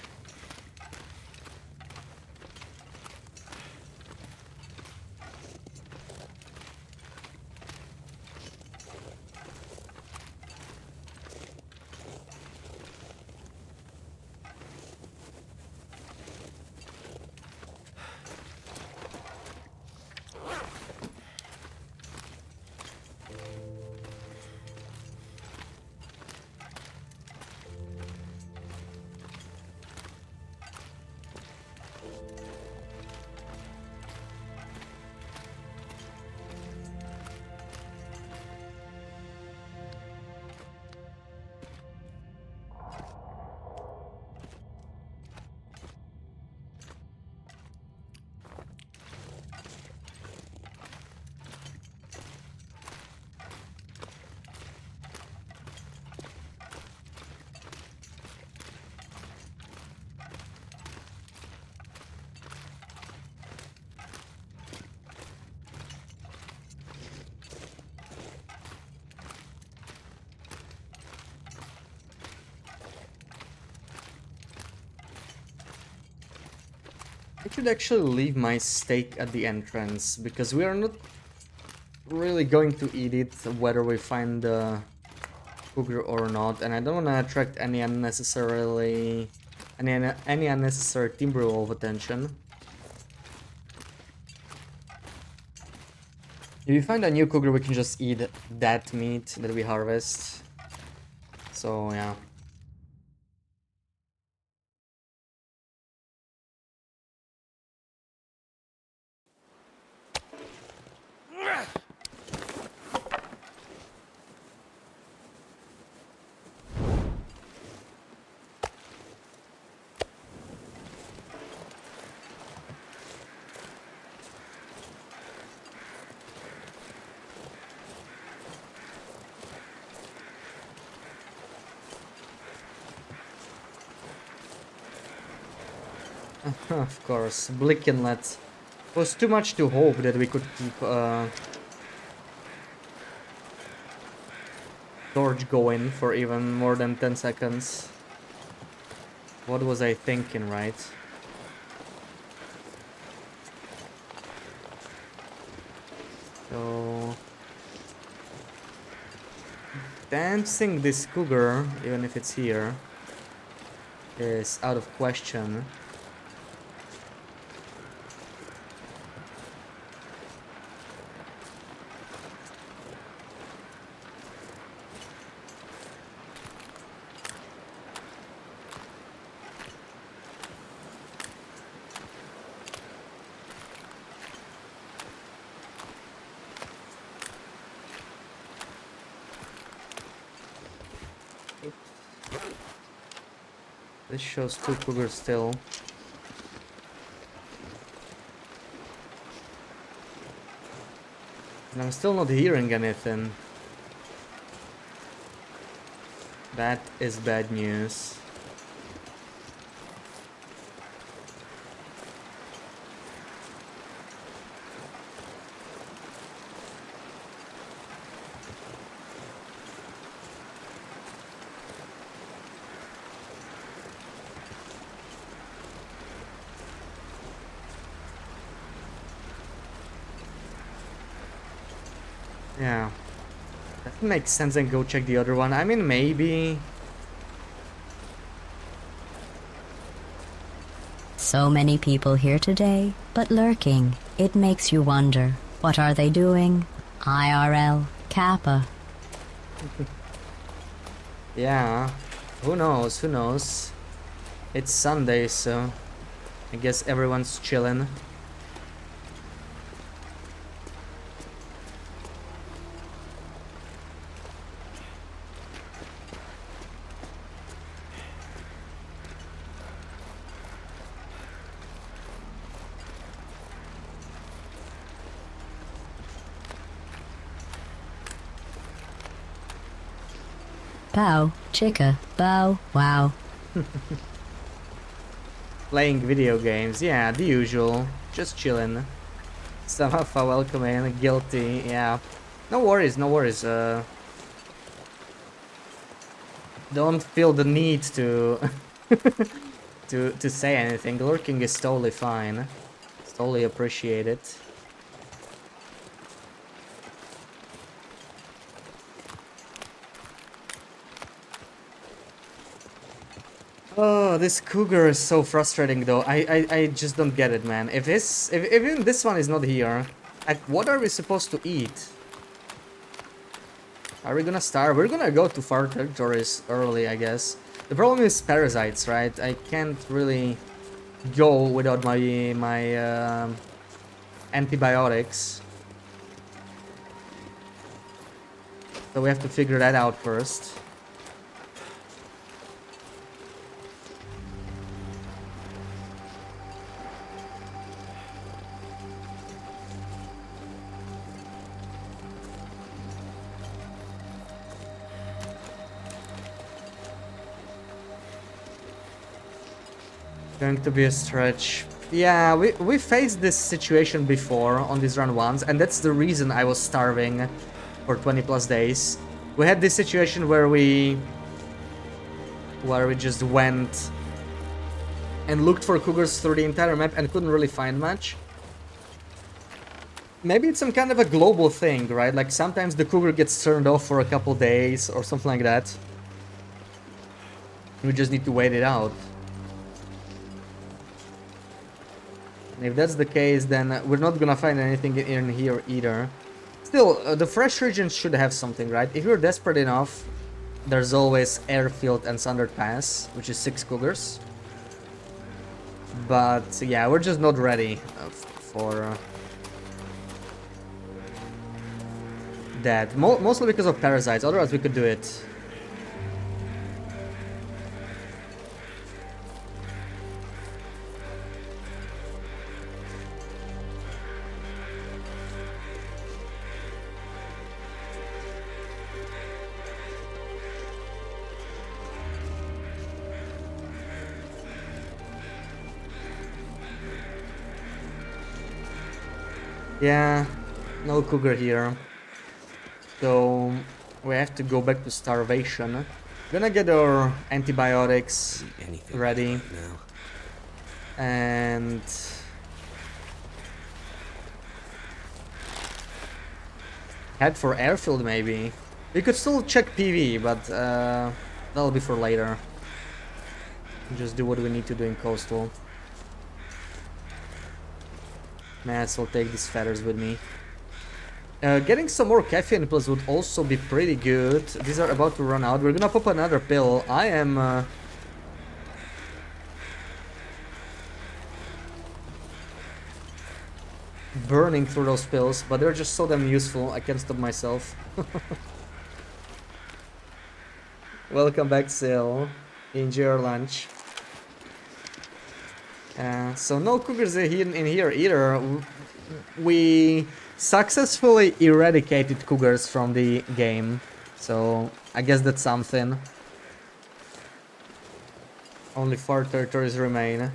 I should actually leave my steak at the entrance, because we are not really going to eat it whether we find the cougar or not, and I don't want to attract any unnecessary Timberwolf attention. If we find a new cougar, we can just eat that meat that we harvest. So yeah. Of course, Blick Inlet. Was too much to hope that we could keep torch going for even more than 10 seconds. What was I thinking, right? So... dancing this cougar, even if it's here, is out of question. This shows 2 cougars still. And I'm still not hearing anything. That is bad news. Yeah, that makes sense, and go check the other one. I mean, maybe. So many people here today, but lurking. It makes you wonder, what are they doing? IRL, Kappa. Yeah, who knows, who knows. It's Sunday, so I guess everyone's chilling. Bow, chicka, bow, wow. Playing video games, yeah, the usual. Just chilling. Some alpha welcome in, guilty, yeah. No worries, no worries. Don't feel the need to to say anything. Lurking is totally fine. It's totally appreciated. Oh, this cougar is so frustrating though. I just don't get it, man. If even this one is not here, like, what are we supposed to eat? Are we gonna starve? We're gonna go to far territories early, I guess. The problem is parasites, right? I can't really go without my antibiotics. So we have to figure that out first. Going to be a stretch. Yeah, we faced this situation before on these run ones, and that's the reason I was starving for 20 plus days. We had this situation where we just went and looked for cougars through the entire map and couldn't really find much. Maybe it's some kind of a global thing, right? Like sometimes the cougar gets turned off for a couple days or something like that. We just need to wait it out. And if that's the case, then we're not gonna find anything in here either. Still, the fresh regions should have something, right? If you're desperate enough, there's always Airfield and Sundered Pass, which is 6 cougars. But yeah, we're just not ready for that. Mostly because of parasites, otherwise we could do it. Yeah, no cougar here. So we have to go back to starvation. Gonna get our antibiotics ready. Now. And head for airfield maybe. We could still check PV, but that'll be for later. Just do what we need to do in coastal. May as well take these feathers with me. Getting some more caffeine pills would also be pretty good. These are about to run out. We're gonna pop another pill. I am burning through those pills, but they're just so damn useful. I can't stop myself. Welcome back, Sil. Enjoy your lunch. So no cougars in here either. We successfully eradicated cougars from the game, so I guess that's something. Only 4 territories remain.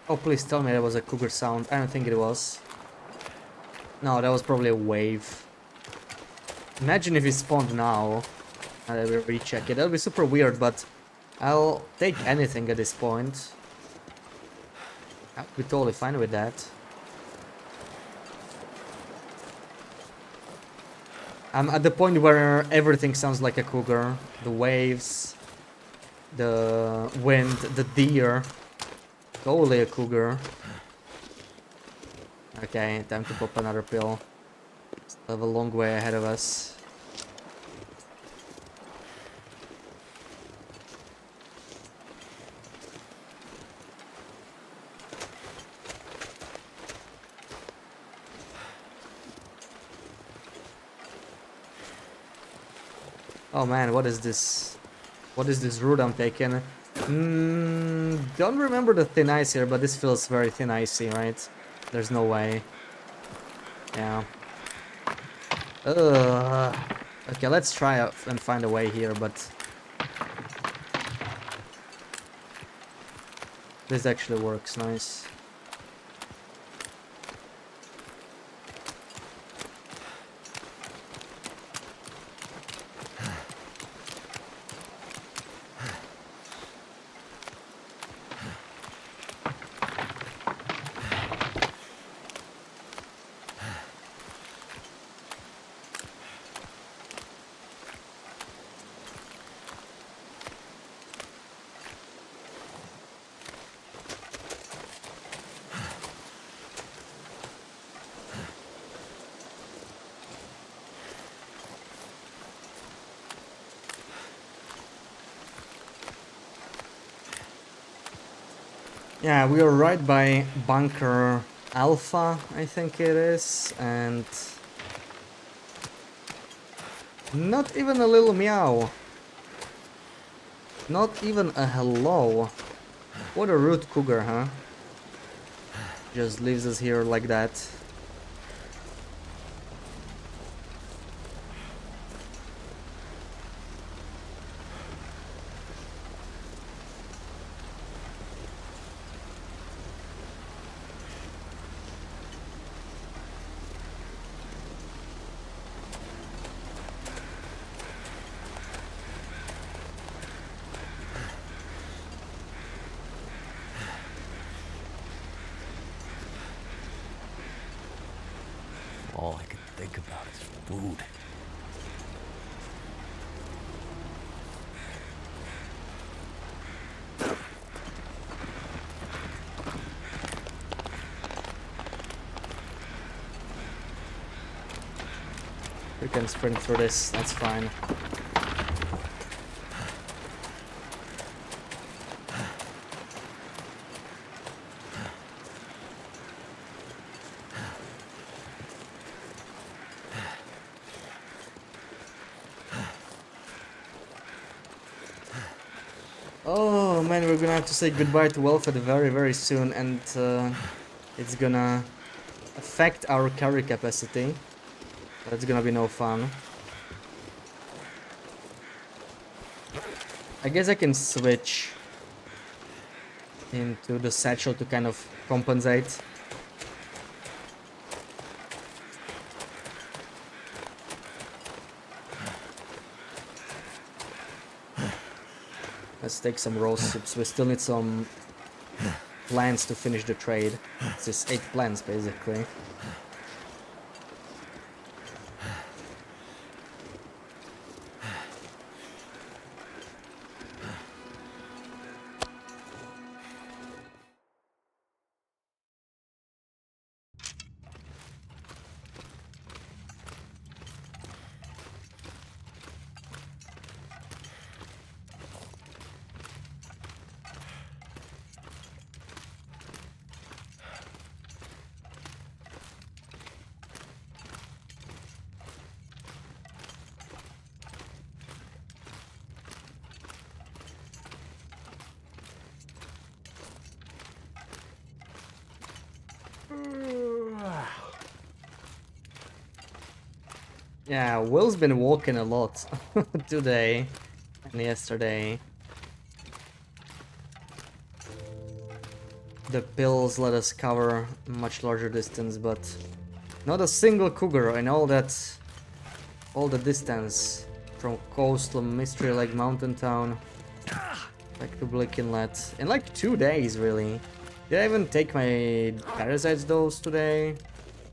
Oh, please tell me that was a cougar sound. I don't think it was. No, that was probably a wave. Imagine if he spawned now. And I will recheck it. That would be super weird, but I'll take anything at this point. I'll be totally fine with that. I'm at the point where everything sounds like a cougar. The waves, the wind, the deer. Totally a cougar. Okay, time to pop another pill. Still have a long way ahead of us. Oh man, what is this? What is this route I'm taking? Don't remember the thin ice here, but this feels very thin icy, right? There's no way. Yeah. Okay, let's try and find a way here, but this actually works nice. Yeah, we are right by Bunker Alpha, I think it is, and not even a little meow. Not even a hello. What a rude cougar, huh? Just leaves us here like that. All I can think about is food. We can sprint through this, that's fine. Oh man, we're gonna have to say goodbye to Welfare very soon, and it's gonna affect our carry capacity. That's gonna be no fun. I guess I can switch into the satchel to kind of compensate. Let's take some roast soups. We still need some plants to finish the trade. It's just 8 plants basically. Yeah, Will's been walking a lot today and yesterday. The pills let us cover a much larger distance, but not a single cougar. I know that all the distance from coastal Mystery Lake mountain town back to Blick Inlet in like 2 days, really. Did I even take my parasites dose today?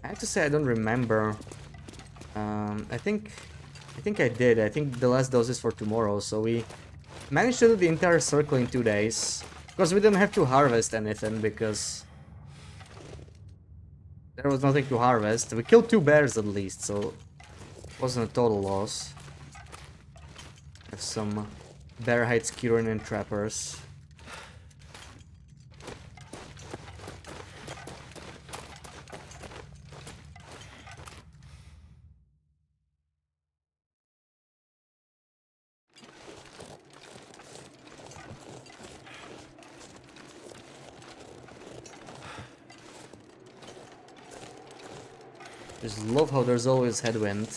I have to say I don't remember. I think I did. I think the last dose is for tomorrow, so we managed to do the entire circle in 2 days. Because we didn't have to harvest anything, because there was nothing to harvest. We killed 2 bears at least, so it wasn't a total loss. Have some bear hide skewering and trappers. Just love how there's always headwind.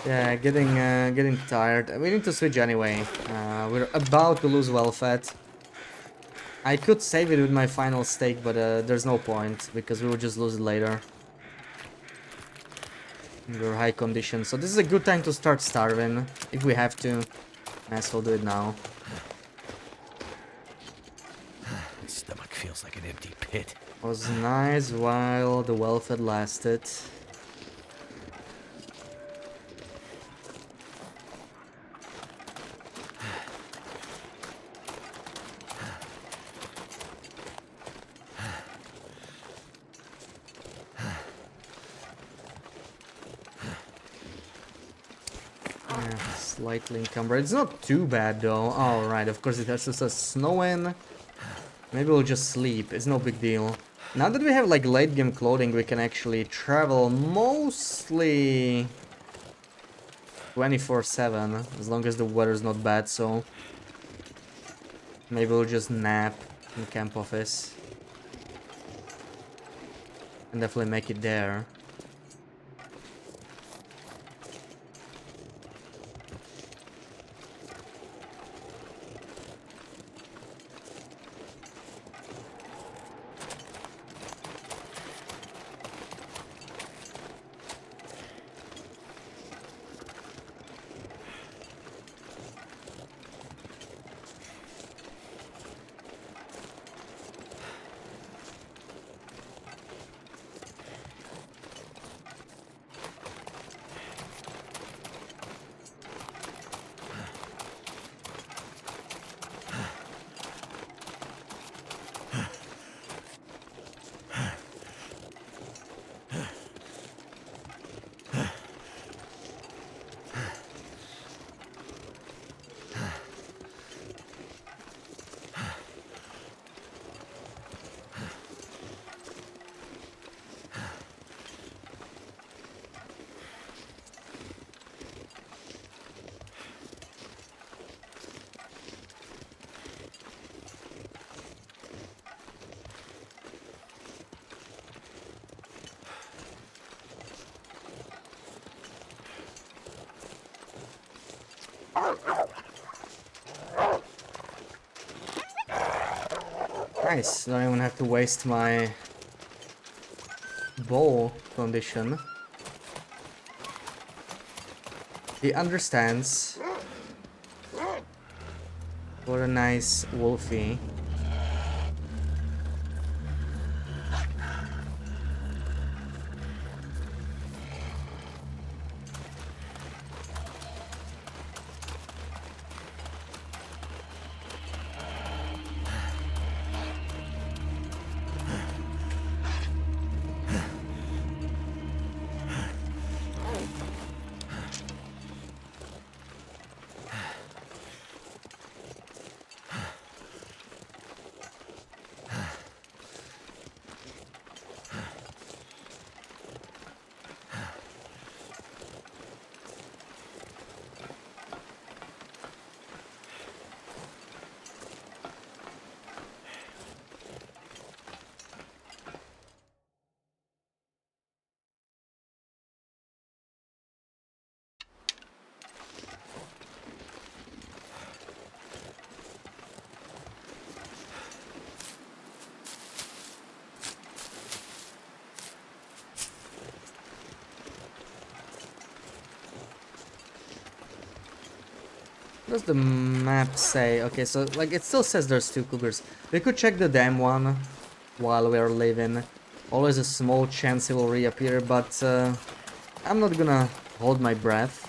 Yeah, getting tired. We need to switch anyway. We're about to lose welfare. I could save it with my final stake, but there's no point because we will just lose it later. We're high condition, so this is a good time to start starving if we have to. Might as well do it now. My stomach feels like an empty pit. Was nice while the welfare lasted. Slightly encumbered. It's not too bad though. Oh right, of course it has to start snowing. Maybe we'll just sleep. It's no big deal. Now that we have like late game clothing, we can actually travel mostly 24/7 as long as the weather's not bad, so maybe we'll just nap in the camp office and definitely make it there. Nice, don't even have to waste my bow condition. He understands. What a nice wolfie. What does the map say? Okay, so like it still says there's 2 cougars. We could check the damn one while we're leaving. Always a small chance it will reappear, but I'm not gonna hold my breath.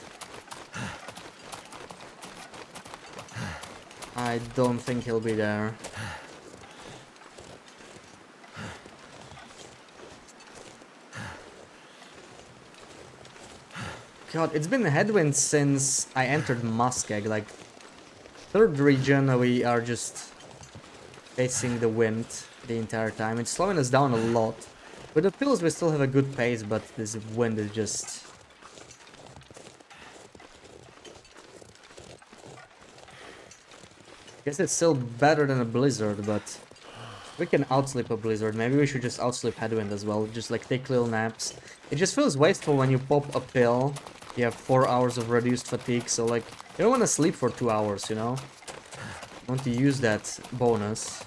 I don't think he'll be there. God, it's been headwind since I entered Muskeg. Like, 3rd region, we are just facing the wind the entire time. It's slowing us down a lot. With the pills, we still have a good pace, but this wind is just... Guess it's still better than a blizzard, but we can outsleep a blizzard. Maybe we should just outsleep headwind as well. Just like take little naps. It just feels wasteful when you pop a pill. You have 4 hours of reduced fatigue, so like you don't want to sleep for 2 hours, you know? You want to use that bonus.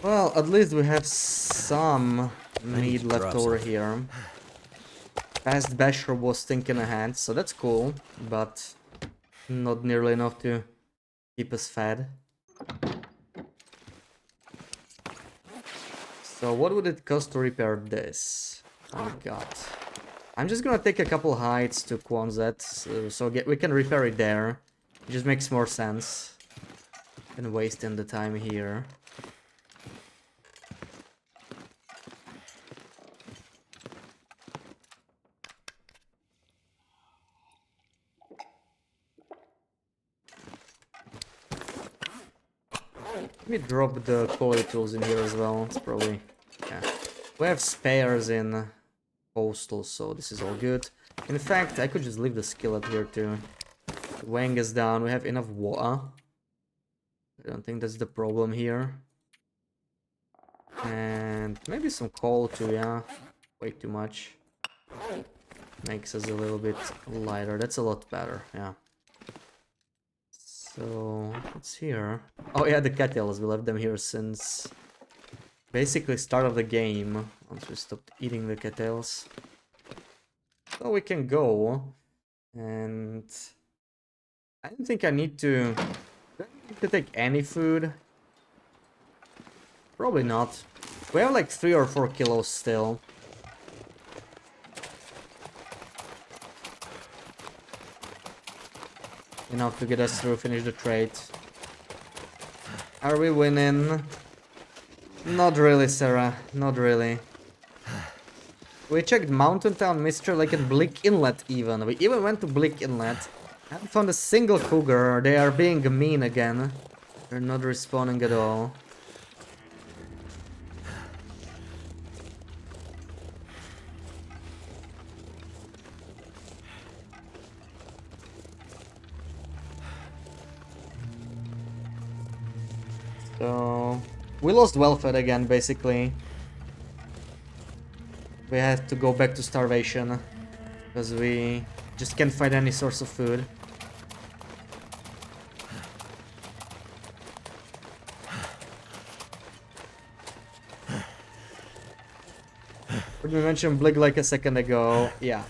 Well, at least we have some meat to left drop over something. here. Past Basher was thinking ahead, so that's cool, but not nearly enough to keep us fed. So what would it cost to repair this? Oh my god. I'm just gonna take a couple hides to Quonset, so we can repair it there. It just makes more sense than wasting the time here. Let me drop the quality tools in here as well. It's probably... yeah. We have spares in Coastal, so this is all good. In fact, I could just leave the skillet here too. Weighing us down, we have enough water. I don't think that's the problem here. And maybe some coal too, yeah. Way too much. Makes us a little bit lighter. That's a lot better, yeah. So, what's here? Oh yeah, the cattles. We left them here since basically start of the game. Once we stopped eating the cattles. So we can go. And I don't think I need to... do I need to take any food? Probably not. We have like 3 or 4 kilos still. Enough to get us through, finish the trade. Are we winning? Not really, Sarah. Not really. We checked Mountain Town, Mr. Lake, and Bleak Inlet even. We even went to Bleak Inlet. Haven't found a single cougar. They are being mean again. They're not responding at all. So we lost welfare again, basically. We have to go back to starvation because we just can't find any source of food. Did we mention Blig like a second ago? Yeah.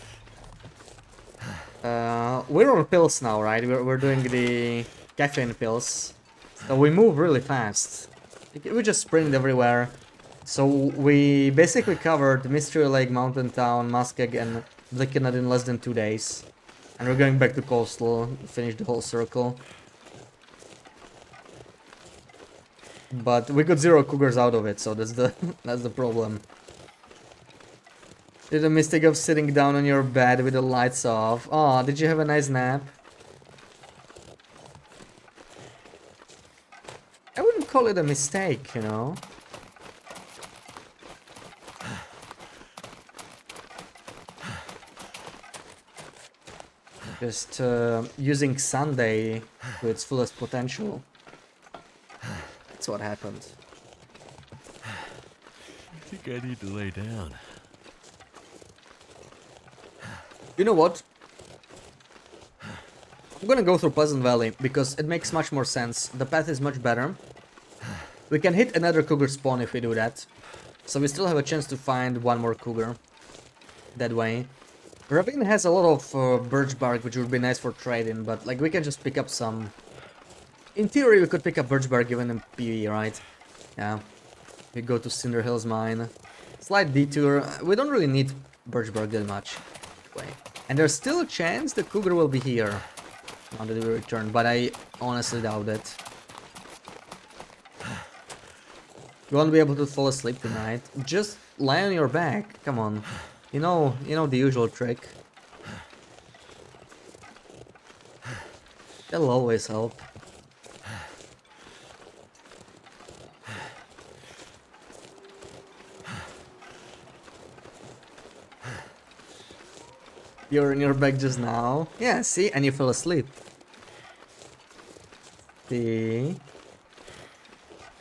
We're on pills now, right? We're doing the caffeine pills. So we move really fast. We just sprint everywhere. So we basically covered Mystery Lake, Mountain Town, Muskeg, and Blickened in less than 2 days. And we're going back to Coastal, finish the whole circle. But we got 0 cougars out of it, so that's the that's the problem. Did a mistake of sitting down on your bed with the lights off. Oh, did you have a nice nap? I wouldn't call it a mistake, you know. Just using Sunday to its fullest potential. That's what happened. I think I need to lay down. You know what? I'm gonna go through Pleasant Valley because it makes much more sense. The path is much better. We can hit another cougar spawn if we do that. So we still have a chance to find one more cougar that way. Ravine has a lot of birch bark, which would be nice for trading, but like we can just pick up some... In theory, we could pick up birch bark given in PvE, right? Yeah. We go to Cinder Hills mine. Slight detour. We don't really need birch bark that much. Way. And there's still a chance the cougar will be here now that we return, but I honestly doubt it. You won't be able to fall asleep tonight. Just lie on your back. Come on. You know the usual trick. That'll always help. You're in your bed just now. Yeah, see? And you fell asleep. See?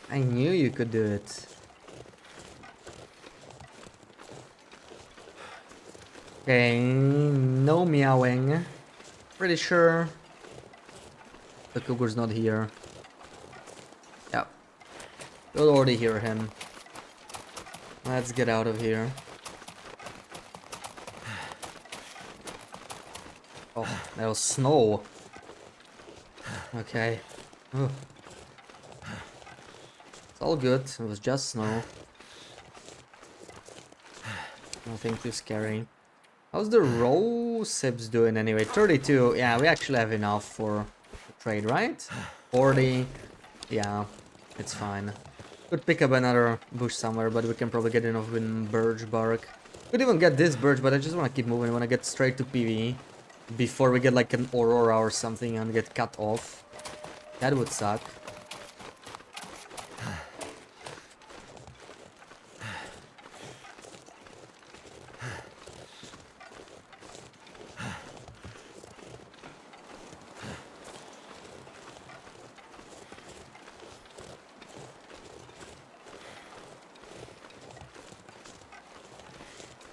I knew you could do it. Okay, no meowing. Pretty sure the cougar's not here. Yep. You'll already hear him. Let's get out of here. Oh, that was snow. Okay. Ugh. It's all good. It was just snow. Nothing too scary. How's the row sips doing anyway? 32. Yeah, we actually have enough for trade, right? 40. Yeah, it's fine. Could pick up another bush somewhere, but we can probably get enough with birch bark. Could even get this birch, but I just want to keep moving. I want to get straight to PV before we get like an aurora or something and get cut off. That would suck.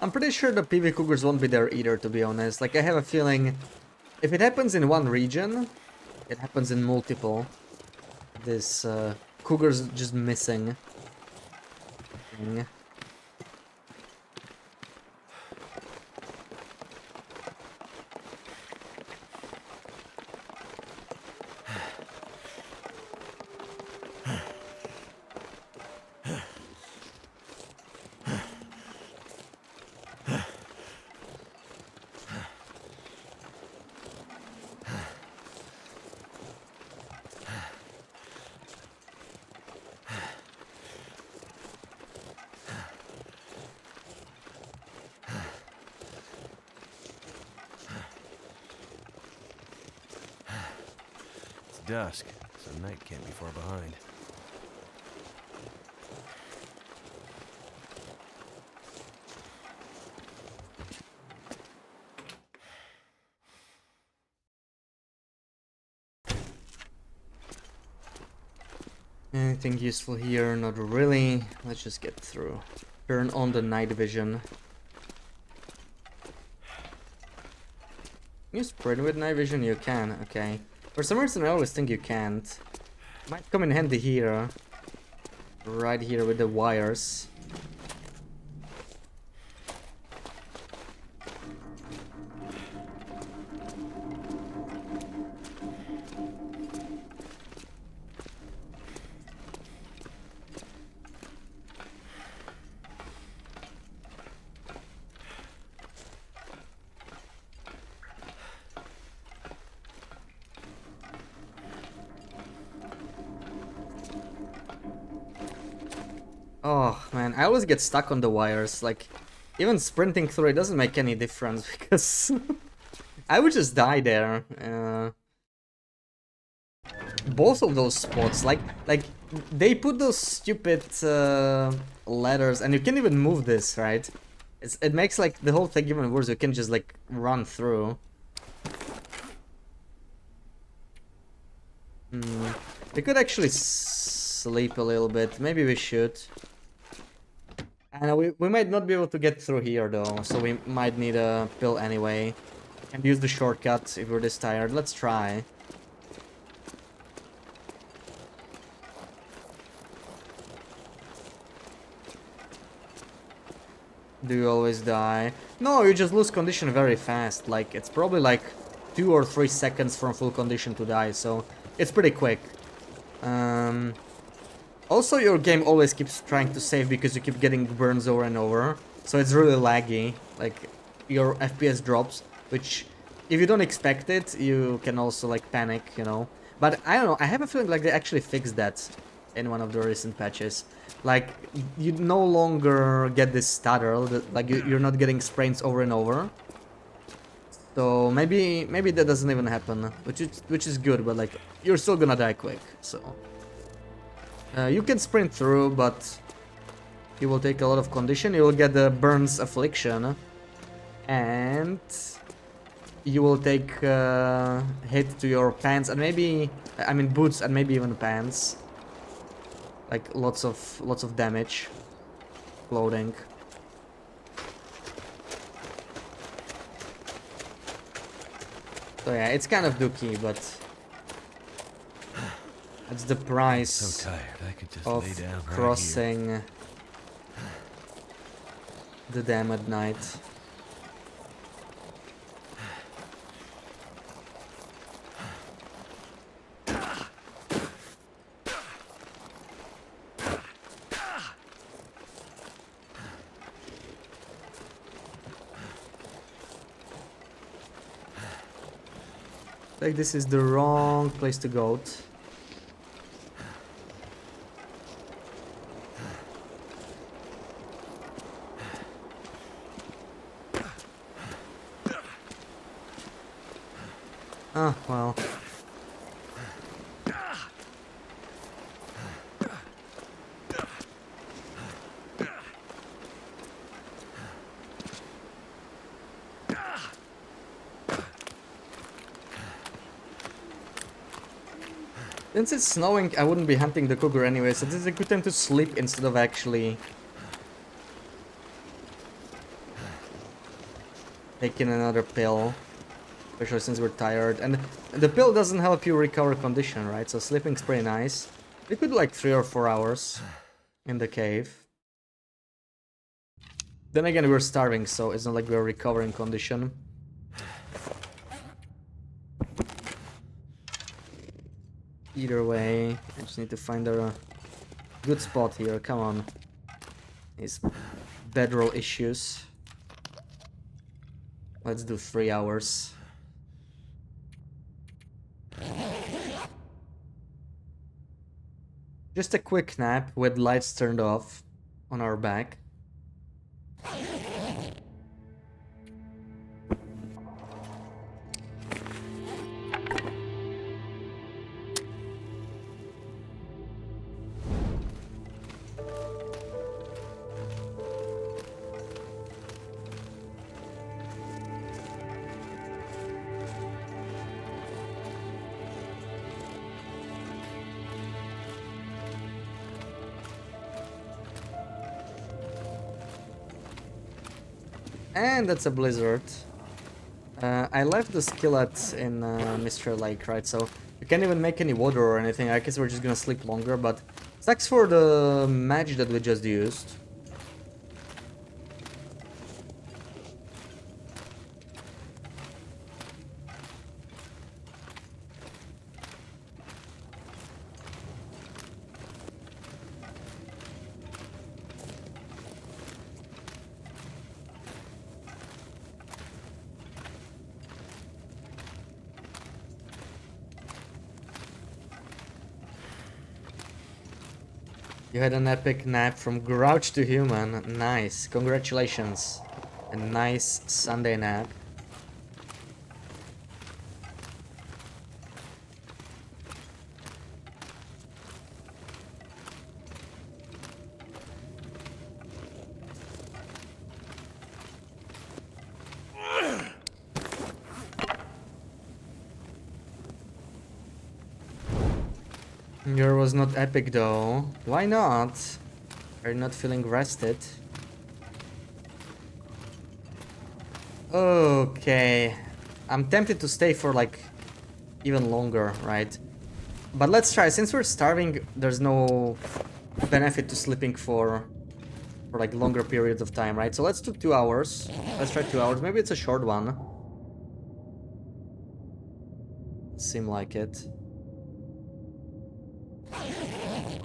I'm pretty sure the PV Cougars won't be there either, to be honest. Like, I have a feeling if it happens in one region, it happens in multiple. This Cougar's just missing. Thing. Dusk, so night can't be far behind. Anything useful here? Not really. Let's just get through. Turn on the night vision. Can you sprint with night vision? You can, okay. For some reason I always think you can't. Might come in handy here. Right here with the wires. Oh man, I always get stuck on the wires. Like, even sprinting through it doesn't make any difference because I would just die there. Both of those spots, like they put those stupid ladders, and you can't even move this, right? It makes like the whole thing even worse. You can just like run through. We could actually sleep a little bit. Maybe we should. And we might not be able to get through here though, so we might need a pill anyway. And use the shortcut if we're this tired. Let's try. Do you always die? No, you just lose condition very fast. Like, it's probably like 2 or 3 seconds from full condition to die, so it's pretty quick. Also, your game always keeps trying to save because you keep getting burns over and over. So it's really laggy. Like, your FPS drops, which, if you don't expect it, you can also, like, panic, you know. But, I don't know, I have a feeling like they actually fixed that in one of the recent patches. Like, you no longer get this stutter, like, you're not getting sprains over and over. So, maybe that doesn't even happen, which is good, but, like, you're still gonna die quick, so... you can sprint through, but you will take a lot of condition. You will get the Burns Affliction, and you will take hit to your pants and maybe, I mean boots and maybe even pants. Like lots of damage. Clothing. So yeah, it's kind of dookie, but That's the So price tired, I could just of lay down right here. crossing the dam at night. Like this is the wrong place to go. Ah, well. Since it's snowing, I wouldn't be hunting the cougar anyway, so this is a good time to sleep instead of actually taking another pill. Especially since we're tired. And the pill doesn't help you recover condition, right? So sleeping's pretty nice. We could do like 3 or 4 hours in the cave. Then again, we're starving, so it's not like we're recovering condition. Either way, I just need to find a good spot here. Come on. These bedroll issues. Let's do 3 hours. Just a quick nap with lights turned off on our back. And that's a blizzard. I left the skillet in Mr. Lake, right? So you can't even make any water or anything. I guess we're just gonna sleep longer, but sucks for the match that we just used. You had an epic nap from grouch to human. Nice. Congratulations. A nice Sunday nap. Your was not epic though. Why not? Are you not feeling rested? Okay. I'm tempted to stay for like even longer, right? But let's try. Since we're starving, there's no benefit to sleeping for like longer periods of time, right? So let's do 2 hours. Let's try 2 hours. Maybe it's a short one. Seem like it.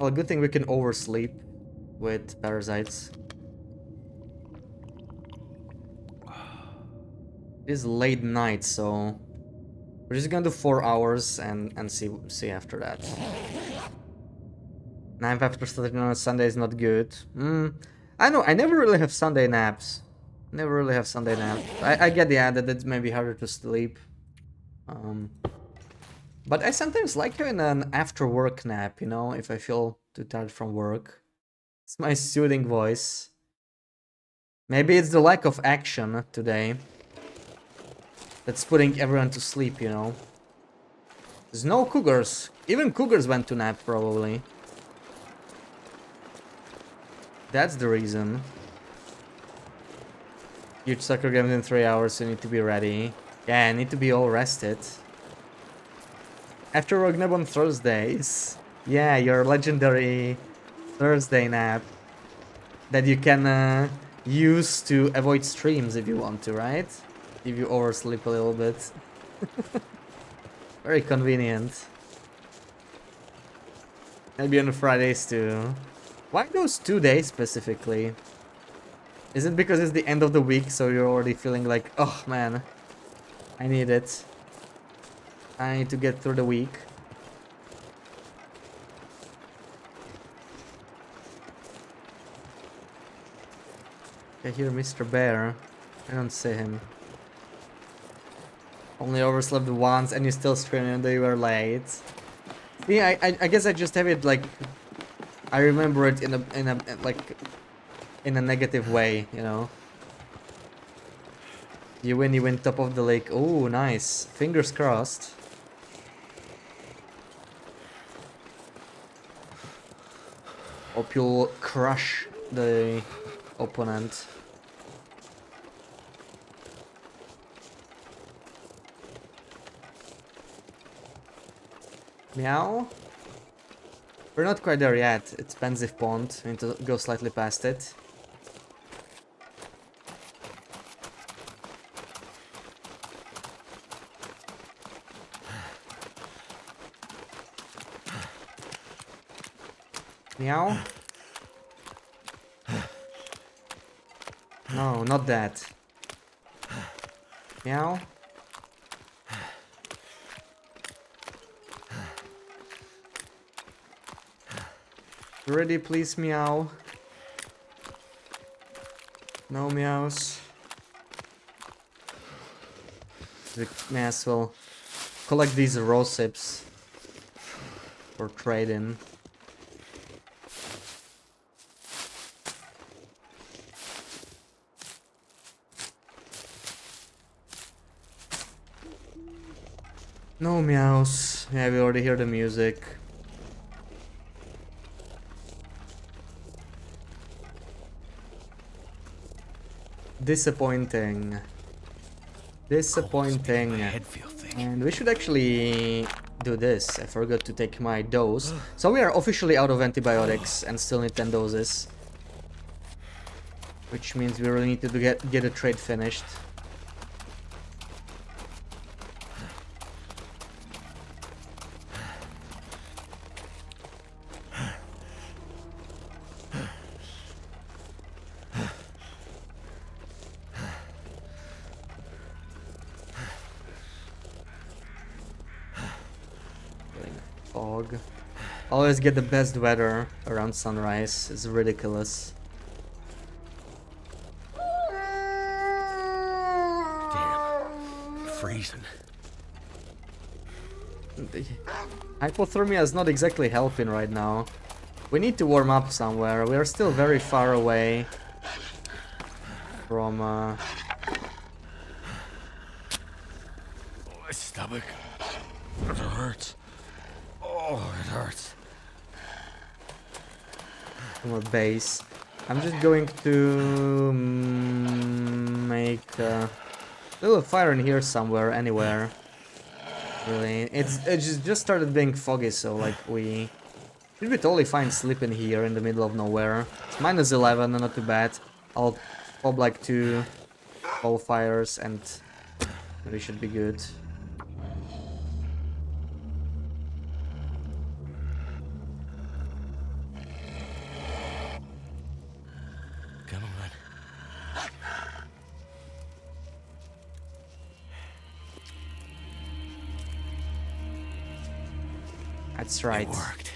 Well, good thing we can oversleep with parasites. It is late night, so we're just gonna do 4 hours and see after that. 9 after Saturday on Sunday is not good. I know. I never really have Sunday naps. Never really have Sunday naps. I get the ad that it's maybe harder to sleep. But I sometimes like having an after work nap, you know, if I feel too tired from work. It's my soothing voice. Maybe it's the lack of action today that's putting everyone to sleep, you know. There's no cougars. Even cougars went to nap, probably. That's the reason. Huge soccer games in 3 hours, so you need to be ready. Yeah, I need to be all rested. After work nap on Thursdays. Yeah, your legendary Thursday nap that you can use to avoid streams if you want to, right? If you oversleep a little bit. Very convenient. Maybe on Fridays too. Why those 2 days specifically? Is it because it's the end of the week, so you're already feeling like, oh man, I need it. I need to get through the week. I hear Mr. Bear. I don't see him. Only overslept once and you still streaming and you were late. See, I guess I just have it like I remember it in a like in a negative way, you know. You win top of the lake. Oh, nice. Fingers crossed. Hope you'll crush the opponent. Meow? We're not quite there yet. It's Pensive Pond. We need to go slightly past it. Meow? No, not that. Meow? Ready, please, meow. No meows. We may as well collect these raw sips for trading. No meows. Yeah, we already hear the music. Disappointing. Disappointing. And we should actually do this. I forgot to take my dose. So we are officially out of antibiotics and still need 10 doses. Which means we really need to get a trade finished. Fog. Always get the best weather around sunrise. It's ridiculous. Damn. I'm freezing. The hypothermia is not exactly helping right now. We need to warm up somewhere. We are still very far away from My stomach. It hurts. Oh, it hurts. from a base. I'm just going to make a little fire in here somewhere, anywhere. Really, it just started being foggy, so like we should be totally fine sleeping here in the middle of nowhere. It's -11, not too bad. I'll pop like 2 coal fires and we should be good. Come on. That's right. It worked.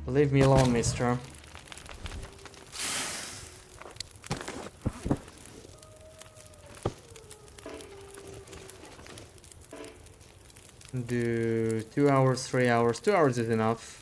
Leave me alone, mister. Do 2 hours, 3 hours. 2 hours is enough.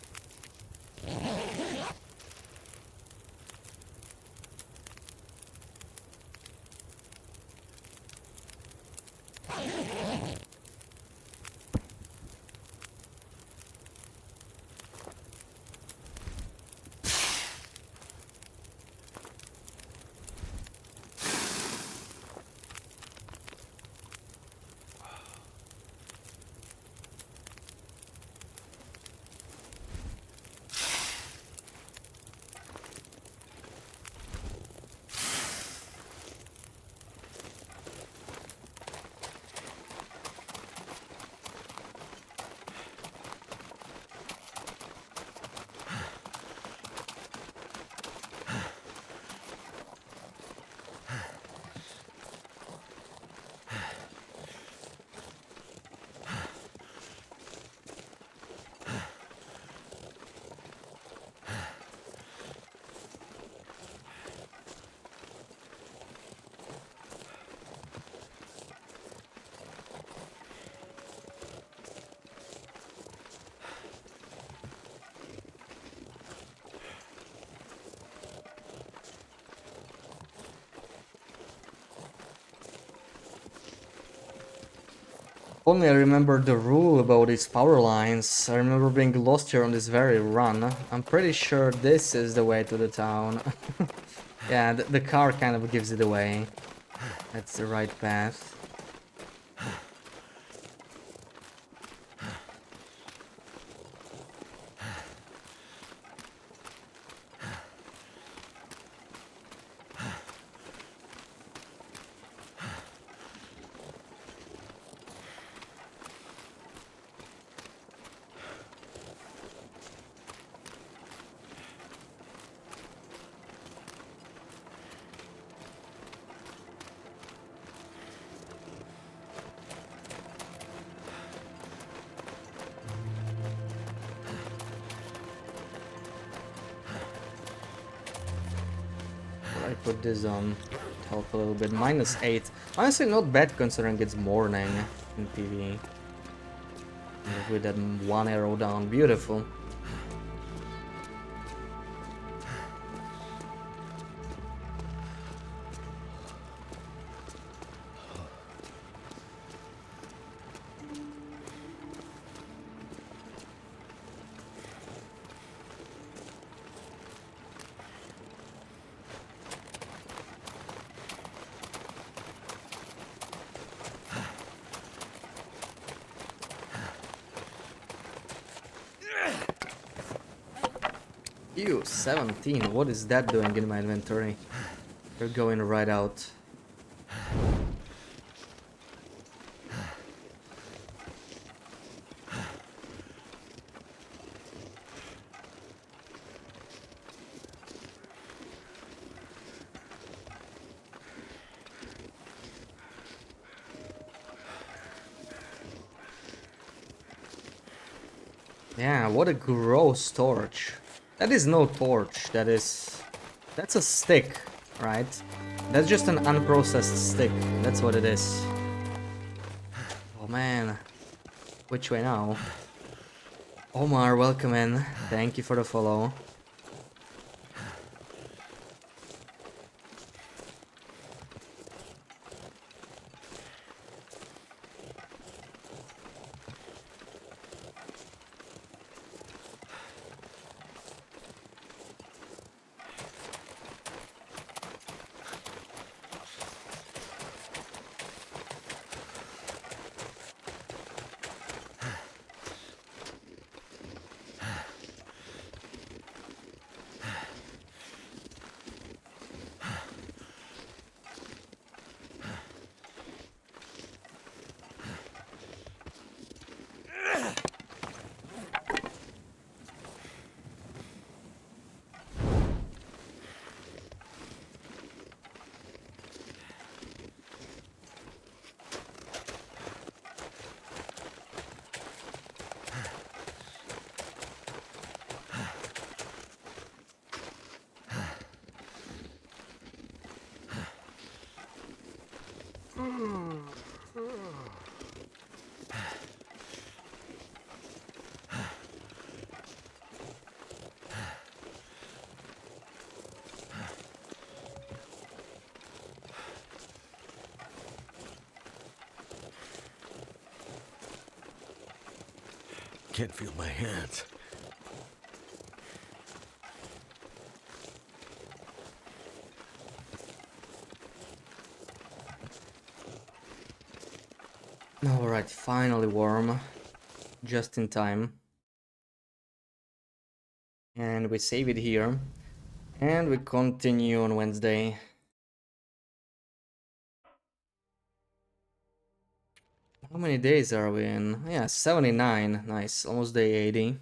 Only I remember the rule about these power lines. I remember being lost here on this very run. I'm pretty sure this is the way to the town. Yeah, the car kind of gives it away. That's the right path. I put this on to help a little bit. -8. Honestly, not bad considering it's morning in PvE. With that one arrow down, beautiful. Ew, 17. What is that doing in my inventory? They're going right out. Yeah, what a gross torch. That is no torch, that's a stick, right? That's just an unprocessed stick, that's what it is. Oh man, which way now? Omar, welcome in, thank you for the follow. Can't feel my hands. Alright, finally warm. Just in time. And we save it here. And we continue on Wednesday. How many days are we in? Yeah, 79. Nice, almost day 80.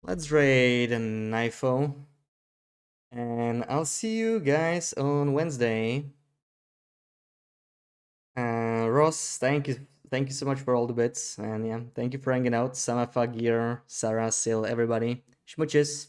Let's raid an IFO. And I'll see you guys on Wednesday. Ross, thank you so much for all the bits. And yeah, thank you for hanging out. Sama Fagir, Sarah, Sil, everybody. Schmooches.